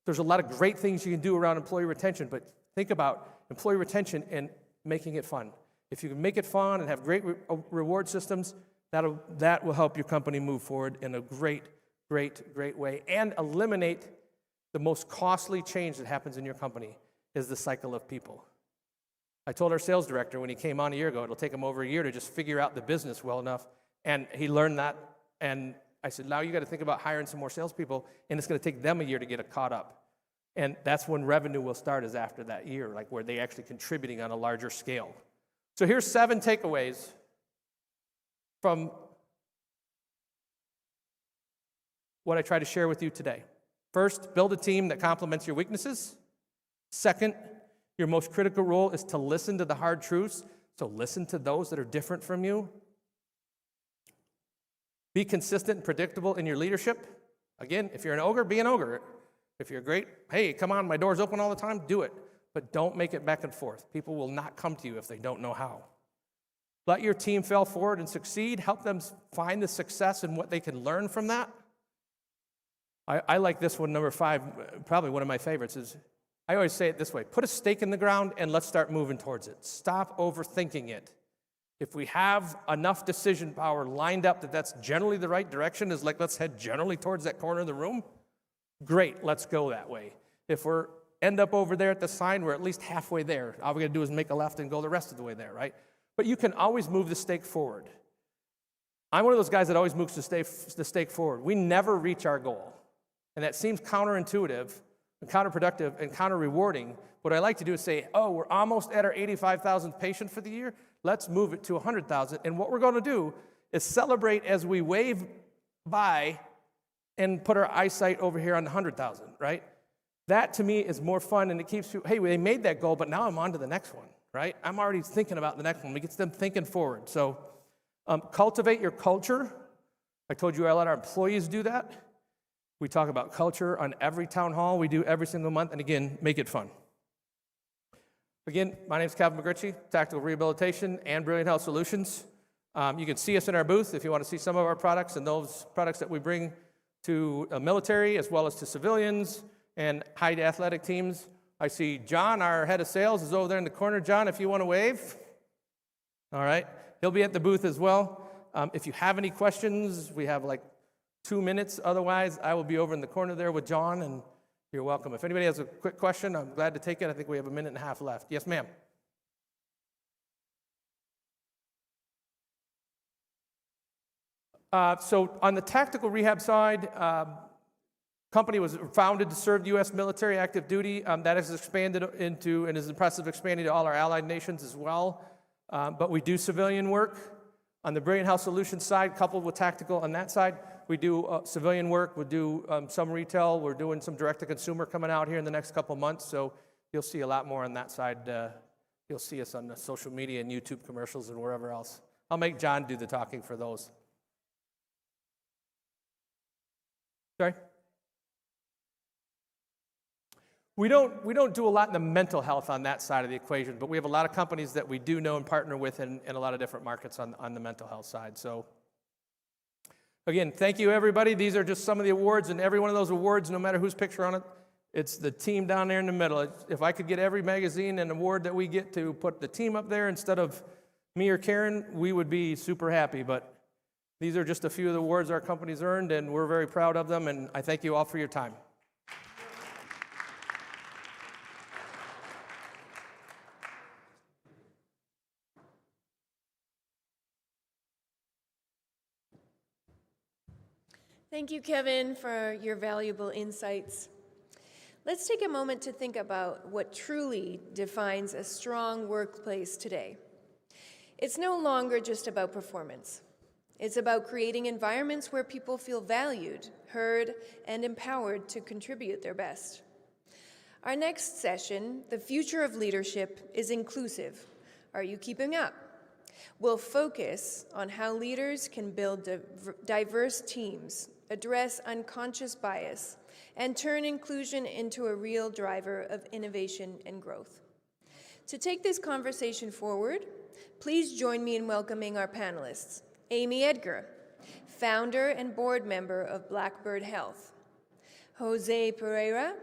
There's a lot of great things you can do around employee retention, but think about employee retention and making it fun. If you can make it fun and have great reward systems, that will help your company move forward in a great way, and eliminate the most costly change that happens in your company is the cycle of people. I told our sales director when he came on a year ago, it'll take him over a year to just figure out the business well enough, and he learned that, and I said, now you got to think about hiring some more salespeople, and it's going to take them a year to get it caught up. And that's when revenue will start, is after that year, like where they actually contributing on a larger scale. So here's 7 takeaways from what I try to share with you today. First, build a team that complements your weaknesses. Second, your most critical role is to listen to the hard truths. So listen to those that are different from you. Be consistent and predictable in your leadership. Again, if you're an ogre, be an ogre. If you're great, hey, come on, my door's open all the time, do it. But don't make it back and forth. People will not come to you if they don't know how. Let your team fail forward and succeed. Help them find the success and what they can learn from that. I like this one, number 5, probably one of my favorites is, I always say it this way, put a stake in the ground and let's start moving towards it. Stop overthinking it. If we have enough decision power lined up that that's generally the right direction, is like let's head generally towards that corner of the room, great, let's go that way. If we're end up over there at the sign, we're at least halfway there. All we got to do is make a left and go the rest of the way there, right? But you can always move the stake forward. I'm one of those guys that always moves the stake forward. We never reach our goal. And that seems counterintuitive and counterproductive and counter-rewarding. What I like to do is say, oh, we're almost at our 85,000th patient for the year. Let's move it to 100,000. And what we're going to do is celebrate as we wave by and put our eyesight over here on the 100,000, right? That to me is more fun, and it keeps you, hey, they made that goal, but now I'm on to the next one, right? I'm already thinking about the next one. It gets them thinking forward. So cultivate your culture. I told you I let our employees do that. We talk about culture on every town hall we do every single month, and again, make it fun. Again, my name is Kevin McGritchie, Tactical Rehabilitation and Brilliant Health Solutions. You can see us in our booth if you want to see some of our products and those products that we bring to military as well as to civilians and high athletic teams. I see John, our head of sales, is over there in the corner. John, if you want to wave. All right. He'll be at the booth as well. If you have any questions, we have like 2 minutes. Otherwise, I will be over in the corner there with John, and you're welcome. If anybody has a quick question, I'm glad to take it. I think we have a minute and a half left. Yes, ma'am. So on the tactical rehab side, company was founded to serve the U.S. military active duty. That has expanded into, and is impressive, expanding to all our allied nations as well. But we do civilian work. On the Brilliant House Solutions side, coupled with tactical on that side, we do civilian work. We do some retail. We're doing some direct-to-consumer coming out here in the next couple months. So you'll see a lot more on that side. You'll see us on the social media and YouTube commercials and wherever else. I'll make John do the talking for those. Sorry? We don't do a lot in the mental health on that side of the equation, but we have a lot of companies that we do know and partner with in a lot of different markets on the mental health side. So again, thank you, everybody. These are just some of the awards, and every one of those awards, no matter whose picture on it, it's the team down there in the middle. If I could get every magazine and award that we get to put the team up there instead of me or Karen, we would be super happy. But these are just a few of the awards our company's earned, and we're very proud of them, and I thank you all for your time. Thank you, Kevin, for your valuable insights. Let's take a moment to think about what truly defines a strong workplace today. It's no longer just about performance. It's about creating environments where people feel valued, heard, and empowered to contribute their best. Our next session, The Future of Leadership, is inclusive. Are you keeping up? We'll focus on how leaders can build diverse teams, address unconscious bias, and turn inclusion into a real driver of innovation and growth. To take this conversation forward, please join me in welcoming our panelists. Amy Edgar, founder and board member of Blackbird Health. Jose Pereira,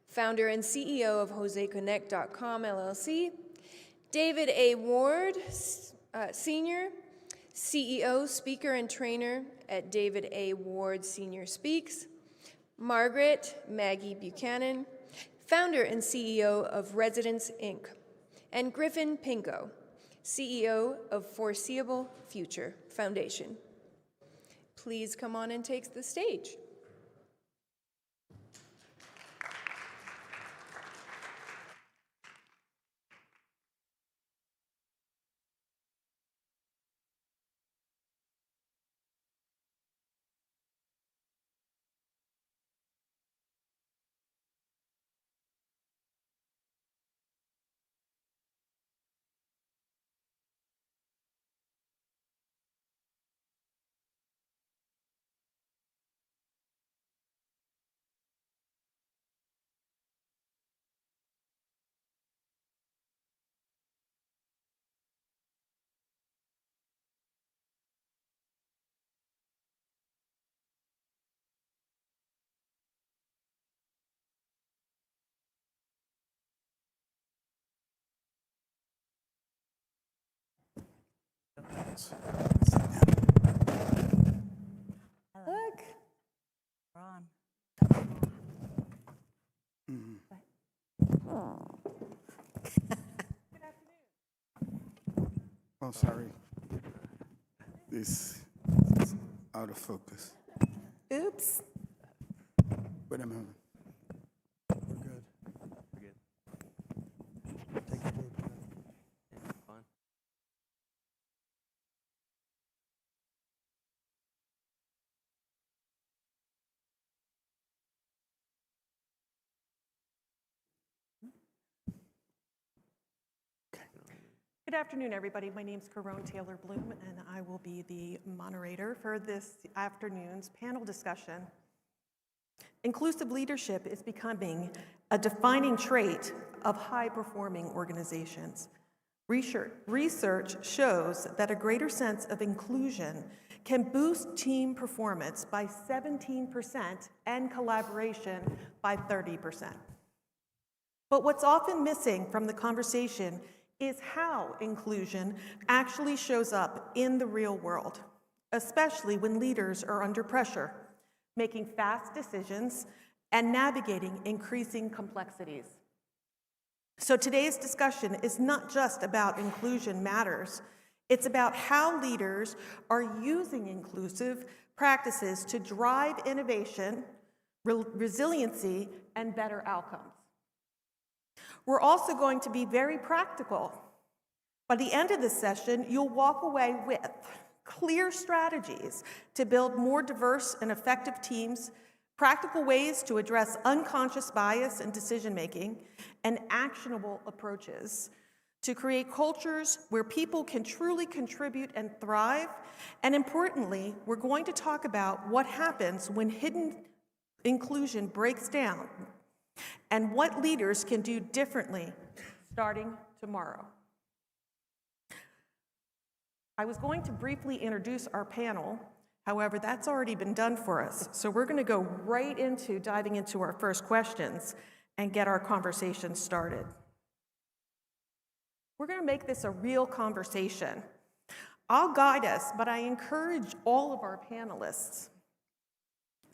founder and CEO of JoseConnect.com LLC. David A. Ward, Senior, CEO, speaker, and trainer at David A. Ward Senior Speaks. Margaret Maggie Buchanan, founder and CEO of Residence Inc. And Griffin Pinko, CEO of Foreseeable Future Foundation. Please come on and take the stage. Look. We're on. Oh, sorry. This is out of focus. Oops. Wait a minute. We're good. We're good. Take your time. Yeah, fine. Good afternoon, everybody. My name is Carone Taylor Bloom, and I will be the moderator for this afternoon's panel discussion. Inclusive leadership is becoming a defining trait of high-performing organizations. Research shows that a greater sense of inclusion can boost team performance by 17% and collaboration by 30%. But what's often missing from the conversation is how inclusion actually shows up in the real world. especially when leaders are under pressure, making fast decisions and navigating increasing complexities. So today's discussion is not just about inclusion matters. It's about how leaders are using inclusive practices to drive innovation, resiliency, and better outcomes. We're also going to be very practical. By the end of this session, you'll walk away with clear strategies to build more diverse and effective teams, practical ways to address unconscious bias in decision-making, and actionable approaches to create cultures where people can truly contribute and thrive. And importantly, we're going to talk about what happens when hidden inclusion breaks down and what leaders can do differently starting tomorrow. I was going to briefly introduce our panel. However, that's already been done for us. So we're going to go right into diving into our first questions and get our conversation started. We're going to make this a real conversation. I'll guide us, but I encourage all of our panelists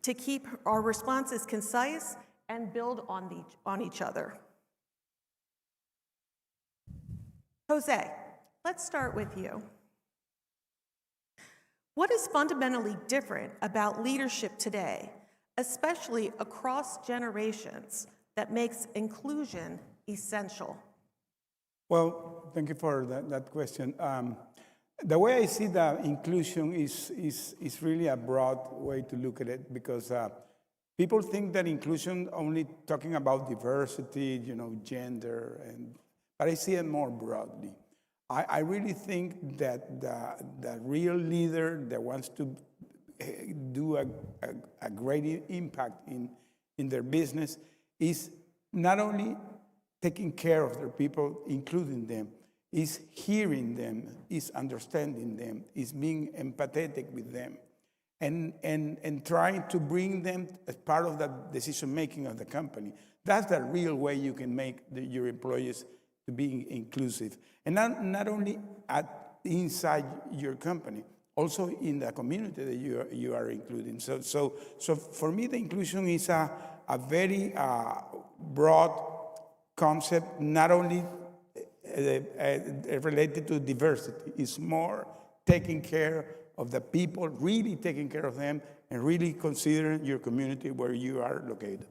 to keep our responses concise and build on each other. Jose, let's start with you. What is fundamentally different about leadership today, especially across generations, that makes inclusion essential? Well, thank you for that question. The way I see that inclusion is really a broad way to look at it, because people think that inclusion only talking about diversity, gender, but I see it more broadly. I really think that the real leader that wants to do a great impact in their business is not only taking care of their people, including them, is hearing them, is understanding them, is being empathetic with them, and trying to bring them as part of the decision-making of the company. That's the real way you can make your employees to be inclusive. And not only inside your company, also in the community that you are including. So for me, the inclusion is a very broad concept, not only related to diversity. It's more taking care of the people, really taking care of them, and really considering your community where you are located.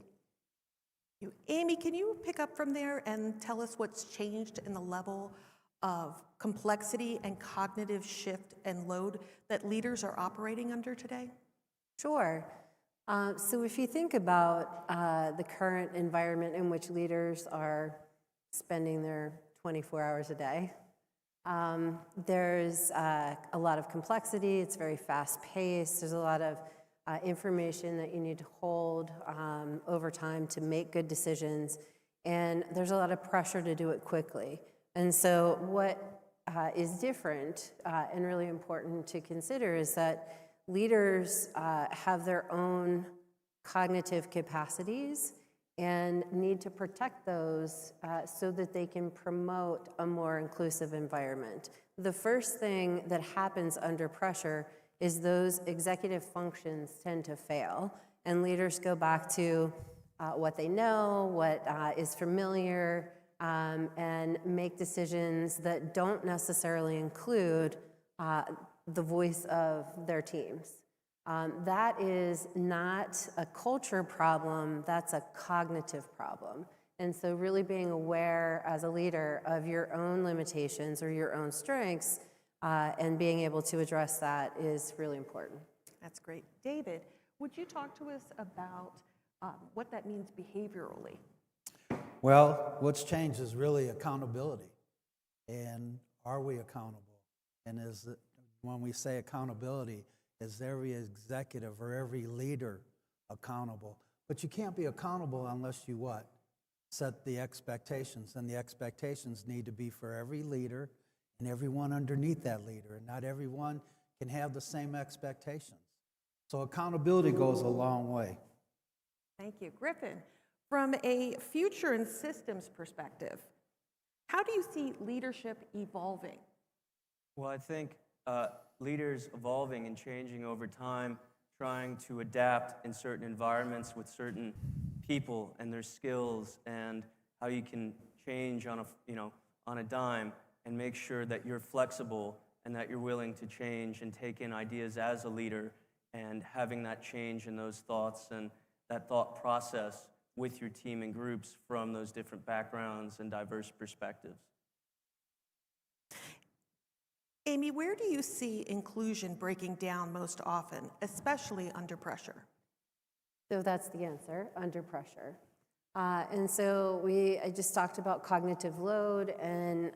Amy, can you pick up from there and tell us what's changed in the level of complexity and cognitive shift and load that leaders are operating under today? Sure. So if you think about the current environment in which leaders are spending their 24 hours a day, there's a lot of complexity. It's very fast-paced. There's a lot of information that you need to hold over time to make good decisions, and there's a lot of pressure to do it quickly. And so what is different and really important to consider is that leaders have their own cognitive capacities and need to protect those so that they can promote a more inclusive environment. The first thing that happens under pressure is those executive functions tend to fail, and leaders go back to what they know, what is familiar, and make decisions that don't necessarily include the voice of their teams. That is not a culture problem, that's a cognitive problem. And so really being aware as a leader of your own limitations or your own strengths and being able to address that is really important. That's great. David, would you talk to us about what that means behaviorally? Well, what's changed is really accountability. And are we accountable? And when we say accountability, is every executive or every leader accountable? But you can't be accountable unless you what? Set the expectations. And the expectations need to be for every leader and everyone underneath that leader. And not everyone can have the same expectations. So accountability goes a long way. Thank you. Griffin, from a future and systems perspective, how do you see leadership evolving? Well, I think leaders evolving and changing over time, trying to adapt in certain environments with certain people and their skills, and how you can change on a dime and make sure that you're flexible and that you're willing to change and take in ideas as a leader, and having that change in those thoughts and that thought process with your team and groups from those different backgrounds and diverse perspectives. Amy, where do you see inclusion breaking down most often, especially under pressure? So that's the answer, under pressure. And so I just talked about cognitive load and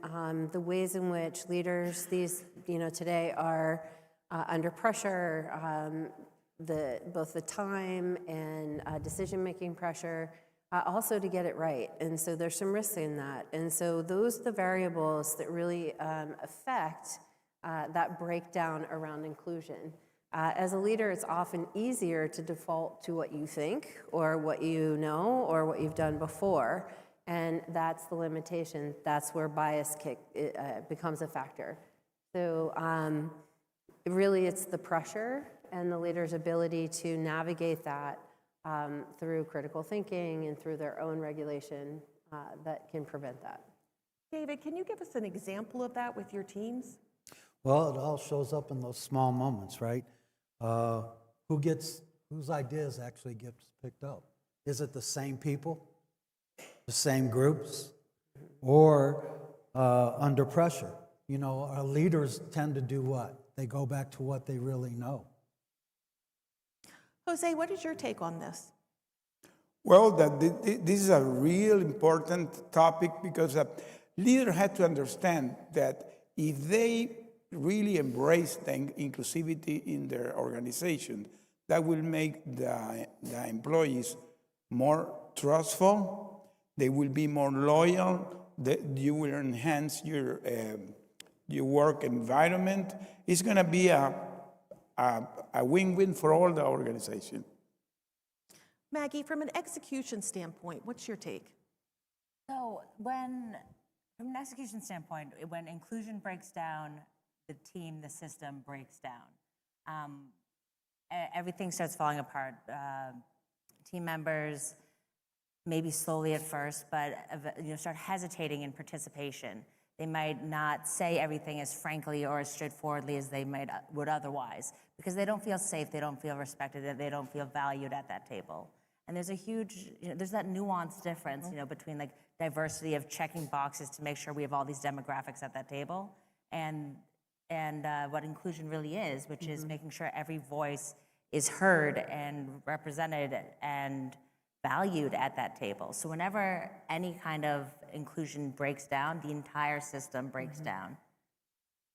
the ways in which leaders today are under pressure, both the time and decision-making pressure, also to get it right. And so there's some risks in that. And so those are the variables that really affect that breakdown around inclusion. As a leader, it's often easier to default to what you think or what you know or what you've done before, and that's the limitation. That's where bias becomes a factor. So really it's the pressure and the leader's ability to navigate that through critical thinking and through their own regulation that can prevent that. David, can you give us an example of that with your teams? Well, it all shows up in those small moments, right? Whose ideas actually gets picked up? Is it the same people, the same groups, or under pressure? Our leaders tend to do what? They go back to what they really know. Jose, what is your take on this? Well, this is a real important topic because a leader had to understand that if they really embrace the inclusivity in their organization, that will make the employees more trustful, they will be more loyal, you will enhance your work environment. It's going to be a win-win for all the organization. Maggie, from an execution standpoint, what's your take? So from an execution standpoint, when inclusion breaks down, the team, the system breaks down. Everything starts falling apart. Team members, maybe slowly at first, but start hesitating in participation. They might not say everything as frankly or as straightforwardly as they would otherwise, because they don't feel safe, they don't feel respected, they don't feel valued at that table. And there's a huge, there's that nuanced difference, between like diversity of checking boxes to make sure we have all these demographics at that table, and what inclusion really is, which is making sure every voice is heard and represented and valued at that table. So whenever any kind of inclusion breaks down, the entire system breaks down.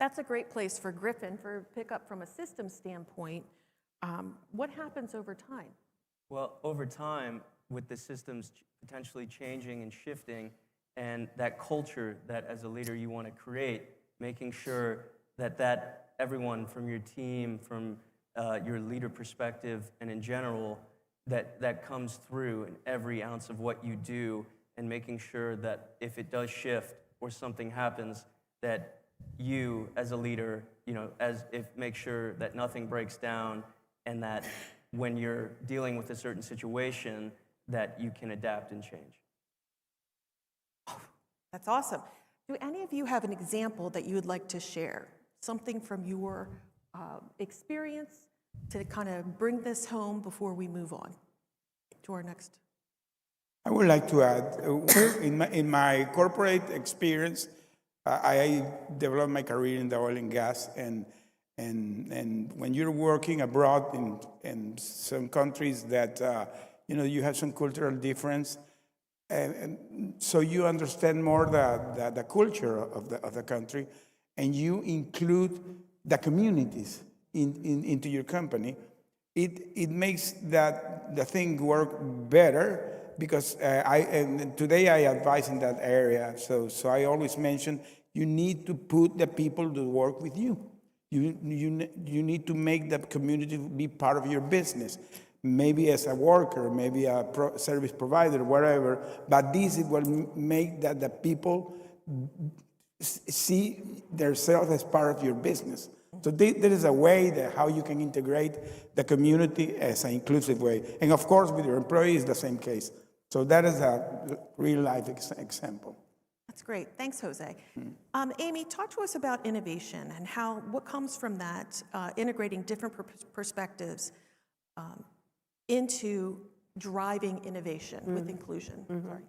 That's a great place for Griffin for pickup from a system standpoint. What happens over time? Well, over time, with the systems potentially changing and shifting, and that culture that as a leader you want to create, making sure that everyone from your team, from your leader perspective, and in general, that comes through in every ounce of what you do, and making sure that if it does shift or something happens, that you as a leader, make sure that nothing breaks down, and that when you're dealing with a certain situation, that you can adapt and change. That's awesome. Do any of you have an example that you would like to share? Something from your experience to kind of bring this home before we move on to our next. I would like to add, in my corporate experience, I developed my career in the oil and gas, and when you're working abroad in some countries that you have some cultural difference, and so you understand more the culture of the country, and you include the communities into your company. It makes the thing work better, because today I advise in that area. So I always mention you need to put the people to work with you. You need to make the community be part of your business. Maybe as a worker, maybe a service provider, whatever. But this will make that the people see themselves as part of your business. So there is a way that how you can integrate the community as an inclusive way. And of course, with your employees, the same case. So that is a real life example. That's great. Thanks, Jose. Amy, talk to us about innovation and what comes from that, integrating different perspectives into driving innovation with inclusion. Sorry.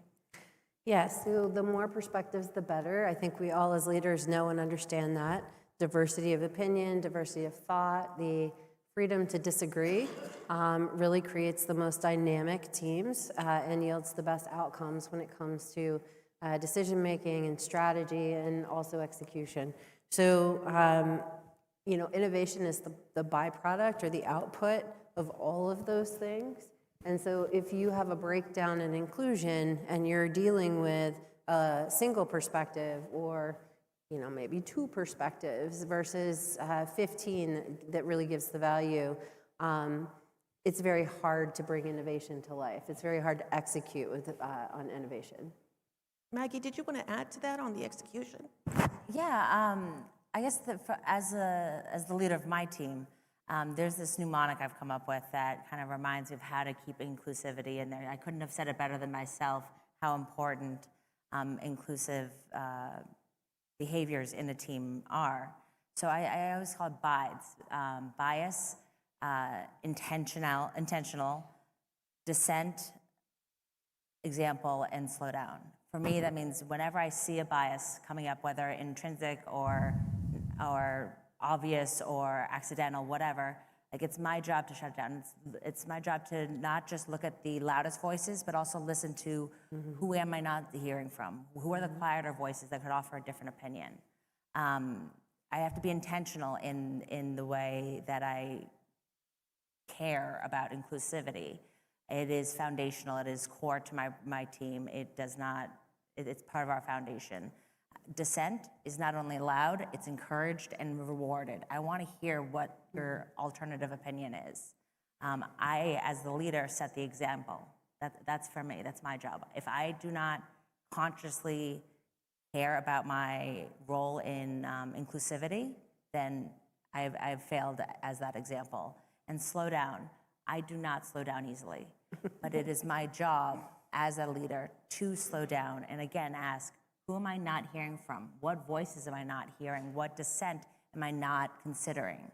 Yes, so the more perspectives, the better. I think we all as leaders know and understand that. Diversity of opinion, diversity of thought, the freedom to disagree really creates the most dynamic teams and yields the best outcomes when it comes to decision-making and strategy and also execution. So, innovation is the byproduct or the output of all of those things. And so if you have a breakdown in inclusion and you're dealing with a single perspective or maybe two perspectives versus 15 that really gives the value, it's very hard to bring innovation to life. It's very hard to execute on innovation. Maggie, did you want to add to that on the execution? Yeah, I guess as the leader of my team, there's this mnemonic I've come up with that kind of reminds me of how to keep inclusivity in there. I couldn't have said it better than myself, how important inclusive behaviors in a team are. So I always call it BIDES, bias, intentional, dissent, example, and slow down. For me, that means whenever I see a bias coming up, whether intrinsic or obvious or accidental, whatever, like it's my job to shut it down. It's my job to not just look at the loudest voices, but also listen to who am I not hearing from? Who are the quieter voices that could offer a different opinion? I have to be intentional in the way that I care about inclusivity. It is foundational. It is core to my team. It's part of our foundation. Dissent is not only allowed, it's encouraged and rewarded. I want to hear what your alternative opinion is. I, as the leader, set the example. That's for me. That's my job. If I do not consciously care about my role in inclusivity, then I've failed as that example. And slow down. I do not slow down easily, but it is my job as a leader to slow down and again ask, who am I not hearing from? What voices am I not hearing? What dissent am I not considering?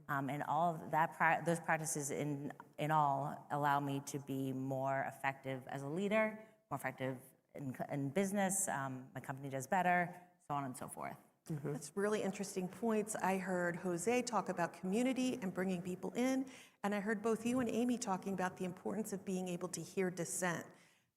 And all of that, those practices in all allow me to be more effective as a leader, more effective in business. My company does better, so on and so forth. That's really interesting points. I heard Jose talk about community and bringing people in, and I heard both you and Amy talking about the importance of being able to hear dissent.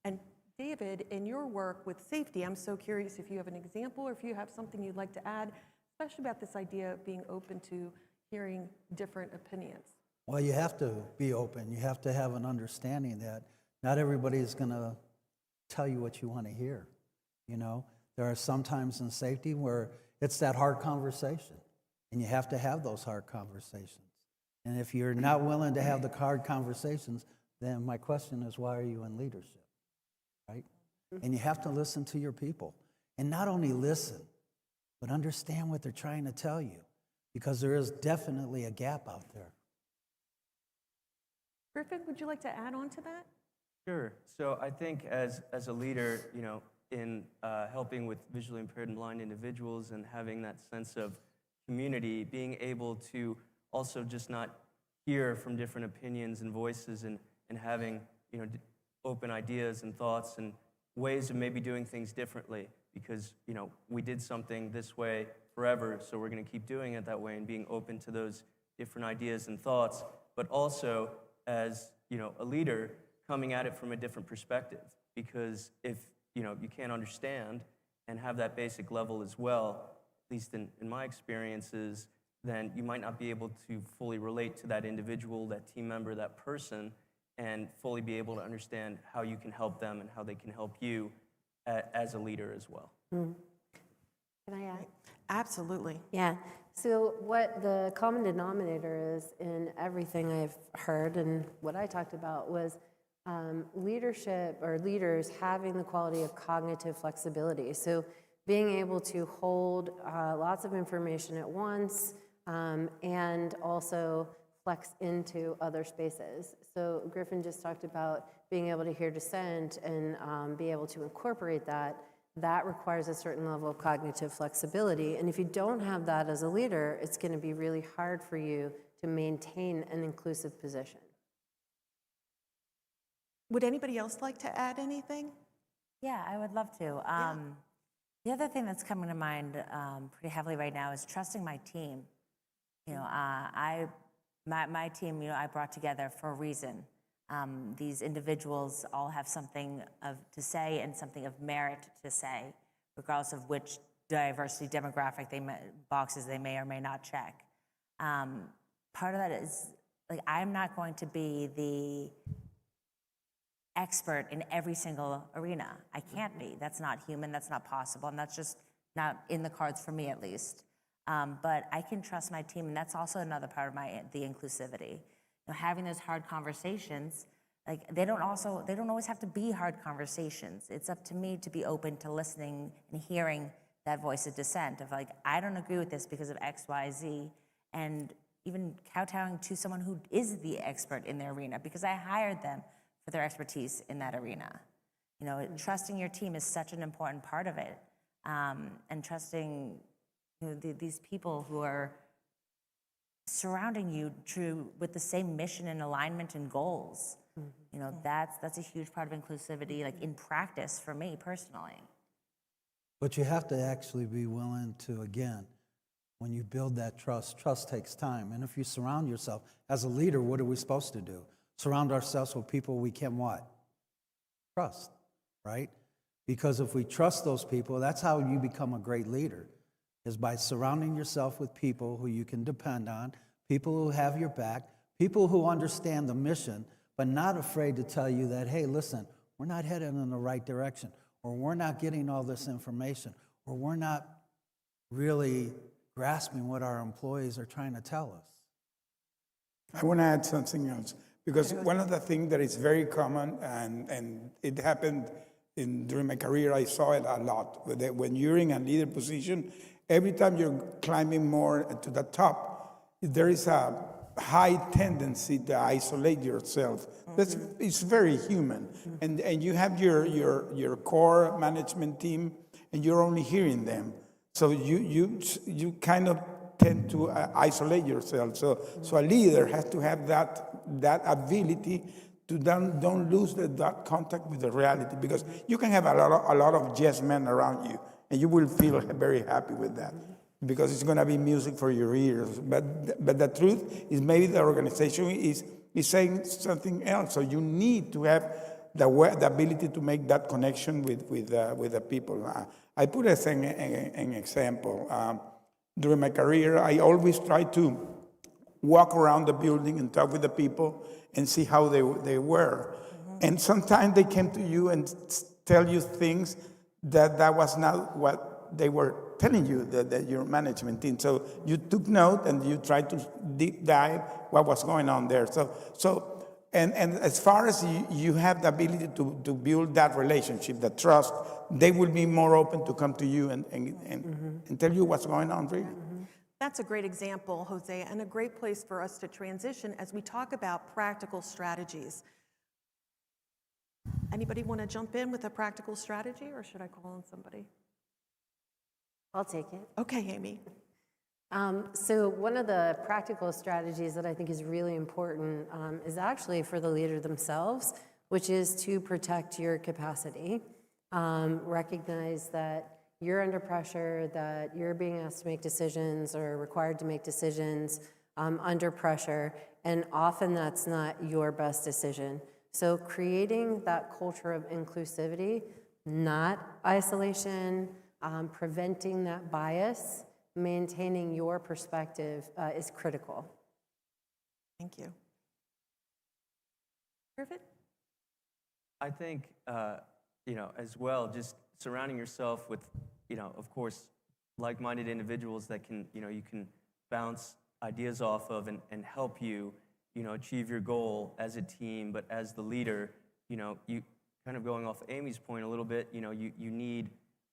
And David, in your work with safety, I'm so curious if you have an example or if you have something you'd like to add, especially about this idea of being open to hearing different opinions. Well, you have to be open. You have to have an understanding that not everybody is going to tell you what you want to hear. There are some times in safety where it's that hard conversation, and you have to have those hard conversations. And if you're not willing to have the hard conversations, then my question is, why are you in leadership, right? And you have to listen to your people. And not only listen, but understand what they're trying to tell you, because there is definitely a gap out there. Griffin, would you like to add on to that? Sure. So I think as a leader, in helping with visually impaired and blind individuals and having that sense of community, being able to also just not hear from different opinions and voices and having, open ideas and thoughts and ways of maybe doing things differently because, we did something this way forever, so we're going to keep doing it that way and being open to those different ideas and thoughts, but also as, a leader coming at it from a different perspective because if you can't understand and have that basic level as well, at least in my experiences, then you might not be able to fully relate to that individual, that team member, that person, and fully be able to understand how you can help them and how they can help you as a leader as well. Can I add? Absolutely. Yeah. So what the common denominator is in everything I've heard and what I talked about was leadership or leaders having the quality of cognitive flexibility. So being able to hold lots of information at once, and also flex into other spaces. So Griffin just talked about being able to hear dissent and be able to incorporate that. That requires a certain level of cognitive flexibility. And if you don't have that as a leader, it's going to be really hard for you to maintain an inclusive position. Would anybody else like to add anything? Yeah, I would love to. The other thing that's coming to mind pretty heavily right now is trusting my team. You know, my team, you know, I brought together for a reason. These individuals all have something to say and something of merit to say, regardless of which diversity demographic boxes they may or may not check. Part of that is, like, I'm not going to be the expert in every single arena. I can't be. That's not human, that's not possible, and that's just not in the cards for me, at least. But I can trust my team, and that's also another part of the inclusivity. You know, having those hard conversations, like, they don't always have to be hard conversations. It's up to me to be open to listening and hearing that voice of dissent of, like, I don't agree with this because of X, Y, Z, and even kowtowing to someone who is the expert in their arena because I hired them for their expertise in that arena. You know, trusting your team is such an important part of it, and trusting, you know, these people who are surrounding you with the same mission and alignment and goals. You know, that's a huge part of inclusivity, like, in practice for me personally. But you have to actually be willing to, again, when you build that trust takes time. And if you surround yourself, as a leader, what are we supposed to do? Surround ourselves with people we can what? Trust, right? Because if we trust those people, that's how you become a great leader, is by surrounding yourself with people who you can depend on, people who have your back, people who understand the mission, but not afraid to tell you that, hey, listen, we're not headed in the right direction, or we're not getting all this information, or we're not really grasping what our employees are trying to tell us. I want to add something else, because one of the things that is very common, and it happened during my career, I saw it a lot. When you're in a leader position, every time you're climbing more to the top, there is a high tendency to isolate yourself. It's very human. And you have your core management team, and you're only hearing them. So you kind of tend to isolate yourself. So a leader has to have that ability to don't lose that contact with the reality, because you can have a lot of yes men around you, and you will feel very happy with that, because it's going to be music for your ears. But the truth is, maybe the organization is saying something else. So you need to have the ability to make that connection with the people. I put as an example. During my career, I always try to walk around the building and talk with the people and see how they were. And sometimes they came to you and tell you things that was not what they were telling you, that your management team. So you took note and you tried to deep dive what was going on there. And as far as you have the ability to build that relationship, the trust, they will be more open to come to you and tell you what's going on, really. That's a great example, Jose, and a great place for us to transition as we talk about practical strategies. Anybody want to jump in with a practical strategy, or should I call on somebody? I'll take it. Okay, Amy. So one of the practical strategies that I think is really important is actually for the leader themselves, which is to protect your capacity. Recognize that you're under pressure, that you're being asked to make decisions or required to make decisions under pressure, and often that's not your best decision. So creating that culture of inclusivity, not isolation, preventing that bias, maintaining your perspective is critical. Thank you. Perfect. I think, as well, just surrounding yourself with, of course, like-minded individuals that can, you can bounce ideas off of and help you, achieve your goal as a team. But as the leader, you kind of going off Amy's point a little bit, you need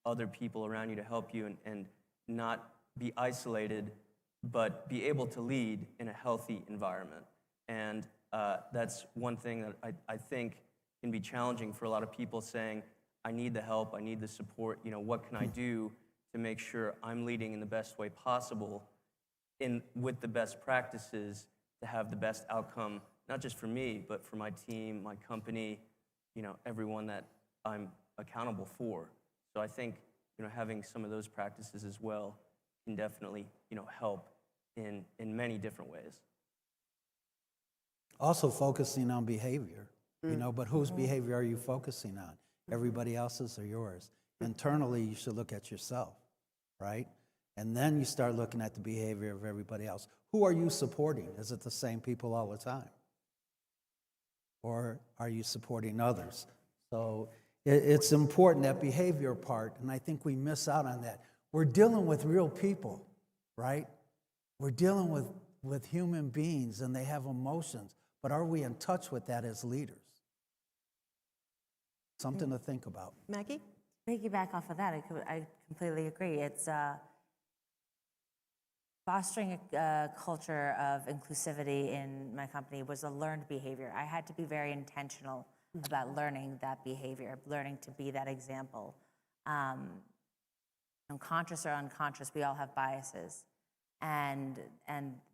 other people around you to help you and not be isolated but be able to lead in a healthy environment. And that's one thing that I think can be challenging for a lot of people, saying, I need the help, I need the support, what can I do to make sure I'm leading in the best way possible with the best practices to have the best outcome, not just for me, but for my team, my company, everyone that I'm accountable for. So I think, having some of those practices as well can definitely, help in many different ways. Also focusing on behavior, but whose behavior are you focusing on? Everybody else's or yours? Internally, you should look at yourself, right? And then you start looking at the behavior of everybody else. Who are you supporting? Is it the same people all the time? Or are you supporting others? So it's important, that behavior part, and I think we miss out on that. We're dealing with real people, right? We're dealing with human beings, and they have emotions. But are we in touch with that as leaders? Something to think about. Maggie? Piggyback off of that, I completely agree. It's fostering a culture of inclusivity in my company was a learned behavior. I had to be very intentional about learning that behavior, learning to be that example. Conscious or unconscious, we all have biases. And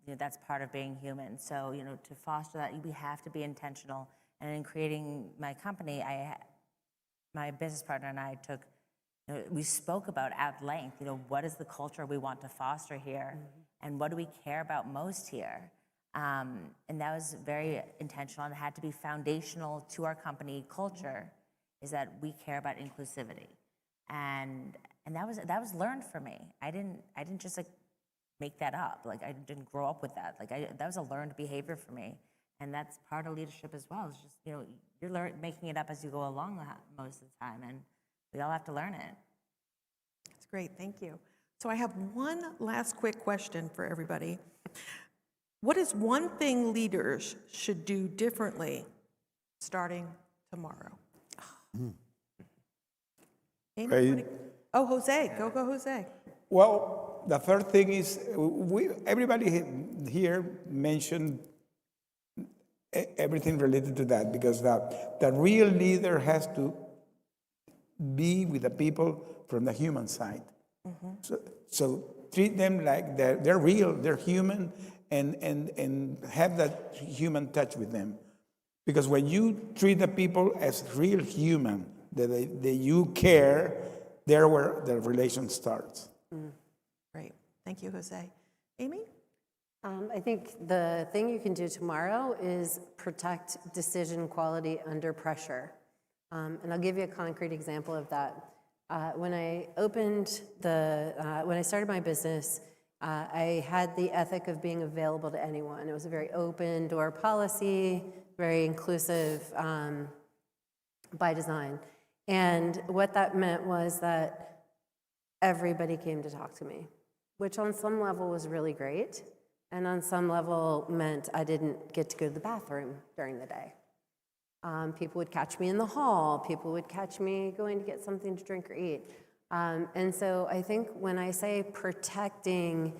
that's part of being human. So, to foster that, we have to be intentional. And in creating my company, my business partner and I we spoke about at length, what is the culture we want to foster here? And what do we care about most here? And that was very intentional, and it had to be foundational to our company culture, is that we care about inclusivity. And that was learned for me. I didn't just make that up. I didn't grow up with that. That was a learned behavior for me. And that's part of leadership as well. It's just, you're making it up as you go along most of the time, and we all have to learn it. That's great, thank you. So I have one last quick question for everybody. What is one thing leaders should do differently starting tomorrow? Amy, oh, Jose, go Jose. Well, the first thing is everybody here mentioned everything related to that, because the real leader has to be with the people from the human side. So treat them like they're real, they're human, and have that human touch with them. Because when you treat the people as real human, that you care, there where the relation starts. Great, thank you, Jose. Amy? I think the thing you can do tomorrow is protect decision quality under pressure. And I'll give you a concrete example of that. When I started my business, I had the ethic of being available to anyone. It was a very open door policy, very inclusive by design. And what that meant was that everybody came to talk to me, which on some level was really great. And on some level meant I didn't get to go to the bathroom during the day. People would catch me in the hall. People would catch me going to get something to drink or eat. And so I think when I say protecting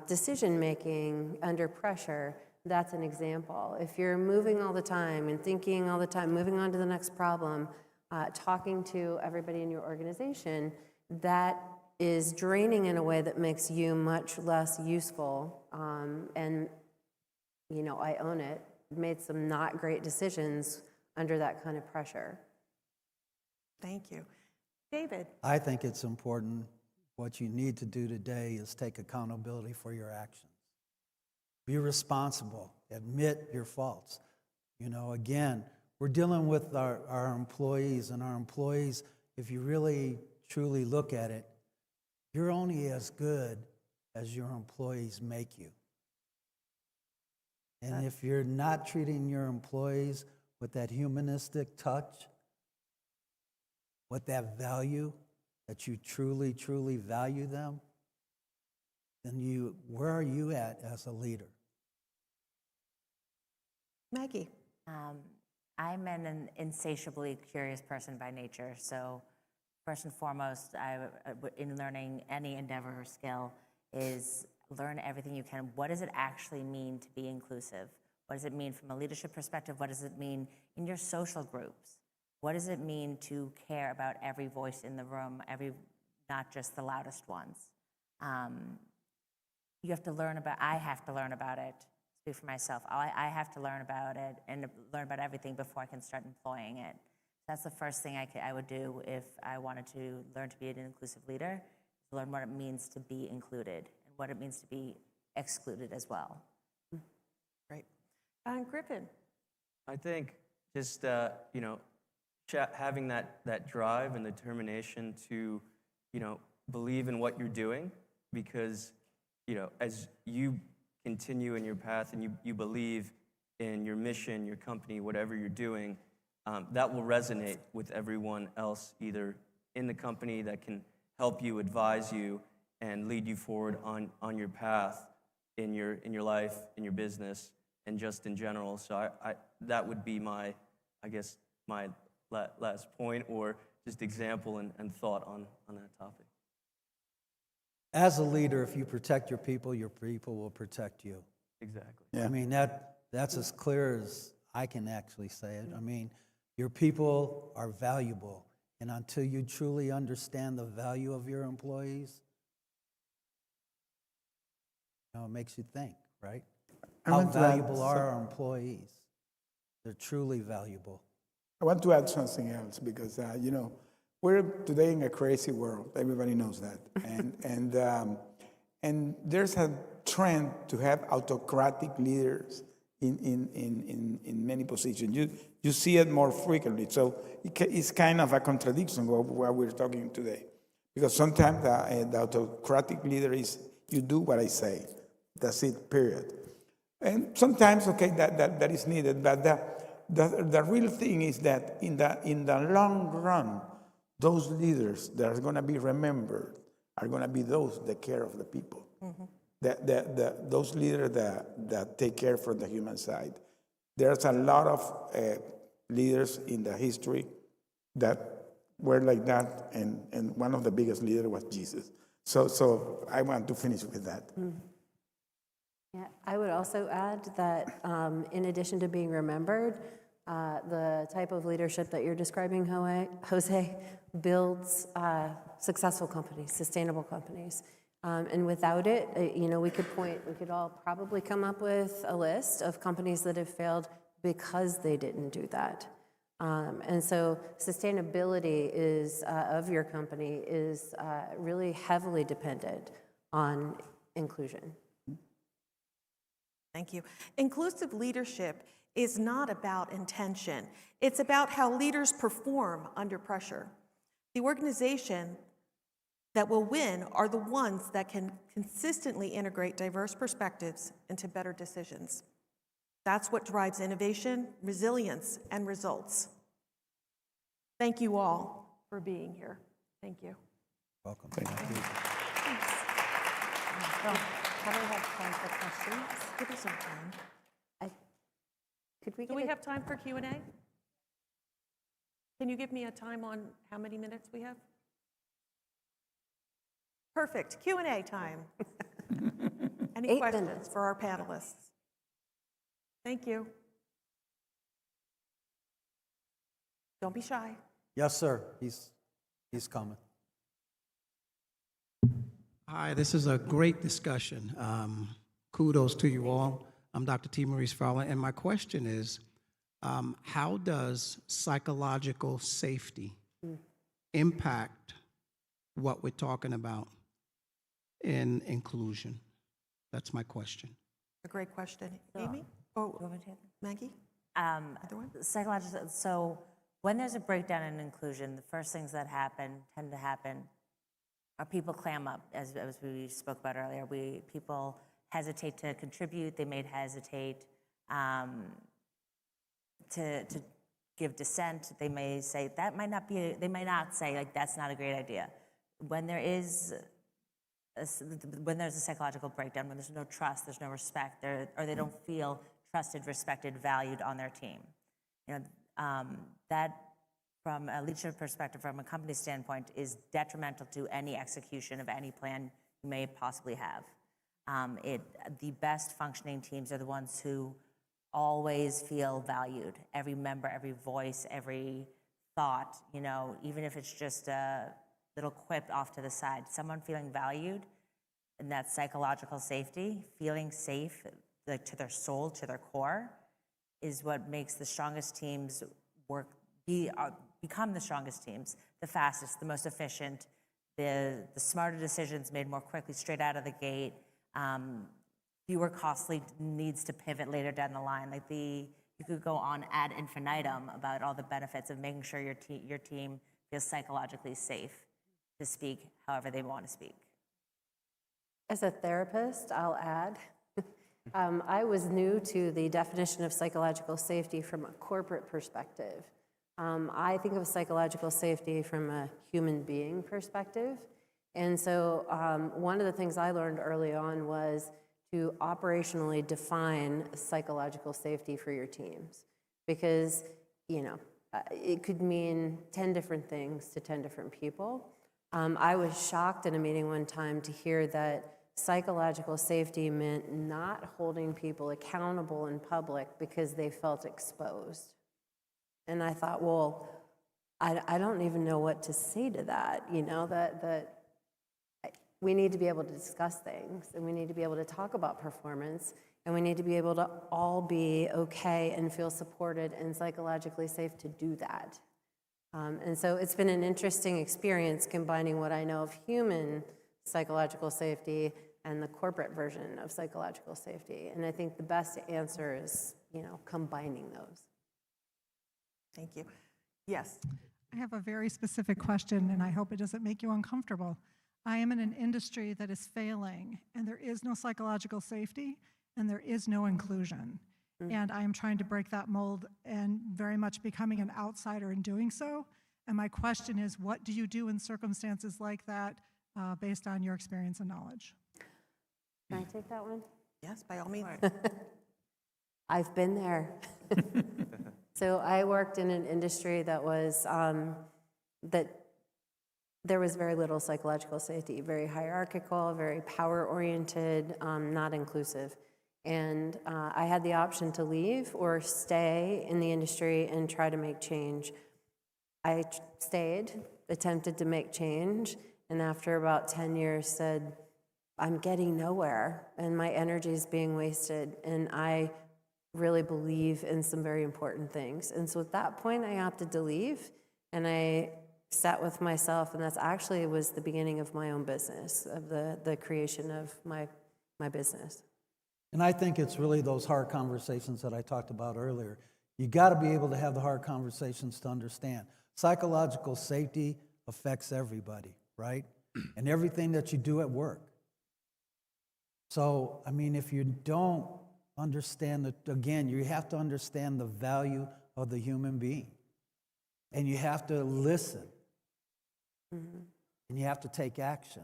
decision-making under pressure, that's an example. If you're moving all the time and thinking all the time, moving on to the next problem, talking to everybody in your organization, that is draining in a way that makes you much less useful. And, I own it. Made some not great decisions under that kind of pressure. Thank you. David? I think it's important. What you need to do today is take accountability for your actions. Be responsible. Admit your faults. Again, we're dealing with our employees, and our employees, if you really, truly look at it, you're only as good as your employees make you. And if you're not treating your employees with that humanistic touch, with that value, that you truly, truly value them, then where are you at as a leader? Maggie? I'm an insatiably curious person by nature, so first and foremost, in learning any endeavor or skill, is learn everything you can. What does it actually mean to be inclusive? What does it mean from a leadership perspective? What does it mean in your social groups? What does it mean to care about every voice in the room, not just the loudest ones? You have to learn about, I have to learn about it, speak for myself. I have to learn about it and learn about everything before I can start employing it. That's the first thing I would do if I wanted to learn to be an inclusive leader, learn what it means to be included and what it means to be excluded as well. Great. Griffin. I think just, having that drive and determination to, believe in what you're doing, because, as you continue in your path and you believe in your mission, your company, whatever you're doing, that will resonate with everyone else, either in the company that can help you, advise you, and lead you forward on your path in your life, in your business, and just in general. So that would be my last point, or just example and thought on that topic. As a leader, if you protect your people will protect you. Exactly. Yeah. I mean, that's as clear as I can actually say it. I mean, your people are valuable, and until you truly understand the value of your employees, it makes you think, right? How valuable are our employees? They're truly valuable. I want to add something else because, we're today in a crazy world. Everybody knows that. And there's a trend to have autocratic leaders in many positions. You see it more frequently. So it's kind of a contradiction of what we're talking today. Because sometimes the autocratic leader is, you do what I say. That's it, period. And sometimes, okay, that is needed. But the real thing is that in the long run, those leaders that are going to be remembered are going to be those that care of the people. Mm-hmm. Those leaders that take care from the human side. There's a lot of leaders in the history that were like that, and one of the biggest leaders was Jesus. So I want to finish with that. Mm. Yeah, I would also add that in addition to being remembered, the type of leadership that you're describing, Jose, builds successful companies, sustainable companies. And without it, we could all probably come up with a list of companies that have failed because they didn't do that. And so sustainability of your company is really heavily dependent on inclusion. Thank you. Inclusive leadership is not about intention. It's about how leaders perform under pressure. The organization that will win are the ones that can consistently integrate diverse perspectives into better decisions. That's what drives innovation, resilience, and results. Thank you all for being here. Thank you. Welcome. Thank you. Thanks. How do we have time for questions? Give us some time. Do we have time for Q&A? Can you give me a time on how many minutes we have? Perfect. Q&A time. Any 8 questions minutes. for our panelists? Thank you. Don't be shy. Yes, sir. He's coming. Hi, this is a great discussion. Kudos to you all. I'm Dr. T. Maurice Fowler, and my question is, how does psychological safety impact what we're talking about in inclusion? That's my question. A great question. Amy? Oh, Maggie? Psychological. So when there's a breakdown in inclusion, the first things that tend to happen are people clam up, as we spoke about earlier. People hesitate to contribute. They may hesitate to give dissent. They may say that might not be. They might not say like that's not a great idea. When there's a psychological breakdown, when there's no trust, there's no respect, or they don't feel trusted, respected, valued on their team. That, from a leadership perspective, from a company standpoint, is detrimental to any execution of any plan you may possibly have. The best functioning teams are the ones who always feel valued. Every member, every voice, every thought, you know, even if it's just a little quip off to the side, someone feeling valued, and that psychological safety, feeling safe, like to their soul, to their core, is what makes the strongest teams become the strongest teams, the fastest, the most efficient, the smarter decisions made more quickly straight out of the gate, fewer costly needs to pivot later down the line. Like you could go on ad infinitum about all the benefits of making sure your team feels psychologically safe to speak however they want to speak. As a therapist, I'll add, I was new to the definition of psychological safety from a corporate perspective. I think of psychological safety from a human being perspective. And so one of the things I learned early on was to operationally define psychological safety for your teams. Because, you know, it could mean 10 different things to 10 different people. I was shocked in a meeting one time to hear that psychological safety meant not holding people accountable in public because they felt exposed. And I thought, well, I don't even know what to say to that, you know, that we need to be able to discuss things, and we need to be able to talk about performance, and we need to be able to all be okay and feel supported and psychologically safe to do that. And so it's been an interesting experience combining what I know of human psychological safety and the corporate version of psychological safety. And I think the best answer is, you know, combining those. Thank you. Yes. I have a very specific question, and I hope it doesn't make you uncomfortable. I am in an industry that is failing, and there is no psychological safety, and there is no inclusion. And I am trying to break that mold and very much becoming an outsider in doing so. And my question is, what do you do in circumstances like that based on your experience and knowledge? Can I take that one? Yes, by all means. I've been there. So I worked in an industry that was, that there was very little psychological safety, very hierarchical, very power-oriented, not inclusive. And I had the option to leave or stay in the industry and try to make change. I stayed, attempted to make change, and after about 10 years said, I'm getting nowhere, and my energy is being wasted, and I really believe in some very important things. And so at that point, I opted to leave, and I sat with myself, and that's actually was the beginning of my own business, of the creation of my business. And I think it's really those hard conversations that I talked about earlier. You got to be able to have the hard conversations to understand. Psychological safety affects everybody, right? And everything that you do at work. So, I mean, if you don't understand that, again, you have to understand the value of the human being. And you have to listen. And you have to take action.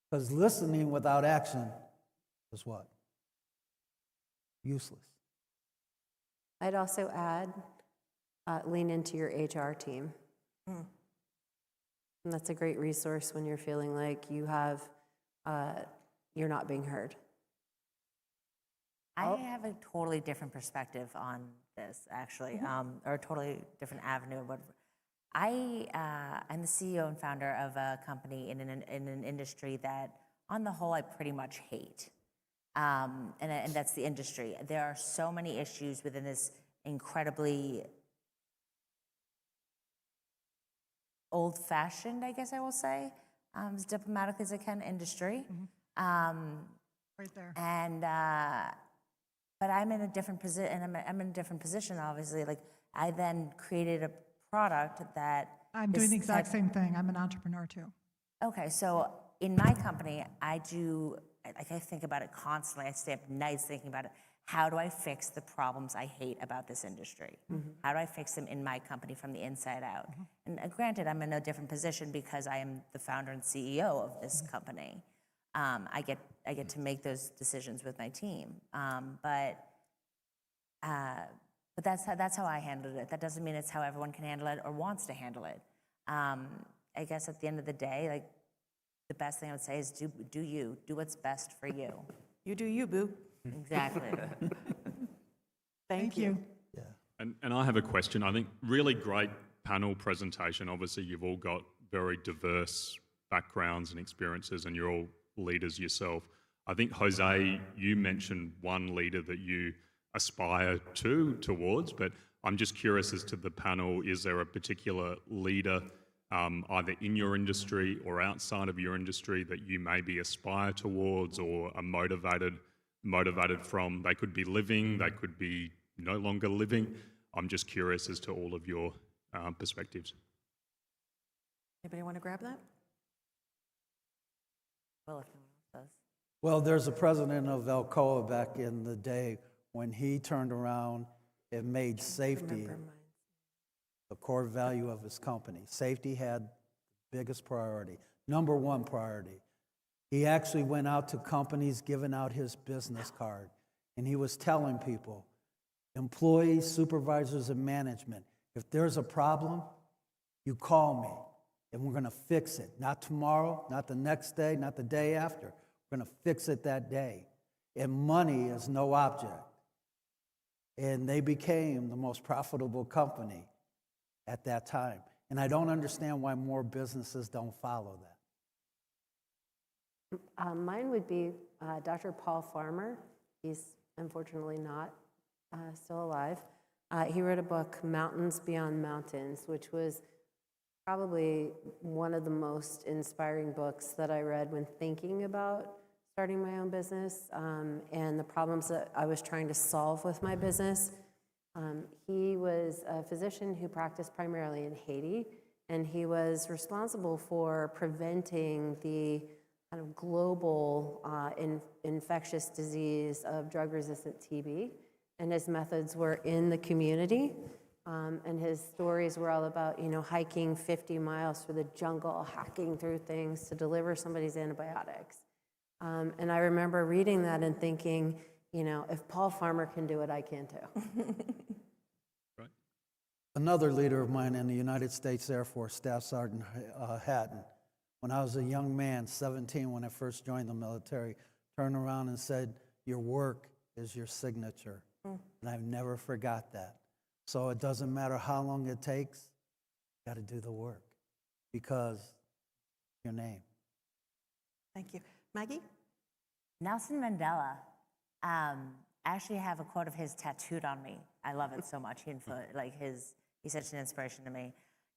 Because listening without action is what? Useless. I'd also add, lean into your HR team. And that's a great resource when you're feeling like you have, you're not being heard. I have a totally different perspective on this, actually, or a totally different avenue. But I'm the CEO and founder of a company in an industry that, on the whole, I pretty much hate. And that's the industry. There are so many issues within this incredibly old-fashioned, I guess I will say, as diplomatically as I can, industry. Right there. And but I'm in a different position, and I'm in a different position, obviously. Like, I then created a product that I'm doing the exact same thing. I'm an entrepreneur too. Okay, so in my company, I think about it constantly. I stay up nights thinking about it. How do I fix the problems I hate about this industry? How do I fix them in my company from the inside out? And granted, I'm in a different position because I am the founder and CEO of this company. I get to make those decisions with my team. But that's how I handled it. That doesn't mean it's how everyone can handle it or wants to handle it. I guess at the end of the day, like, the best thing I would say is do you. Do what's best for you. You do you, boo. Exactly. Thank you. And I have a question. I think really great panel presentation. Obviously, you've all got very diverse backgrounds and experiences, and you're all leaders yourself. I think, Jose, you mentioned one leader that you aspire towards, but I'm just curious as to the panel, is there a particular leader either in your industry or outside of your industry that you maybe aspire towards or are motivated from? They could be living, they could be no longer living. I'm just curious as to all of your perspectives. Anybody want to grab that? Well, if no one else does. Well, there's a president of Alcoa back in the day when he turned around and made safety the core value of his company. Safety had the biggest priority, number one priority. He actually went out to companies giving out his business card, and he was telling people, employees, supervisors, and management, if there's a problem, you call me, and we're going to fix it. Not tomorrow, not the next day, not the day after. We're going to fix it that day. And money is no object. And they became the most profitable company at that time. And I don't understand why more businesses don't follow that. Mine would be Dr. Paul Farmer. He's unfortunately not still alive. He wrote a book, Mountains Beyond Mountains, which was probably one of the most inspiring books that I read when thinking about starting my own business and the problems that I was trying to solve with my business. He was a physician who practiced primarily in Haiti, and he was responsible for preventing the kind of global infectious disease of drug-resistant TB. And his methods were in the community. And his stories were all about, hiking 50 miles through the jungle, hacking through things to deliver somebody's antibiotics. And I remember reading that and thinking, if Paul Farmer can do it, I can too. Right. Another leader of mine in the United States Air Force, Staff Sergeant Hatton, when I was a young man, 17, when I first joined the military, turned around and said, your work is your signature. And I've never forgot that. So it doesn't matter how long it takes, you got to do the work because it's your name. Thank you. Maggie? Nelson Mandela. I actually have a quote of his tattooed on me. I love it so much. He's such an inspiration to me.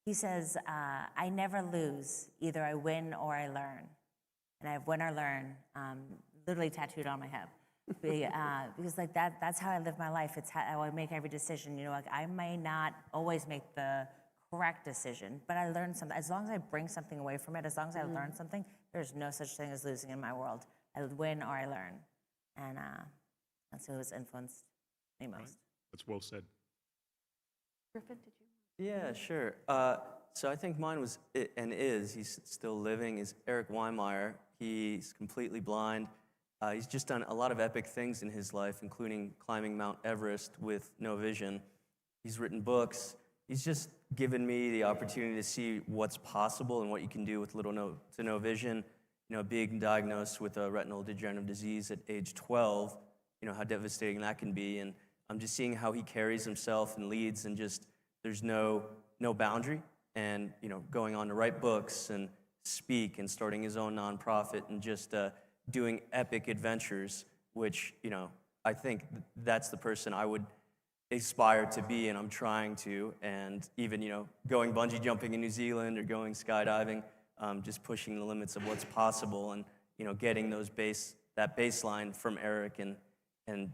He says, I never lose. Either I win or I learn. And I have win or learn literally tattooed on my hip. Because that's how I live my life. It's how I make every decision. I may not always make the correct decision, but I learn something. As long as I bring something away from it, as long as I learn something, there's no such thing as losing in my world. I win or I learn. And that's who has influenced me most. Right. That's well said. Griffin, did you? Yeah, sure. So I think mine was, and he's still living, is Eric Weimeyer. He's completely blind. He's just done a lot of epic things in his life, including climbing Mount Everest with no vision. He's written books. He's just given me the opportunity to see what's possible and what you can do with little to no vision. Being diagnosed with a retinal degenerative disease at age 12, how devastating that can be. And I'm just seeing how he carries himself and leads, and just there's no boundary. And going on to write books and speak and starting his own nonprofit and just doing epic adventures, which I think that's the person I would aspire to be, and I'm trying to. And even going bungee jumping in New Zealand or going skydiving, just pushing the limits of what's possible, and getting that baseline from Eric, and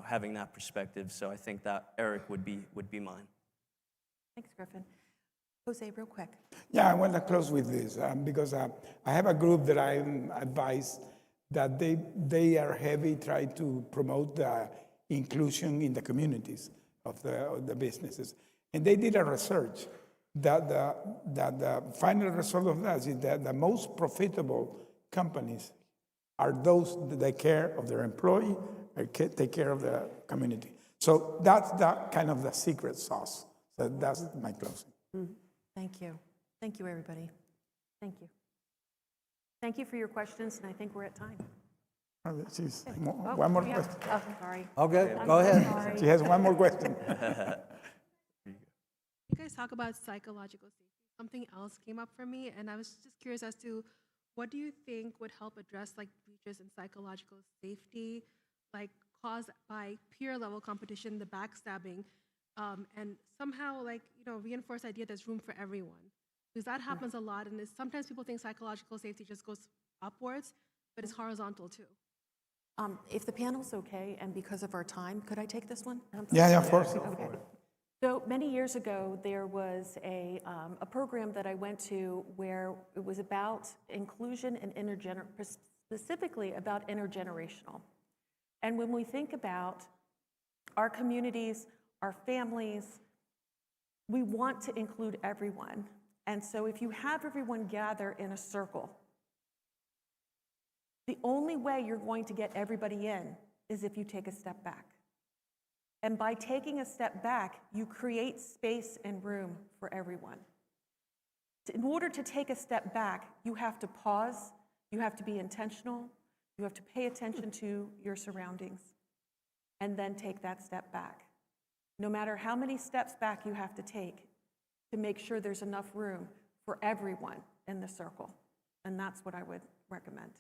having that perspective. So I think that Eric would be mine. Thanks, Griffin. Jose, real quick. Yeah, I want to close with this because I have a group that I advise that they are heavy trying to promote the inclusion in the communities of the businesses. And they did a research that the final result of that is that the most profitable companies are those that care of their employee or take care of the community. So that's kind of the secret sauce. So that's my closing. Thank you. Thank you, everybody. Thank you. Thank you for your questions, and I think we're at time. She's, Oh, one more we have- question. Oh, sorry. Okay, I'm go so ahead. sorry. She has one more question. You guys talk about psychological safety. Something else came up for me, and I was just curious as to what do you think would help address like breaches in psychological safety, like caused by peer level competition, the backstabbing, and somehow like reinforce the idea there's room for everyone, because that happens a lot, and sometimes people think psychological safety just goes upwards, but it's horizontal too. If the panel's okay, and because of our time, could I take this one? Yeah, of course. Okay. So many years ago, there was a program that I went to where it was about inclusion and specifically about intergenerational. And when we think about our communities, our families, we want to include everyone. And so if you have everyone gather in a circle, the only way you're going to get everybody in is if you take a step back. And by taking a step back, you create space and room for everyone. In order to take a step back, you have to pause, you have to be intentional, you have to pay attention to your surroundings, and then take that step back. No matter how many steps back you have to take to make sure there's enough room for everyone in the circle. And that's what I would recommend.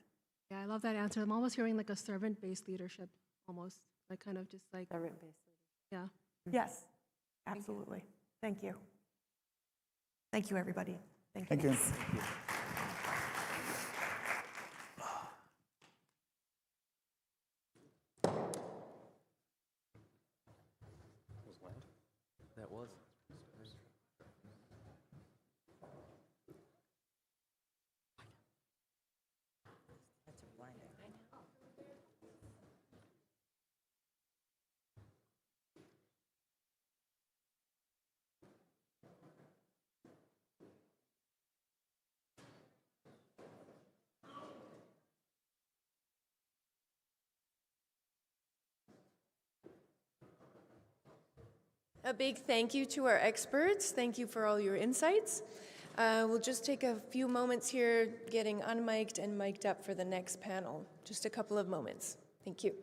Yeah, I love that answer. I'm almost hearing like a servant-based leadership, almost like kind of just like servant-based. Yeah. Yes, absolutely. Thank you. Thank you, everybody. Thank you. Thank you. That was. A big thank you to our experts. Thank you for all your insights. We'll just take a few moments here getting unmiked and mic'd up for the next panel. Just a couple of moments. Thank you.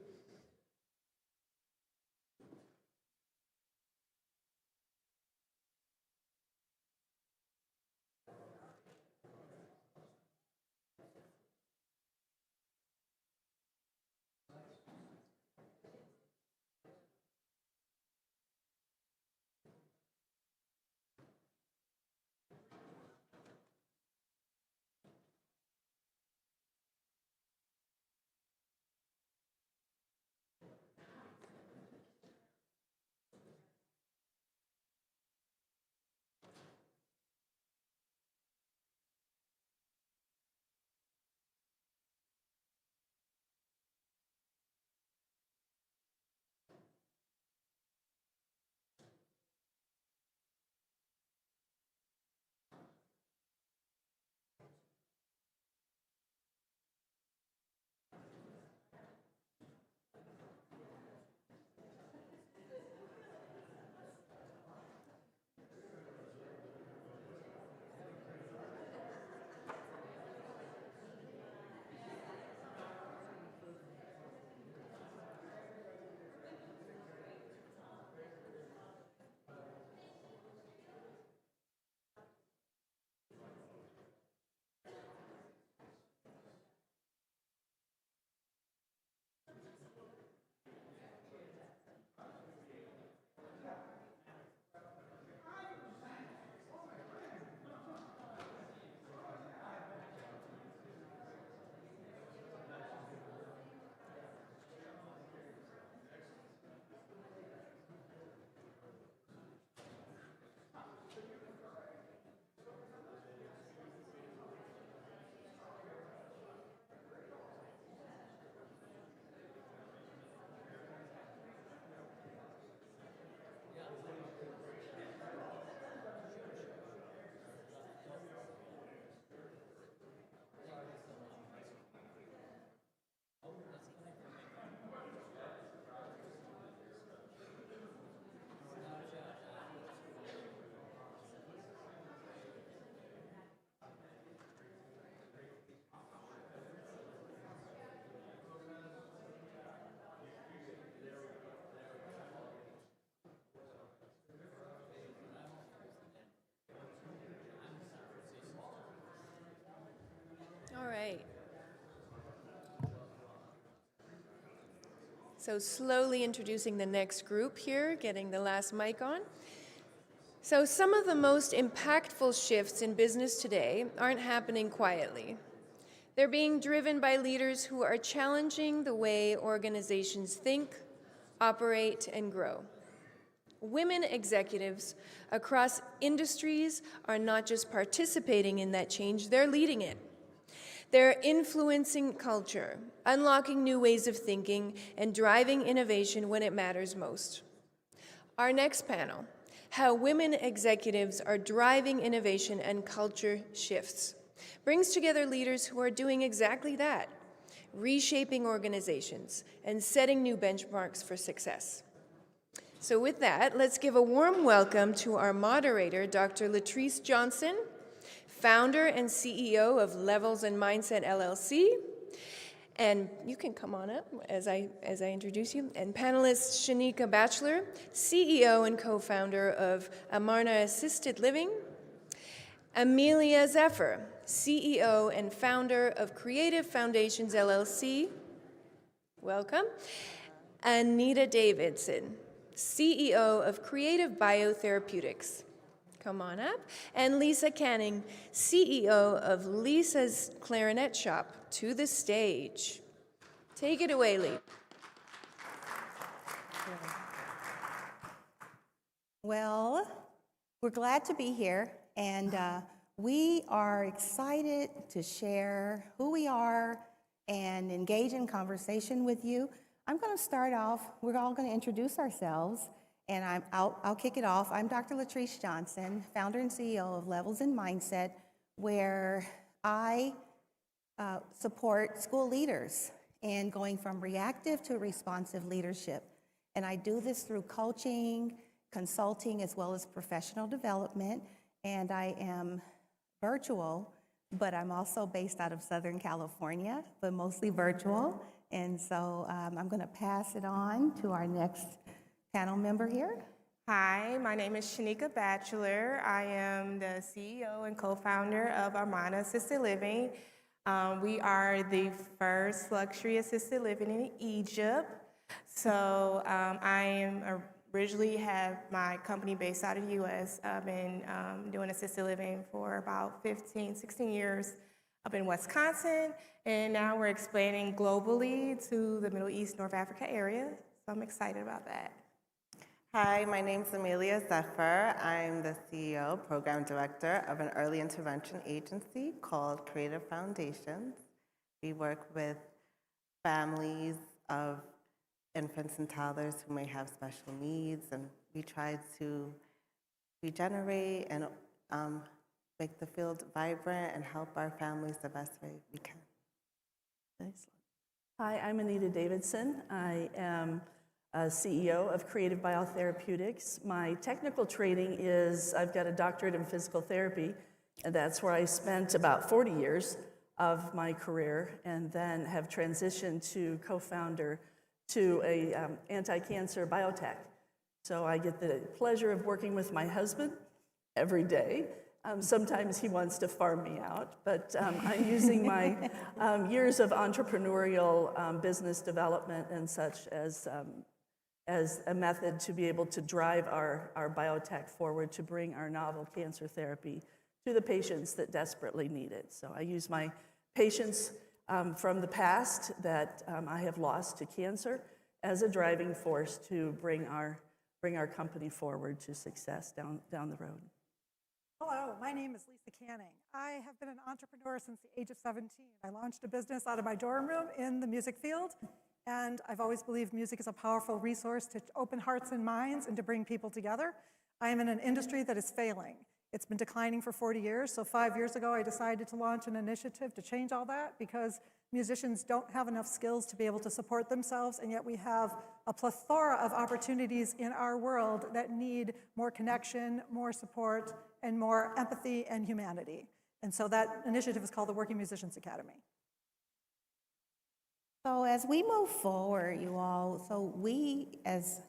So slowly introducing the next group here, getting the last mic on. So some of the most impactful shifts in business today aren't happening quietly. They're being driven by leaders who are challenging the way organizations think, operate, and grow. Women executives across industries are not just participating in that change, they're leading it. They're influencing culture, unlocking new ways of thinking, and driving innovation when it matters most. Our next panel, how women executives are driving innovation and culture shifts, brings together leaders who are doing exactly that, reshaping organizations and setting new benchmarks for success. So with that, let's give a warm welcome to our moderator, Dr. Latrice Johnson, founder and CEO of Levels and Mindset LLC. And you can come on up as I introduce you. And panelist Shanika Batchelor, CEO and co-founder of Amarna Assisted Living. Amelia Zephyr, CEO and founder of Creative Foundations LLC. Welcome. Anita Davidson, CEO of Creative Biotherapeutics. Come on up. And Lisa Canning, CEO of Lisa's Clarinet Shop, to the stage. Take it away, Lee. Well, we're glad to be here, and we are excited to share who we are and engage in conversation with you. I'm going to start off, we're all going to introduce ourselves, and I'll kick it off. I'm Dr. Latrice Johnson, founder and CEO of Levels and Mindset, where I support school leaders in going from reactive to responsive leadership. And I do this through coaching, consulting, as well as professional development. And I am virtual, but I'm also based out of Southern California, but mostly virtual. And so I'm going to pass it on to our next panel member here. Hi, my name is Shanika Batchelor. I am the CEO and co-founder of Amarna Assisted Living. We are the first luxury assisted living in Egypt. So I am originally have my company based out of the U.S. I've been doing assisted living for about 15, 16 years up in Wisconsin, and now we're expanding globally to the Middle East, North Africa area. So I'm excited about that. Hi, my name is Amelia Zephyr. I'm the CEO, Program Director of an early intervention agency called Creative Foundations. We work with families of infants and toddlers who may have special needs, and we try to regenerate and make the field vibrant and help our families the best way we can. Excellent. Hi, I'm Anita Davidson. I am CEO of Creative Biotherapeutics. My technical training is, I've got a doctorate in physical therapy, and that's where I spent about 40 years of my career, and then have transitioned to co-founder to a anti-cancer biotech. So I get the pleasure of working with my husband every day. Sometimes he wants to farm me out, but I'm using my years of entrepreneurial business development and such as a method to be able to drive our biotech forward to bring our novel cancer therapy to the patients that desperately need it. So I use my patients from the past that I have lost to cancer as a driving force to bring our company forward to success down the road. Hello, my name is Lisa Canning. I have been an entrepreneur since the age of 17. I launched a business out of my dorm room in the music field, and I've always believed music is a powerful resource to open hearts and minds and to bring people together. I am in an industry that is failing. It's been declining for 40 years, so 5 years ago I decided to launch an initiative to change all that because musicians don't have enough skills to be able to support themselves, and yet we have a plethora of opportunities in our world that need more connection, more support, and more empathy and humanity. And so that initiative is called the Working Musicians Academy. So as we move forward, you all, so we as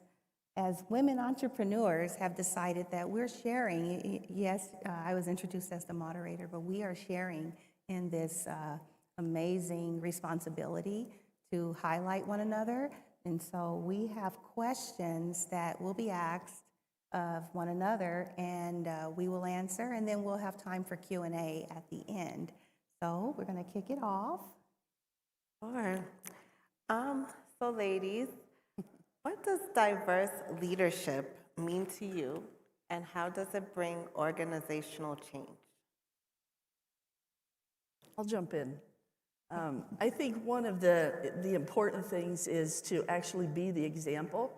women entrepreneurs have decided that we're sharing, yes, I was introduced as the moderator, but we are sharing in this amazing responsibility to highlight one another, And so we have questions that will be asked of one another, and we will answer, and then we'll have time for Q&A at the end. So we're going to kick it off. Sure. So ladies, what does diverse leadership mean to you, and how does it bring organizational change? I'll jump in. I think one of the important things is to actually be the example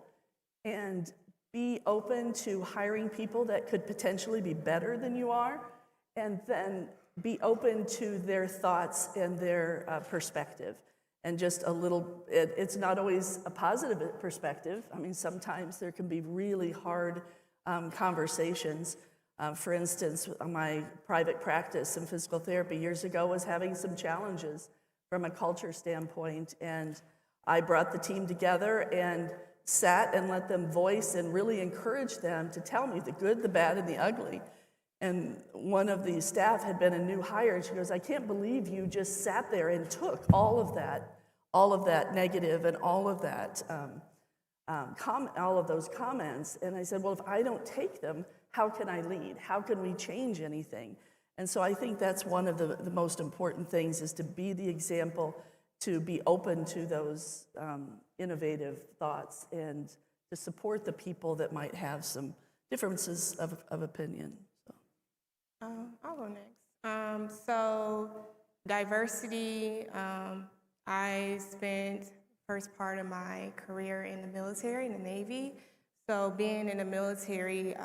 and be open to hiring people that could potentially be better than you are, and then be open to their thoughts and their perspective. And just a little, it's not always a positive perspective. I mean, sometimes there can be really hard conversations. For instance, my private practice in physical therapy years ago was having some challenges from a culture standpoint, and I brought the team together and sat and let them voice and really encourage them to tell me the good, the bad, and the ugly. And one of the staff had been a new hire, and she goes, "I can't believe you just sat there and took all of that negative and all of that, all of those comments." And I said, "Well, if I don't take them, how can I lead? How can we change anything?" And so I think that's one of the most important things, is to be the example, to be open to those innovative thoughts, and to support the people that might have some differences of opinion. So. I'll go next. So diversity, I spent first part of my career in the military, in the Navy. So being in the military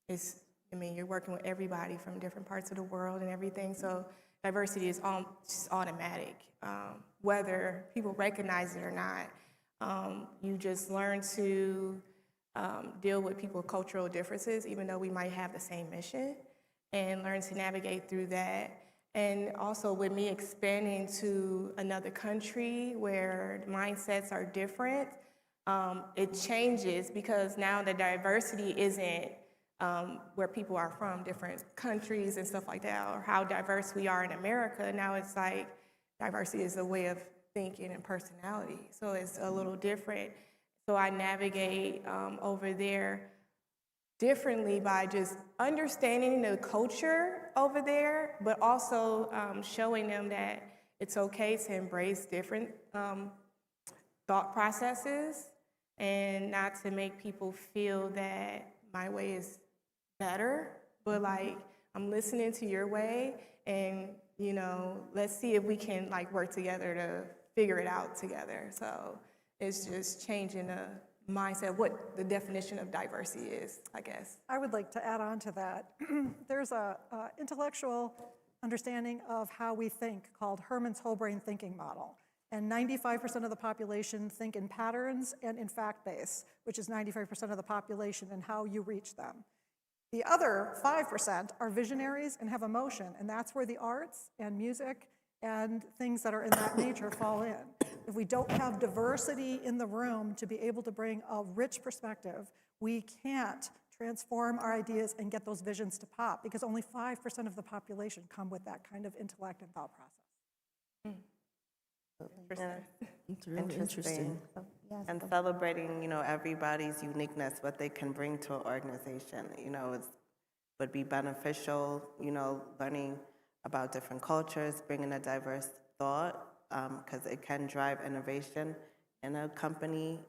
is, I mean, you're working with everybody from different parts of the world and everything. So diversity is just automatic, whether people recognize it or not. You just learn to deal with people's cultural differences, even though we might have the same mission, and learn to navigate through that. And also with me expanding to another country where mindsets are different, it changes, because now the diversity isn't where people are from, different countries and stuff like that, or how diverse we are in America. Now it's like diversity is a way of thinking and personality. So it's a little different. So I navigate over there differently by just understanding the culture over there, but also showing them that it's okay to embrace different thought processes, and not to make people feel that my way is better, but like, I'm listening to your way, and let's see if we can like work together to figure it out together. So it's just changing the mindset, what the definition of diversity is, I guess. I would like to add on to that. There's a intellectual understanding of how we think called Herman's whole brain thinking model. And 95% of the population think in patterns and in fact base, which is 95% of the population and how you reach them. The other 5% are visionaries and have emotion, and that's where the arts and music and things that are in that nature fall in. If we don't have diversity in the room to be able to bring a rich perspective, we can't transform our ideas and get those visions to pop, because only 5% of the population come with that kind of intellect and thought process. It's really interesting. And celebrating, everybody's uniqueness, what they can bring to an organization, would be beneficial, learning about different cultures, bringing a diverse thought, because it can drive innovation in a company.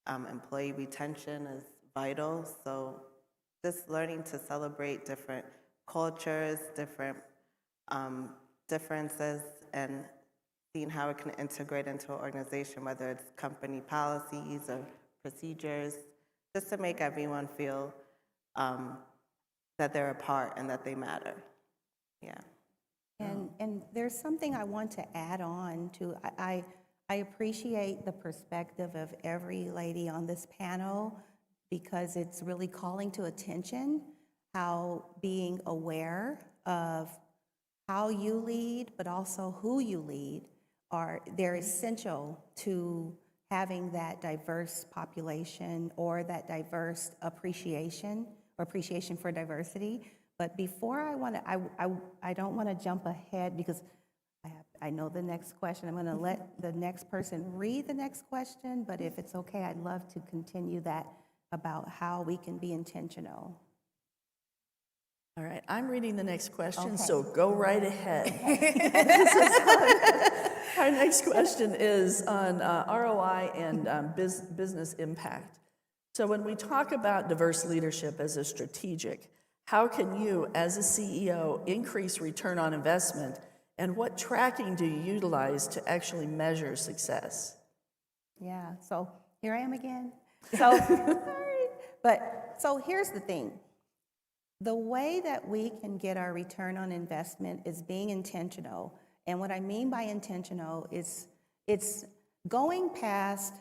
Employee retention is vital. So just learning to celebrate different cultures, different differences, and seeing how it can integrate into an organization, whether it's company policies or procedures, just to make everyone feel that they're a part and that they matter. Yeah. And there's something I want to add on to. I appreciate the perspective of every lady on this panel, because it's really calling to attention how being aware of how you lead, but also who you lead, they're essential to having that diverse population, or that diverse appreciation for diversity. But before I don't want to jump ahead, because I know the next question. I'm going to let the next person read the next question, but if it's okay, I'd love to continue that about how we can be intentional. All right, I'm reading the next question, Okay. so go right ahead. Our next question is on ROI and business impact. So when we talk about diverse leadership as a strategic, how can you, as a CEO, increase return on investment, and what tracking do you utilize to actually measure success? Yeah, so here I am again. So, sorry. So here's the thing. The way that we can get our return on investment is being intentional. And what I mean by intentional is it's going past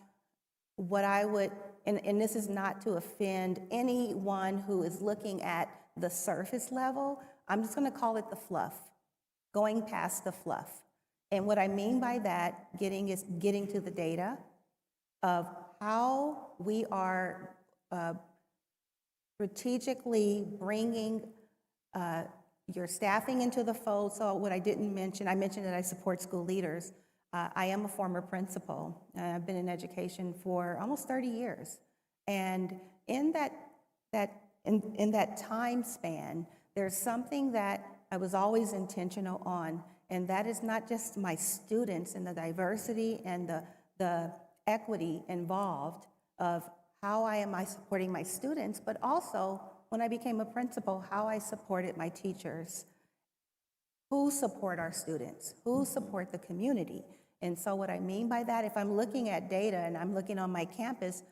what I would, and this is not to offend anyone who is looking at the surface level, I'm just going to call it the fluff, going past the fluff. And what I mean by that, getting to the data of how we are strategically bringing your staffing into the fold. So what I didn't mention, I mentioned that I support school leaders. I am a former principal. I've been in education for almost 30 years. And in that time span, there's something that I was always intentional on, and that is not just my students and the diversity and the equity involved of how am I supporting my students, but also when I became a principal, how I supported my teachers, who support our students, who support the community. And so what I mean by that, if I'm looking at data and I'm looking on my campus,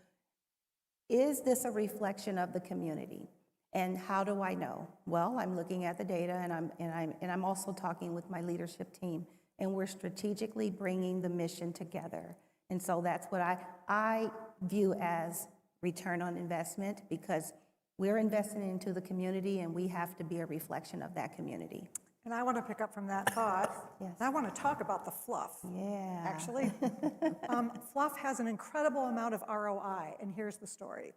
is this a reflection of the community? And how do I know? Well, I'm looking at the data, and I'm also talking with my leadership team, and we're strategically bringing the mission together. And so that's what I view as return on investment, because we're investing into the community, and we have to be a reflection of that community. And I want to pick up from that thought. Yes. I want to talk about the fluff. Yeah. Actually, fluff has an incredible amount of ROI, and here's the story.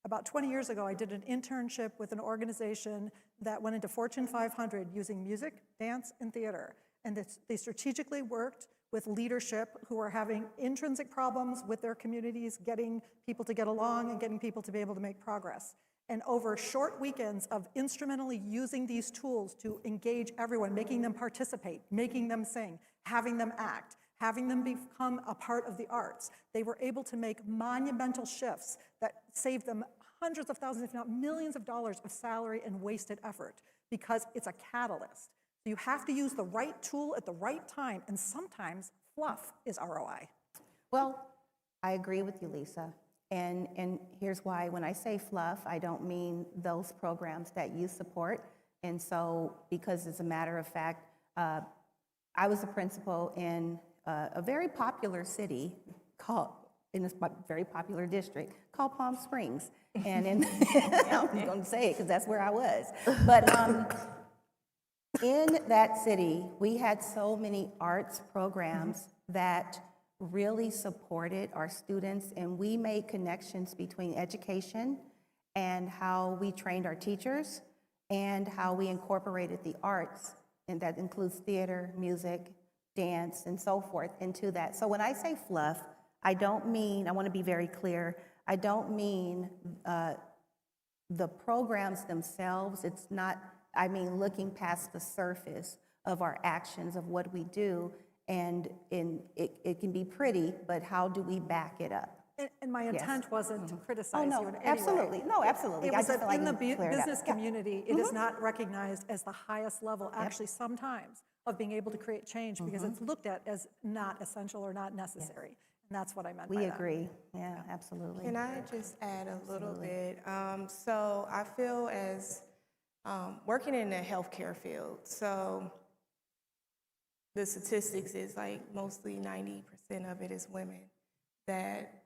About 20 years ago, I did an internship with an organization that went into Fortune 500 using music, dance, and theater. And they strategically worked with leadership who are having intrinsic problems with their communities, getting people to get along and getting people to be able to make progress. And over short weekends of instrumentally using these tools to engage everyone, making them participate, making them sing, having them act, having them become a part of the arts, they were able to make monumental shifts that saved them hundreds of thousands, if not millions of dollars of salary and wasted effort, because it's a catalyst. So you have to use the right tool at the right time, and sometimes fluff is ROI. Well, I agree with you, Lisa. And here's why. When I say fluff, I don't mean those programs that you support. And so, because as a matter of fact, I was a principal in a very popular city in a very popular district called Palm Springs. And I'm going to say it because that's where I was. But in that city, we had so many arts programs that really supported our students, and we made connections between education and how we trained our teachers and how we incorporated the arts, and that includes theater, music, dance, and so forth into that. So when I say fluff, I don't mean, I want to be very clear, I don't mean the programs themselves. It's not, I mean looking past the surface of our actions, of what we do, and it can be pretty, but how do we back it up? And my intent wasn't to criticize no, you in any absolutely. way. No, absolutely. It I was just that feel in the like you cleared it up. business Yeah. community, it is not recognized as the highest level, actually sometimes, of being able to create change, because it's looked at as not essential or not necessary. And that's what I meant by that. We agree. Yeah, absolutely. Can I just add a little bit? So I feel as working in the healthcare field, so the statistics is like mostly 90% of it is women that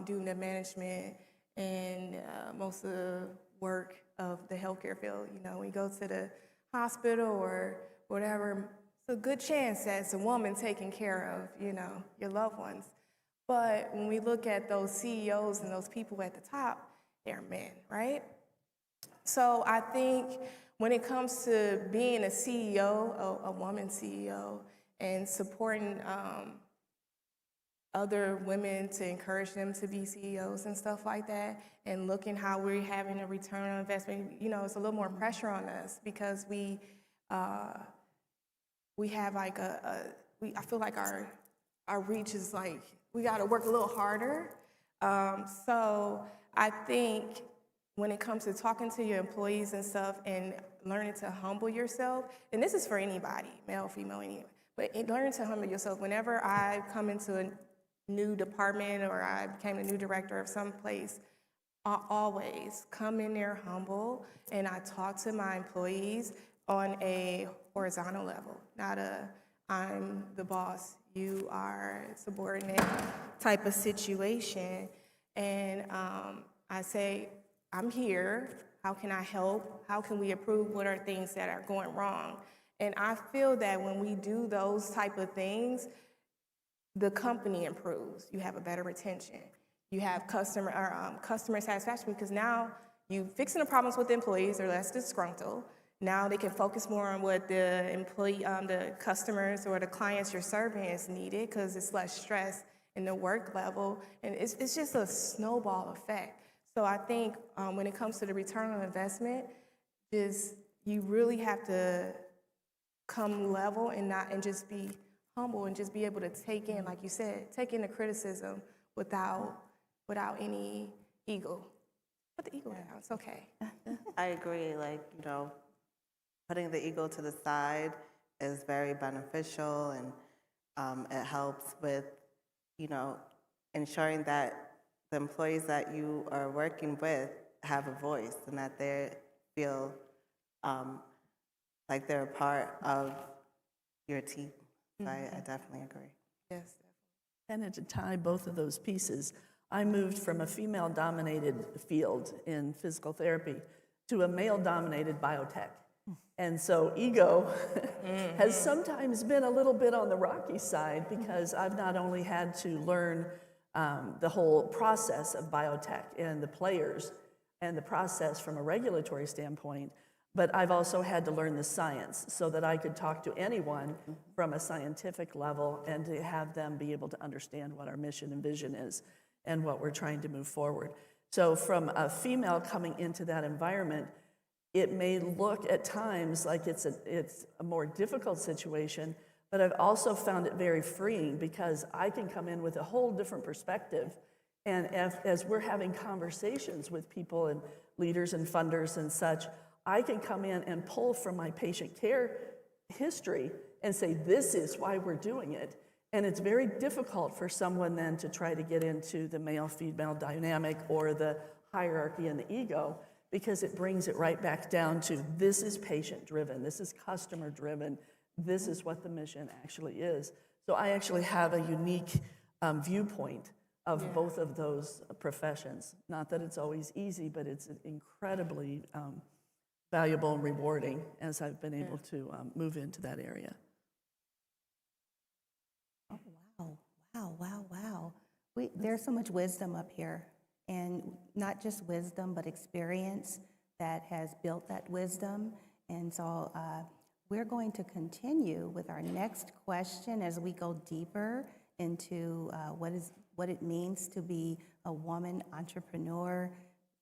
do the management and most of the work of the healthcare field. You know, when you go to the hospital or whatever, it's a good chance that it's a woman taking care of, you know, your loved ones. But when we look at those CEOs and those people at the top, they're men, right? So I think when it comes to being a CEO, a woman CEO, and supporting other women to encourage them to be CEOs and stuff like that, and looking how we're having a return on investment. You know, it's a little more pressure on us because we have like I feel like our reach is like, we got to work a little harder. So I think when it comes to talking to your employees and stuff and learning to humble yourself, and this is for anybody, male, female, anybody, but learning to humble yourself. Whenever I come into a new department or I became a new director of some place, I always come in there humble, and I talk to my employees on a horizontal level, not a I'm the boss, you are subordinate type of situation. And I say, I'm here, how can I help? How can we improve? What are things that are going wrong? And I feel that when we do those type of things, the company improves. You have a better retention. You have customer satisfaction, because now you fixing the problems with the employees, they're less disgruntled. Now they can focus more on what the customers or the clients you're serving is needed, because it's less stress in the work level, and it's just a snowball effect. So I think when it comes to the return on investment, you really have to come level and just be humble and just be able to take in, like you said, take in the criticism without any ego. Put the ego down, it's okay. I agree, like, you know, putting the ego to the side is very beneficial, and it helps with, you know, ensuring that the employees that you are working with have a voice and that they feel like they're a part of your team. So I definitely agree. Yes. And to tie both of those pieces, I moved from a female-dominated field in physical therapy to a male-dominated biotech. And so ego has sometimes been a little bit on the rocky side, because I've not only had to learn the whole process of biotech and the players and the process from a regulatory standpoint, but I've also had to learn the science so that I could talk to anyone from a scientific level and to have them be able to understand what our mission and vision is and what we're trying to move forward. So from a female coming into that environment, it may look at times like it's a more difficult situation, but I've also found it very freeing, because I can come in with a whole different perspective. And as we're having conversations with people and leaders and funders and such, I can come in and pull from my patient care history and say, this is why we're doing it. And it's very difficult for someone then to try to get into the male-female dynamic or the hierarchy and the ego, because it brings it right back down to, this is patient-driven, this is customer-driven, this is what the mission actually is. So I actually have a unique viewpoint of both of those professions. Not that it's always easy, but it's incredibly valuable and rewarding as I've been able to move into that area. Oh, wow, wow, wow, wow. There's so much wisdom up here, and not just wisdom, but experience that has built that wisdom. And so we're going to continue with our next question as we go deeper into what it means to be a woman entrepreneur,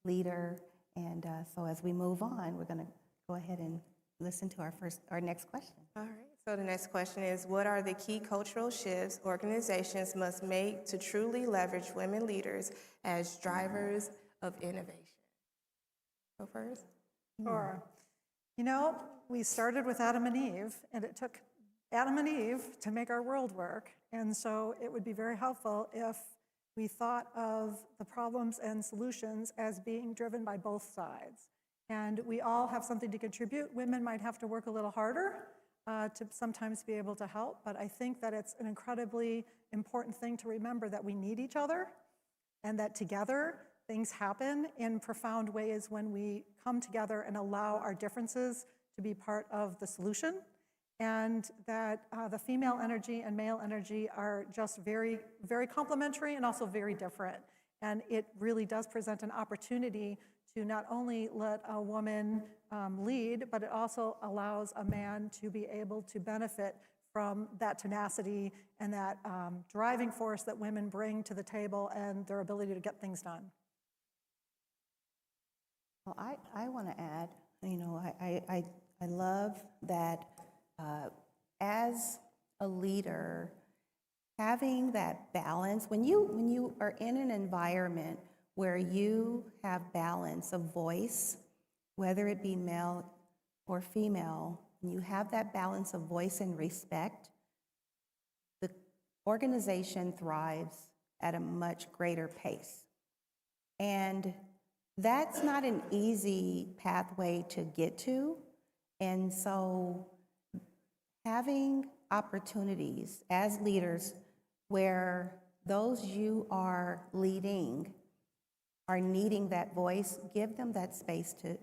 leader. And so as we move on, we're going to go ahead and listen to our next question. All right, so the next question is, what are the key cultural shifts organizations must make to truly leverage women leaders as drivers of innovation? Go first. Sure. You know, we started with Adam and Eve, and it took Adam and Eve to make our world work. And so it would be very helpful if we thought of the problems and solutions as being driven by both sides. And we all have something to contribute. Women might have to work a little harder to sometimes be able to help, but I think that it's an incredibly important thing to remember that we need each other, and that together things happen in profound ways when we come together and allow our differences to be part of the solution. And that the female energy and male energy are just very, very complementary and also very different. And it really does present an opportunity to not only let a woman lead, but it also allows a man to be able to benefit from that tenacity and that driving force that women bring to the table and their ability to get things done. Well, I want to add, I love that as a leader, having that balance, when you are in an environment where you have balance of voice, whether it be male or female, and you have that balance of voice and respect, the organization thrives at a much greater pace. And that's not an easy pathway to get to. And so having opportunities as leaders where those you are leading are needing that voice, give them that space to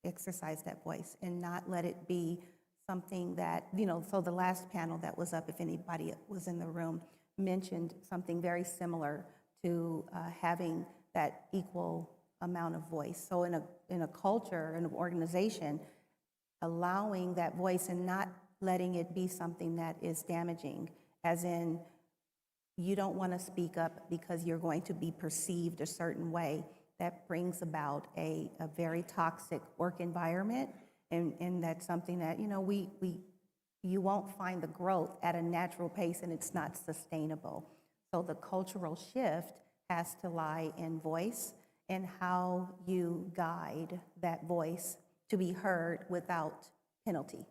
exercise that voice and not let it be something that, so the last panel that was up, if anybody was in the room, mentioned something very similar to having that equal amount of voice. So in a culture, in an organization, allowing that voice and not letting it be something that is damaging, as in you don't want to speak up because you're going to be perceived a certain way. That brings about a very toxic work environment, and that's something that, you won't find the growth at a natural pace, and it's not sustainable. So the cultural shift has to lie in voice and how you guide that voice to be heard without penalty.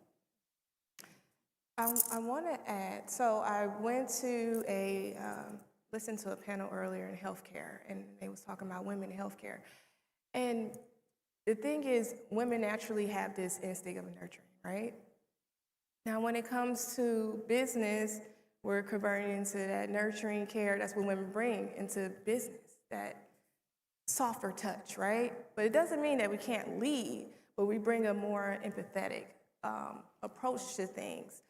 I want to add, so I went to listened to a panel earlier in healthcare, and they was talking about women in healthcare. And the thing is, women naturally have this instinct of nurturing, right? Now, when it comes to business, we're converting into that nurturing care. That's what women bring into business, that softer touch, right? But it doesn't mean that we can't lead, but we bring a more empathetic approach to things.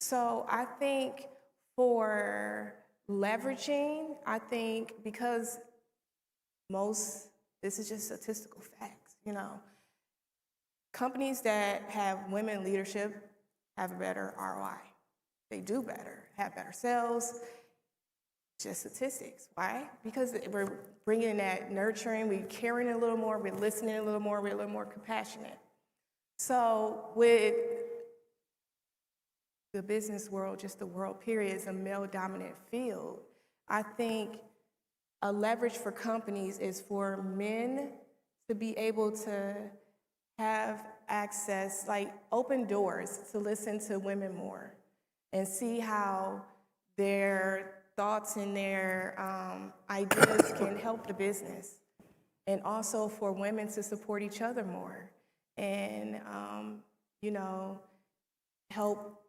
So I think for leveraging, because this is just statistical facts, companies that have women in leadership have a better ROI. They do better, have better sales, just statistics. Why? Because we're bringing in that nurturing, we're caring a little more, we're listening a little more, we're a little more compassionate. So with the business world, just the world period, is a male-dominant field. I think a leverage for companies is for men to be able to have access, like open doors to listen to women more and see how their thoughts and their ideas can help the business. And also for women to support each other more and, help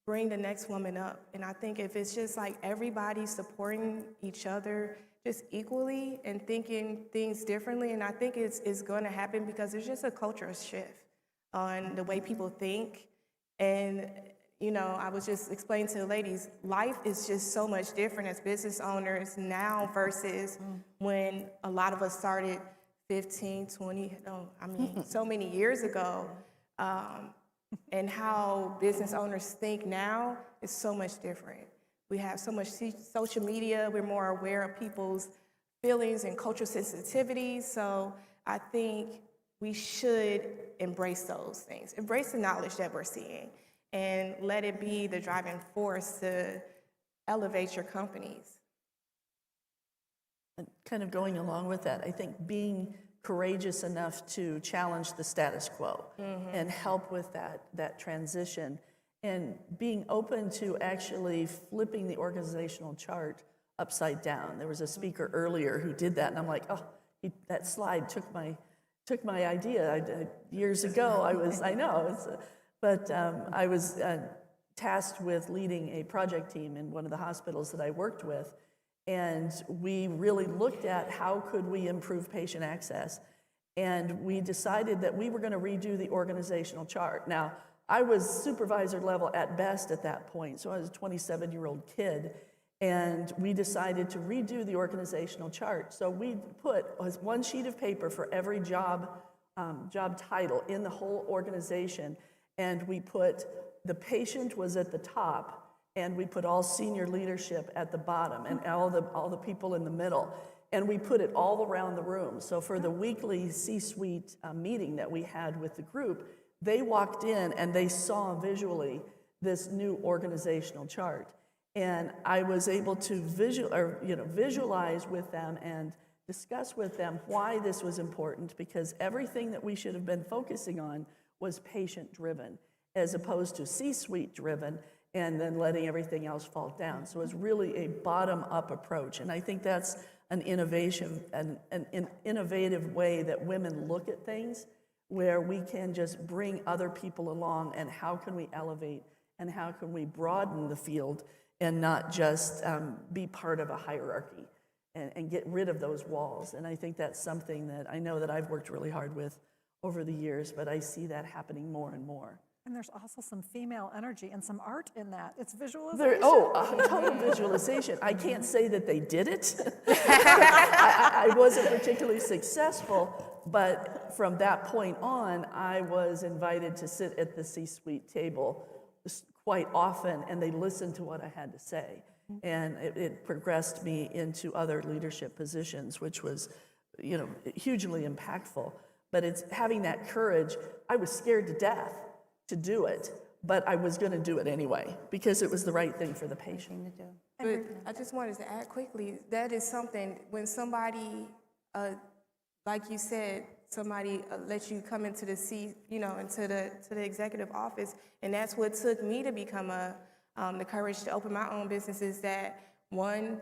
bring the next woman up. And I think if it's just like everybody supporting each other just equally and thinking things differently, and I think it's going to happen because there's just a cultural shift on the way people think. And, I was just explaining to the ladies, life is just so much different as business owners now versus when a lot of us started 15, 20, so many years ago. And how business owners think now is so much different. We have so much social media, we're more aware of people's feelings and cultural sensitivities, so I think we should embrace those things, embrace the knowledge that we're seeing, and let it be the driving force to elevate your companies. And kind of going along with that, I think being courageous enough to challenge the status quo and help with that transition, and being open to actually flipping the organizational chart upside down. There was a speaker earlier who did that, and I'm like, that slide took my idea. Years ago, I was tasked with leading a project team in one of the hospitals that I worked with. And we really looked at how could we improve patient access. And we decided that we were going to redo the organizational chart. Now, I was supervisor level at best at that point, so I was a 27-year-old kid. And we decided to redo the organizational chart. So we put one sheet of paper for every job title in the whole organization. And we put the patient was at the top, and we put all senior leadership at the bottom and all the people in the middle. And we put it all around the room. So for the weekly C-suite meeting that we had with the group, they walked in and they saw visually this new organizational chart. And I was able to visualize with them and discuss with them why this was important, because everything that we should have been focusing on was patient-driven, as opposed to C-suite driven, and then letting everything else fall down. So it's really a bottom-up approach. And I think that's an innovation, an innovative way that women look at things, where we can just bring other people along, and how can we elevate and how can we broaden the field and not just be part of a hierarchy and get rid of those walls. And I think that's something that I know that I've worked really hard with over the years, but I see that happening more and more. And there's also some female energy and some art in that. It's visualization. Total visualization. I can't say that they did it. I wasn't particularly successful, but from that point on, I was invited to sit at the C-suite table quite often, and they listened to what I had to say. And it progressed me into other leadership positions, which was, hugely impactful. But it's having that courage. I was scared to death to do it, but I was going to do it anyway because it was the right thing for the patient to do. But I just wanted to add quickly, that is something, when somebody, like you said, somebody lets you come into the seat, into the executive office, and that's what took me to become the courage to open my own business, is that one,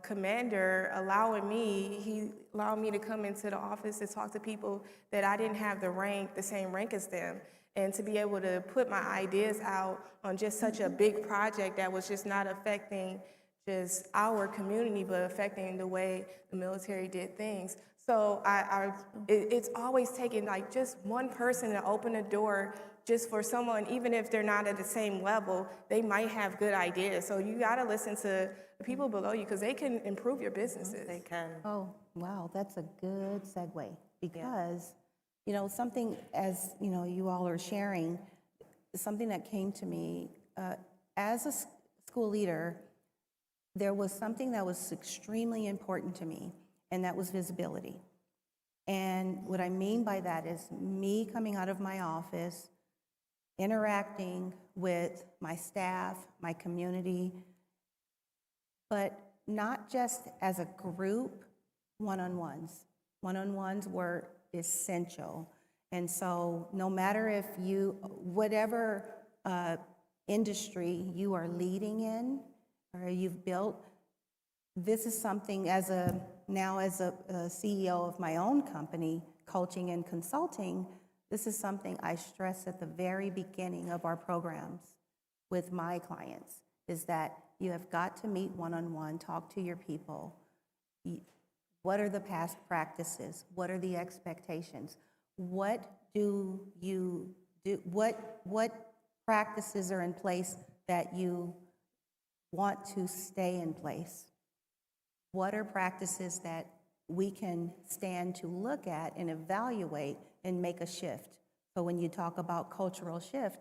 commander he allowed me to come into the office to talk to people that I didn't have the same rank as them, and to be able to put my ideas out on just such a big project that was just not affecting just our community, but affecting the way the military did things. So it's always taking like just one person to open a door just for someone, even if they're not at the same level, they might have good ideas. So you gotta listen to the people below you, because they can improve your businesses. They can. Oh, wow, that's a good segue, because, something, as, you all are sharing, something that came to me, as a school leader, there was something that was extremely important to me, and that was visibility. And what I mean by that is me coming out of my office, interacting with my staff, my community, but not just as a group, one-on-ones. One-on-ones were essential. And so no matter if whatever industry you are leading in or you've built, this is something as a CEO of my own company, coaching and consulting, this is something I stress at the very beginning of our programs with my clients, is that you have got to meet one-on-one, talk to your people. What are the past practices? What are the expectations? What do you do? What practices are in place that you want to stay in place? What are practices that we can stand to look at and evaluate and make a shift? So when you talk about cultural shift,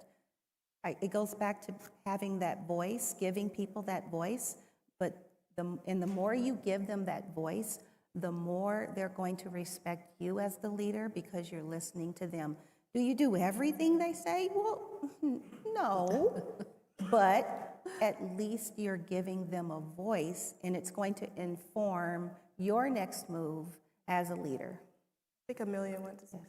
it goes back to having that voice, giving people that voice, but the more you give them that voice, the more they're going to respect you as the leader, because you're listening to them. Do you do everything they say? Well, no, but at least you're giving them a voice, and it's going to inform your next move as a leader. I think Amelia went to say.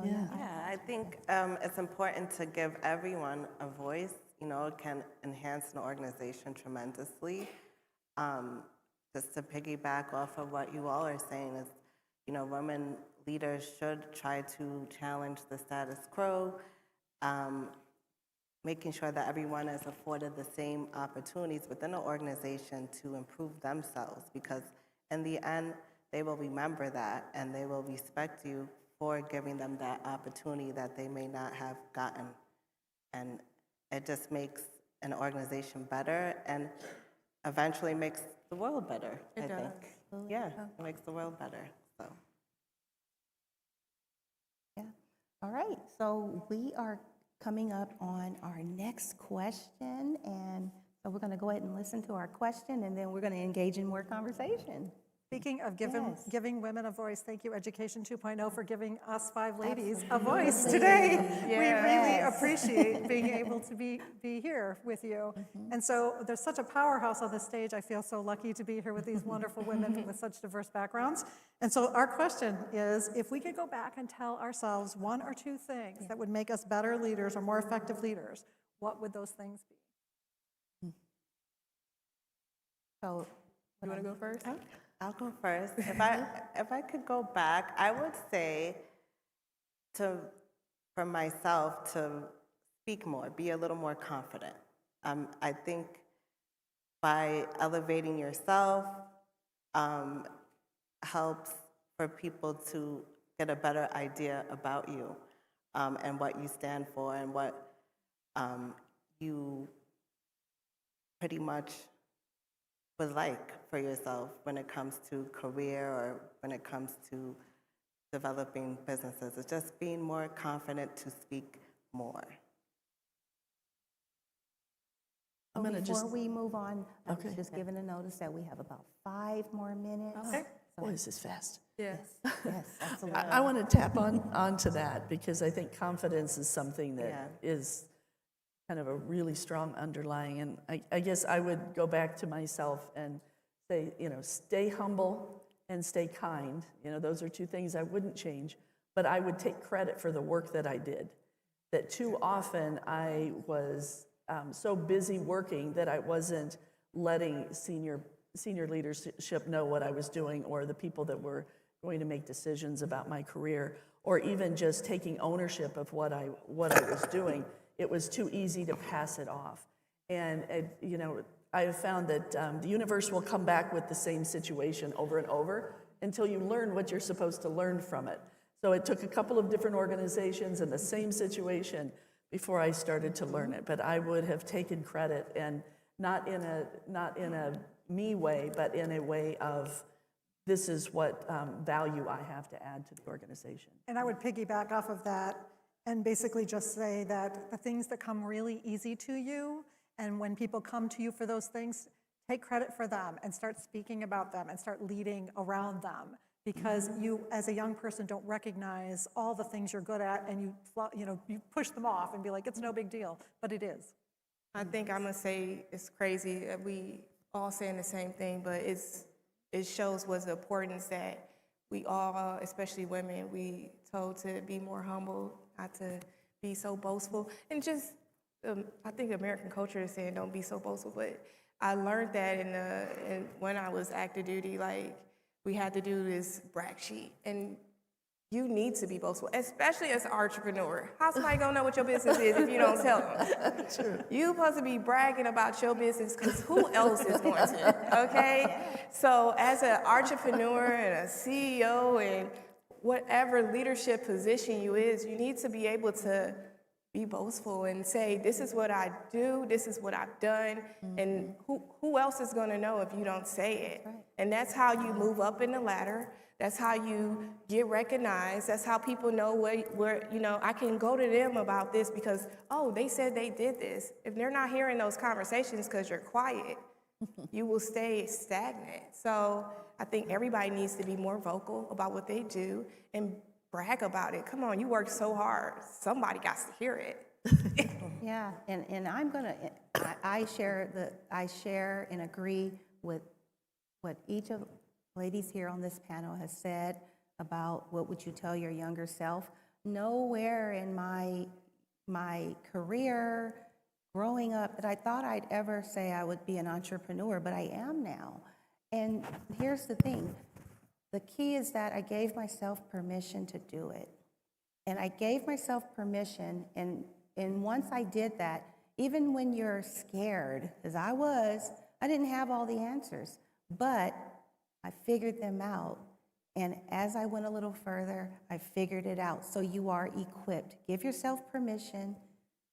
Yeah, I think it's important to give everyone a voice. It can enhance an organization tremendously. Just to piggyback off of what you all are saying is, women leaders should try to challenge the status quo, making sure that everyone is afforded the same opportunities within an organization to improve themselves, because in the end, they will remember that and they will respect you for giving them that opportunity that they may not have gotten. And it just makes an organization better and eventually makes the world better, I think. Yeah, it makes the world better. So. Yeah. All right. So we are coming up on our next question. And so we're going to go ahead and listen to our question, and then we're going to engage in more conversation. Speaking of Yes. giving women a voice, thank you, Education 2.0, for giving us 5 ladies a voice today. We really appreciate being able to be here with you. And so there's such a powerhouse on the stage. I feel so lucky to be here with these wonderful women with such diverse backgrounds. And so our question is, if we could go back and tell ourselves 1 or 2 things that would make us better leaders or more effective leaders, what would those things be? So, You want to go first? I'll go first. If I could go back, I would say for myself to speak more, be a little more confident. I think by elevating yourself helps for people to get a better idea about you and what you stand for and what you pretty much would like for yourself when it comes to career or when it comes to developing businesses. It's just being more confident to speak more. Before we move on, I'm just giving a notice that we have about 5 more minutes. Okay. So- Boy, this is fast. Yes. Yes, absolutely. I want to tap onto that because I think confidence is something that is kind of a really strong underlying. And I guess I would go back to myself and say, stay humble and stay kind. Those are 2 things I wouldn't change. But I would take credit for the work that I did. That too often I was so busy working that I wasn't letting senior leadership know what I was doing, or the people that were going to make decisions about my career, or even just taking ownership of what I was doing. It was too easy to pass it off. And, I have found that the universe will come back with the same situation over and over until you learn what you're supposed to learn from it. So it took a couple of different organizations in the same situation before I started to learn it. But I would have taken credit, and not in a me way, but in a way of this is what value I have to add to the organization. And I would piggyback off of that and basically just say that the things that come really easy to you, and when people come to you for those things, take credit for them and start speaking about them and start leading around them, because you, as a young person, don't recognize all the things you're good at, and you push them off and be like, it's no big deal, but it is. I think I'm gonna say it's crazy that we all saying the same thing, but it shows what's the importance that we all, especially women, we told to be more humble, not to be so boastful, and just I think American culture is saying don't be so boastful, but I learned that when I was active duty, like we had to do this brag sheet, and you need to be boastful, especially as an entrepreneur. How's somebody gonna know what your business is if you don't tell them? True. You supposed to be bragging about your business because who else is going to, okay? So as an entrepreneur and a CEO and whatever leadership position you need to be able to be boastful and say, this is what I do, this is what I've done, and who else is gonna know if you don't say it? Right. And that's how you move up in the ladder. That's how you get recognized. That's how people know where I can go to them about this because, oh, they said they did this. If they're not hearing those conversations because you're quiet, you will stay stagnant. So I think everybody needs to be more vocal about what they do and brag about it. Come on, you worked so hard. Somebody got to hear it. Yeah, and I share and agree with what each of ladies here on this panel has said about what would you tell your younger self. Nowhere in my career growing up that I thought I'd ever say I would be an entrepreneur, but I am now. And here's the thing. The key is that I gave myself permission to do it. And I gave myself permission, and once I did that, even when you're scared, as I didn't have all the answers, but I figured them out. And as I went a little further, I figured it out. So you are equipped. Give yourself permission.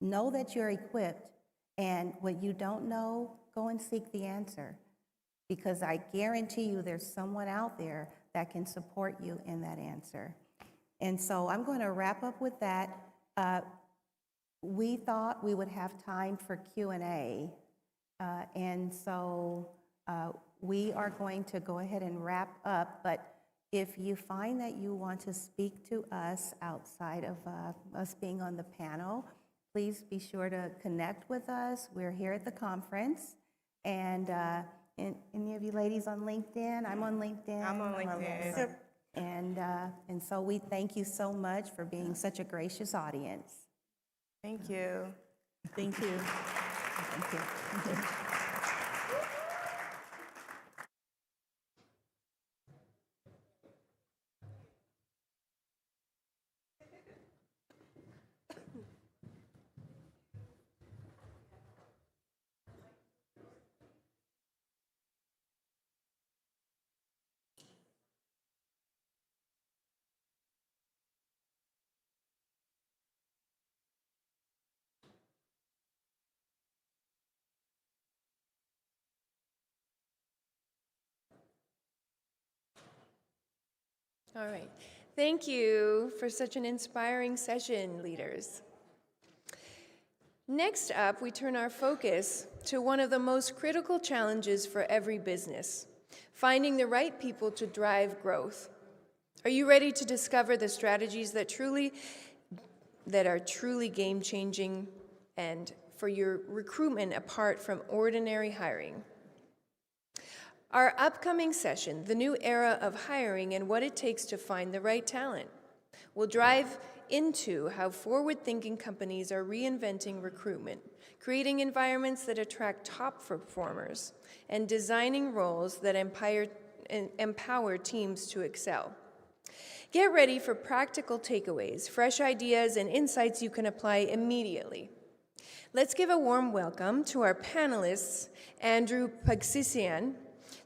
Know that you're equipped. And what you don't know, go and seek the answer. Because I guarantee you there's someone out there that can support you in that answer. And so I'm going to wrap up with that. we thought we would have time for Q&A, and so we are going to go ahead and wrap up, but if you find that you want to speak to us outside of us being on the panel, please be sure to connect with us. We're here at the conference, and any of you ladies on LinkedIn? I'm on LinkedIn. I'm on LinkedIn. And so we thank you so much for being such a gracious audience. Thank you. Thank you. Thank you. All right. Thank you for such an inspiring session, leaders. Next up, we turn our focus to one of the most critical challenges for every business, finding the right people to drive growth. Are you ready to discover the strategies that are truly game-changing and for your recruitment apart from ordinary hiring? Our upcoming session, The New Era of Hiring and What It Takes to Find the Right Talent, will drive into how forward-thinking companies are reinventing recruitment, creating environments that attract top performers, and designing roles that empower teams to excel. Get ready for practical takeaways, fresh ideas, and insights you can apply immediately. Let's give a warm welcome to our panelists, Andrew Pagsisian,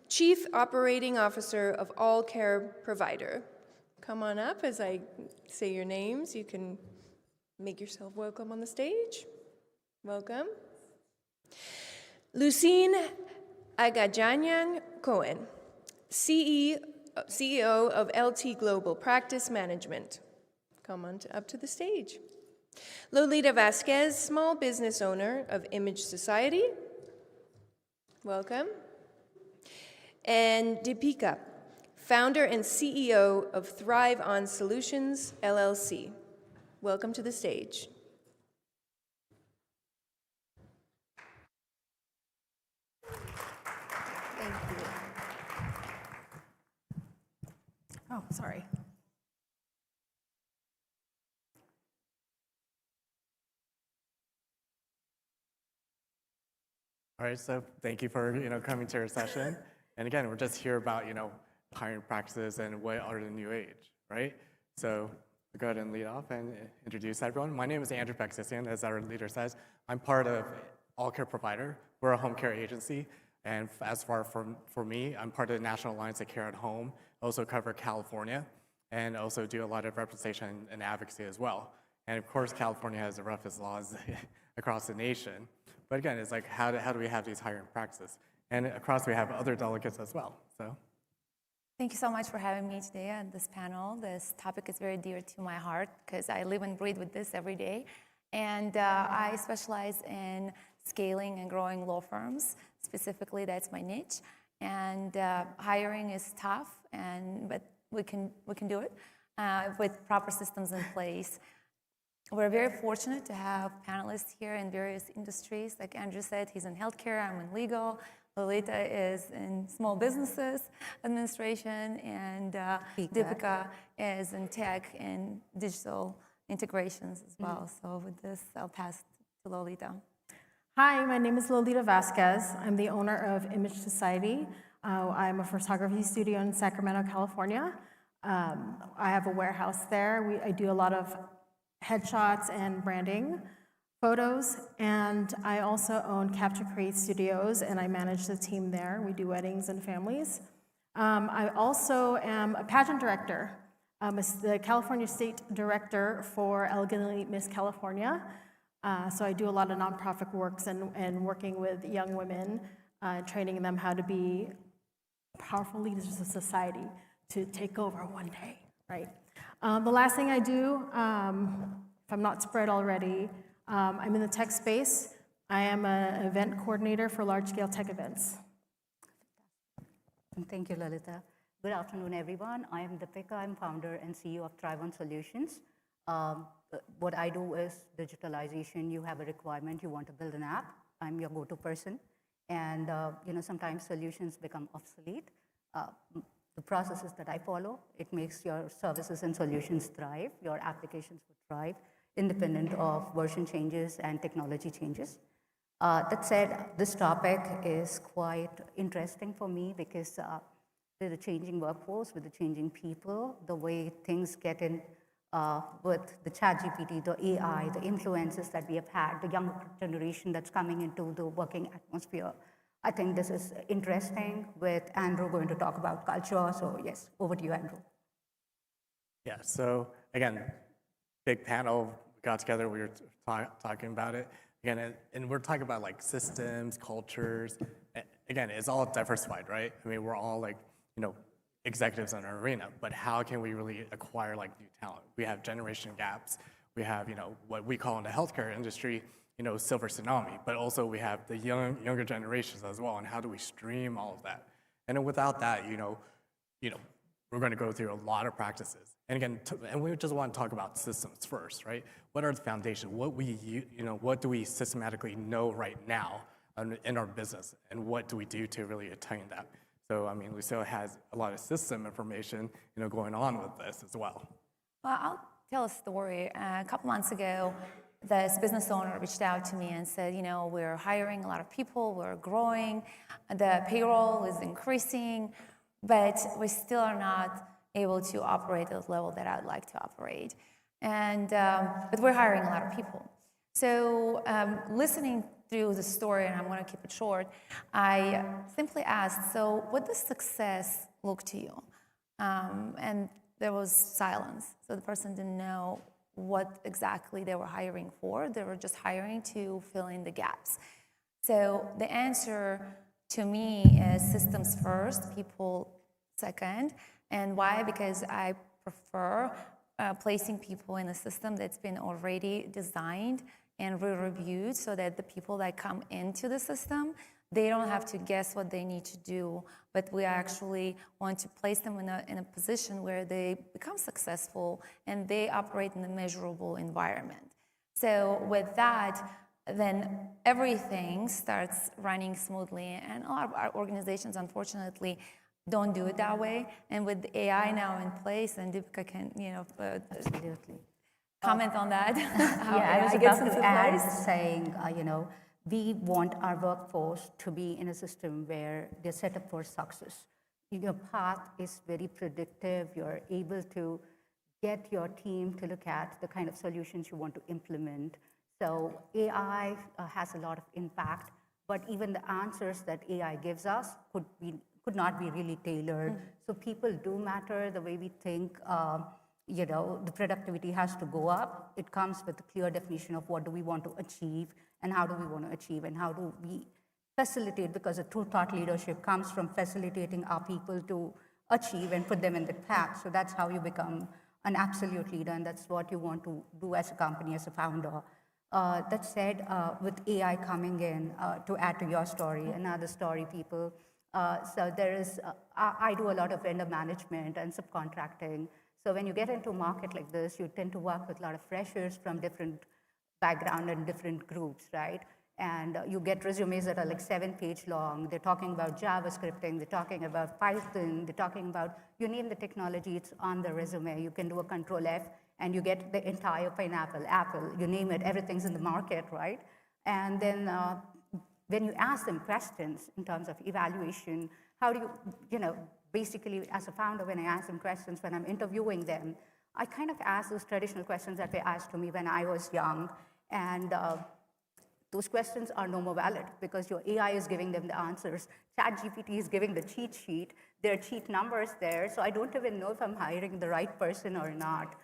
Chief Operating Officer of All Care Provider. Come on up as I say your names. You can make yourself welcome on the stage. Welcome. Lucine Agajanian Cohen, CEO of LT Global Practice Management. Come on up to the stage. Lolita Vasquez, small business owner of Image Society. Welcome. And Deepika, founder and CEO of Thrive On Solutions, LLC. Welcome to the stage. Thank you. Oh, sorry. All right, so thank you for coming to our session. And again, we're just here about hiring practices and what are the new age, right? So I'll go ahead and lead off and introduce everyone. My name is Andrew Pagsisian, as our leader says. I'm part of All Care Provider. We're a home care agency. And as far for me, I'm part of the National Alliance of Care at Home, also cover California, and also do a lot of representation and advocacy as well. And of course, California has the roughest laws across the nation. But again, it's like, how do we have these hiring practices? And across, we have other delegates as well, so. Thank you so much for having me today on this panel. This topic is very dear to my heart because I live and breathe with this every day. And I specialize in scaling and growing law firms. Specifically, that's my niche. And hiring is tough, but we can do it with proper systems in place. We're very fortunate to have panelists here in various industries. Like Andrew said, he's in healthcare, I'm in legal. Lolita is in small businesses administration, and Deepika is in tech and digital integrations as well. So with this, I'll pass to Lolita. Hi, my name is Lolita Vasquez. I'm the owner of Image Society. I'm a photography studio in Sacramento, California. I have a warehouse there. I do a lot of headshots and branding photos, and I also own Capture Create Studios, and I manage the team there. We do weddings and families. I also am a pageant director. I'm the California State Director for Elegantly Miss California. So I do a lot of nonprofit works and working with young women, training them how to be powerful leaders of society to take over one day, right? The last thing I do, if I'm not spread already, I'm in the tech space. I am an event coordinator for large-scale tech events. Thank you, Lalita. Good afternoon, everyone. I am Deepika. I'm founder and CEO of Thrive on Solutions. What I do is digitalization. You have a requirement, you want to build an app. I'm your go-to person. And sometimes solutions become obsolete. The processes that I follow, it makes your services and solutions thrive, your applications would thrive, independent of version changes and technology changes. That said, this topic is quite interesting for me because with the changing workforce, with the changing people, the way things get in with the ChatGPT, the AI, the influences that we have had, the younger generation that's coming into the working atmosphere. I think this is interesting with Andrew going to talk about culture. So yes, over to you, Andrew. Yeah, so again, big panel, we got together, we were talking about it. Again, and we're talking about like systems, cultures. Again, it's all diversified, right? I mean, we're all like, executives in our arena, but how can we really acquire like new talent? We have generation gaps. We have, what we call in the healthcare industry, silver tsunami, but also we have the younger generations as well, and how do we stream all of that? And then without that, we're going to go through a lot of practices. And again, and we just want to talk about systems first, right? What are the foundations? What do we systematically know right now in our business, and what do we do to really attain that? So, I mean, Lucille has a lot of system information, going on with this as well. Well, I'll tell a story. A couple months ago, this business owner reached out to me and said, we're hiring a lot of people, we're growing, the payroll is increasing, but we still are not able to operate at the level that I'd like to operate. And, but we're hiring a lot of people. So listening through the story, and I'm going to keep it short, I simply asked, so what does success look to you? And there was silence. So the person didn't know what exactly they were hiring for. They were just hiring to fill in the gaps. So the answer to me is systems first, people second. And why? Because I prefer placing people in a system that's been already designed and re-reviewed so that the people that come into the system, they don't have to guess what they need to do, but we actually want to place them in a position where they become successful and they operate in a measurable environment. So with that, then everything starts running smoothly, and a lot of our organizations, unfortunately, don't do it that way. And with AI now in place, and Deepika can, Absolutely. comment on that. Yeah, I was about to add saying, we want our workforce to be in a system where they're set up for success. Your path is very predictive. You're able to get your team to look at the kind of solutions you want to implement. So AI has a lot of impact, but even the answers that AI gives us could not be really tailored. So people do matter. The way we think, the productivity has to go up. It comes with a clear definition of what do we want to achieve and how do we want to achieve and how do we facilitate, because a true thought leadership comes from facilitating our people to achieve and put them in the path. So that's how you become an absolute leader, and that's what you want to do as a company, as a founder. That said, with AI coming in, to add to your story, another story, people, so there is, I do a lot of vendor management and subcontracting. So when you get into a market like this, you tend to work with a lot of freshers from different background and different groups, right? And you get resumes that are like 7-page long. They're talking about JavaScripting, they're talking about Python, they're talking about, you name the technology, it's on the resume. You can do a Control F and you get the entire pineapple, apple, you name it, everything's in the market, right? And then when you ask them questions in terms of evaluation, how do you, basically as a founder, when I ask them questions, when I'm interviewing them, I kind of ask those traditional questions that were asked to me when I was young. And those questions are no more valid because your AI is giving them the answers. ChatGPT is giving the cheat sheet. There are cheat numbers there. So I don't even know if I'm hiring the right person or not.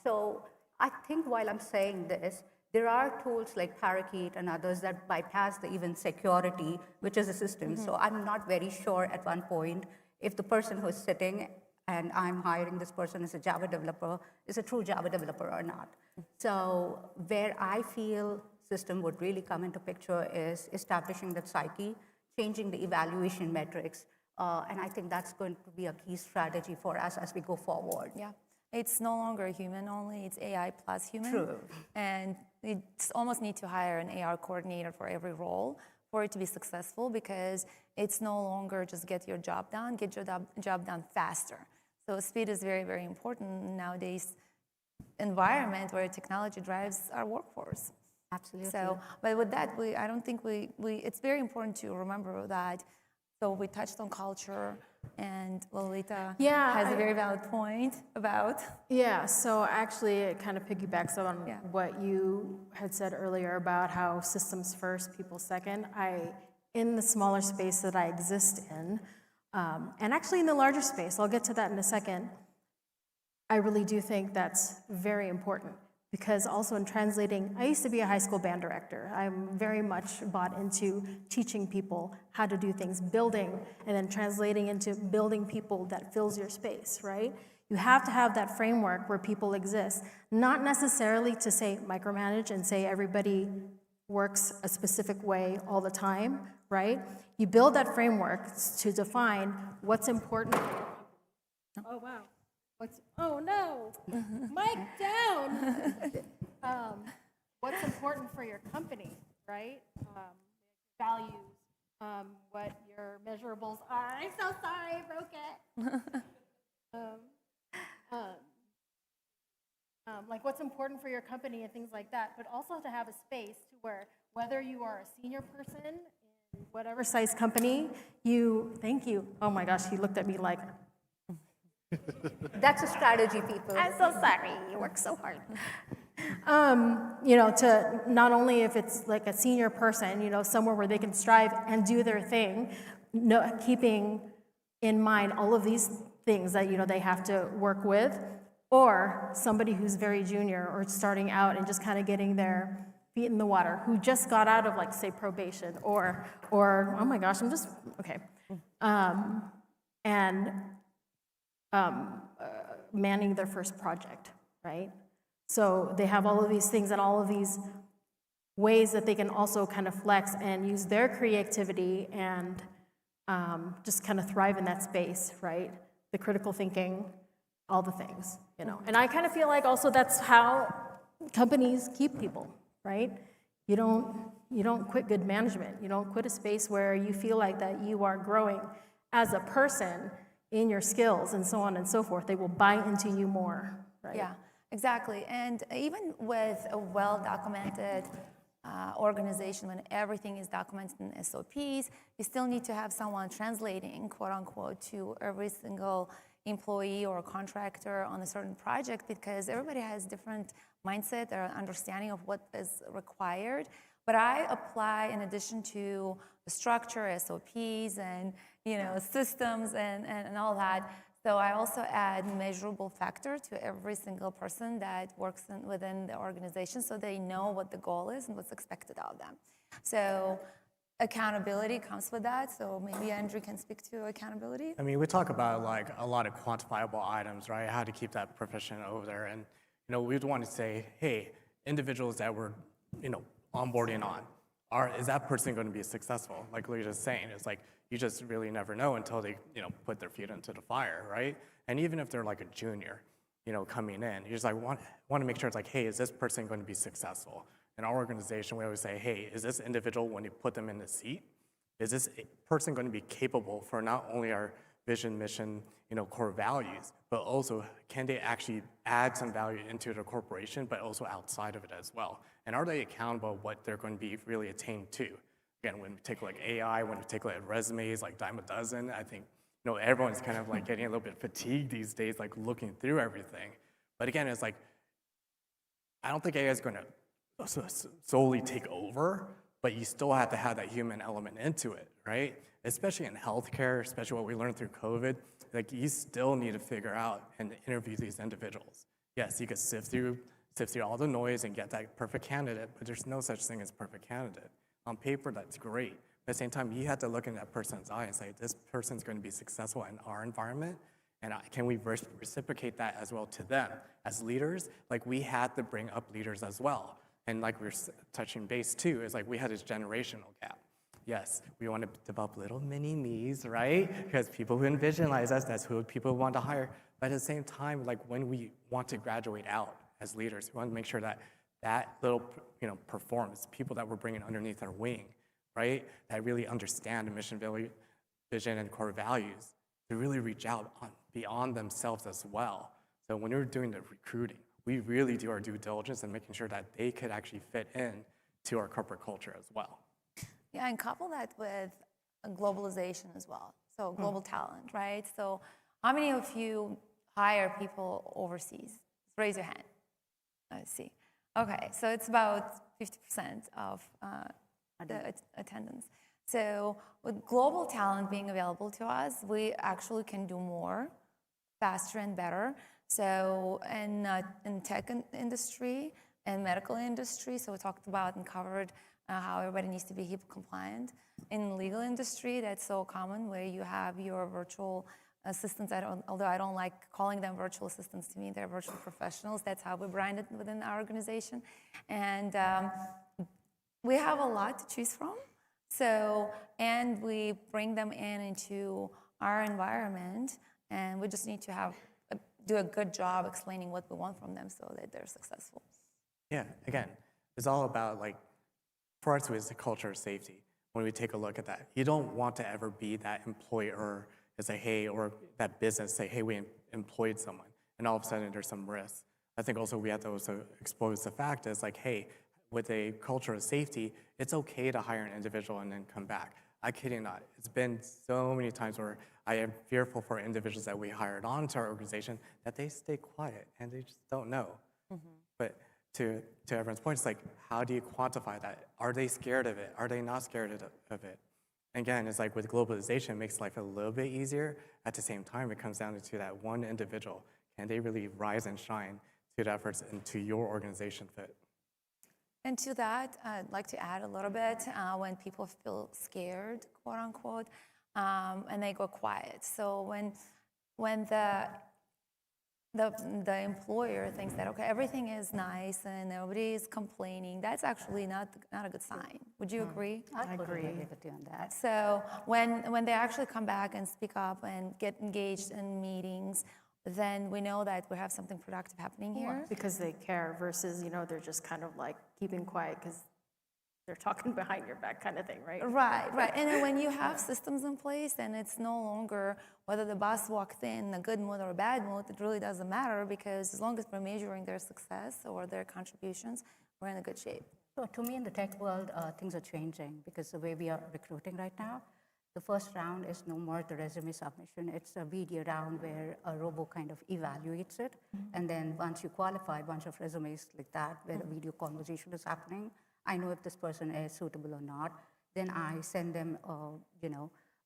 So I think while I'm saying this, there are tools like Parakeet and others that bypass the even security, which is a system. So I'm not very sure at one point if the person who's sitting and I'm hiring this person as a Java developer, is a true Java developer or not. So where I feel system would really come into picture is establishing that psyche, changing the evaluation metrics, and I think that's going to be a key strategy for us as we go forward. Yeah. It's no longer human only, it's AI plus human. True. And it's almost need to hire an AR coordinator for every role for it to be successful, because it's no longer just get your job done, get your job done faster. So speed is very, very important nowadays environment where technology drives our workforce. Absolutely. So, but with that, I don't think it's very important to remember that. So we touched on culture, and Lolita has a very valid point about. Yeah, so actually it kind of piggybacks on what you had said earlier about how systems first, people second. In the smaller space that I exist in, and actually in the larger space, I'll get to that in a second, I really do think that's very important. Because also in translating, I used to be a high school band director. I'm very much bought into teaching people how to do things, building, and then translating into building people that fills your space, right? You have to have that framework where people exist, not necessarily to say micromanage and say everybody works a specific way all the time, right? You build that framework to define what's important. Oh, wow. Oh no, mic down. What's important for your company, right? Values, what your measurables are. I'm so sorry, I broke it. Like what's important for your company and things like that, but also to have a space to where whether you are a senior person in whatever size company, thank you. Oh my gosh, he looked at me like, That's a strategy, people. I'm so sorry. You work so hard. To not only if it's like a senior person, somewhere where they can strive and do their thing, keeping in mind all of these things that, they have to work with, or somebody who's very junior or starting out and just kind of getting their feet in the water, who just got out of, like, say, probation, or oh my gosh, okay. Manning their first project, right? So they have all of these things and all of these ways that they can also kind of flex and use their creativity and just kind of thrive in that space, right? The critical thinking, all the things, And I kind of feel like also that's how companies keep people, right? You don't quit good management. You don't quit a space where you feel like that you are growing as a person in your skills and so on and so forth. They will buy into you more, right? Yeah, exactly. And even with a well-documented organization, when everything is documented in SOPs, you still need to have someone translating, quote unquote, to every single employee or contractor on a certain project, because everybody has different mindset or understanding of what is required. But I apply, in addition to the structure, SOPs, and systems and all that. So I also add measurable factor to every single person that works within the organization, so they know what the goal is and what's expected of them. So accountability comes with that. So maybe Andrew can speak to accountability. I mean, we talk about like a lot of quantifiable items, right? How to keep that proficient over there, and we'd want to say, hey, individuals that we're onboarding on, is that person going to be successful? Like Lita was saying, it's like you just really never know until they put their feet into the fire, right? And even if they're like a junior, coming in, you just like want to make sure it's like, hey, is this person going to be successful? In our organization, we always say, hey, is this individual, when you put them in the seat, is this person going to be capable for not only our vision, mission, core values, but also can they actually add some value into the corporation, but also outside of it as well? And are they accountable what they're going to be really attained to? Again, when we take like AI, when we take like resumes, like dime a dozen, I think everyone's kind of like getting a little bit fatigued these days, like looking through everything. But again, it's like, I don't think AI is going to solely take over, but you still have to have that human element into it, right? Especially in healthcare, especially what we learned through COVID, like you still need to figure out and interview these individuals. Yes, you could sift through all the noise and get that perfect candidate, but there's no such thing as perfect candidate. On paper, that's great. At the same time, you have to look in that person's eye and say, this person's going to be successful in our environment, And can we reciprocate that as well to them? As leaders, like we had to bring up leaders as well. And like we're touching base too, is like we had this generational gap. Yes, we want to develop little mini me's, right? Because people who visualize us, that's who people want to hire. But at the same time, like when we want to graduate out as leaders, we want to make sure that that little, performs, people that we're bringing underneath our wing, right? That really understand the mission, vision, and core values to really reach out beyond themselves as well. So when we're doing the recruiting, we really do our due diligence and making sure that they could actually fit in to our corporate culture as well. Yeah, and couple that with globalization as well. So global talent, right? So how many of you hire people overseas? Raise your hand. Let's see. Okay, so it's about 50% of the attendance. So with global talent being available to us, we actually can do more, faster and better. So in tech industry and medical industry, so we talked about and covered how everybody needs to be HIPAA compliant. In the legal industry, that's so common where you have your virtual assistants. Although I don't like calling them virtual assistants, to me they're virtual professionals. That's how we brand it within our organization. And we have a lot to choose from. So, and we bring them into our environment, and we just need to do a good job explaining what we want from them so that they're successful. Yeah, again, it's all about for us, it's the culture of safety. When we take a look at that, you don't want to ever be that employer to say, hey, or that business say, hey, we employed someone, and all of a sudden there's some risk. I think also we have to also expose the fact is hey, with a culture of safety, it's okay to hire an individual and then come back. I kid you not. It's been so many times where I am fearful for individuals that we hired onto our organization that they stay quiet and they just don't know. Mm-hmm. But to everyone's point, it's how do you quantify that? Are they scared of it? Are they not scared of it? Again, it's with globalization, it makes life a little bit easier. At the same time, it comes down to that one individual. Can they really rise and shine to the efforts and to your organization fit? And to that, I'd like to add a little bit when people feel scared, quote unquote, and they go quiet. So when the employer thinks that, okay, everything is nice and nobody is complaining, that's actually not a good sign. Would you agree? I agree with you on that. So when they actually come back and speak up and get engaged in meetings, then we know that we have something productive happening here. Because they care versus, they're just kind of keeping quiet because they're talking behind your back kind of thing, right? Right. And then when you have systems in place, then it's no longer whether the boss walked in a good mood or a bad mood. It really doesn't matter because as long as we're measuring their success or their contributions, we're in a good shape. So to me, in the tech world, things are changing because the way we are recruiting right now, the first round is no more the resume submission. It's a video round where a robo kind of evaluates it. Mm-hmm. And then once you qualify a bunch of resumes like that, where a video conversation is happening, I know if this person is suitable or not. Then I send them,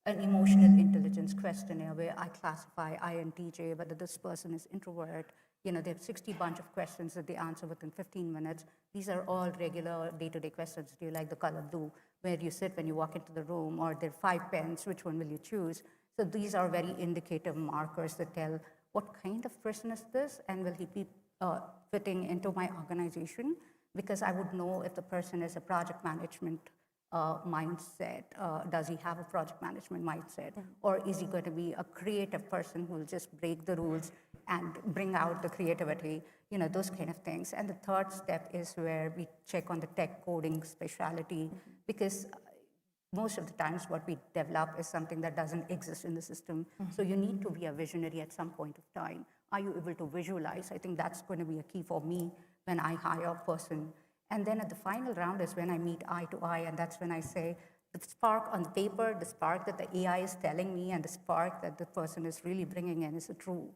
an emotional intelligence questionnaire where I classify INTJ, whether this person is introvert. They have 60 bunch of questions that they answer within 15 minutes. These are all regular day-to-day questions. Do you like the color blue? Where do you sit when you walk into the room? Or there are 5 pens, which one will you choose? So these are very indicative markers that tell what kind of person is this and will he be fitting into my organization? Because I would know if the person is a project management mindset. Does he have a project management mindset? Mm-hmm. Or is he going to be a creative person who will just break the rules and bring out the creativity, those kind of things. And the third step is where we check on the tech coding specialty, mm-hmm. because most of the times what we develop is something that doesn't exist in the system. Mm-hmm. So you need to be a visionary at some point of time. Are you able to visualize? I think that's going to be a key for me when I hire a person. And then at the final round is when I meet eye to eye, and that's when I say, the spark on the paper, the spark that the AI is telling me, and the spark that the person is really bringing in is a true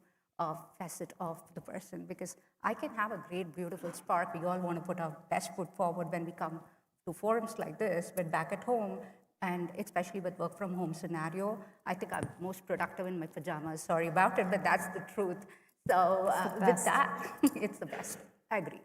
facet of the person. Because I can have a great, beautiful spark. We all want to put our best foot forward when we come to forums like this, but back at home, and especially with work from home scenario, I think I'm most productive in my pajamas. Sorry about it, but that's the truth. So with that, it's the best. Agreed.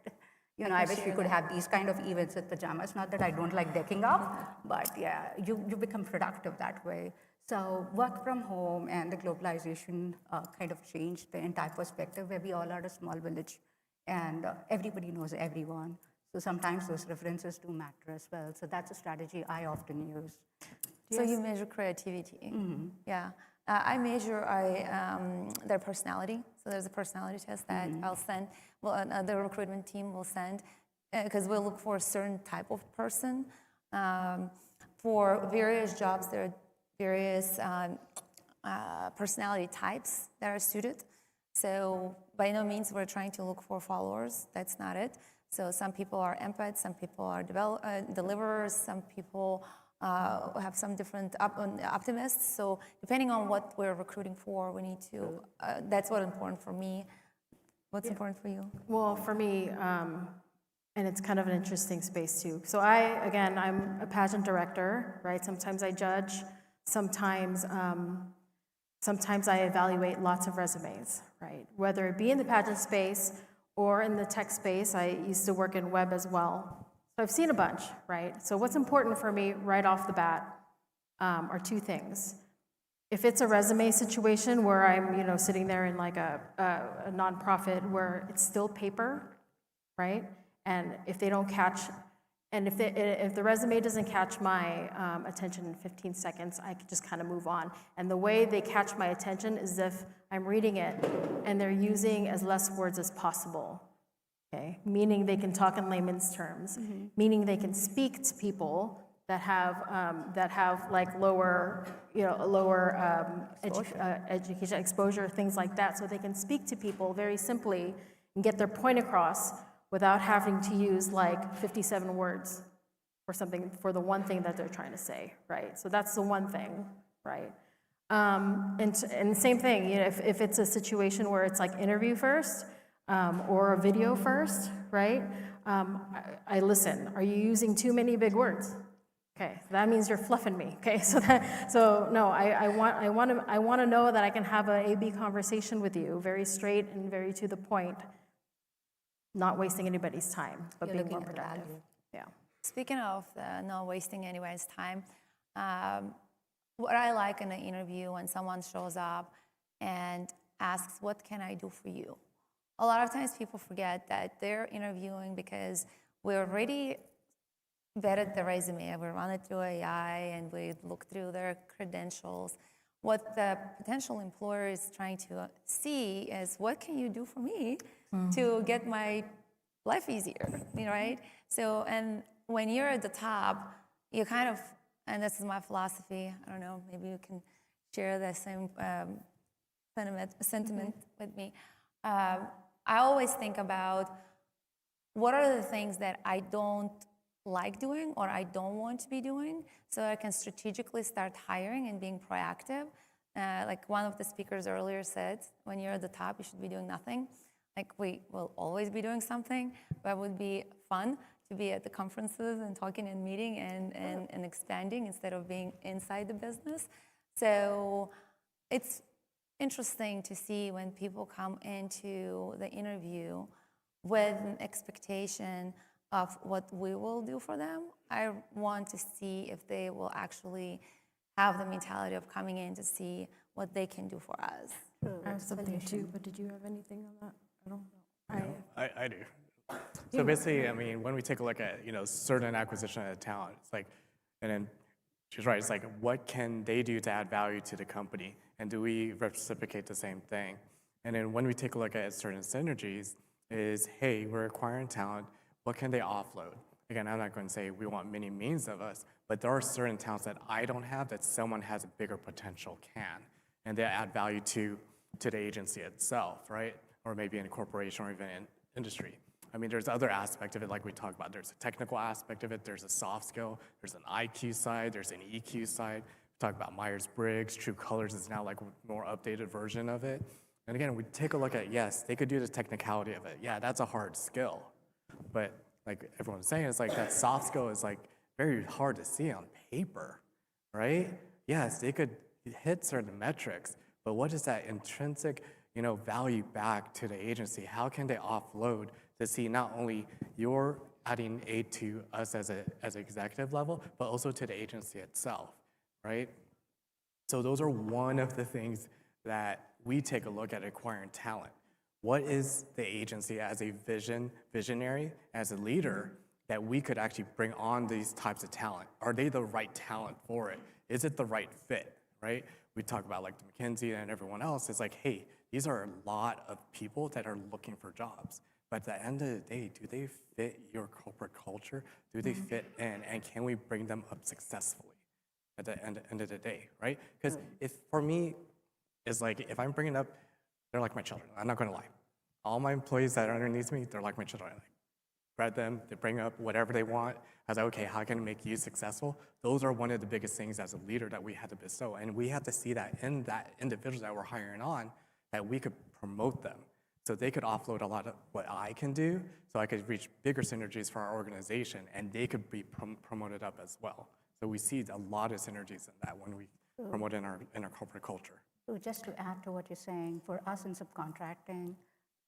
I wish we could have these kind of events with pajamas. Not that I don't like decking up, but yeah, you become productive that way. So work from home and the globalization kind of changed the entire perspective where we all are a small village and everybody knows everyone. So sometimes those references do matter as well. So that's a strategy I often use. So you measure creativity. Yeah. I measure their personality. So there's a personality test that I'll send, well, the recruitment team will send, because we'll look for a certain type of person. For various jobs, there are various personality types that are suited. So by no means we're trying to look for followers. That's not it. So some people are empaths, some people are deliverers, some people have some different optimists. So depending on what we're recruiting for, we need to, that's what's important for me. What's important for you? Well, for me, and it's kind of an interesting space too. So again, I'm a pageant director, right? Sometimes I judge, sometimes I evaluate lots of resumes, right? Whether it be in the pageant space or in the tech space. I used to work in web as well. So I've seen a bunch, right? So what's important for me right off the bat are two things. If it's a resume situation where I'm, sitting there in like a nonprofit where it's still paper, right? And if they don't catch, and if the resume doesn't catch my attention in 15 seconds, I can just kind of move on. And the way they catch my attention is if I'm reading it and they're using as less words as possible. Okay, meaning they can talk in layman's terms, meaning they can speak to people that have like lower education exposure, things like that, so they can speak to people very simply and get their point across without having to use like 57 words for something, for the one thing that they're trying to say, right? So that's the one thing, right? And same thing, if it's a situation where it's like interview first, or a video first, right? I listen. Are you using too many big words? Okay, that means you're fluffing me. Okay, so no, I want to know that I can have a A/B conversation with you, very straight and very to the point, not wasting anybody's time, but being more productive. Yeah. Speaking of not wasting anybody's time, what I like in an interview when someone shows up and asks, "What can I do for you?" A lot of times people forget that they're interviewing because we already vetted the resume, we run it through AI, and we look through their credentials. What the potential employer is trying to see is, what can you do for me to get my life easier, right? So, and when you're at the top, you kind of, and this is my philosophy, I don't know, maybe you can share the same sentiment with me. I always think about what are the things that I don't like doing or I don't want to be doing, so I can strategically start hiring and being proactive. Like one of the speakers earlier said, when you're at the top, you should be doing nothing. Like we will always be doing something, but it would be fun to be at the conferences and talking and meeting and expanding instead of being inside the business. So it's interesting to see when people come into the interview with an expectation of what we will do for them. I want to see if they will actually have the mentality of coming in to see what they can do for us. I have something too, but did you have anything on that? I don't know. I do. So basically, I mean, when we take a look at, certain acquisition of talent, it's like, and then she's right, it's like, what can they do to add value to the company? And do we reciprocate the same thing? And then when we take a look at certain synergies, is, hey, we're acquiring talent, what can they offload? Again, I'm not going to say we want many means of us, but there are certain talents that I don't have that someone has a bigger potential can. And they add value to the agency itself, right? Or maybe in a corporation or even in industry. I mean, there's other aspect of it, like we talked about. There's a technical aspect of it, there's a soft skill, there's an IQ side, there's an EQ side. We talk about Myers-Briggs, True Colors is now like a more updated version of it. And again, we take a look at, yes, they could do the technicality of it. Yeah, that's a hard skill. But like everyone's saying, it's like that soft skill is like very hard to see on paper, right? Yes, they could hit certain metrics, but what is that intrinsic, value back to the agency? How can they offload to see not only you're adding aid to us as an executive level, but also to the agency itself, right? So those are one of the things that we take a look at acquiring talent. What is the agency as a visionary, as a leader, that we could actually bring on these types of talent? Are they the right talent for it? Is it the right fit, right? We talk about like the McKinsey and everyone else. It's like, hey, these are a lot of people that are looking for jobs. But at the end of the day, do they fit your corporate culture? Do they fit in? And can we bring them up successfully at the end of the day, right? Because if for me, it's like if I'm bringing up, they're like my children. I'm not going to lie. All my employees that are underneath me, they're like my children. I bred them, they bring up whatever they want. I was like, okay, how can I make you successful? Those are one of the biggest things as a leader that we had to bestow. And we have to see that in that individuals that we're hiring on, that we could promote them. So they could offload a lot of what I can do, so I could reach bigger synergies for our organization, and they could be promoted up as well. So we see a lot of synergies in that when we promote in our corporate culture. So just to add to what you're saying, for us in subcontracting,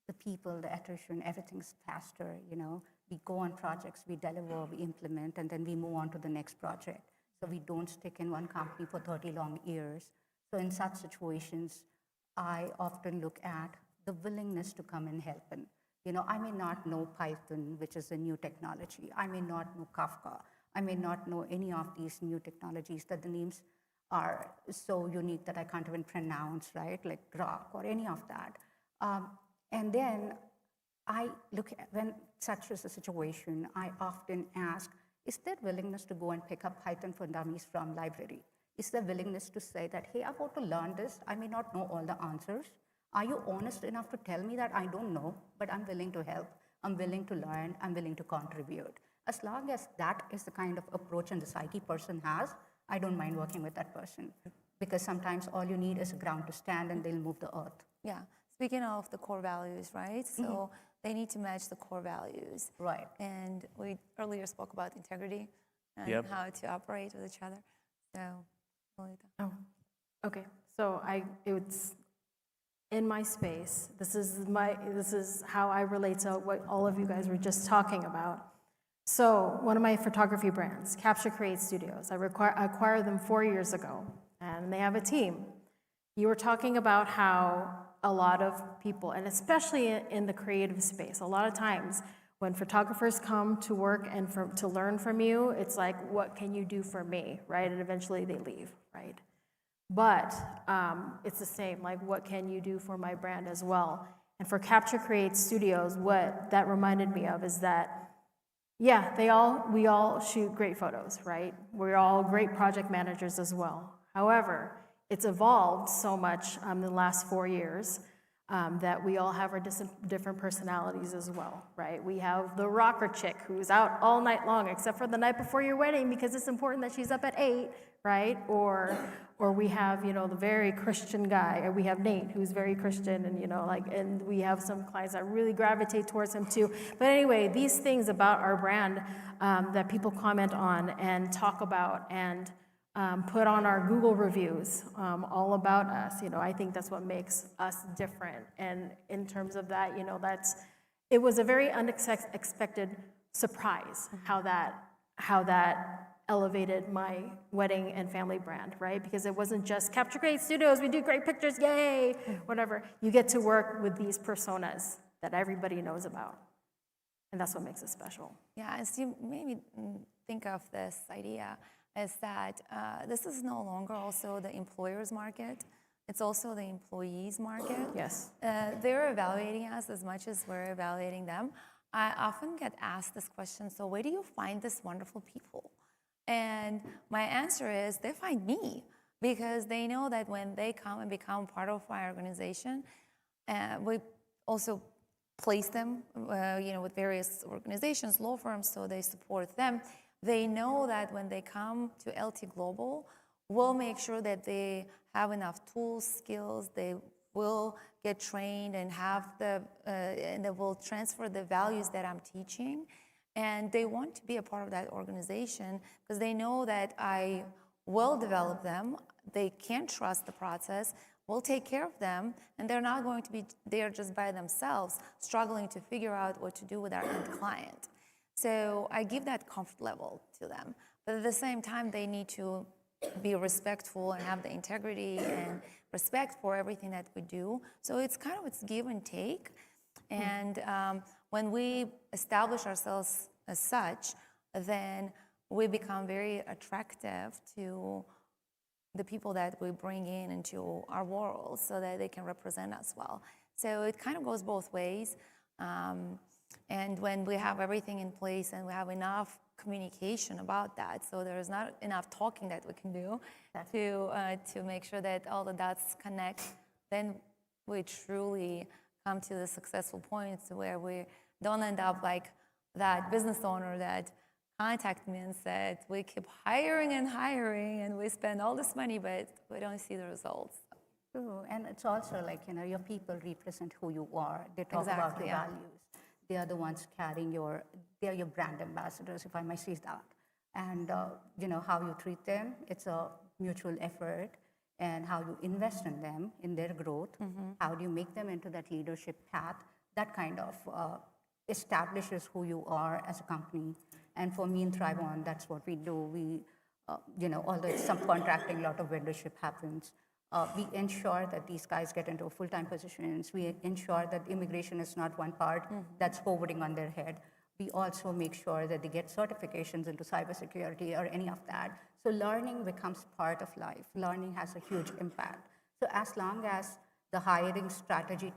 the people, the attrition, everything's faster, you know. We go on projects, we deliver, we implement, and then we move on to the next project. So we don't stick in one company for 30 long years. So in such situations, I often look at the willingness to come and help. And, you know, I may not know Python, which is a new technology. I may not know Kafka. I may not know any of these new technologies that the names are so unique that I can't even pronounce, right? Like Grok or any of that. And then I look at, when such is a situation, I often ask, is there willingness to go and pick up Python for Dummies from library? Is there willingness to say that, hey, I want to learn this. I may not know all the answers. Are you honest enough to tell me that I don't know, but I'm willing to help, I'm willing to learn, I'm willing to contribute? As long as that is the kind of approach and the psyche person has, I don't mind working with that person. Because sometimes all you need is a ground to stand and they'll move the earth. Yeah, speaking of the core values, right? So they need to match the core values. Right. And we earlier spoke about integrity and how to operate with each other. So, Lolita. Oh, okay. So it's in my space. This is how I relate to what all of you guys were just talking about. So one of my photography brands, Capture Create Studios, I acquired them 4 years ago, and they have a team. You were talking about how a lot of people, and especially in the creative space, a lot of times when photographers come to work and to learn from you, it's like, what can you do for me, right? And eventually they leave, right? But it's the same, like, what can you do for my brand as well? And for Capture Create Studios, what that reminded me of is that, yeah, we all shoot great photos, right? We're all great project managers as well. However, it's evolved so much in the last 4 years that we all have our different personalities as well, right? We have the rocker chick who's out all night long, except for the night before your wedding, because it's important that she's up at 8, right? Or we have, you know, the very Christian guy, or we have Nate, who's very Christian, and, you know, like, and we have some clients that really gravitate towards him too. But anyway, these things about our brand that people comment on and talk about and put on our Google reviews, all about us, you know, I think that's what makes us different. And in terms of that, you know, it was a very unexpected surprise how that elevated my wedding and family brand, right? Because it wasn't just Capture Great Studios, we do great pictures, yay, whatever. You get to work with these personas that everybody knows about. And that's what makes it special. Yeah, as you made me think of this idea, is that this is no longer also the employer's market, it's also the employees' market. Yes. They're evaluating us as much as we're evaluating them. I often get asked this question, so where do you find these wonderful people? And my answer is they find me, because they know that when they come and become part of my organization, we also place them you know, with various organizations, law firms, so they support them. They know that when they come to LT Global, we'll make sure that they have enough tools, skills, they will get trained and have and they will transfer the values that I'm teaching. And they want to be a part of that organization because they know that I will develop them. They can trust the process. We'll take care of them, and they're not going to be there just by themselves, struggling to figure out what to do with our end client. So I give that comfort level to them. But at the same time, they need to be respectful and have the integrity and respect for everything that we do. So it's give and take. And when we establish ourselves as such, then we become very attractive to the people that we bring in into our world so that they can represent us well. So it kind of goes both ways. And when we have everything in place and we have enough communication about that, so there's not enough talking that we can do to make sure that all the dots connect, then we truly come to the successful points where we don't end up like that business owner that contacted me and said, we keep hiring and hiring and we spend all this money, but we don't see the results. True, and it's also like, your people represent who you are. They talk about your values. They are the ones carrying they are your brand ambassadors, if I may say that. And, how you treat them, it's a mutual effort, and how you invest in them, in their growth. How do you make them into that leadership path? That kind of establishes who you are as a company. And for me in Thrive On, that's what we do. We, although it's subcontracting, a lot of vendorship happens. We ensure that these guys get into full-time positions. We ensure that immigration is not one part that's hovering on their head. We also make sure that they get certifications into cybersecurity or any of that. So learning becomes part of life. Learning has a huge impact. So as long as the hiring strategy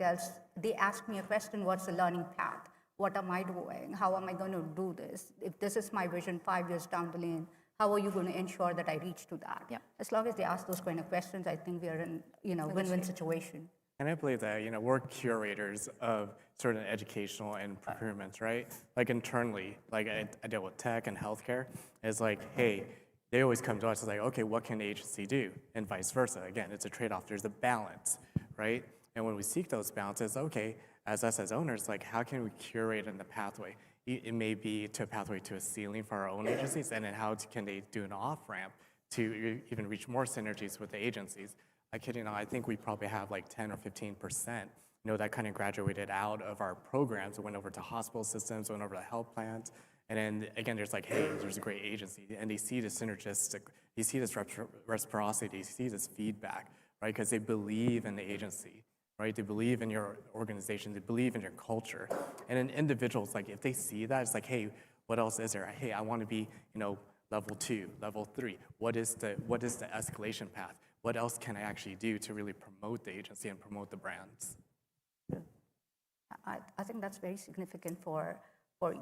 they ask me a question, what's the learning path? What am I doing? How am I going to do this? If this is my vision 5 years down the lane, how are you going to ensure that I reach to that? As long as they ask those kind of questions, I think we are in, win-win situation. And I believe that, we're curators of certain educational and procurements, right? Like internally, like I deal with tech and healthcare. It's like, hey, they always come to us, it's like, okay, what can the agency do? And vice versa. Again, it's a trade-off. There's a balance, right? And when we seek those balances, okay, as us as owners, like how can we curate in the pathway? It may be to a pathway to a ceiling for our own agencies, and then how can they do an off-ramp to even reach more synergies with the agencies? I kid you not, I think we probably have like 10 or 15%, that kind of graduated out of our programs, went over to hospital systems, went over to health plans, and then again, there's like, hey, there's a great agency, and they see this synergistic, they see this reciprocity, they see this feedback, right? Because they believe in the agency. Right? They believe in your organization, they believe in your culture. And in individuals, like if they see that, it's like, hey, what else is there? Hey, I want to be, level 2, level 3. What is the escalation path? What else can I actually do to really promote the agency and promote the brands? I think that's very significant for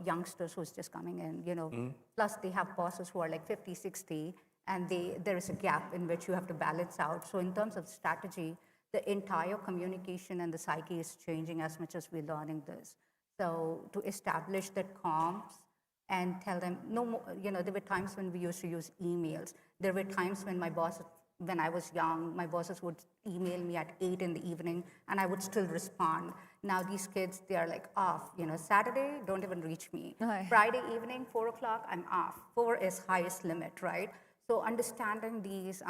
youngsters who's just coming in, Plus they have bosses who are like 50, 60, and there is a gap in which you have to balance out. So in terms of strategy, the entire communication and the psyche is changing as much as we're learning this. So to establish that comms and tell them, no more, there were times when we used to use emails. There were times when when I was young, my bosses would email me at 8 in the evening and I would still respond. Now these kids, they are like off. Saturday, don't even reach me. Friday evening, 4 o'clock, I'm off. 4 is highest limit, right? So understanding these,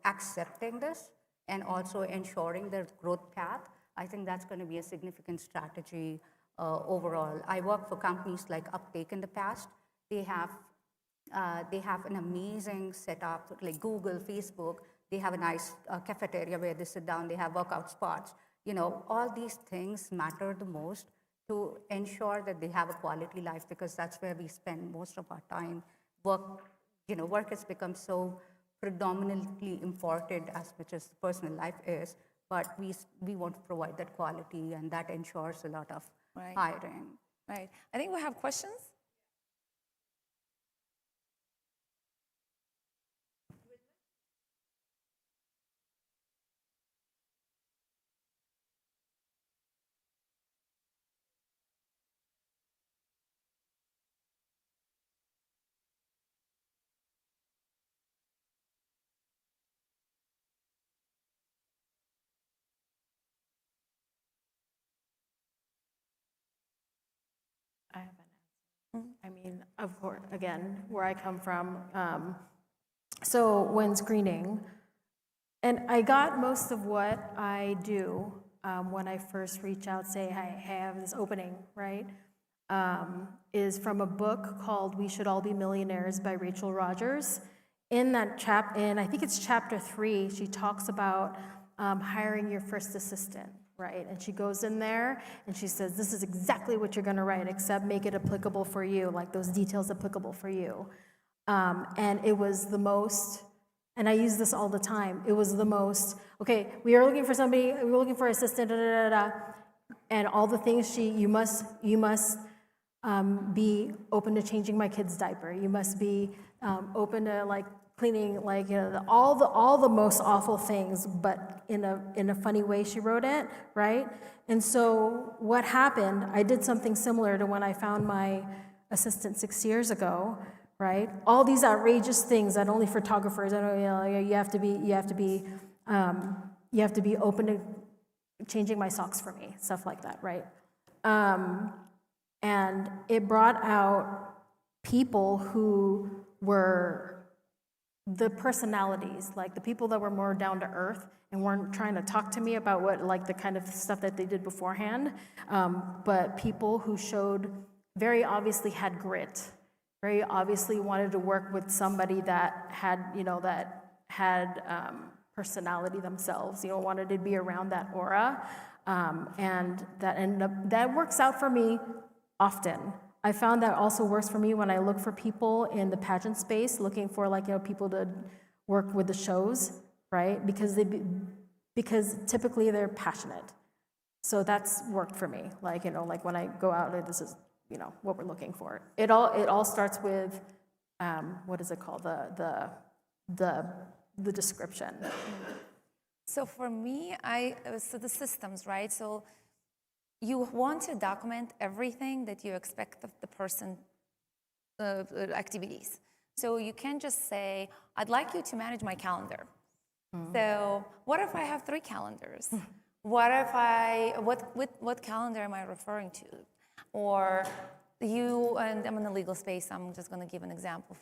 accepting this, and also ensuring their growth path, I think that's going to be a significant strategy overall. I worked for companies like Uptake in the past. They have an amazing setup, like Google, Facebook. They have a nice cafeteria where they sit down. They have workout spots. All these things matter the most to ensure that they have a quality life, because that's where we spend most of our time. Work has become so predominantly important as much as personal life is, but we want to provide that quality, and that ensures a lot of hiring. Right. I think we have questions. I have an answer. I mean, of course, again, where I come from, so when screening, and I got most of what I do when I first reach out, say, I have this opening, right, is from a book called We Should All Be Millionaires by Rachel Rogers. in that I think it's chapter 3, she talks about hiring your first assistant, right? And she goes in there and she says, this is exactly what you're gonna write, except make it applicable for you, like those details applicable for you. And it was the most, and I use this all the time, it was the most, okay, we are looking for somebody, we're looking for an assistant, da, da, da, da, and all the things you must be open to changing my kid's diaper. You must be open to like cleaning, like, you know, all the most awful things, but in a funny way she wrote it, right? And so what happened, I did something similar to when I found my assistant 6 years ago, right? All these outrageous things that only photographers, I don't know, you have to be open to changing my socks for me, stuff like that, right? And it brought out people who were the personalities, like the people that were more down to earth and weren't trying to talk to me about what, like the kind of stuff that they did beforehand, but people who showed, very obviously had grit, very obviously wanted to work with somebody that had, personality themselves, wanted to be around that aura, and that works out for me often. I found that also works for me when I look for people in the pageant space, looking for people to work with the shows, right? Because typically they're passionate. So that's worked for me. Like when I go out, this is what we're looking for. It all starts with what is it called? The description. So for me, so the systems, right? So you want to document everything that you expect of the person activities. So you can't just say, I'd like you to manage my calendar. So what if I have 3 calendars? What calendar am I referring to? Or and I'm in the legal space, I'm just gonna give an example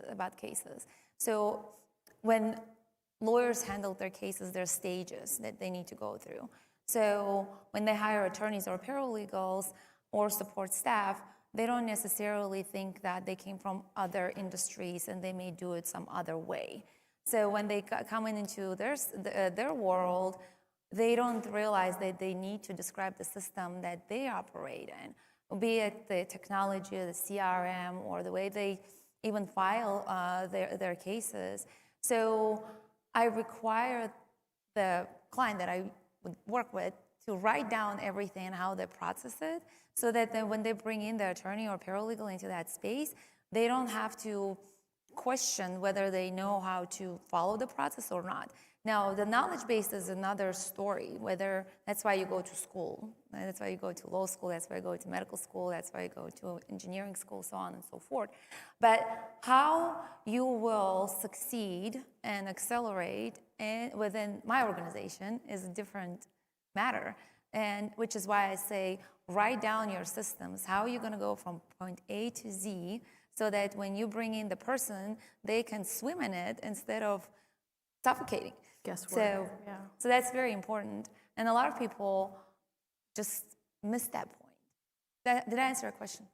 about cases. So when lawyers handle their cases, there are stages that they need to go through. So when they hire attorneys or paralegals or support staff, they don't necessarily think that they came from other industries and they may do it some other way. So when they come into their world, they don't realize that they need to describe the system that they operate in, be it the technology, the CRM, or the way they even file their cases. So I require the client that I would work with to write down everything and how they process it, so that then when they bring in the attorney or paralegal into that space, they don't have to question whether they know how to follow the process or not. Now, the knowledge base is another story, that's why you go to school, that's why you go to law school, that's why you go to medical school, that's why you go to engineering school, so on and so forth. But how you will succeed and accelerate within my organization is a different matter, and which is why I say write down your systems. How are you going to go from point A to Z so that when you bring in the person, they can swim in it instead of suffocating? Guesswork. So that's very important, and a lot of people just miss that point. Did I answer your question?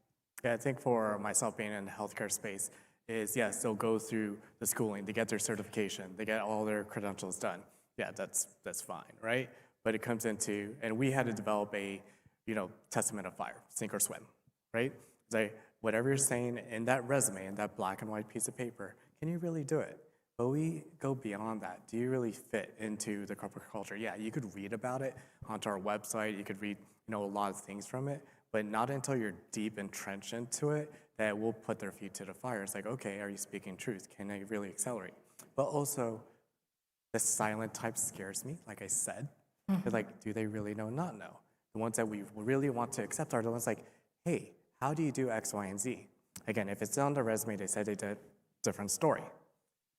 Yeah, I think for myself being in the healthcare space is, yes, they'll go through the schooling, they get their certification, they get all their credentials done. Yeah, that's fine, right? But it comes into, and we had to develop a, testament of fire, sink or swim, right? Like, whatever you're saying in that resume, in that black and white piece of paper, can you really do it? But we go beyond that. Do you really fit into the corporate culture? Yeah, you could read about it onto our website. You could read, a lot of things from it, but not until you're deep entrenched into it that will put their feet to the fire. It's like, okay, are you speaking truth? Can I really accelerate? But also, the silent type scares me, like I said. They're like, do they really know? Not know. The ones that we really want to accept are the ones like, hey, how do you do X, Y, and Z? Again, if it's on the resume, they said they did, different story.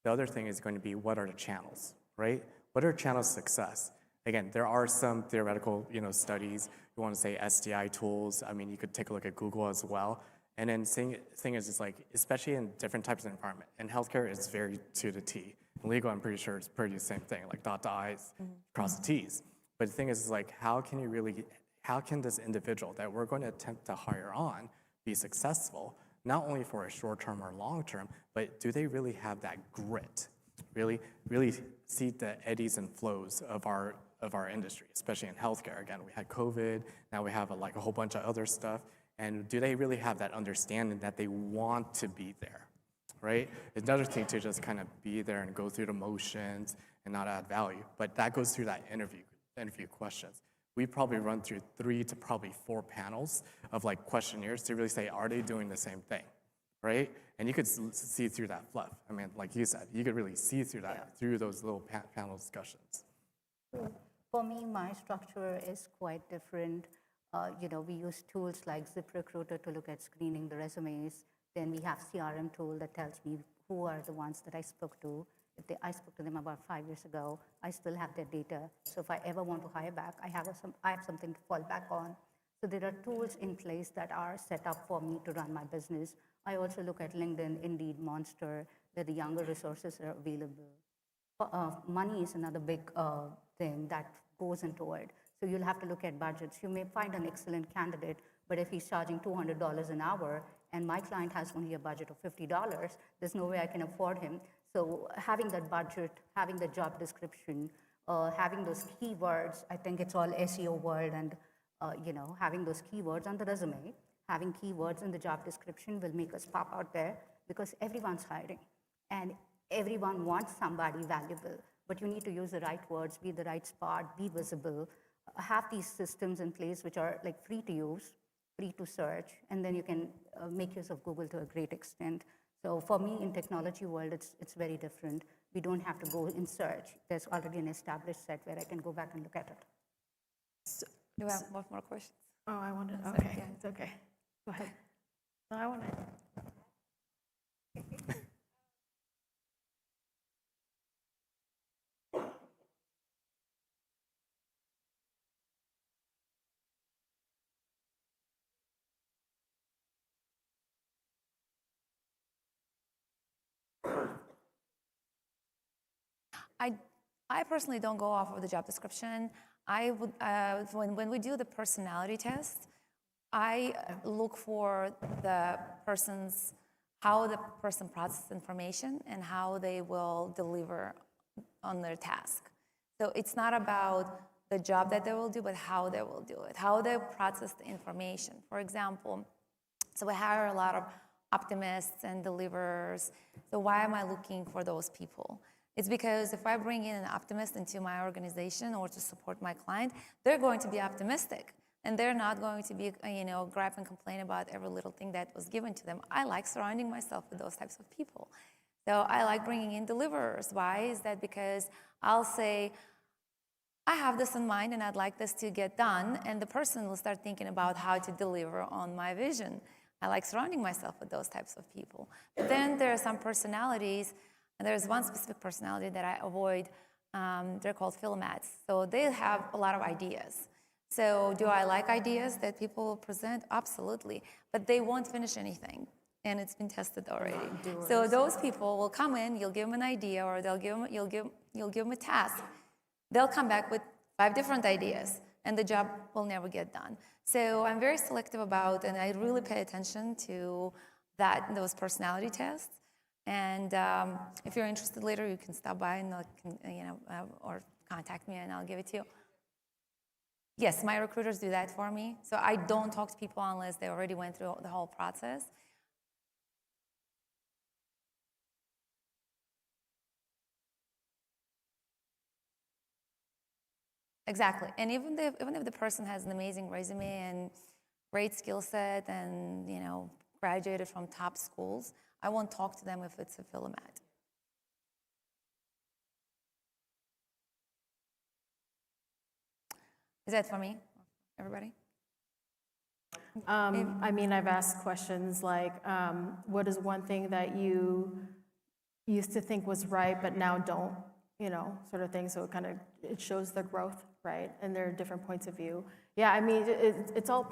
The other thing is going to be, what are the channels, right? What are channels of success? Again, there are some theoretical, studies. You want to say SDI tools. I mean, you could take a look at Google as well. And then thing is, it's like, especially in different types of environment. In healthcare, it's very to the T. In legal, I'm pretty sure it's pretty the same thing, like dot the I's, cross the T's. But the thing is like, how can this individual that we're going to attempt to hire on be successful? not only for a short term or long term, but do they really have that grit? Really see the eddies and flows of our industry, especially in healthcare. Again, we had COVID, now we have a whole bunch of other stuff. And do they really have that understanding that they want to be there, right? It's another thing to just kind of be there and go through the motions and not add value, but that goes through that interview questions. We probably run through 3 to probably 4 panels of questionnaires to really say, are they doing the same thing, right? And you could see through that fluff. I mean, like you said, you could really see through that through those little panel discussions. For me, my structure is quite different. We use tools like ZipRecruiter to look at screening the resumes. Then we have CRM tool that tells me who are the ones that I spoke to. If I spoke to them about 5 years ago, I still have their data. So if I ever want to hire back, I have something to fall back on. So there are tools in place that are set up for me to run my business. I also look at LinkedIn, Indeed, Monster, where the younger resources are available. Money is another big thing that goes into it. So you'll have to look at budgets. You may find an excellent candidate, but if he's charging $200 an hour and my client has only a budget of $50, there's no way I can afford him. So having that budget, having the job description, having those keywords, I think it's all SEO world, and having those keywords on the resume, having keywords in the job description will make us pop out there because everyone's hiring and everyone wants somebody valuable, but you need to use the right words, be the right spot, be visible, have these systems in place which are free to use, free to search, and then you can make use of Google to a great extent. So for me, in technology world, it's very different. We don't have to go in search. There's already an established set where I can go back and look at it. Do you have more questions? Oh, I wanted, So, okay, yeah. it's okay. Go ahead. No, I wanted. I personally don't go off of the job description. I would, when we do the personality test, I look for how the person processes information and how they will deliver on their task. So it's not about the job that they will do, but how they will do it, how they process the information. For example, so we hire a lot of optimists and deliverers. So why am I looking for those people? It's because if I bring in an optimist into my organization or to support my client, they're going to be optimistic. And they're not going to be, gripe and complain about every little thing that was given to them. I like surrounding myself with those types of people. So I like bringing in deliverers. Why is that? Because I'll say, I have this in mind and I'd like this to get done. And the person will start thinking about how to deliver on my vision. I like surrounding myself with those types of people. But then there are some personalities, and there's one specific personality that I avoid. They're called philomaths. So they have a lot of ideas. So do I like ideas that people present? Absolutely. But they won't finish anything. And it's been tested already. So those people will come in, you'll give them an idea, or you'll give them a task. They'll come back with 5 different ideas, and the job will never get done. So I'm very selective about, and I really pay attention to those personality tests. And if you're interested later, you can stop by and or contact me, and I'll give it to you. Yes, my recruiters do that for me. So I don't talk to people unless they already went through the whole process. Exactly. And even if the person has an amazing resume and great skill set and graduated from top schools, I won't talk to them if it's a philomath. Is that for me? Everybody? I mean, I've asked questions like, what is one thing that you used to think was right, but now don't, sort of thing. So it shows the growth, right? And there are different points of view. Yeah, I mean, it's all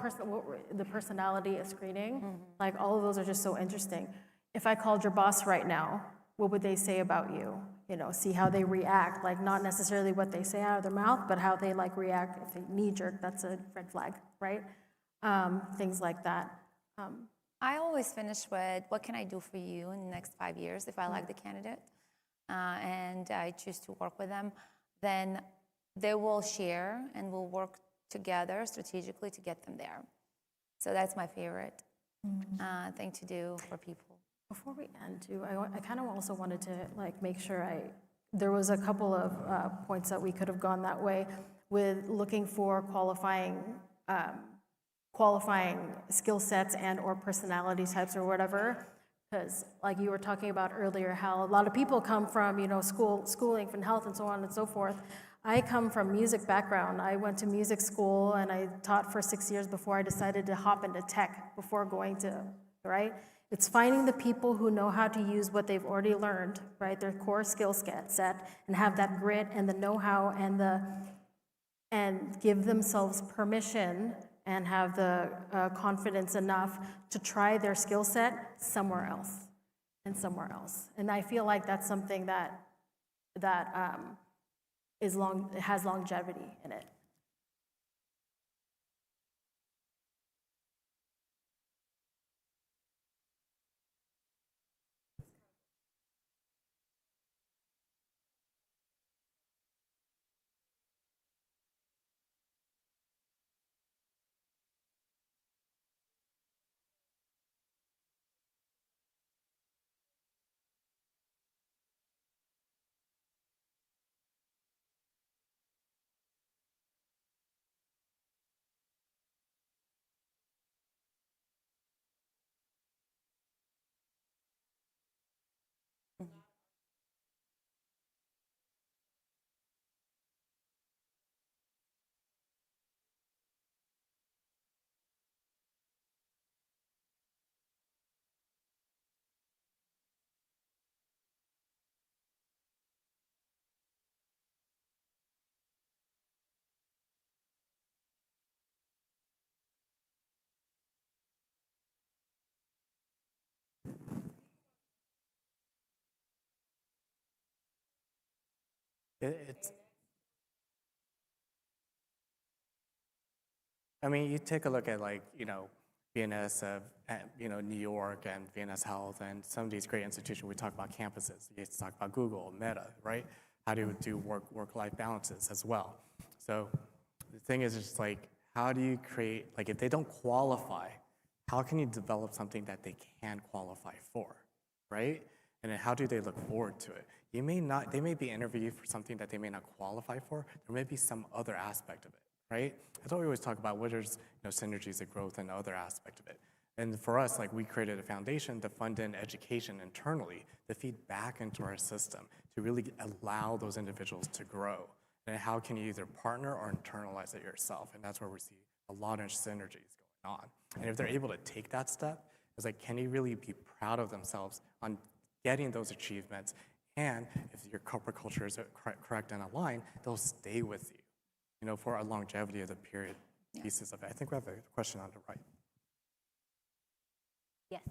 the personality screening. Mm-hmm. Like all of those are just so interesting. If I called your boss right now, what would they say about you? See how they react, like not necessarily what they say out of their mouth, but how they react. If they knee jerk, that's a red flag, right? Things like that. I always finish with, what can I do for you in the next 5 years if I like the candidate and I choose to work with them, then they will share and we'll work together strategically to get them there. So that's my favorite thing to do for people. Before we end too, I kind of also wanted to like make sure there was a couple of points that we could have gone that way with looking for qualifying skill sets and or personality types or whatever. Because like you were talking about earlier, how a lot of people come from, schooling from health and so on and so forth. I come from music background. I went to music school and I taught for 6 years before I decided to hop into tech before going to, right? It's finding the people who know how to use what they've already learned, right? Their core skill set, and have that grit and the know-how and give themselves permission and have the confidence enough to try their skill set somewhere else and somewhere else. And I feel like that's something that has longevity in it. You take a look at VNS of, New York and VNS Health and some of these great institutions. We talk about campuses. You talk about Google, Meta, right? How do you do work-life balances as well? So the thing is just how do you create, if they don't qualify, how can you develop something that they can qualify for, right? And then how do they look forward to it? They may be interviewed for something that they may not qualify for. There may be some other aspect of it, right? That's what we always talk about, what is synergies of growth and other aspect of it. And for us, we created a foundation to fund in education internally to feed back into our system to really allow those individuals to grow. And how can you either partner or internalize it yourself? And that's where we see a lot of synergies going on. And if they're able to take that step, it's can you really be proud of themselves on getting those achievements? And if your corporate culture is correct and aligned, they'll stay with you, for a longevity of the period pieces of it. I think we have a question on the right. Yes.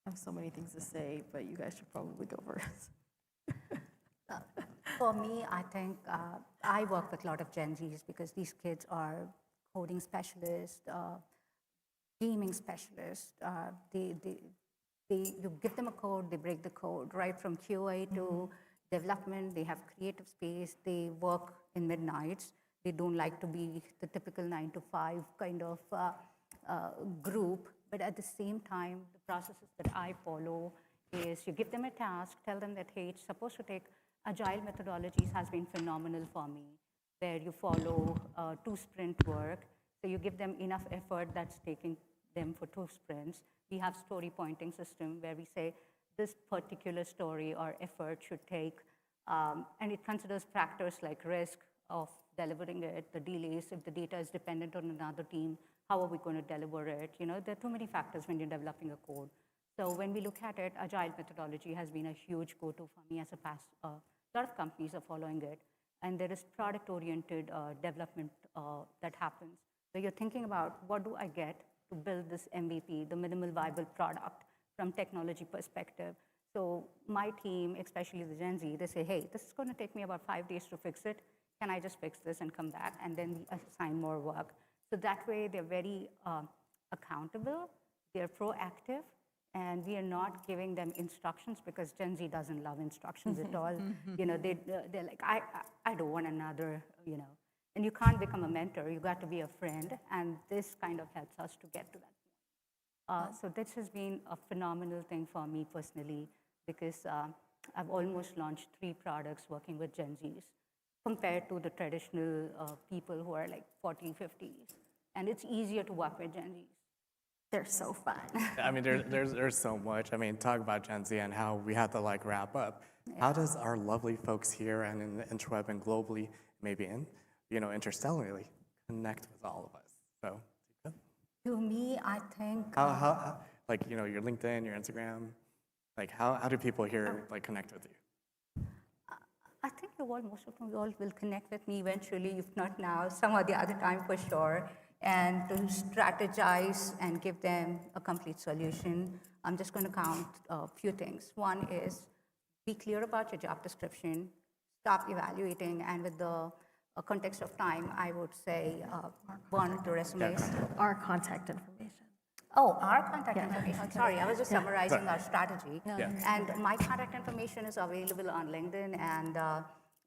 I have so many things to say, but you guys should probably go first. For me, I think I work with a lot of Gen Zs because these kids are coding specialists, gaming specialists. You give them a code, they break the code, right from QA to development. They have creative space. They work in midnights. They don't like to be the typical 9 to 5 kind of group. But at the same time, the processes that I follow is you give them a task, tell them that, hey, it's supposed to take agile methodologies has been phenomenal for me, where you follow 2 sprint work. So you give them enough effort that's taking them for 2 sprints. We have story pointing system where we say this particular story or effort should take, and it considers factors like risk of delivering it, the delays, if the data is dependent on another team, how are we going to deliver it? There are too many factors when you're developing a code. So when we look at it, agile methodology has been a huge go-to for me as a past. A lot of companies are following it, and there is product-oriented development that happens. So you're thinking about what do I get to build this MVP, the minimal viable product from technology perspective. So my team, especially the Gen Z, they say, hey, this is going to take me about 5 days to fix it. Can I just fix this and come back? And then we assign more work. So that way they're very accountable, they're proactive, and we are not giving them instructions because Gen Z doesn't love instructions at all. You know, they're like, I don't want another, you know. And you can't become a mentor, you got to be a friend, and this kind of helps us to get to that point. So this has been a phenomenal thing for me personally, because I've almost launched 3 products working with Gen Zs compared to the traditional people who are like 40, 50s. And it's easier to work with Gen Zs. They're so fun. I mean, there's so much. I mean, talk about Gen Z and how we have to like wrap up. Yeah. How does our lovely folks here and in the interweb and globally, maybe in, you know, interstellarly, connect with all of us? So, to me, I think how like, you know, your LinkedIn, your Instagram, like how do people here like connect with you? I think most of them all will connect with me eventually, if not now, some or the other time for sure. And to strategize and give them a complete solution, I'm just going to count a few things. One is be clear about your job description, stop evaluating, and with the context of time, I would say one, the resumes. Our contact information. Oh, our contact information. Sorry, I was just summarizing our strategy. No. And my contact information is available on LinkedIn. And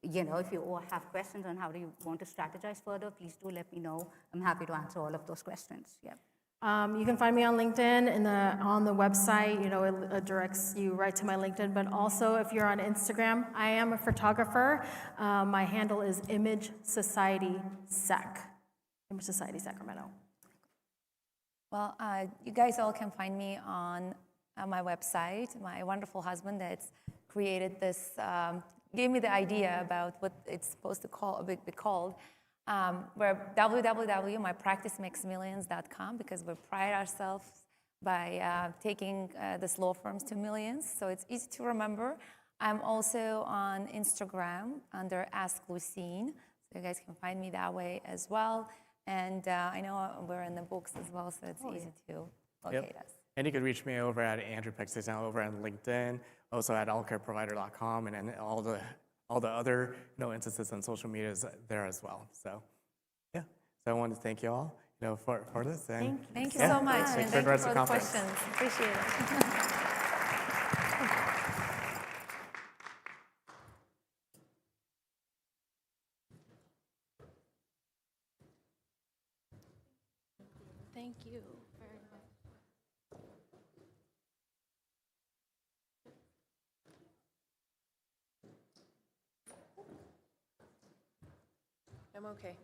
you know, if you have questions on how do you want to strategize further, please do let me know. I'm happy to answer all of those questions. Yeah. You can find me on LinkedIn and on the website. You know, it directs you right to my LinkedIn. But also, if you're on Instagram, I am a photographer. My handle is Image Society Sec. Image Society Sacramento. Well, you guys all can find me on my website. My wonderful husband that's created this, gave me the idea about what it's supposed to be called. We're www.mypracticemakesmillions.com because we pride ourselves by taking these law firms to millions. So it's easy to remember. I'm also on Instagram under Ask Lucine. So you guys can find me that way as well. And I know we're in the books as well, so it's easy to locate us. And you can reach me over at Andrew Pexizan over on LinkedIn, also at allcareprovider.com, and then all the other instances on social media is there as well. So yeah, so I want to thank you all for this. And thank you so much. Thank you for for the questions. Appreciate it. Thank you very much. I'm okay.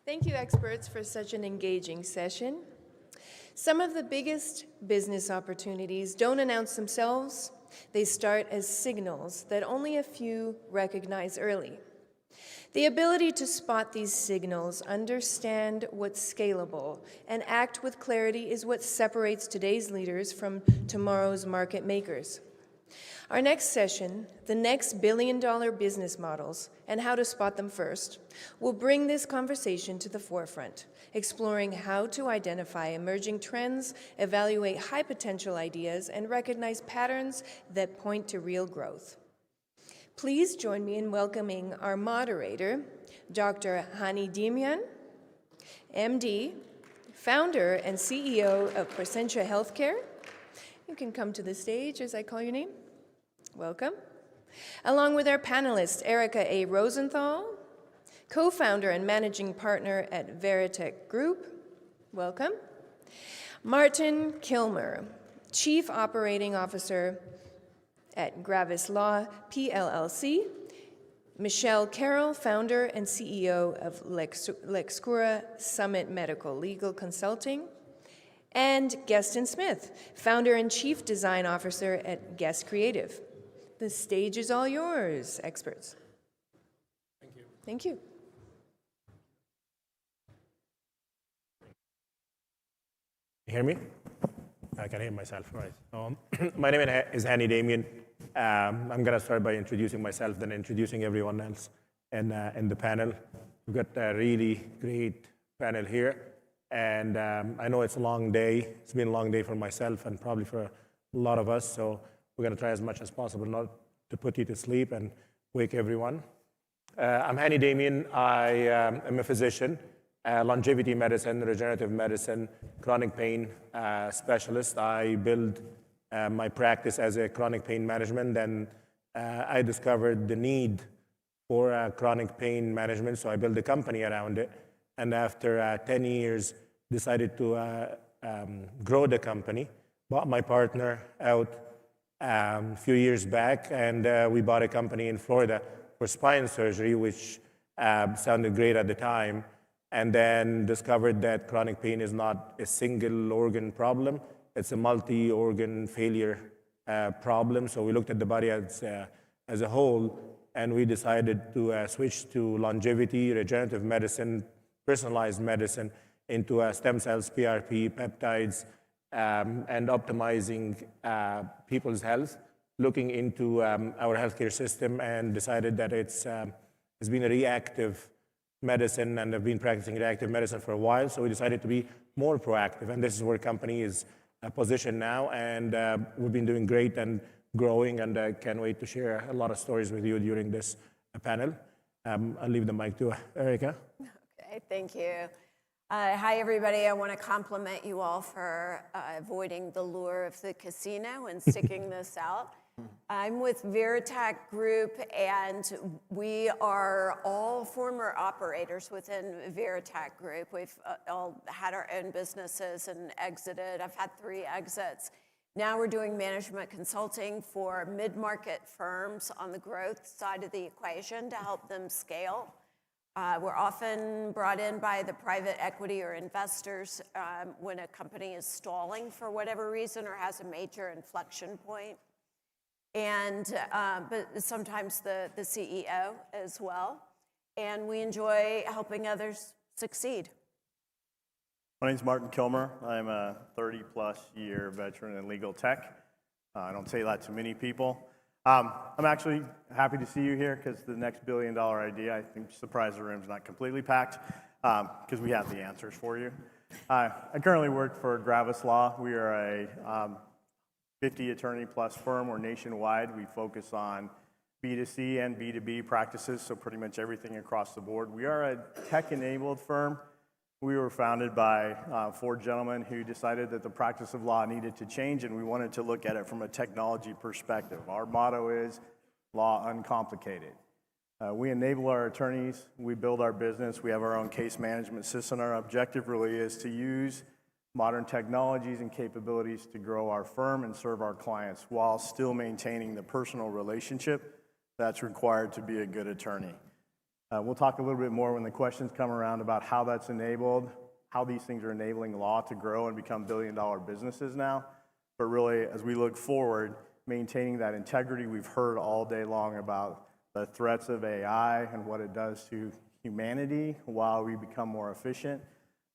Thank you, experts, for such an engaging session. Some of the biggest business opportunities don't announce themselves. They start as signals that only a few recognize early. The ability to spot these signals, understand what's scalable, and act with clarity is what separates today's leaders from tomorrow's market makers. Our next session, the next billion-dollar business models and how to spot them first, will bring this conversation to the forefront, exploring how to identify emerging trends, evaluate high-potential ideas, and recognize patterns that point to real growth. Please join me in welcoming our moderator, Dr. Hani Demian, MD, founder and CEO of Placentia Healthcare. You can come to the stage as I call your name. Welcome. Along with our panelists, Erica A. Rosenthal, co-founder and managing partner at Veritech Group. Welcome. Martin Kilmer, Chief Operating Officer at Gravis Law, PLLC. Michelle Carroll, founder and CEO of Lexcura Summit Medical Legal Consulting. And Geston Smith, founder and chief design officer at Guest Creative. The stage is all yours, experts. Thank you. Thank you. You hear me? I can hear myself, right. My name is Hani Damien. I'm going to start by introducing myself, then introducing everyone else in the panel. We've got a really great panel here. And I know it's a long day. It's been a long day for myself and probably for a lot of us. So we're going to try as much as possible not to put you to sleep and wake everyone. I'm Hani Damien. I am a physician, longevity medicine, regenerative medicine, chronic pain specialist. I built my practice as a chronic pain management, and I discovered the need for chronic pain management, so I built a company around it. And after 10 years, decided to grow the company, bought my partner out a few years back, and we bought a company in Florida for spine surgery, which sounded great at the time, and then discovered that chronic pain is not a single organ problem, it's a multi-organ failure problem. So we looked at the body as a whole, and we decided to switch to longevity, regenerative medicine, personalized medicine, into stem cells, PRP, peptides, and optimizing people's health, looking into our healthcare system, and decided that it's been a reactive medicine, and I've been practicing reactive medicine for a while, so we decided to be more proactive, and this is where company is positioned now, and we've been doing great and growing, and I can't wait to share a lot of stories with you during this panel. I'll leave the mic to Erica. Okay, thank you. Hi, everybody. I want to compliment you all for avoiding the lure of the casino and sticking this out. I'm with Veritech Group, and we are all former operators within Veritech Group. We've all had our own businesses and exited. I've had 3 exits. Now we're doing management consulting for mid-market firms on the growth side of the equation to help them scale. We're often brought in by the private equity or investors when a company is stalling for whatever reason or has a major inflection point. And, but sometimes the CEO as well. And we enjoy helping others succeed. My name's Martin Kilmer. I'm a 30-plus year veteran in legal tech. I don't say that to many people. I'm actually happy to see you here because the next billion-dollar idea, I think, surprised the room's not completely packed because we have the answers for you. I currently work for Gravis Law. We are a 50 attorney-plus firm. We're nationwide. We focus on B2C and B2B practices, so pretty much everything across the board. We are a tech-enabled firm. We were founded by 4 gentlemen who decided that the practice of law needed to change, and we wanted to look at it from a technology perspective. Our motto is law uncomplicated. We enable our attorneys. We build our business. We have our own case management system. Our objective really is to use modern technologies and capabilities to grow our firm and serve our clients while still maintaining the personal relationship that's required to be a good attorney. We'll talk a little bit more when the questions come around about how that's enabled, how these things are enabling law to grow and become billion-dollar businesses now. But really, as we look forward, maintaining that integrity, we've heard all day long about the threats of AI and what it does to humanity while we become more efficient,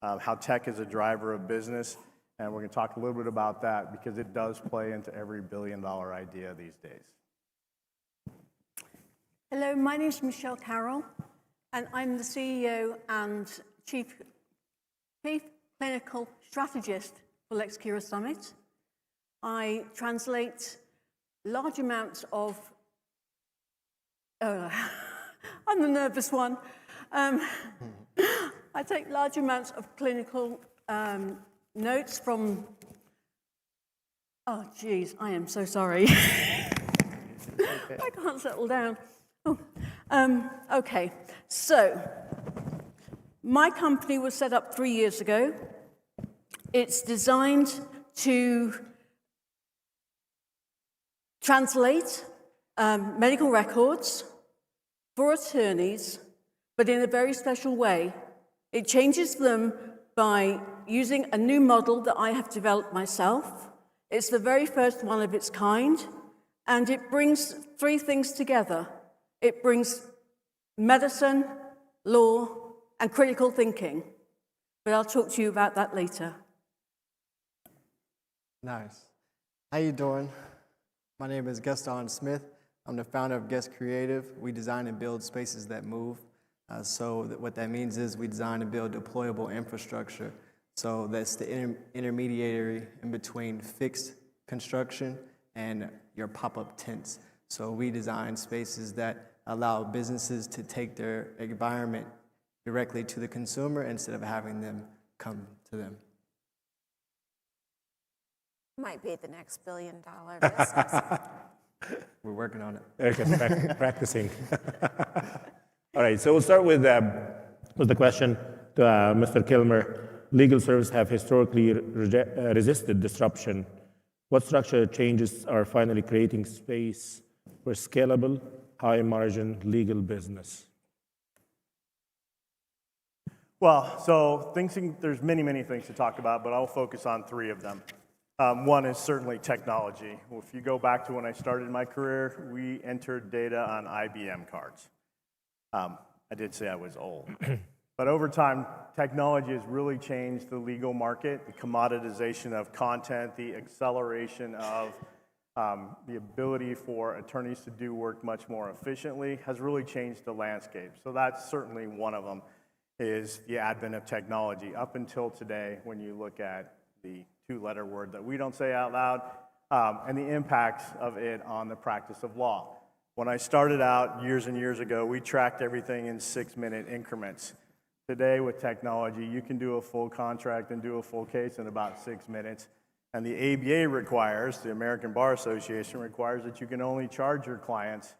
how tech is a driver of business, and we're going to talk a little bit about that because it does play into every billion-dollar idea these days. Hello, my name is Michelle Carroll, and I'm the CEO and Chief Clinical Strategist for Lexcura Summit. I translate large amounts of, I'm the nervous one. I take large amounts of clinical notes from, oh geez, I am so sorry. I can't settle down. Oh, okay, so my company was set up 3 years ago. It's designed to translate medical records for attorneys, but in a very special way. It changes them by using a new model that I have developed myself. It's the very first one of its kind, and it brings 3 things together. It brings medicine, law, and critical thinking. But I'll talk to you about that later. Nice. How you doing? My name is Gaston Smith. I'm the founder of Guest Creative. We design and build spaces that move. What that means is we design and build deployable infrastructure. So that's the intermediary in between fixed construction and your pop-up tents. So we design spaces that allow businesses to take their environment directly to the consumer instead of having them come to them. Might be the next billion-dollar business. We're working on it. Okay, practicing. All right, so we'll start with the question to Mr. Kilmer. Legal services have historically resisted disruption. What structural changes are finally creating space for scalable, high-margin legal business? Well, so there's many things to talk about, but I'll focus on 3 of them. One is certainly technology. Well, if you go back to when I started my career, we entered data on IBM cards. I did say I was old. But over time, technology has really changed the legal market, the commoditization of content, the acceleration of the ability for attorneys to do work much more efficiently has really changed the landscape. So that's certainly one of them, is the advent of technology. Up until today, when you look at the 2-letter word that we don't say out loud, and the impacts of it on the practice of law. When I started out years and years ago, we tracked everything in 6-minute increments. Today, with technology, you can do a full contract and do a full case in about 6 minutes. And the ABA requires, the American Bar Association requires, that you can only charge your clients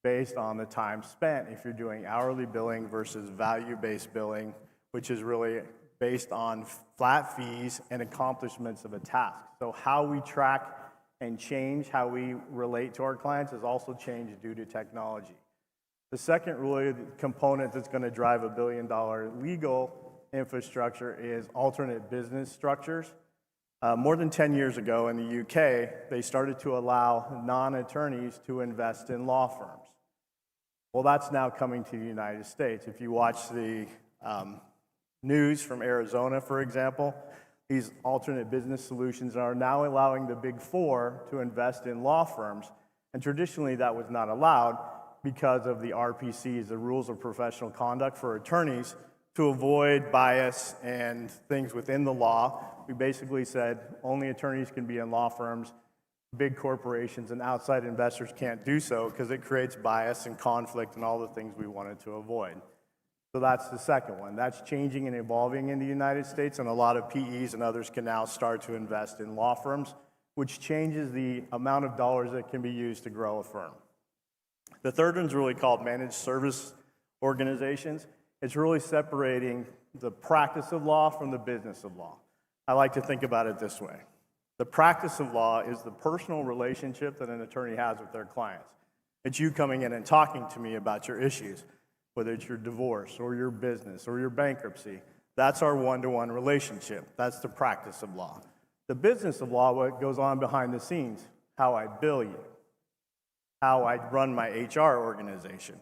based on the time spent if you're doing hourly billing versus value-based billing, which is really based on flat fees and accomplishments of a task. So how we track and change how we relate to our clients has also changed due to technology. The second really component that's going to drive $1 billion legal infrastructure is alternate business structures. More than 10 years ago in the UK, they started to allow non-attorneys to invest in law firms. Well, that's now coming to the United States. If you watch the news from Arizona, for example, these alternate business solutions are now allowing the Big Four to invest in law firms. And traditionally, that was not allowed because of the RPCs, the rules of professional conduct for attorneys, to avoid bias and things within the law. We basically said only attorneys can be in law firms, big corporations and outside investors can't do so because it creates bias and conflict and all the things we wanted to avoid. So that's the second one. That's changing and evolving in the United States, and a lot of PEs and others can now start to invest in law firms, which changes the amount of dollars that can be used to grow a firm. The third one's really called managed service organizations. It's really separating the practice of law from the business of law. I like to think about it this way. The practice of law is the personal relationship that an attorney has with their clients. It's you coming in and talking to me about your issues, whether it's your divorce or your business or your bankruptcy. That's our one-to-one relationship. That's the practice of law. The business of law, what goes on behind the scenes, how I bill you, how I run my HR organization,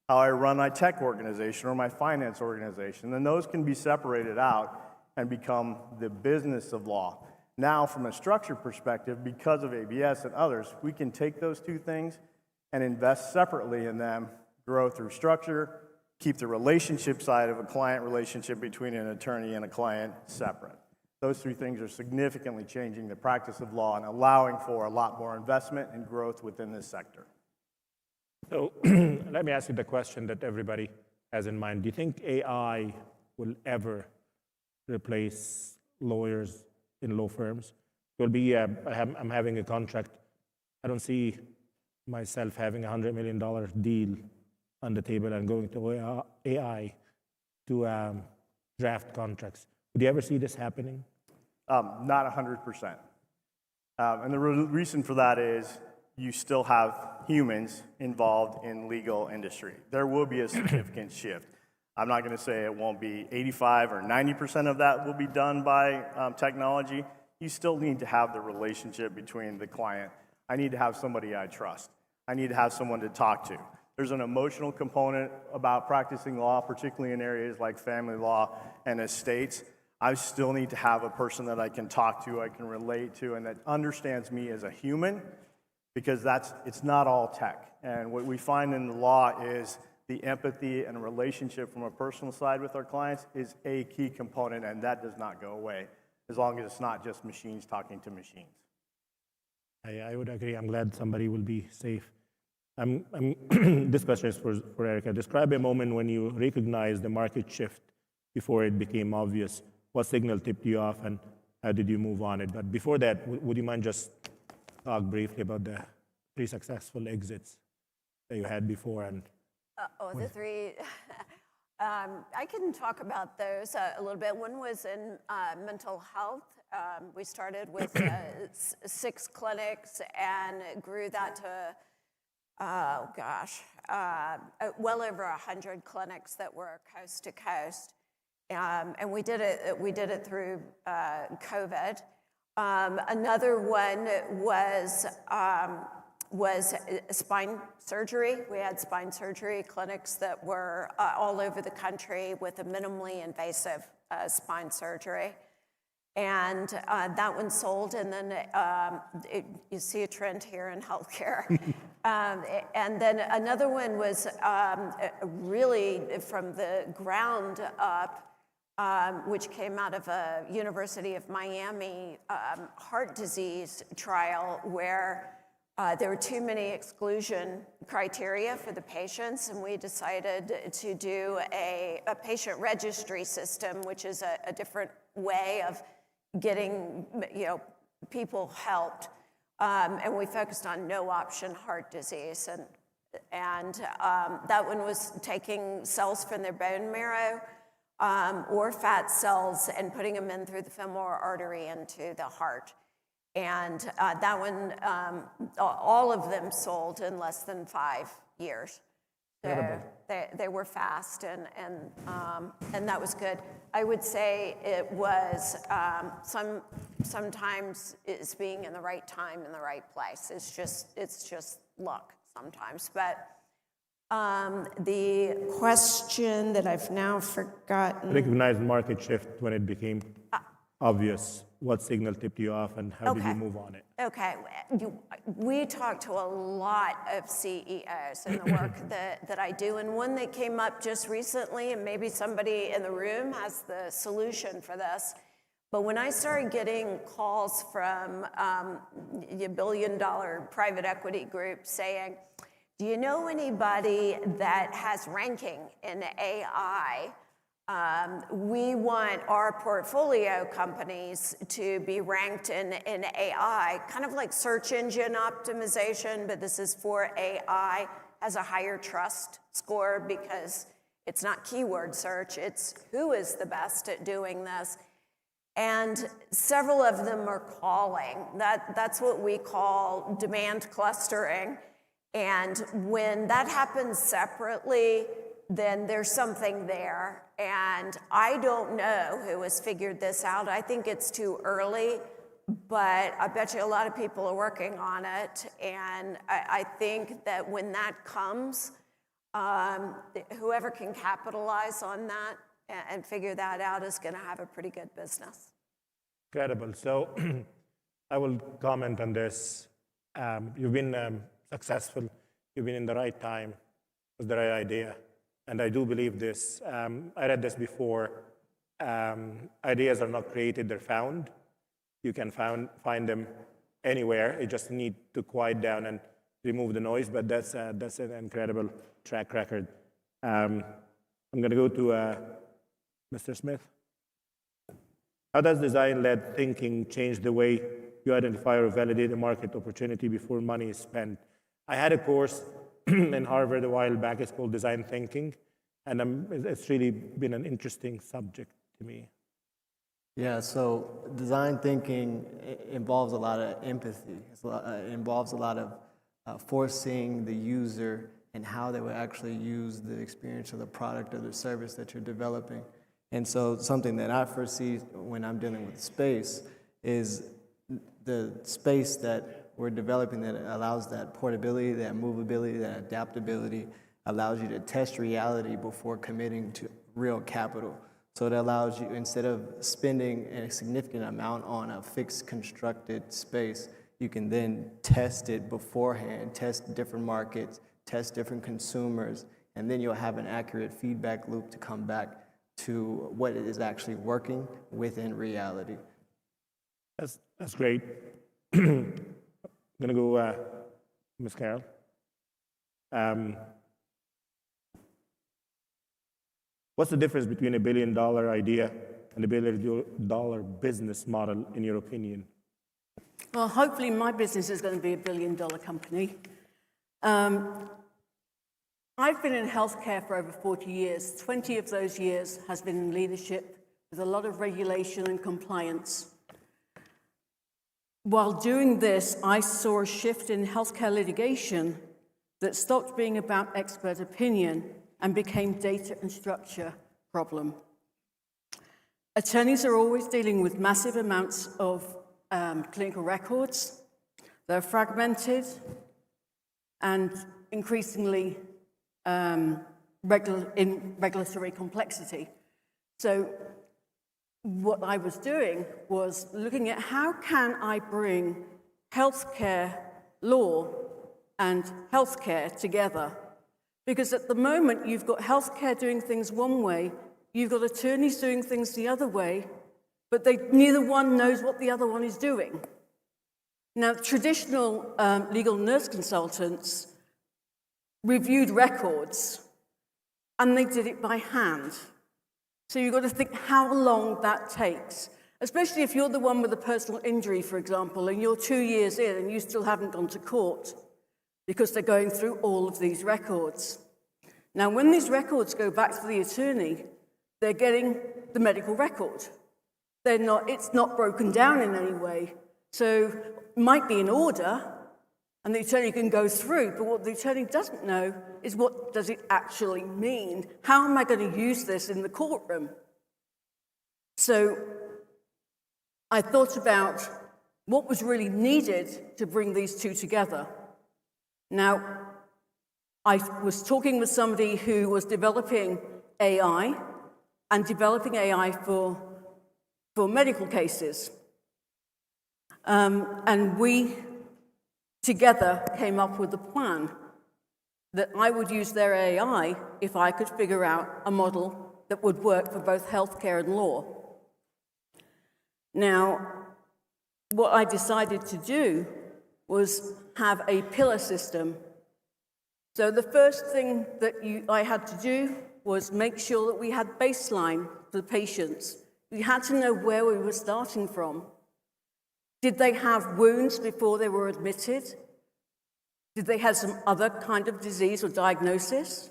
how I run my tech organization or my finance organization. Then those can be separated out and become the business of law. Now, from a structure perspective, because of ABS and others, we can take those two things and invest separately in them, grow through structure, keep the relationship side of a client relationship between an attorney and a client separate. Those 3 things are significantly changing the practice of law and allowing for a lot more investment and growth within this sector. So let me ask you the question that everybody has in mind. Do you think AI will ever replace lawyers in law firms? Will be, I'm having a contract. I don't see myself having a $100 million deal on the table and going to AI to draft contracts. Would you ever see this happening? Not 100%. And the reason for that is you still have humans involved in legal industry. There will be a significant shift. I'm not going to say it won't be 85 or 90% of that will be done by technology. You still need to have the relationship between the client. I need to have somebody I trust. I need to have someone to talk to. There's an emotional component about practicing law, particularly in areas like family law and estates. I still need to have a person that I can talk to, I can relate to, and that understands me as a human, because it's not all tech. And what we find in the law is the empathy and relationship from a personal side with our clients is a key component, and that does not go away as long as it's not just machines talking to machines. I would agree. I'm glad somebody will be safe. This question is for Erica. Describe a moment when you recognized the market shift before it became obvious. What signal tipped you off, and how did you move on it? But before that, would you mind just talk briefly about the 3 successful exits that you had before? And the 3. I can talk about those a little bit. One was in mental health. We started with 6 clinics and grew that to, well over 100 clinics that were coast to coast. And we did it through COVID. Another one was spine surgery. We had spine surgery clinics that were all over the country with a minimally invasive spine surgery. And that one sold, and then you see a trend here in healthcare. And then another one was really from the ground up, which came out of a University of Miami heart disease trial where there were too many exclusion criteria for the patients, and we decided to do a patient registry system, which is a different way of getting people helped. And we focused on no option heart disease, and that one was taking cells from their bone marrow or fat cells and putting them in through the femoral artery into the heart. And that one, all of them sold in less than 5 years. So they were fast, and that was good. I would say it was sometimes it's being in the right time in the right place. It's just luck sometimes. But the question that I've now forgotten. Recognize market shift when it became obvious. What signal tipped you off, and how did you move on it? Okay, we talk to a lot of CEOs in the work that I do, and one that came up just recently, and maybe somebody in the room has the solution for this, but when I started getting calls from the billion-dollar private equity group saying, do you know anybody that has ranking in AI? We want our portfolio companies to be ranked in AI, kind of like search engine optimization, but this is for AI, has a higher trust score because it's not keyword search, it's who is the best at doing this. And several of them are calling. That's what we call demand clustering. And when that happens separately, then there's something there. And I don't know who has figured this out. I think it's too early, but I bet you a lot of people are working on it. And I think that when that comes, whoever can capitalize on that and figure that out is going to have a pretty good business. Incredible. So I will comment on this. You've been successful. You've been in the right time with the right idea. And I do believe this. I read this before. Ideas are not created, they're found. You can find them anywhere. You just need to quiet down and remove the noise, but that's an incredible track record. I'm going to go to Mr. Smith. How does design-led thinking change the way you identify or validate a market opportunity before money is spent? I had a course in Harvard a while back. It's called Design Thinking, and it's really been an interesting subject to me. Yeah, so design thinking involves a lot of empathy. It involves a lot of foreseeing the user and how they would actually use the experience of the product or the service that you're developing. And so something that I foresee when I'm dealing with space is the space that we're developing that allows that portability, that movability, that adaptability, allows you to test reality before committing to real capital. So it allows you, instead of spending a significant amount on a fixed constructed space, you can then test it beforehand, test different markets, test different consumers, and then you'll have an accurate feedback loop to come back to what is actually working within reality. That's great. I'm gonna go, Ms. Carol. What's the difference between a $1 billion idea and a $1 billion business model, in your opinion? Well, hopefully my business is going to be a $1 billion company. I've been in healthcare for over 40 years. 20 of those years has been in leadership with a lot of regulation and compliance. While doing this, I saw a shift in healthcare litigation that stopped being about expert opinion and became data and structure problem. Attorneys are always dealing with massive amounts of clinical records. They're fragmented and increasingly in regulatory complexity. So what I was doing was looking at how can I bring healthcare law and healthcare together. Because at the moment, you've got healthcare doing things one way, you've got attorneys doing things the other way, but neither one knows what the other one is doing. Now, traditional legal nurse consultants reviewed records, and they did it by hand. So you've got to think how long that takes, especially if you're the one with a personal injury, for example, and you're 2 years in and you still haven't gone to court, because they're going through all of these records. Now, when these records go back to the attorney, they're getting the medical record. It's not broken down in any way. So it might be an order, and the attorney can go through, but what the attorney doesn't know is what does it actually mean? How am I going to use this in the courtroom? So I thought about what was really needed to bring these two together. Now, I was talking with somebody who was developing AI and developing AI for medical cases. And we together came up with a plan that I would use their AI if I could figure out a model that would work for both healthcare and law. Now, what I decided to do was have a pillar system. So the first thing that I had to do was make sure that we had baseline for the patients. We had to know where we were starting from. Did they have wounds before they were admitted? Did they have some other kind of disease or diagnosis?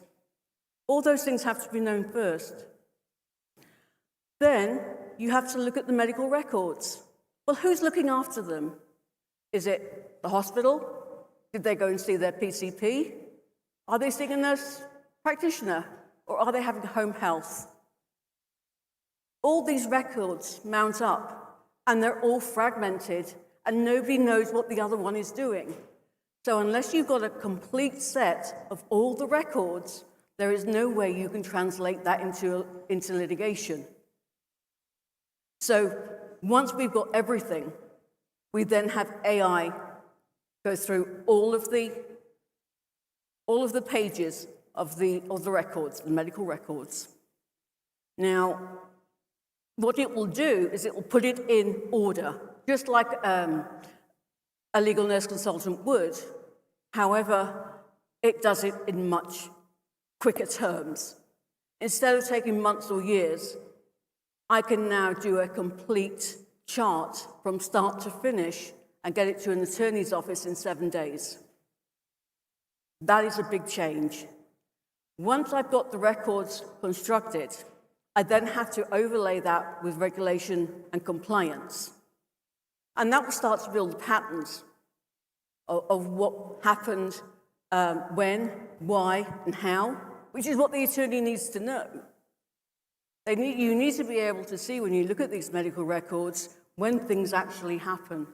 All those things have to be known first. Then you have to look at the medical records. Well, who's looking after them? Is it the hospital? Did they go and see their PCP? Are they seeing a nurse practitioner? Or are they having home health? All these records mount up, and they're all fragmented, and nobody knows what the other one is doing. So unless you've got a complete set of all the records, there is no way you can translate that into litigation. So once we've got everything, we then have AI go through all of the pages of the records, the medical records. Now, what it will do is it will put it in order, just like a legal nurse consultant would. However, it does it in much quicker terms. Instead of taking months or years, I can now do a complete chart from start to finish and get it to an attorney's office in 7 days. That is a big change. Once I've got the records constructed, I then have to overlay that with regulation and compliance. And that will start to build patterns of what happened, when, why, and how, which is what the attorney needs to know. You need to be able to see, when you look at these medical records, when things actually happen.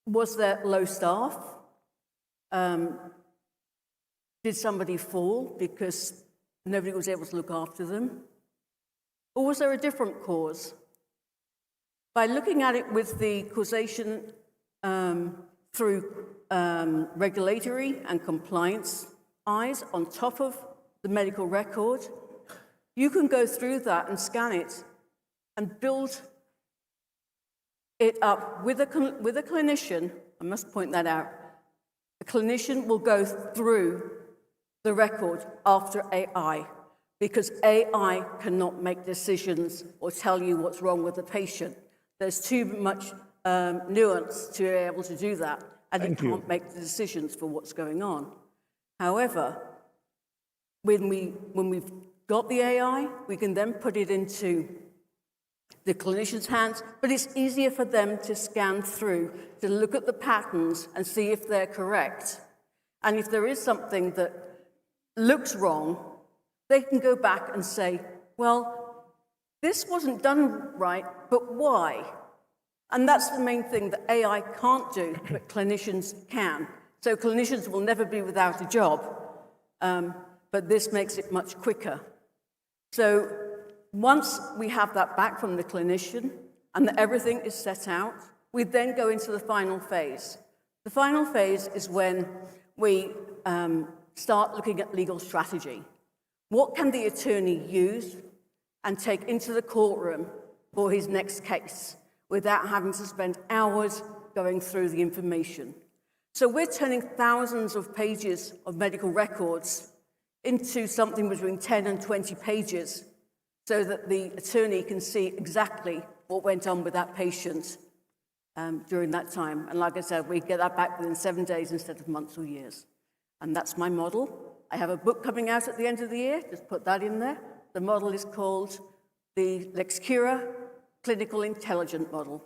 Was there low staff? Did somebody fall because nobody was able to look after them? Or was there a different cause? By looking at it with the causation through regulatory and compliance eyes on top of the medical record, you can go through that and scan it and build it up with a clinician. I must point that out. The clinician will go through the record after AI, because AI cannot make decisions or tell you what's wrong with the patient. There's too much nuance to be able to do that, and it can't make the decisions for what's going on. However, when we've got the AI, we can then put it into the clinician's hands, but it's easier for them to scan through, to look at the patterns and see if they're correct. And if there is something that looks wrong, they can go back and say, well, this wasn't done right, but why? And that's the main thing that AI can't do, but clinicians can. So clinicians will never be without a job, but this makes it much quicker. So once we have that back from the clinician and that everything is set out, we then go into the final phase. The final phase is when we start looking at legal strategy. What can the attorney use and take into the courtroom for his next case without having to spend hours going through the information? So we're turning thousands of pages of medical records into something between 10 and 20 pages so that the attorney can see exactly what went on with that patient during that time. And like I said, we get that back within 7 days instead of months or years. And that's my model. I have a book coming out at the end of the year, just put that in there. The model is called the Lexcura Clinical Intelligent Model.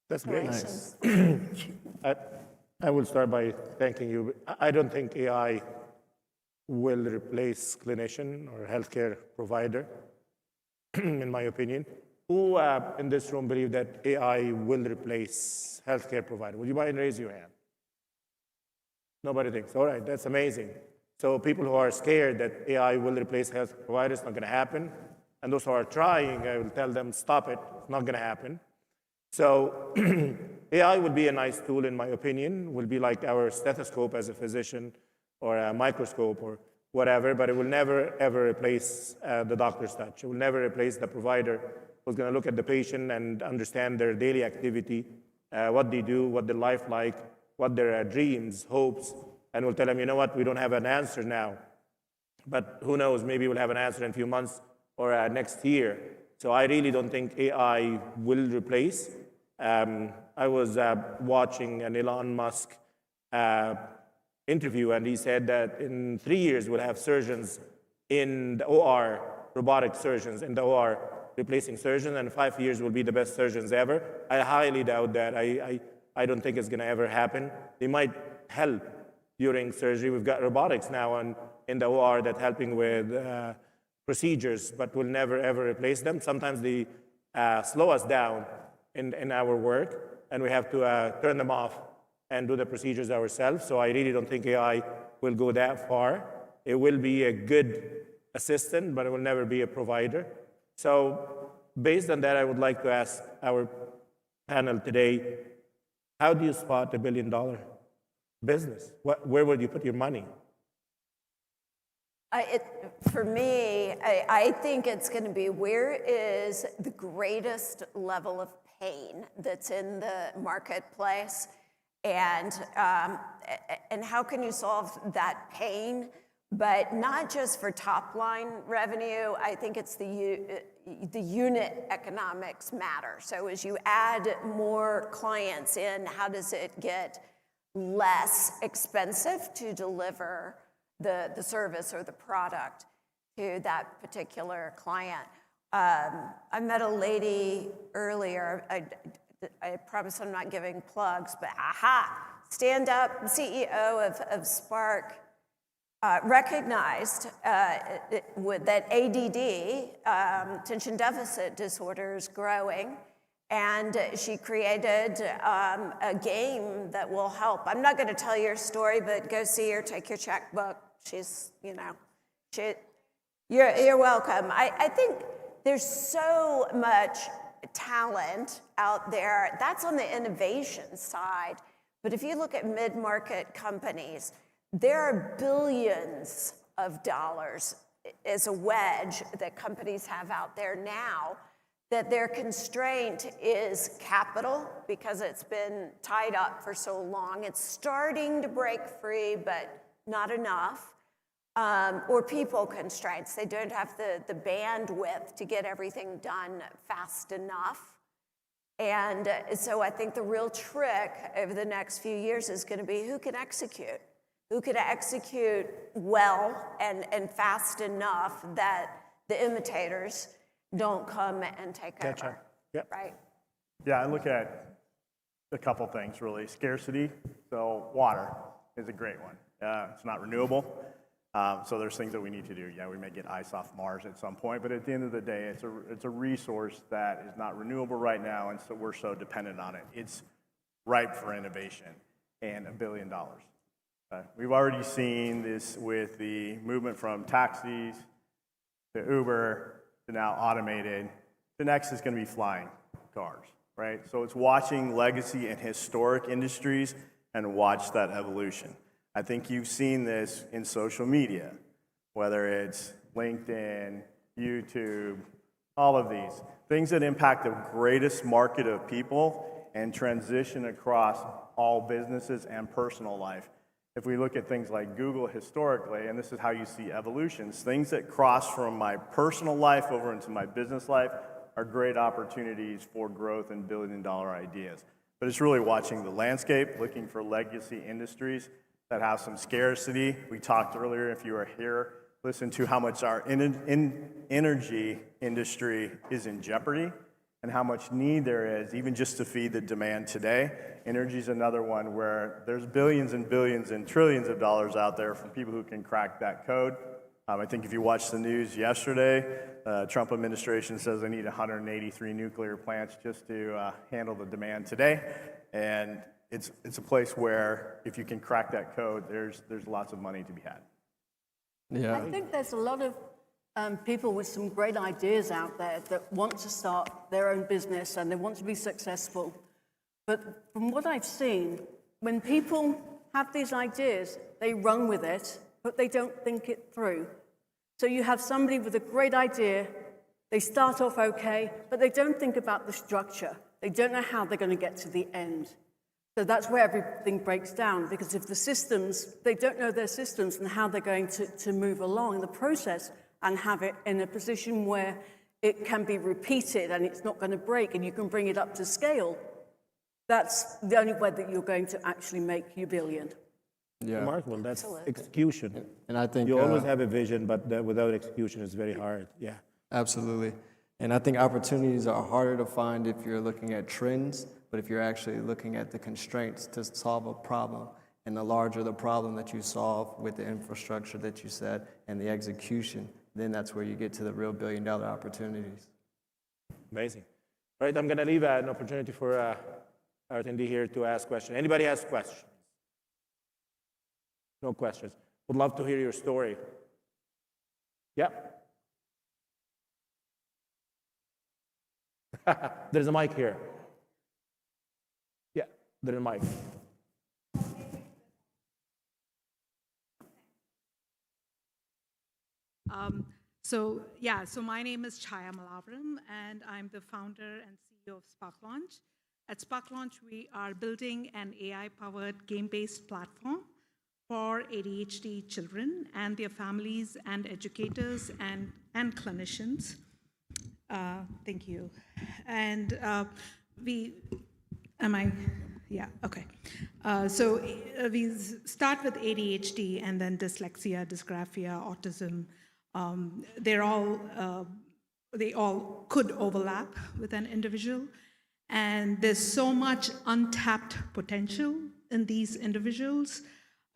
That's great. Nice. I will start by thanking you. I don't think AI will replace clinician or healthcare provider, in my opinion. Who in this room believe that AI will replace healthcare provider? Would you mind raise your hand? Nobody thinks. All right, that's amazing. So people who are scared that AI will replace health providers, not going to happen. And those who are trying, I will tell them, stop it. It's not going to happen. So AI will be a nice tool, in my opinion. Will be like our stethoscope as a physician, or a microscope, or whatever, but it will never, ever replace the doctor's touch. It will never replace the provider who's going to look at the patient and understand their daily activity, what they do, what their life like, what their dreams, hopes, and will tell them, you know what, we don't have an answer now. But who knows, maybe we'll have an answer in a few months or next year. So I really don't think AI will replace. I was watching an Elon Musk interview, and he said that in 3 years we'll have surgeons in the OR, robotic surgeons in the OR replacing surgeons, and 5 years will be the best surgeons ever. I highly doubt that. I don't think it's going to ever happen. They might help during surgery. We've got robotics now in the OR that helping with procedures, but will never, ever replace them. Sometimes they slow us down in our work, and we have to turn them off and do the procedures ourselves. So I really don't think AI will go that far. It will be a good assistant, but it will never be a provider. So based on that, I would like to ask our panel today, how do you spot $1 billion business? Where would you put your money? For me, I think it's going to be, where is the greatest level of pain that's in the marketplace, and how can you solve that pain? But not just for top line revenue. I think it's the unit economics matter. So as you add more clients in, how does it get less expensive to deliver the service or the product to that particular client? I met a lady earlier. I promise I'm not giving plugs, but stand-up CEO of Spark recognized that ADD, attention deficit disorder, is growing, and she created a game that will help. I'm not going to tell your story, but go see her, take your checkbook. She's, You're welcome. I think there's so much talent out there. That's on the innovation side. But if you look at mid-market companies, there are billions of dollars as a wedge that companies have out there now, that their constraint is capital because it's been tied up for so long. It's starting to break free, but not enough. Or people constraints. They don't have the bandwidth to get everything done fast enough. And so I think the real trick over the next few years is going to be who can execute. Who can execute well and fast enough that the imitators don't come and take over. Yep. Right? Yeah, I look at a couple things really. Scarcity, so water is a great one. It's not renewable, so there's things that we need to do. Yeah, we may get ice off Mars at some point, but at the end of the day, it's a resource that is not renewable right now, and so we're so dependent on it. It's ripe for innovation and $1 billion. We've already seen this with the movement from taxis to Uber to now automated. The next is going to be flying cars, right? So it's watching legacy and historic industries and watch that evolution. I think you've seen this in social media, whether it's LinkedIn, YouTube, all of these. Things that impact the greatest market of people and transition across all businesses and personal life. If we look at things like Google historically, and this is how you see evolutions, things that cross from my personal life over into my business life are great opportunities for growth and billion-dollar ideas. But it's really watching the landscape, looking for legacy industries that have some scarcity. We talked earlier, if you were here, listen to how much our energy industry is in jeopardy and how much need there is even just to feed the demand today. Energy is another one where there's billions and billions and trillions of dollars out there from people who can crack that code. I think if you watched the news yesterday, Trump administration says they need 183 nuclear plants just to handle the demand today. And it's a place where if you can crack that code, there's lots of money to be had. Yeah. I think there's a lot of people with some great ideas out there that want to start their own business and they want to be successful. But from what I've seen, when people have these ideas, they run with it, but they don't think it through. So you have somebody with a great idea, they start off okay, but they don't think about the structure. They don't know how they're going to get to the end. So that's where everything breaks down, because if the systems, they don't know their systems and how they're going to move along the process and have it in a position where it can be repeated and it's not going to break and you can bring it up to scale, that's the only way that you're going to actually make your billion. Yeah. Remarkable. That's execution. And I think you always have a vision, but without execution, it's very hard. Yeah. Absolutely. And I think opportunities are harder to find if you're looking at trends, but if you're actually looking at the constraints to solve a problem. And the larger the problem that you solve with the infrastructure that you said and the execution, then that's where you get to the real billion-dollar opportunities. Amazing. All right, I'm going to leave an opportunity for our attendee here to ask questions. Anybody has questions? No questions. Would love to hear your story. Yep. There's a mic here. Yeah, there's a mic. So my name is Chaya Malavaram, and I'm the founder and CEO of Spark Launch. At Spark Launch, we are building an AI-powered game-based platform for ADHD children and their families and educators and clinicians. Thank you. And we start with ADHD and then dyslexia, dysgraphia, autism. They all could overlap with an individual. And there's so much untapped potential in these individuals.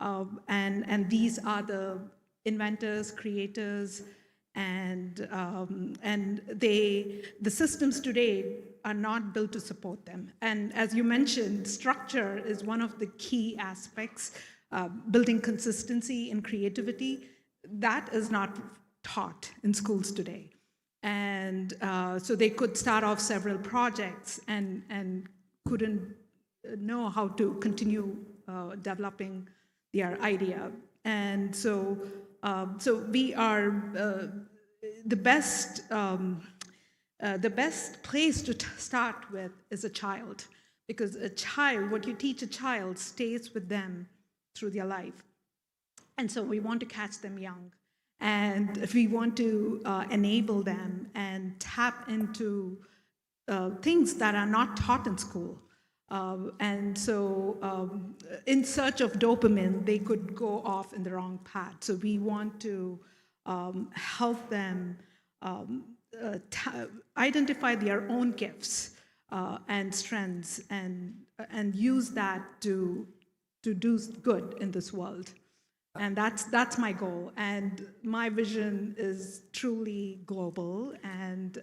And these are the inventors, creators, and the systems today are not built to support them. And as you mentioned, structure is one of the key aspects, building consistency and creativity. That is not taught in schools today. And so they could start off several projects and couldn't know how to continue developing their idea. And so, so we are the best place to start with is a child, because a child, what you teach a child stays with them through their life. And so we want to catch them young. And if we want to enable them and tap into things that are not taught in school. And so in search of dopamine, they could go off in the wrong path. So we want to help them identify their own gifts and strengths and use that to do good in this world. And that's my goal. And my vision is truly global. And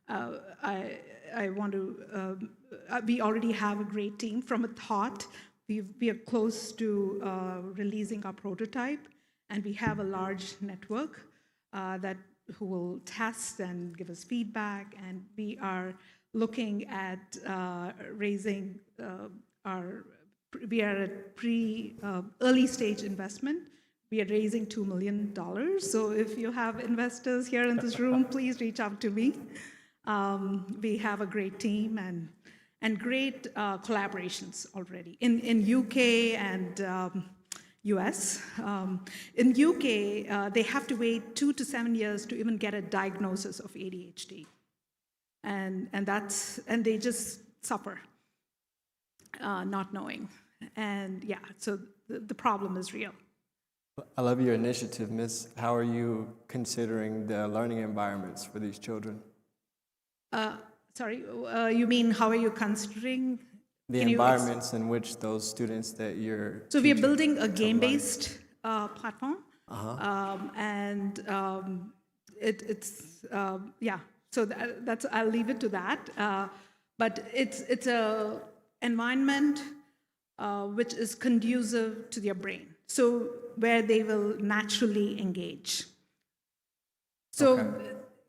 I want to, we already have a great team from a thought. We are close to releasing our prototype. And we have a large network who will test and give us feedback. And we are looking at raising we are at early stage investment. We are raising $2 million. So if you have investors here in this room, please reach out to me. We have a great team and great collaborations already in UK and US. In UK, they have to wait 2 to 7 years to even get a diagnosis of ADHD. And they just suffer. Not knowing. And yeah, so the problem is real. I love your initiative, Miss. How are you considering the learning environments for these children? Sorry, you mean how are you considering? The environments in which those students that you're So we are building a game-based platform. And yeah, so that's, I'll leave it to that. But it's a environment which is conducive to their brain, so where they will naturally engage. So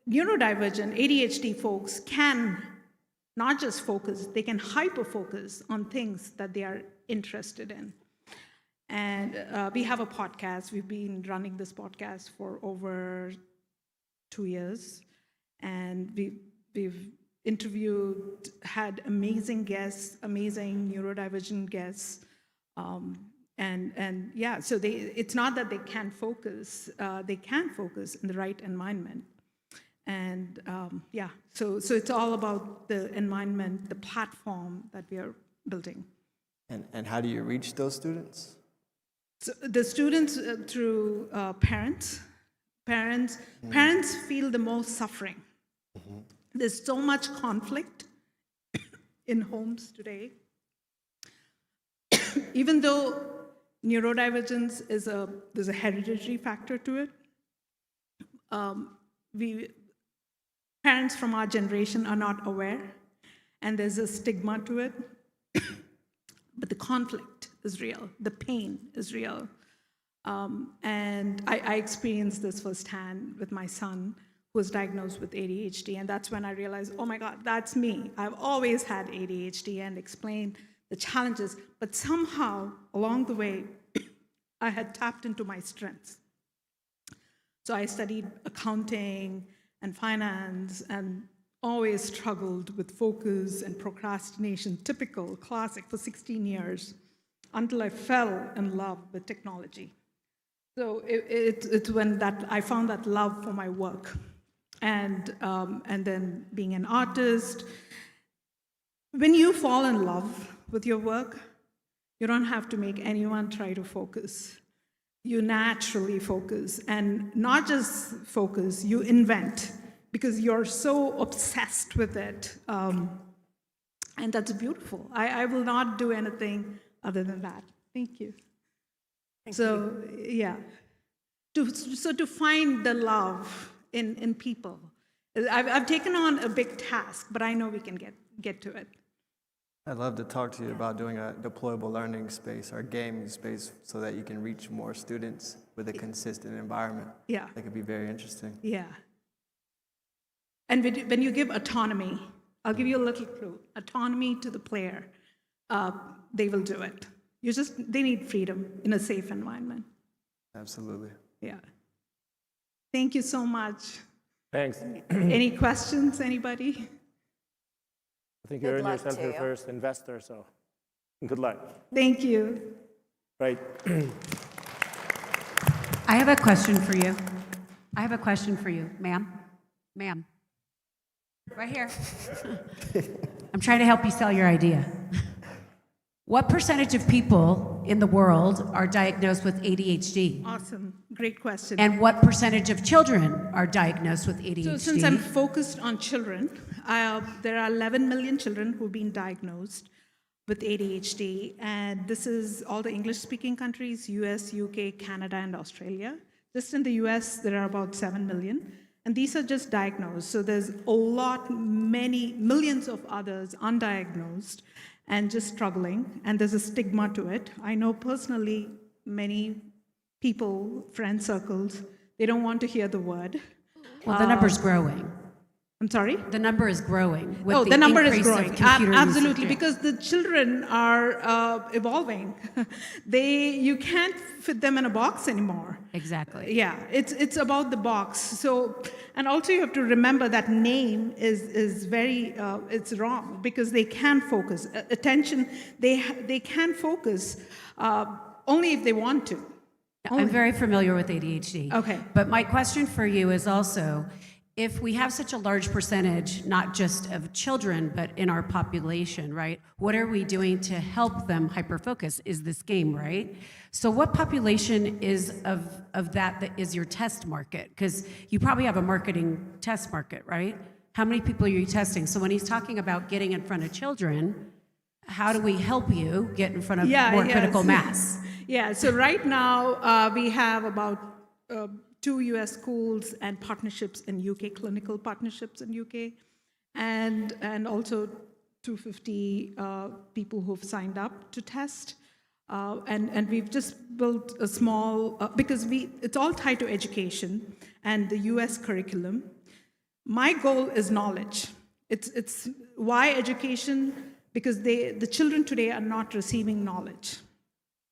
neurodivergent ADHD folks can not just focus, they can hyper-focus on things that they are interested in. And we have a podcast. We've been running this podcast for over 2 years. And we've interviewed, had amazing guests, amazing neurodivergent guests. And yeah, so it's not that they can't focus. They can focus in the right environment. And yeah, so it's all about the environment, the platform that we are building. And how do you reach those students? So the students through parents. Parents feel the most suffering. There's so much conflict in homes today. Even though neurodivergence there's a hereditary factor to it, parents from our generation are not aware, and there's a stigma to it. But the conflict is real, the pain is real. And I experienced this firsthand with my son, who was diagnosed with ADHD, and that's when I realized, oh my God, that's me. I've always had ADHD, and explained the challenges, but somehow along the way, I had tapped into my strengths. So I studied accounting and finance, and always struggled with focus and procrastination, typical, classic, for 16 years, until I fell in love with technology. So it's when I found that love for my work. And then being an artist, when you fall in love with your work, you don't have to make anyone try to focus. You naturally focus, and not just focus, you invent, because you're so obsessed with it. And that's beautiful. I will not do anything other than that. Thank you. Yeah. To find the love in people. I've taken on a big task, but I know we can get to it. I'd love to talk to you about doing a deployable learning space or gaming space so that you can reach more students with a consistent environment. Yeah. That could be very interesting. Yeah. And when you give autonomy, I'll give you a little clue, autonomy to the player, they will do it. They need freedom in a safe environment. Absolutely. Yeah. Thank you so much. Thanks. Any questions, anybody? I think you earned yourself your first investor, so good luck. Thank you. Right. I have a question for you. I have a question for you, ma'am. Ma'am. Right here. I'm trying to help you sell your idea. What percentage of people in the world are diagnosed with ADHD? Awesome. Great question. And what percentage of children are diagnosed with ADHD? So since I'm focused on children, there are 11 million children who've been diagnosed with ADHD, and this is all the English-speaking countries, US, UK, Canada, and Australia. Just in the US, there are about 7 million, and these are just diagnosed. So there's many millions of others undiagnosed and just struggling, and there's a stigma to it. I know personally many people, friend circles, they don't want to hear the word. Well, the number's growing. I'm sorry? The number is growing. The number is increase of growing. computer Absolutely, usage. because the children are evolving. You can't fit them in a box anymore. Exactly. Yeah, it's about the box. So, and also you have to remember that name is very, it's wrong because they can focus. Attention, they can focus only if they want to. I'm very familiar with ADHD. Okay. But my question for you is also, if we have such a large percentage, not just of children, but in our population, right? What are we doing to help them hyperfocus? Is this game, right? So what population is of that is your test market? Because you probably have a marketing test market, right? How many people are you testing? So when he's talking about getting in front of children, how do we help you get in front of more critical mass? Yeah, so right now we have about 2 US schools and partnerships in UK, clinical partnerships in UK, and also 250 people who've signed up to test. And we've just built a small, because it's all tied to education and the US curriculum. My goal is knowledge. It's why education? Because the children today are not receiving knowledge.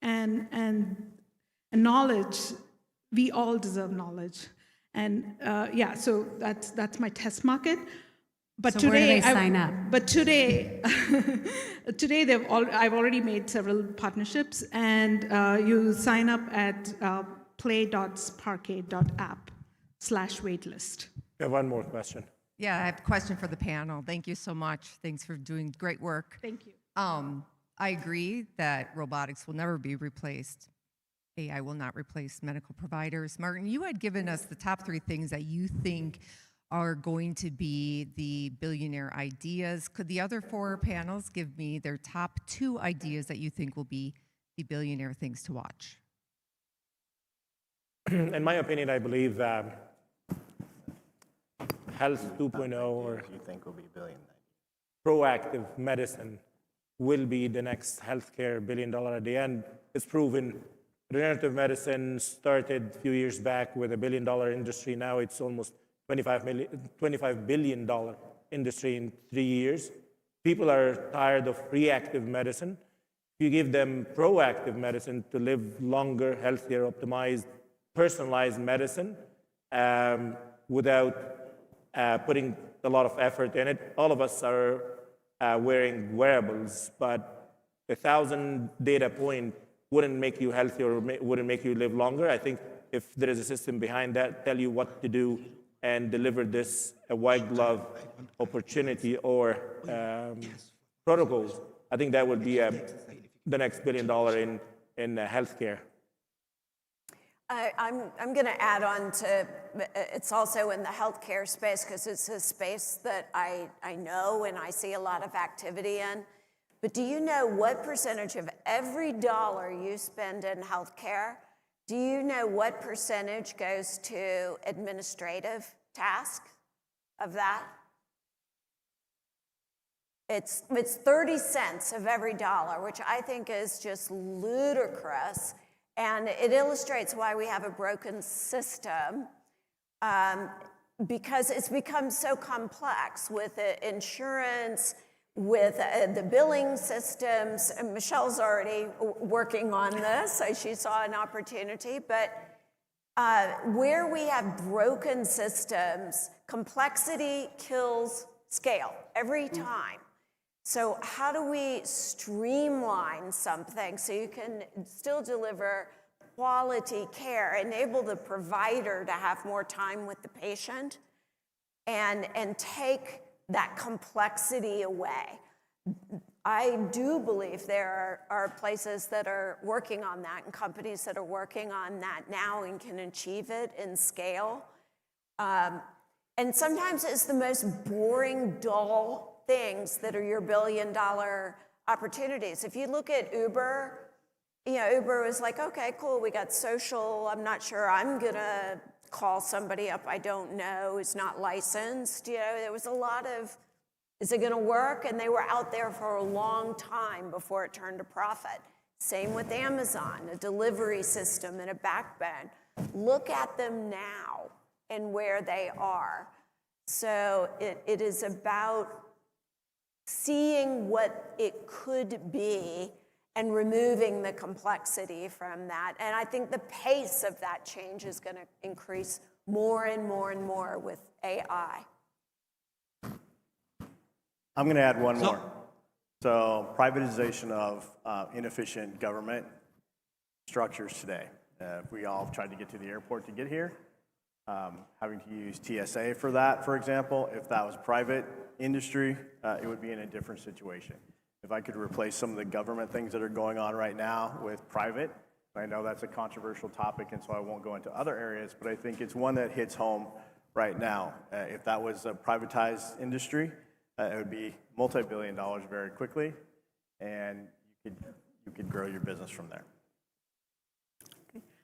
And knowledge, we all deserve knowledge. And so that's my test market. But so today, where do they sign up? But today, I've already made several partnerships, and you sign up at play.sparkade.app/waitlist. We have one more question. Yeah, I have a question for the panel. Thank you so much. Thanks for doing great work. Thank you. I agree that robotics will never be replaced. AI will not replace medical providers. Martin, you had given us the top 3 things that you think are going to be the billionaire ideas. Could the other 4 panels give me their top 2 ideas that you think will be the billionaire things to watch? In my opinion, I believe Health 2.0 or you think will be billion? proactive medicine will be the next healthcare $1 billion at the end. It's proven. Regenerative medicine started a few years back with a $1 billion industry. Now it's almost $25 billion industry in 3 years. People are tired of reactive medicine. If you give them proactive medicine to live longer, healthier, optimized, personalized medicine without putting a lot of effort in it. All of us are wearing wearables, but 1,000 data point wouldn't make you healthier or wouldn't make you live longer. I think if there is a system behind that, tell you what to do and deliver this a white glove opportunity or protocols, I think that would be the next $1 billion in healthcare. I'm going to add on to, it's also in the healthcare space because it's a space that I know and I see a lot of activity in. But do you know what percentage of every dollar you spend in healthcare, do you know what percentage goes to administrative tasks of that? It's 30 cents of every dollar, which I think is just ludicrous. And it illustrates why we have a broken system, because it's become so complex with insurance, with the billing systems. And Michelle's already working on this, so she saw an opportunity. But where we have broken systems, complexity kills scale every time. So how do we streamline something so you can still deliver quality care, enable the provider to have more time with the patient, and take that complexity away? I do believe there are places that are working on that and companies that are working on that now and can achieve it in scale. And sometimes it's the most boring, dull things that are your billion-dollar opportunities. If you look at Uber, Uber was like, okay, cool, we got social. I'm not sure I'm gonna call somebody up I don't know who's not licensed. There was a lot of, is it gonna work? And they were out there for a long time before it turned a profit. Same with Amazon, a delivery system and a backbone. Look at them now and where they are. So it is about seeing what it could be and removing the complexity from that. And I think the pace of that change is going to increase more and more and more with AI. I'm going to add one more. So privatization of inefficient government structures today. We all tried to get to the airport to get here. Having to use TSA for that, for example, if that was private industry, it would be in a different situation. If I could replace some of the government things that are going on right now with private, I know that's a controversial topic, and so I won't go into other areas, but I think it's one that hits home right now. If that was a privatized industry, it would be multi-billion dollars very quickly, and you could grow your business from there.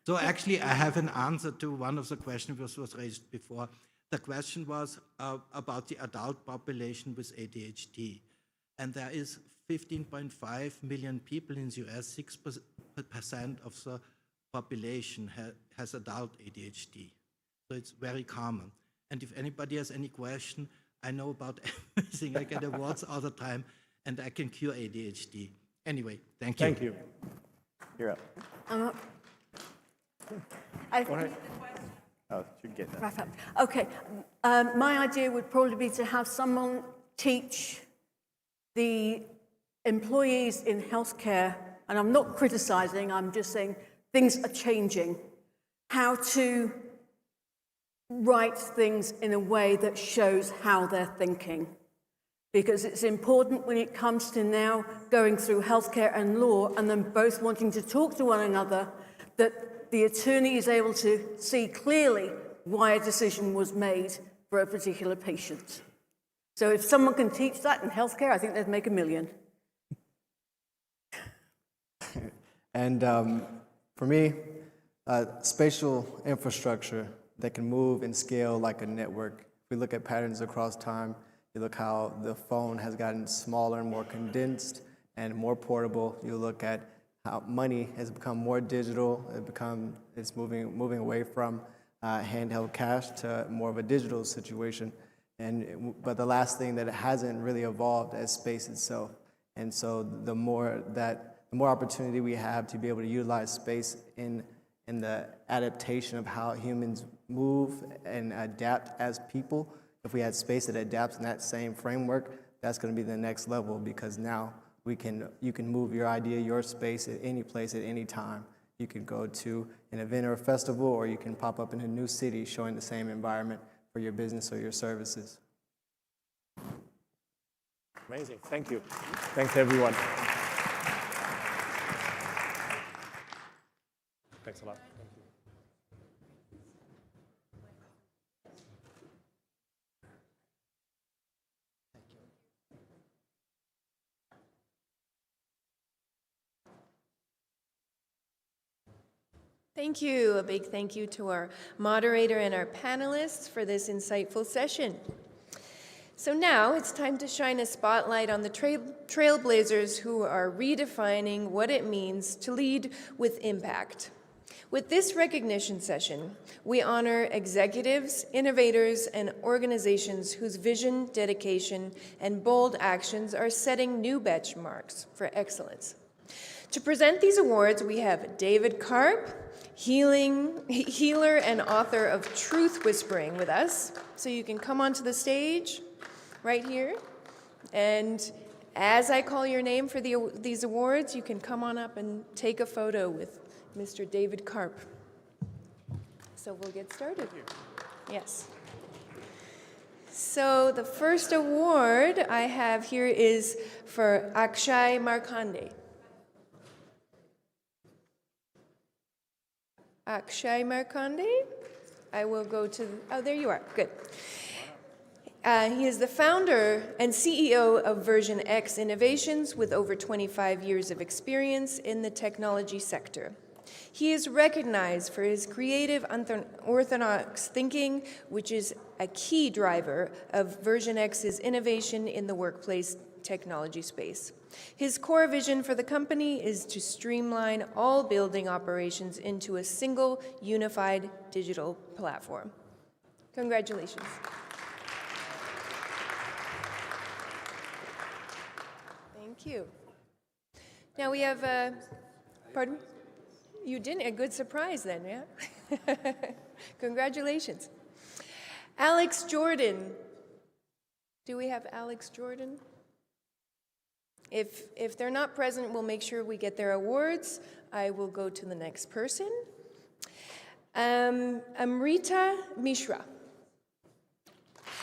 So actually, I have an answer to one of the questions which was raised before. The question was about the adult population with ADHD. And there is 15.5 million people in the US, 6% of the population has adult ADHD. So it's very common. And if anybody has any question, I know about everything. I get awards all the time, and I can cure ADHD. Anyway, thank you. Thank you. You're up. Oh, you get that. Wrap up. Okay. My idea would probably be to have someone teach the employees in healthcare, and I'm not criticizing, I'm just saying things are changing, how to write things in a way that shows how they're thinking. Because it's important when it comes to now going through healthcare and law and then both wanting to talk to one another, that the attorney is able to see clearly why a decision was made for a particular patient. So if someone can teach that in healthcare, I think they'd make $1 million. And for me, spatial infrastructure that can move and scale like a network. If we look at patterns across time, you look how the phone has gotten smaller and more condensed and more portable. You look at how money has become more digital. It's moving away from handheld cash to more of a digital situation. But the last thing that it hasn't really evolved as space itself. And so the more opportunity we have to be able to utilize space in the adaptation of how humans move and adapt as people. If we had space that adapts in that same framework, that's going to be the next level, because now you can move your idea, your space at any place at any time. You can go to an event or a festival, or you can pop up in a new city showing the same environment for your business or your services. Amazing. Thank you. Thanks, everyone. Thanks a lot. Thank you. Thank you. A big thank you to our moderator and our panelists for this insightful session. So now it's time to shine a spotlight on the trailblazers who are redefining what it means to lead with impact. With this recognition session, we honor executives, innovators, and organizations whose vision, dedication, and bold actions are setting new benchmarks for excellence. To present these awards, we have David Karp, healer and author of Truth Whispering with us. So you can come onto the stage right here. And as I call your name for these awards, you can come on up and take a photo with Mr. David Karp. So we'll get started. Yes. So the first award I have here is for Akshay Markande. Akshay Markande. I will go to, oh, there you are, good. He is the founder and CEO of Version X Innovations with over 25 years of experience in the technology sector. He is recognized for his creative orthodox thinking, which is a key driver of Version X's innovation in the workplace technology space. His core vision for the company is to streamline all building operations into a single unified digital platform. Congratulations. Thank you. Now we have, pardon? You didn't, a good surprise then, yeah? Congratulations. Alex Jordan. Do we have Alex Jordan? If they're not present, we'll make sure we get their awards. I will go to the next person. Amrita Mishra.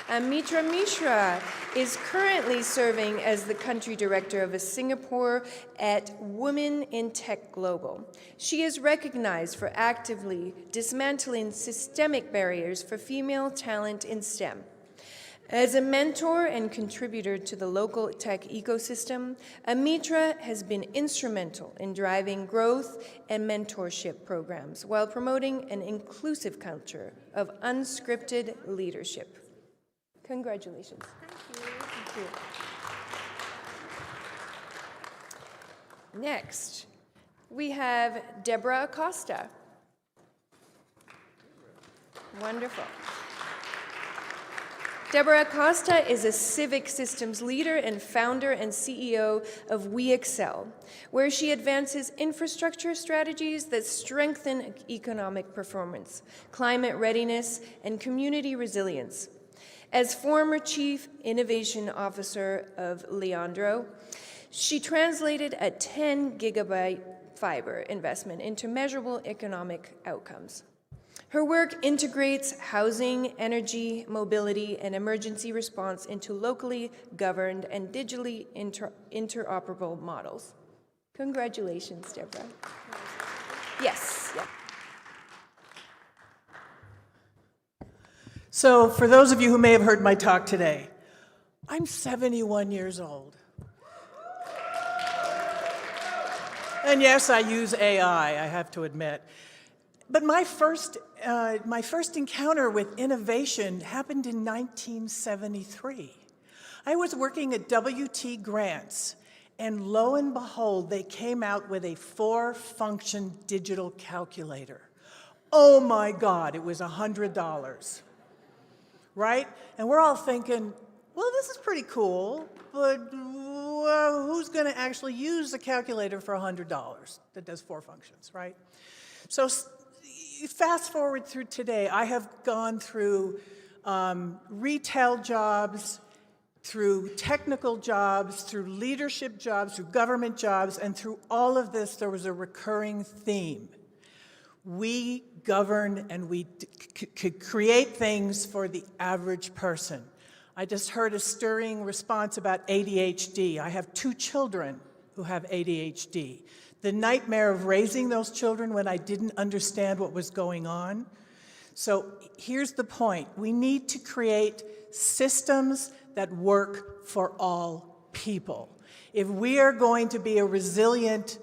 Amrita Mishra is currently serving as the country director of Singapore at Women in Tech Global. She is recognized for actively dismantling systemic barriers for female talent in STEM. As a mentor and contributor to the local tech ecosystem, Amrita has been instrumental in driving growth and mentorship programs while promoting an inclusive culture of unscripted leadership. Congratulations. Thank you. Next, we have Deborah Acosta. Wonderful. Deborah Acosta is a civic systems leader and founder and CEO of We Excel, where she advances infrastructure strategies that strengthen economic performance, climate readiness, and community resilience. As former Chief Innovation Officer of Leandro, she translated a 10 gigabyte fiber investment into measurable economic outcomes. Her work integrates housing, energy, mobility, and emergency response into locally governed and digitally interoperable models. Congratulations, Deborah. Yes. Yeah. So for those of you who may have heard my talk today, I'm 71 years old. And yes, I use AI, I have to admit. But my first encounter with innovation happened in 1973. I was working at WT Grants, and lo and behold, they came out with a 4-function digital calculator. Oh my God, it was $100. Right? And we're all thinking, well, this is pretty cool, but who's going to actually use a calculator for $100 that does 4 functions, right? So fast forward through today, I have gone through retail jobs, through technical jobs, through leadership jobs, through government jobs, and through all of this, there was a recurring theme. We govern and we create things for the average person. I just heard a stirring response about ADHD. I have 2 children who have ADHD. The nightmare of raising those children when I didn't understand what was going on. So here's the point. We need to create systems that work for all people. If we are going to be a resilient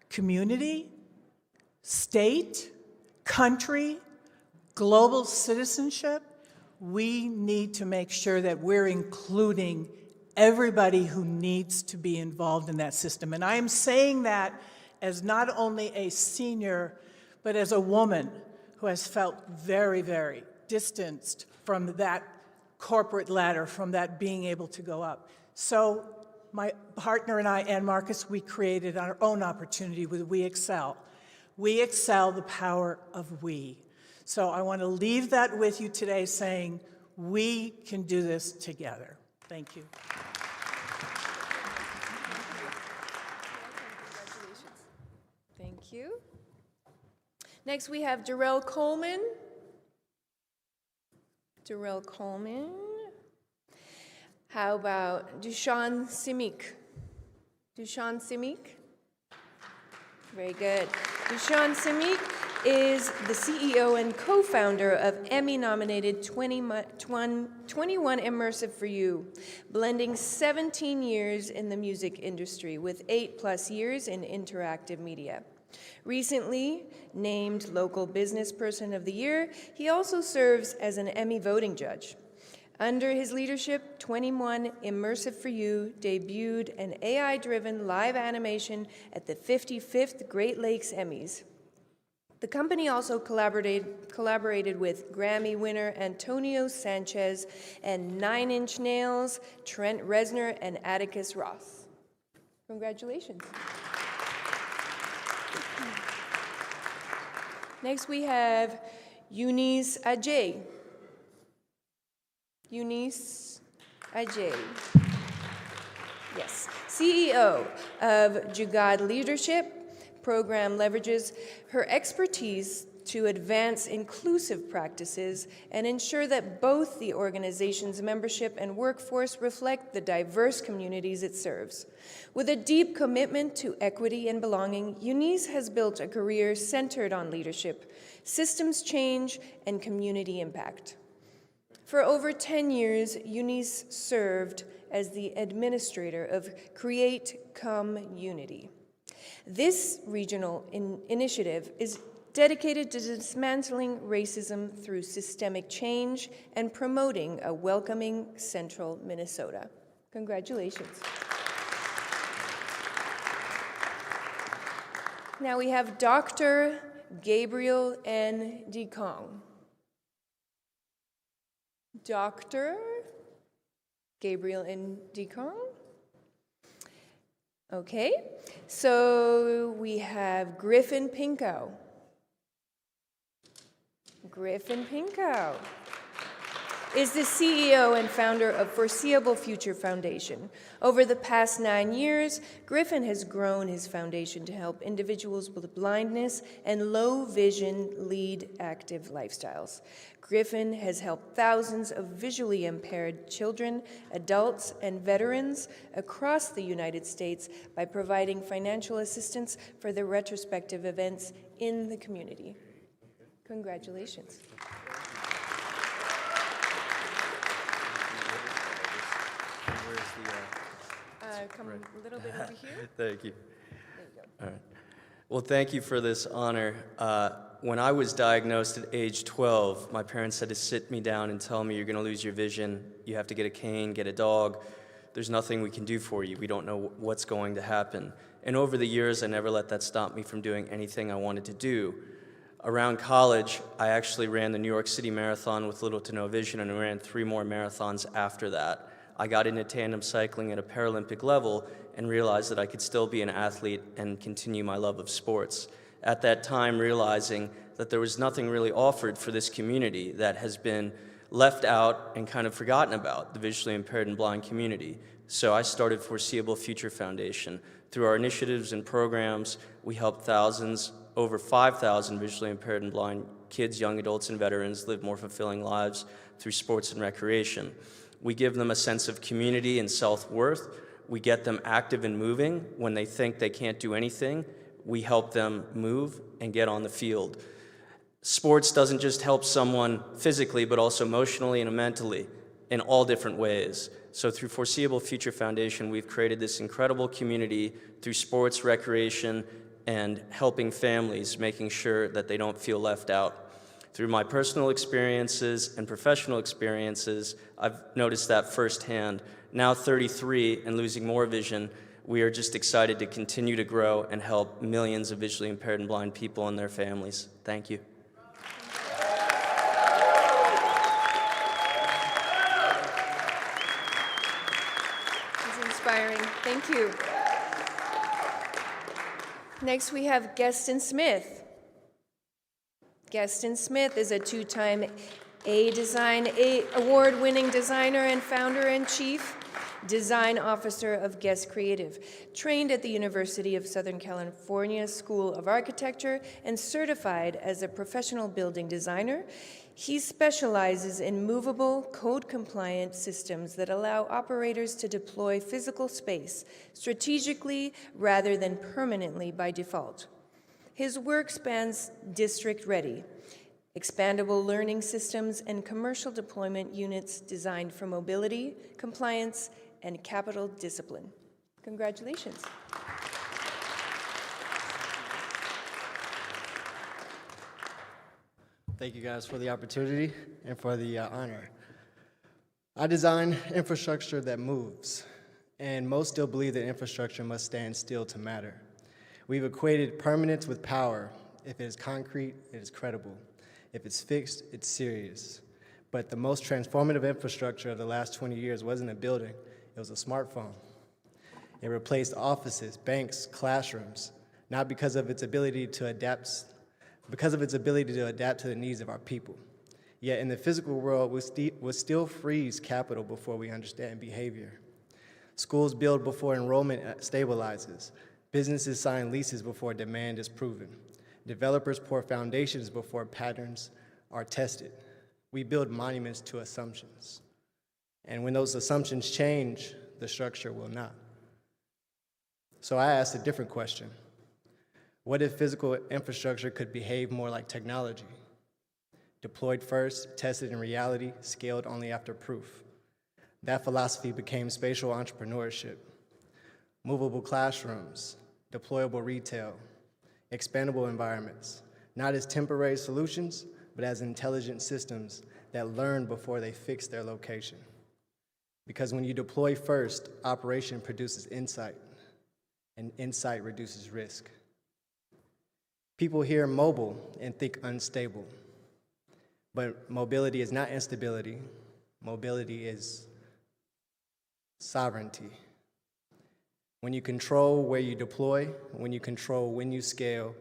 community, state, country, global citizenship, we need to make sure that we're including everybody who needs to be involved in that system. And I am saying that as not only a senior, but as a woman who has felt very, very distanced from that corporate ladder, from that being able to go up. So my partner and I, Ann Marcus, we created our own opportunity with We Excel. We excel the power of we. So I want to leave that with you today saying we can do this together. Thank you. Thank you. Next, we have Darrell Coleman. Darrell Coleman. How about Dushan Simik? Dushan Simik? Very good. Dushan Simik is the CEO and co-founder of Emmy-nominated 21 Immersive for You, blending 17 years in the music industry with 8+ years in interactive media. Recently named Local Business Person of the Year, he also serves as an Emmy voting judge. Under his leadership, 21 Immersive for You debuted an AI-driven live animation at the 55th Great Lakes Emmys. The company also collaborated with Grammy winner Antonio Sanchez and 9 Inch Nails, Trent Reznor, and Atticus Ross. Congratulations. Next we have Eunice Ajay. Eunice Ajay. Yes, CEO of Jugaad Leadership. Program leverages her expertise to advance inclusive practices and ensure that both the organization's membership and workforce reflect the diverse communities it serves. With a deep commitment to equity and belonging, Eunice has built a career centered on leadership, systems change, and community impact. For over 10 years, Eunice served as the administrator of Create Come Unity. This regional initiative is dedicated to dismantling racism through systemic change and promoting a welcoming central Minnesota. Congratulations. Now we have Dr. Gabriel N. DeCong. Dr. Gabriel N. DeCong. Okay, so we have Griffin Pinko. Griffin Pinko is the CEO and founder of Foreseeable Future Foundation. Over the past 9 years, Griffin has grown his foundation to help individuals with blindness and low vision lead active lifestyles. Griffin has helped thousands of visually impaired children, adults, and veterans across the United States by providing financial assistance for their retrospective events in the community. Congratulations. Come a little bit over here. Thank you. There you go. All right. Well, thank you for this honor. When I was diagnosed at age 12, my parents had to sit me down and tell me, you're going to lose your vision. You have to get a cane, get a dog. There's nothing we can do for you. We don't know what's going to happen. And over the years, I never let that stop me from doing anything I wanted to do. Around college, I actually ran the New York City Marathon with little to no vision, and I ran 3 more marathons after that. I got into tandem cycling at a Paralympic level and realized that I could still be an athlete and continue my love of sports. At that time, realizing that there was nothing really offered for this community that has been left out and kind of forgotten about, the visually impaired and blind community. So I started Foreseeable Future Foundation. Through our initiatives and programs, we help thousands, over 5,000 visually impaired and blind kids, young adults, and veterans live more fulfilling lives through sports and recreation. We give them a sense of community and self-worth. We get them active and moving. When they think they can't do anything, we help them move and get on the field. Sports doesn't just help someone physically, but also emotionally and mentally in all different ways. So through Foreseeable Future Foundation, we've created this incredible community through sports, recreation, and helping families, making sure that they don't feel left out. Through my personal experiences and professional experiences, I've noticed that firsthand. Now 33 and losing more vision, we are just excited to continue to grow and help millions of visually impaired and blind people and their families. Thank you. That's inspiring. Thank you. Next, we have Geston Smith. Geston Smith is a two-time A-Design award-winning designer and founder and chief design officer of Guest Creative, trained at the University of Southern California School of Architecture and certified as a professional building designer. He specializes in movable, code-compliant systems that allow operators to deploy physical space strategically rather than permanently by default. His work spans district-ready, expandable learning systems, and commercial deployment units designed for mobility, compliance, and capital discipline. Congratulations. Thank you guys for the opportunity and for the honor. I design infrastructure that moves, and most still believe that infrastructure must stand still to matter. We've equated permanence with power. If it is concrete, it is credible. If it's fixed, it's serious. But the most transformative infrastructure of the last 20 years wasn't a building, it was a smartphone. It replaced offices, banks, classrooms, not because of its ability to adapt to the needs of our people. Yet in the physical world, we still freeze capital before we understand behavior. Schools build before enrollment stabilizes. Businesses sign leases before demand is proven. Developers pour foundations before patterns are tested. We build monuments to assumptions. And when those assumptions change, the structure will not. So I asked a different question. What if physical infrastructure could behave more like technology? Deployed first, tested in reality, scaled only after proof. That philosophy became spatial entrepreneurship. Movable classrooms, deployable retail, expandable environments, not as temporary solutions, but as intelligent systems that learn before they fix their location. Because when you deploy first, operation produces insight, and insight reduces risk. People hear mobile and think unstable, but mobility is not instability. Mobility is sovereignty. When you control where you deploy, when you control when you scale,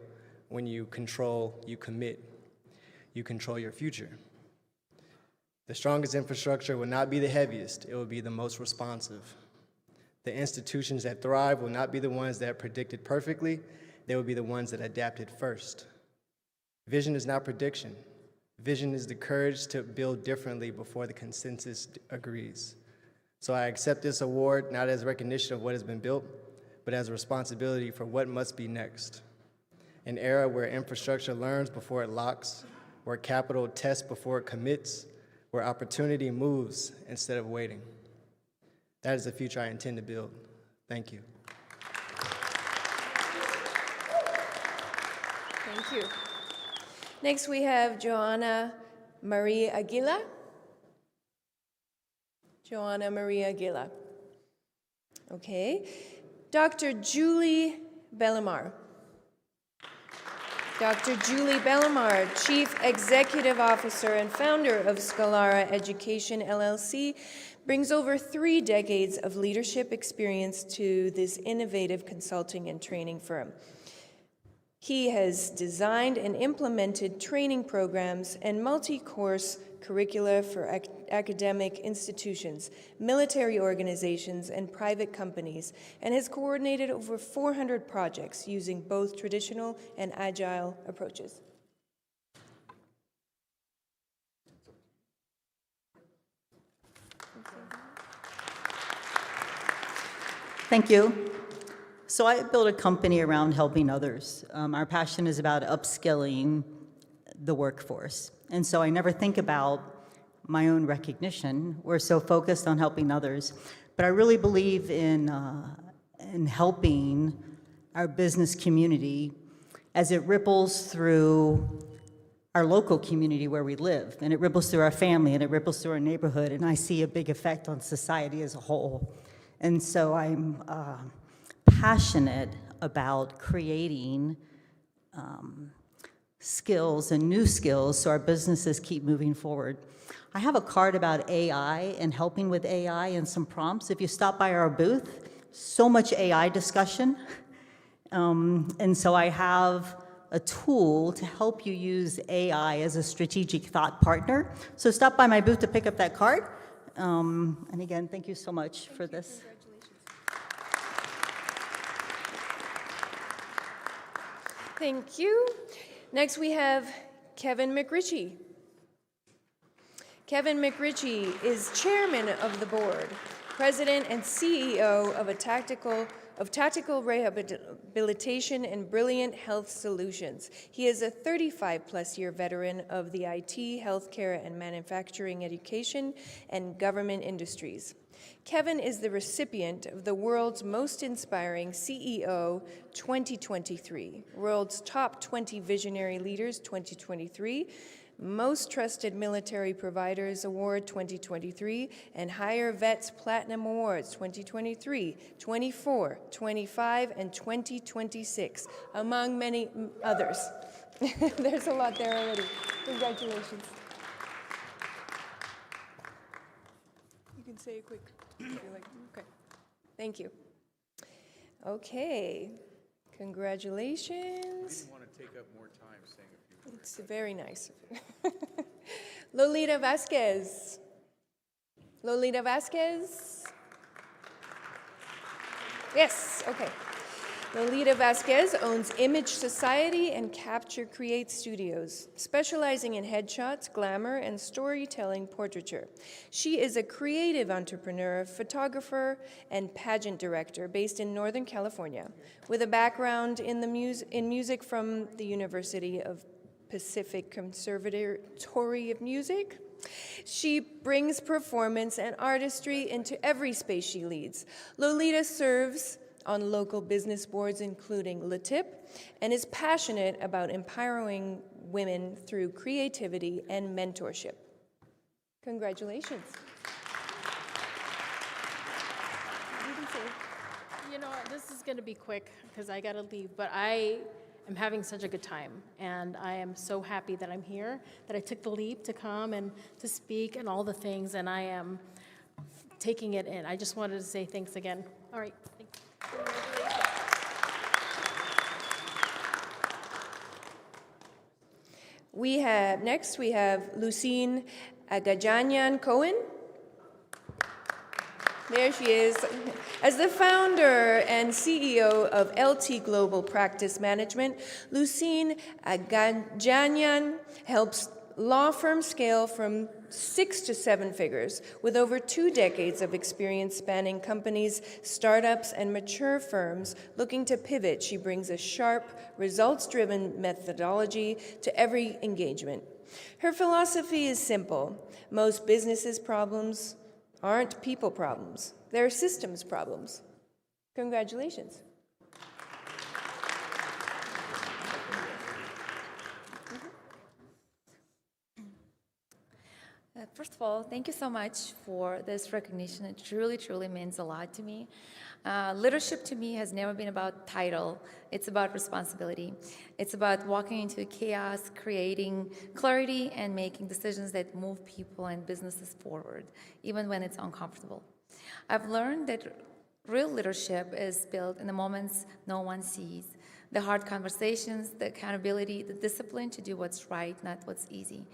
when you control, you commit, you control your future. The strongest infrastructure will not be the heaviest, it will be the most responsive. The institutions that thrive will not be the ones that predicted perfectly, they will be the ones that adapted first. Vision is not prediction. Vision is the courage to build differently before the consensus agrees. So I accept this award not as recognition of what has been built, but as a responsibility for what must be next. An era where infrastructure learns before it locks, where capital tests before it commits, where opportunity moves instead of waiting. That is the future I intend to build. Thank you. Thank you. Next, we have Joanna Marie Aguila. Joanna Marie Aguila. Okay. Dr. Julie Bellamar. Dr. Julie Bellamar, Chief Executive Officer and founder of Scalara Education, LLC, brings over 3 decades of leadership experience to this innovative consulting and training firm. He has designed and implemented training programs and multi-course curricula for academic institutions, military organizations, and private companies, and has coordinated over 400 projects using both traditional and agile approaches. Thank you. So I built a company around helping others. Our passion is about upskilling the workforce. And so I never think about my own recognition. We're so focused on helping others. But I really believe in helping our business community as it ripples through our local community where we live, and it ripples through our family, and it ripples through our neighborhood, and I see a big effect on society as a whole. And so I'm passionate about creating skills and new skills so our businesses keep moving forward. I have a card about AI and helping with AI and some prompts. If you stop by our booth, so much AI discussion. And so I have a tool to help you use AI as a strategic thought partner. So stop by my booth to pick up that card. And again, thank you so much for this. Thank you. Next, we have Kevin McRitchie. Kevin McRitchie is chairman of the board, president and CEO of Tactical Rehabilitation and Brilliant Health Solutions. He is a 35-plus-year veteran of the IT, healthcare, and manufacturing education and government industries. Kevin is the recipient of the World's Most Inspiring CEO 2023, World's Top 20 Visionary Leaders 2023, Most Trusted Military Providers Award 2023, and Higher Vets Platinum Awards 2023, 24, 25, and 2026, among many others. There's a lot there already. Congratulations. You can say it quick if you like. Okay. Thank you. Okay. Congratulations. I didn't want to take up more time saying a few words. It's very nice. Lolita Vasquez. Lolita Vasquez? Yes, okay. Lolita Vasquez owns Image Society and Capture Create Studios, specializing in headshots, glamour, and storytelling portraiture. She is a creative entrepreneur, photographer, and pageant director based in Northern California, with a background in music from the University of Pacific Conservatory of Music. She brings performance and artistry into every space she leads. Lolita serves on local business boards, including Le Tip, and is passionate about empowering women through creativity and mentorship. Congratulations. You know, this is going to be quick because I got to leave, but I am having such a good time, and I am so happy that I'm here, that I took the leap to come and to speak and all the things, and I am taking it in. I just wanted to say thanks again. All right. Thank you. Next we have Lucine Agajanyan Cohen. There she is. As the founder and CEO of LT Global Practice Management, Lucine Agajanyan helps law firms scale from 6 to 7 figures. With over 2 decades of experience spanning companies, startups, and mature firms looking to pivot, she brings a sharp, results-driven methodology to every engagement. Her philosophy is simple. Most businesses' problems aren't people problems. They're systems problems. Congratulations. First of all, thank you so much for this recognition. It truly, truly means a lot to me. Leadership to me has never been about title. It's about responsibility. It's about walking into chaos, creating clarity, and making decisions that move people and businesses forward, even when it's uncomfortable. I've learned that real leadership is built in the moments no one sees. The hard conversations, the accountability, the discipline to do what's right, not what's easy.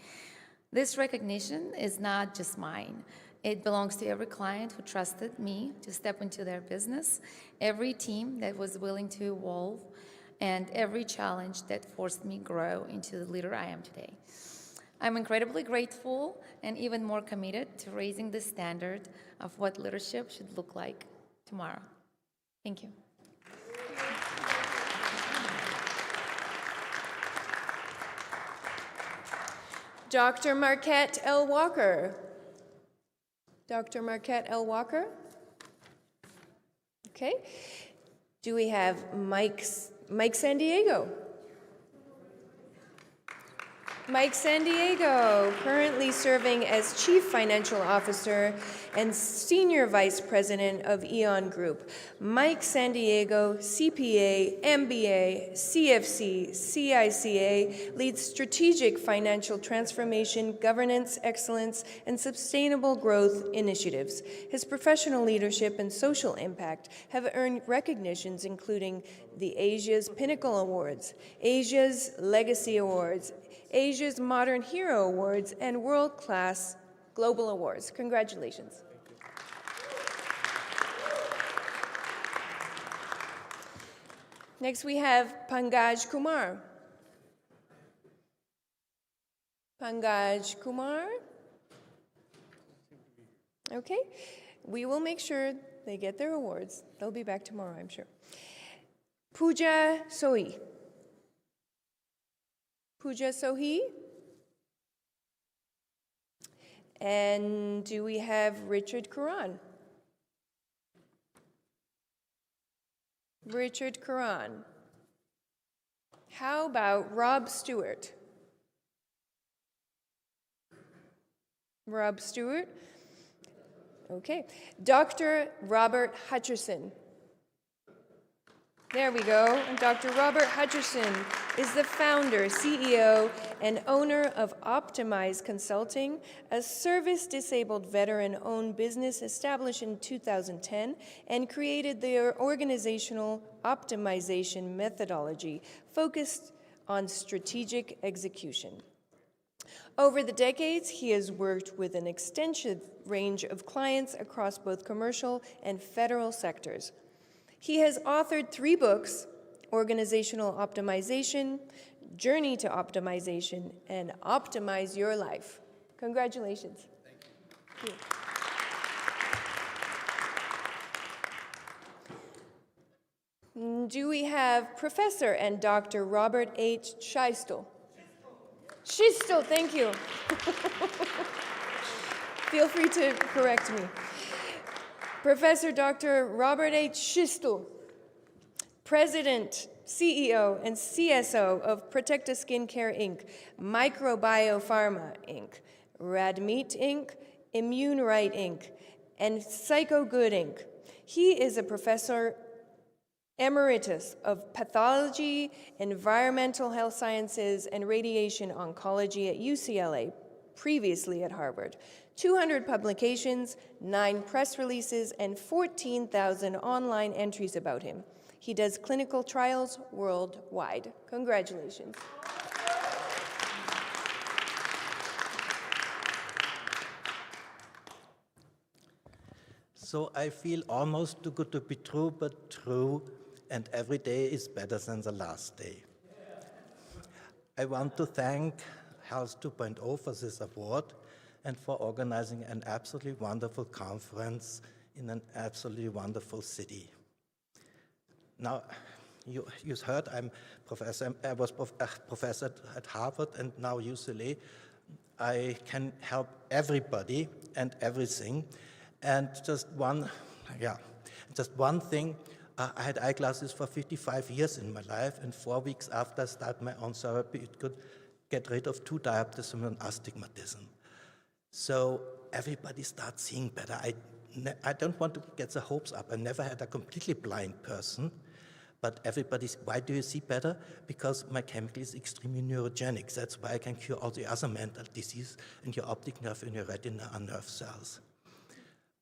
This recognition is not just mine. It belongs to every client who trusted me to step into their business, every team that was willing to evolve, and every challenge that forced me grow into the leader I am today. I'm incredibly grateful and even more committed to raising the standard of what leadership should look like tomorrow. Thank you. Dr. Marquette L. Walker. Dr. Marquette L. Walker. Okay. Do we have Mike San Diego? Mike Sandiego, currently serving as Chief Financial Officer and Senior Vice President of Eon Group. Mike Sandiego, CPA, MBA, CFC, CICA, leads strategic financial transformation, governance, excellence, and sustainable growth initiatives. His professional leadership and social impact have earned recognitions including the Asia's Pinnacle Awards, Asia's Legacy Awards, Asia's Modern Hero Awards, and World Class Global Awards. Congratulations. Next we have Pankaj Kumar. Pankaj Kumar. Okay, we will make sure they get their awards. They'll be back tomorrow, I'm sure. Pooja Sohi. Pooja Sohi. And do we have Richard Karan? Richard Karan. How about Rob Stewart? Rob Stewart. Okay. Dr. Robert Hutcherson. There we go. Dr. Robert Hutcherson is the founder, CEO, and owner of Optimize Consulting, a service-disabled veteran-owned business established in 2010 and created the organizational optimization methodology focused on strategic execution. Over the decades, he has worked with an extensive range of clients across both commercial and federal sectors. He has authored 3 books, Organizational Optimization, Journey to Optimization, and Optimize Your Life. Congratulations. Thank you. Do we have Professor and Dr. Robert H. Schistel? Schistel, thank you. Feel free to correct me. Professor Dr. Robert H. Schistel, President, CEO, and CSO of Protecta Skincare Inc., Microbiopharma Inc., Radmeet Inc., Immune Right Inc., and PsychoGood Inc. He is a professor emeritus of pathology, environmental health sciences, and radiation oncology at UCLA, previously at Harvard. 200 publications, 9 press releases, and 14,000 online entries about him. He does clinical trials worldwide. Congratulations. So I feel almost too good to be true, but true, and every day is better than the last day. I want to thank Health 2.0 for this award and for organizing an absolutely wonderful conference in an absolutely wonderful city. Now, you heard I was professor at Harvard and now UCLA. I can help everybody and everything. And just one thing, I had eyeglasses for 55 years in my life, and 4 weeks after I started my own therapy, it could get rid of 2 dioptrism and astigmatism. So everybody starts seeing better. I don't want to get the hopes up. I never had a completely blind person, but everybody's, why do you see better? Because my chemical is extremely neurogenic. That's why I can cure all the other mental disease, and your optic nerve and your retina are nerve cells.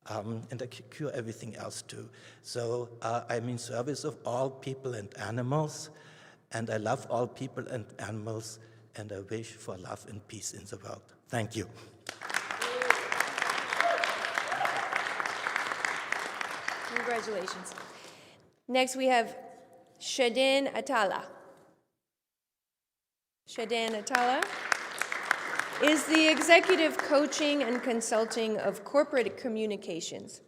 And I cure everything else too. So I'm in service of all people and animals, and I love all people and animals, and I wish for love and peace in the world. Thank you. Congratulations. Next we have Shadin Atala. Shadin Atala is the Executive Coaching and Consulting of Corporate Communications.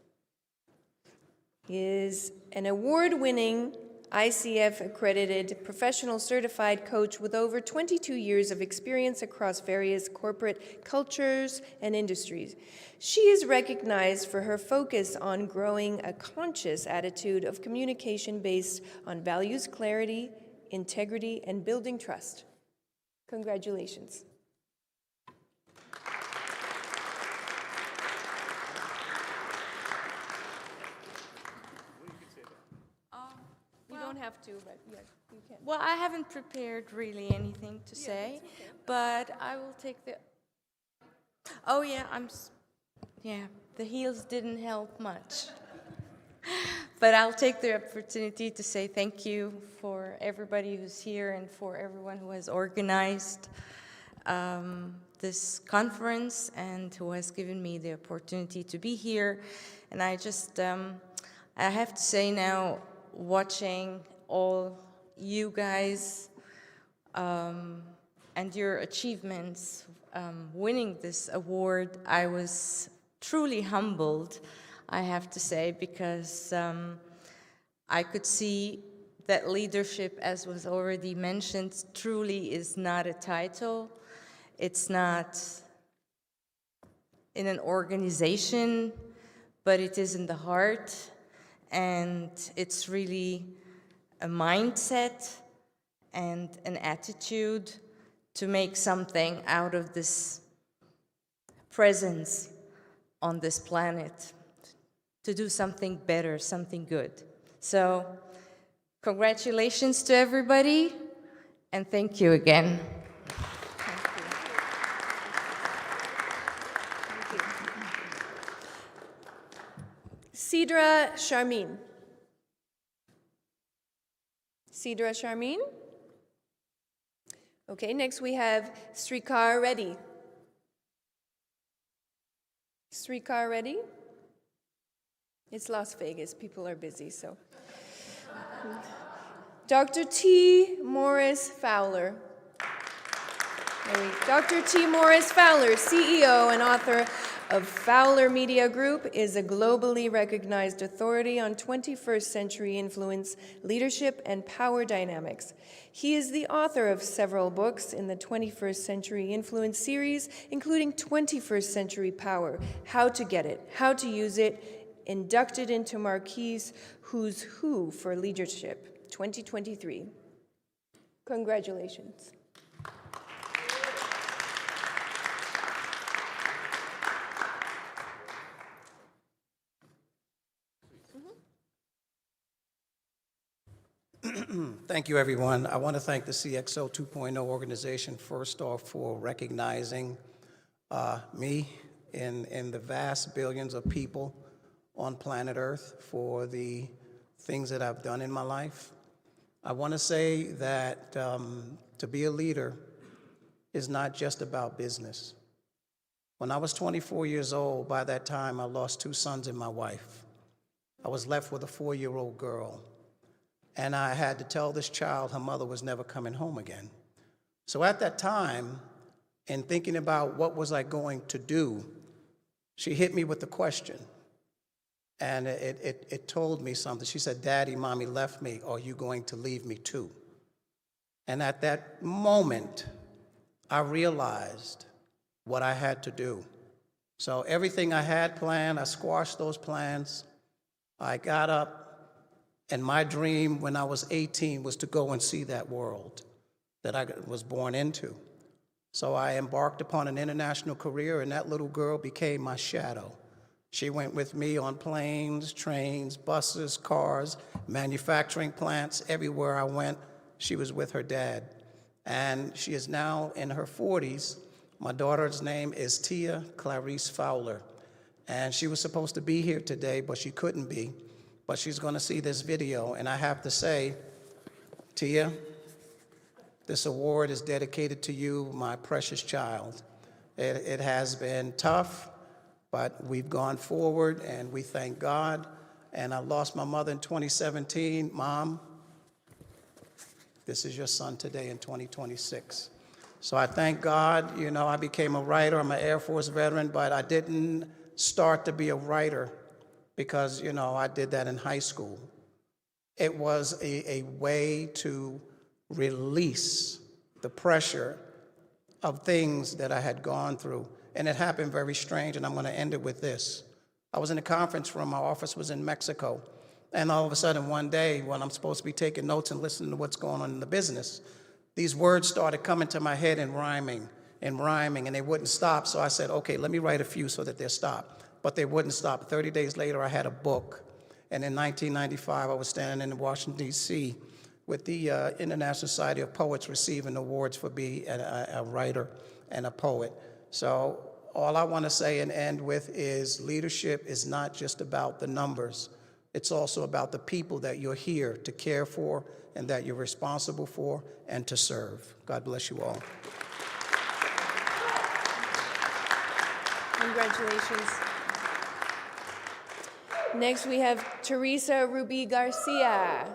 He is an award-winning ICF-accredited professional certified coach with over 22 years of experience across various corporate cultures and industries. She is recognized for her focus on growing a conscious attitude of communication based on values, clarity, integrity, and building trust. Congratulations. have to, but yeah, you can. Well, I haven't prepared really anything to say, but I will take the. Oh yeah, the heels didn't help much. But I'll take the opportunity to say thank you for everybody who's here and for everyone who has organized this conference and who has given me the opportunity to be here. And I just, I have to say now, watching all you guys and your achievements, winning this award, I was truly humbled, I have to say, because I could see that leadership, as was already mentioned, truly is not a title. It's not in an organization, but it is in the heart, and it's really a mindset and an attitude to make something out of this presence on this planet, to do something better, something good. So, congratulations to everybody, and thank you again. Sidra Sharmin. Sidra Sharmin. Okay, next we have Srikar Reddy. Srikar Reddy. It's Las Vegas, people are busy, so. Dr. T. Morris Fowler. Dr. T. Morris Fowler, CEO and author of Fowler Media Group, is a globally recognized authority on 21st century influence, leadership, and power dynamics. He is the author of several books in the 21st Century Influence series, including 21st Century Power, How to Get It, How to Use It, inducted into Marquis' Who's Who for Leadership, 2023. Congratulations. Thank you, everyone. I want to thank the CXO 2.0 organization, first off, for recognizing me and the vast billions of people on planet Earth for the things that I've done in my life. I want to say that to be a leader is not just about business. When I was 24 years old, by that time, I lost 2 sons and my wife. I was left with a 4-year-old girl. And I had to tell this child her mother was never coming home again. So at that time, in thinking about what was I going to do, she hit me with the question. And it told me something. She said, "Daddy, Mommy left me. Are you going to leave me too?" And at that moment, I realized what I had to do. So everything I had planned, I squashed those plans. I got up. And my dream when I was 18 was to go and see that world that I was born into. So I embarked upon an international career, and that little girl became my shadow. She went with me on planes, trains, buses, cars, manufacturing plants. Everywhere I went, she was with her dad. And she is now in her 40s. My daughter's name is Tia Clarice Fowler. And she was supposed to be here today, but she couldn't be. But she's going to see this video, and I have to say, Tia, this award is dedicated to you, my precious child. It has been tough, but we've gone forward, and we thank God. And I lost my mother in 2017. Mom, this is your son today in 2026. So I thank God. You know, I became a writer. I'm an Air Force veteran, but I didn't start to be a writer because, you know, I did that in high school. It was a way to release the pressure of things that I had gone through. And it happened very strange, and I'm going to end it with this. I was in a conference room. My office was in Mexico. And all of a sudden, one day, when I'm supposed to be taking notes and listening to what's going on in the business, these words started coming to my head and rhyming, and they wouldn't stop. So I said, okay, let me write a few so that they'll stop. But they wouldn't stop. 30 days later, I had a book. And in 1995, I was standing in Washington, D.C. with the International Society of Poets receiving awards for being a writer and a poet. So all I want to say and end with is leadership is not just about the numbers. It's also about the people that you're here to care for and that you're responsible for and to serve. God bless you all. Congratulations. Next, we have Teresa Ruby Garcia.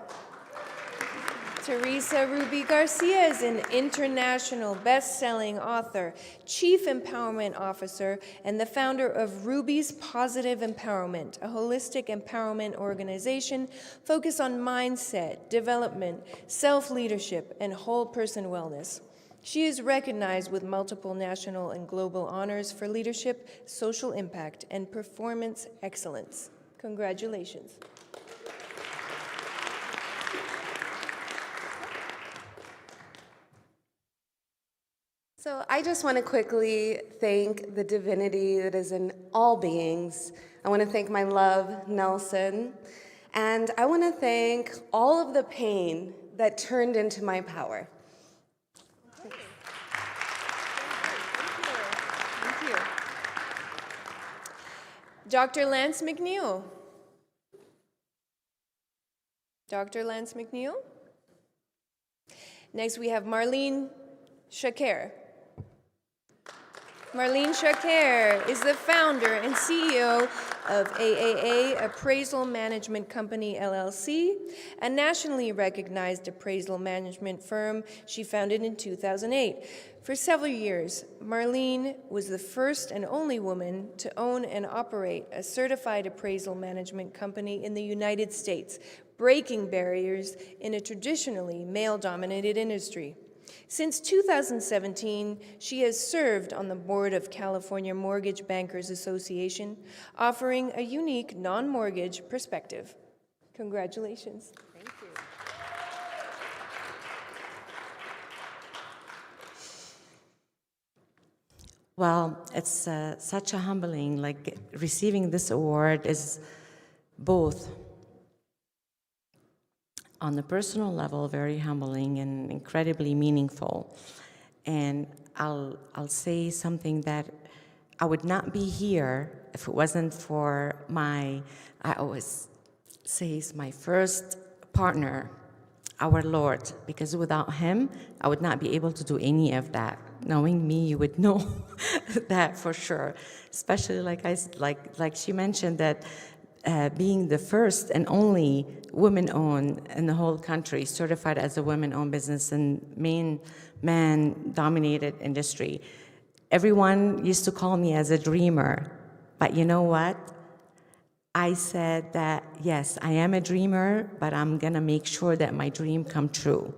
Teresa Ruby Garcia is an international best-selling author, chief empowerment officer, and the founder of Ruby's Positive Empowerment, a holistic empowerment organization focused on mindset, development, self-leadership, and whole person wellness. She is recognized with multiple national and global honors for leadership, social impact, and performance excellence. Congratulations. So I just want to quickly thank the divinity that is in all beings. I want to thank my love, Nelson. And I want to thank all of the pain that turned into my power. Thank you. Dr. Lance McNeil. Dr. Lance McNeil. Next, we have Marlene Shakir. Marlene Shakir is the founder and CEO of AAA Appraisal Management Company, LLC, a nationally recognized appraisal management firm she founded in 2008. For several years, Marlene was the first and only woman to own and operate a certified appraisal management company in the United States, breaking barriers in a traditionally male-dominated industry. Since 2017, she has served on the board of California Mortgage Bankers Association, offering a unique non-mortgage perspective. Congratulations. Thank you. Well, it's such a humbling, like receiving this award is both on the personal level, very humbling and incredibly meaningful. And I'll say something that I would not be here if it wasn't for I always say he's my first partner, our Lord, because without him, I would not be able to do any of that. Knowing me, you would know that for sure. Especially like she mentioned that being the first and only woman-owned in the whole country, certified as a women-owned business in main man-dominated industry. Everyone used to call me as a dreamer, but you know what? I said that, yes, I am a dreamer, but I'm gonna make sure that my dream come true.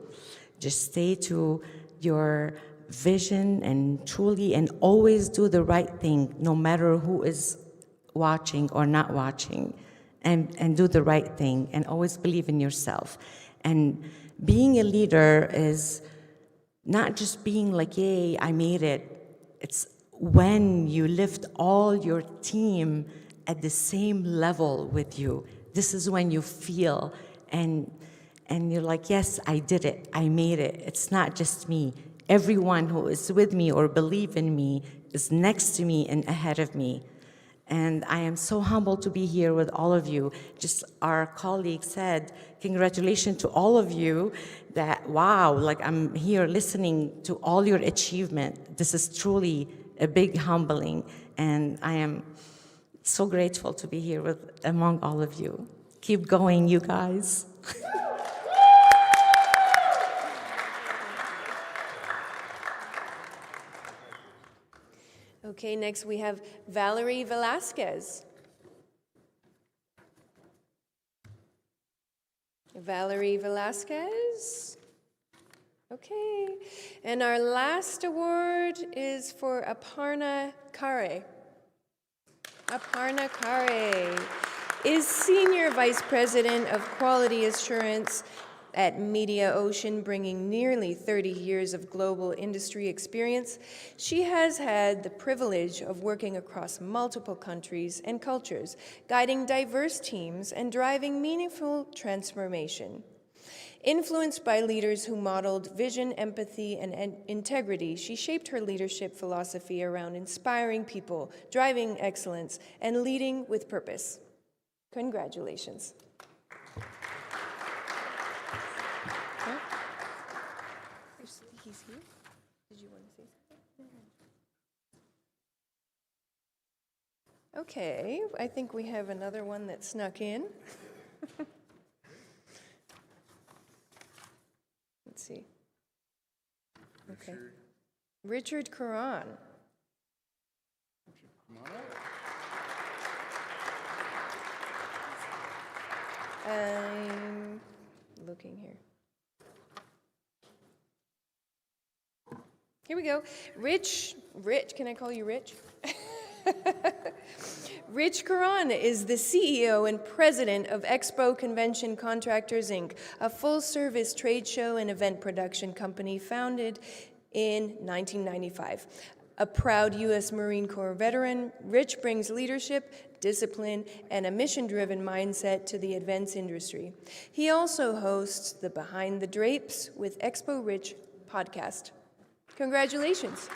Just stay to your vision and truly and always do the right thing, no matter who is watching or not watching, and do the right thing and always believe in yourself. And being a leader is not just being like, yay, I made it. It's when you lift all your team at the same level with you. This is when you feel and you're like, yes, I did it, I made it. It's not just me. Everyone who is with me or believe in me is next to me and ahead of me. And I am so humbled to be here with all of you. Just our colleague said, congratulations to all of you that, wow, like I'm here listening to all your achievement. This is truly a big humbling. And I am so grateful to be here among all of you. Keep going, you guys. Okay, next we have Valerie Velasquez. Valerie Velasquez. Okay, and our last award is for Aparna Kare. Aparna Kare is Senior Vice President of Quality Assurance At Media Ocean, bringing nearly 30 years of global industry experience, she has had the privilege of working across multiple countries and cultures, guiding diverse teams and driving meaningful transformation. Influenced by leaders who modeled vision, empathy, and integrity, she shaped her leadership philosophy around inspiring people, driving excellence, and leading with purpose. Congratulations. He's here. Did you want to say something? Okay, I think we have another one that snuck in. Let's see. Okay. Richard Caron. I'm looking here. Here we go. Rich, can I call you Rich? Rich Caron is the CEO and president of Expo Convention Contractors, Inc., a full-service trade show and event production company founded in 1995. A proud U.S. Marine Corps veteran, Rich brings leadership, discipline, and a mission-driven mindset to the events industry. He also hosts the Behind the Drapes with Expo Rich podcast. Congratulations.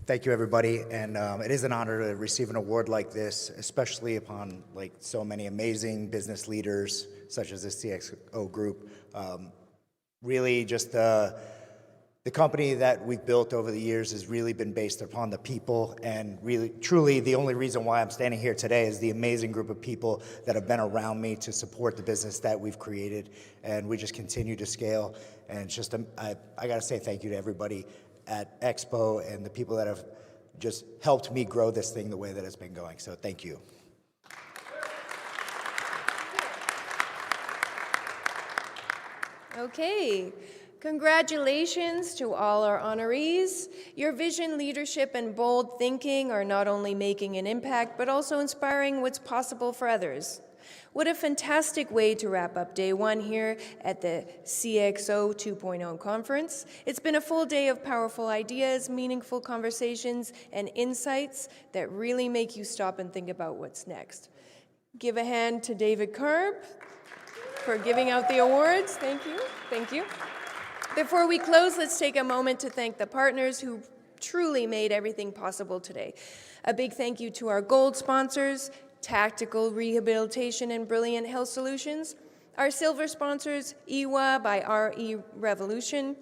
Thank you, everybody, and it is an honor to receive an award like this, especially upon so many amazing business leaders such as the CXO group. Really, just the company that we've built over the years has really been based upon the people, and really, truly, the only reason why I'm standing here today is the amazing group of people that have been around me to support the business that we've created, and we just continue to scale. And it's just, I got to say thank you to everybody at Expo and the people that have just helped me grow this thing the way that it's been going. So thank you. Okay. Congratulations to all our honorees. Your vision, leadership, and bold thinking are not only making an impact, but also inspiring what's possible for others. What a fantastic way to wrap up day one here at the CXO 2.0 conference. It's been a full day of powerful ideas, meaningful conversations, and insights that really make you stop and think about what's next. Give a hand to David Karb for giving out the awards. Thank you. Thank you. Before we close, let's take a moment to thank the partners who truly made everything possible today. A big thank you to our gold sponsors, Tactical Rehabilitation and Brilliant Health Solutions, our silver sponsors, EWA by RE Revolution,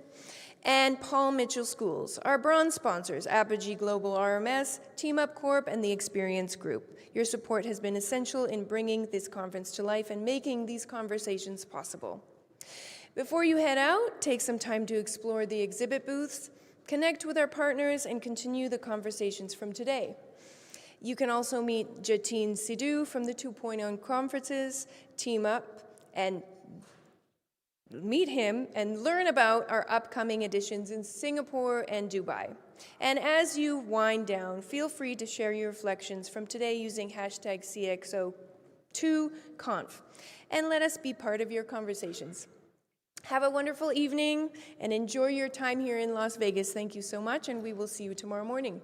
and Paul Mitchell Schools, our bronze sponsors, Apogee Global RMS, Team Up Corp, and the Experience Group. Your support has been essential in bringing this conference to life and making these conversations possible. Before you head out, take some time to explore the exhibit booths, connect with our partners, and continue the conversations from today. You can also meet Jatin Sidhu from the 2.0 conferences, Team Up, and meet him and learn about our upcoming editions in Singapore and Dubai. And as you wind down, feel free to share your reflections from today using hashtag CXO2Conf, and let us be part of your conversations. Have a wonderful evening and enjoy your time here in Las Vegas. Thank you so much, and we will see you tomorrow morning.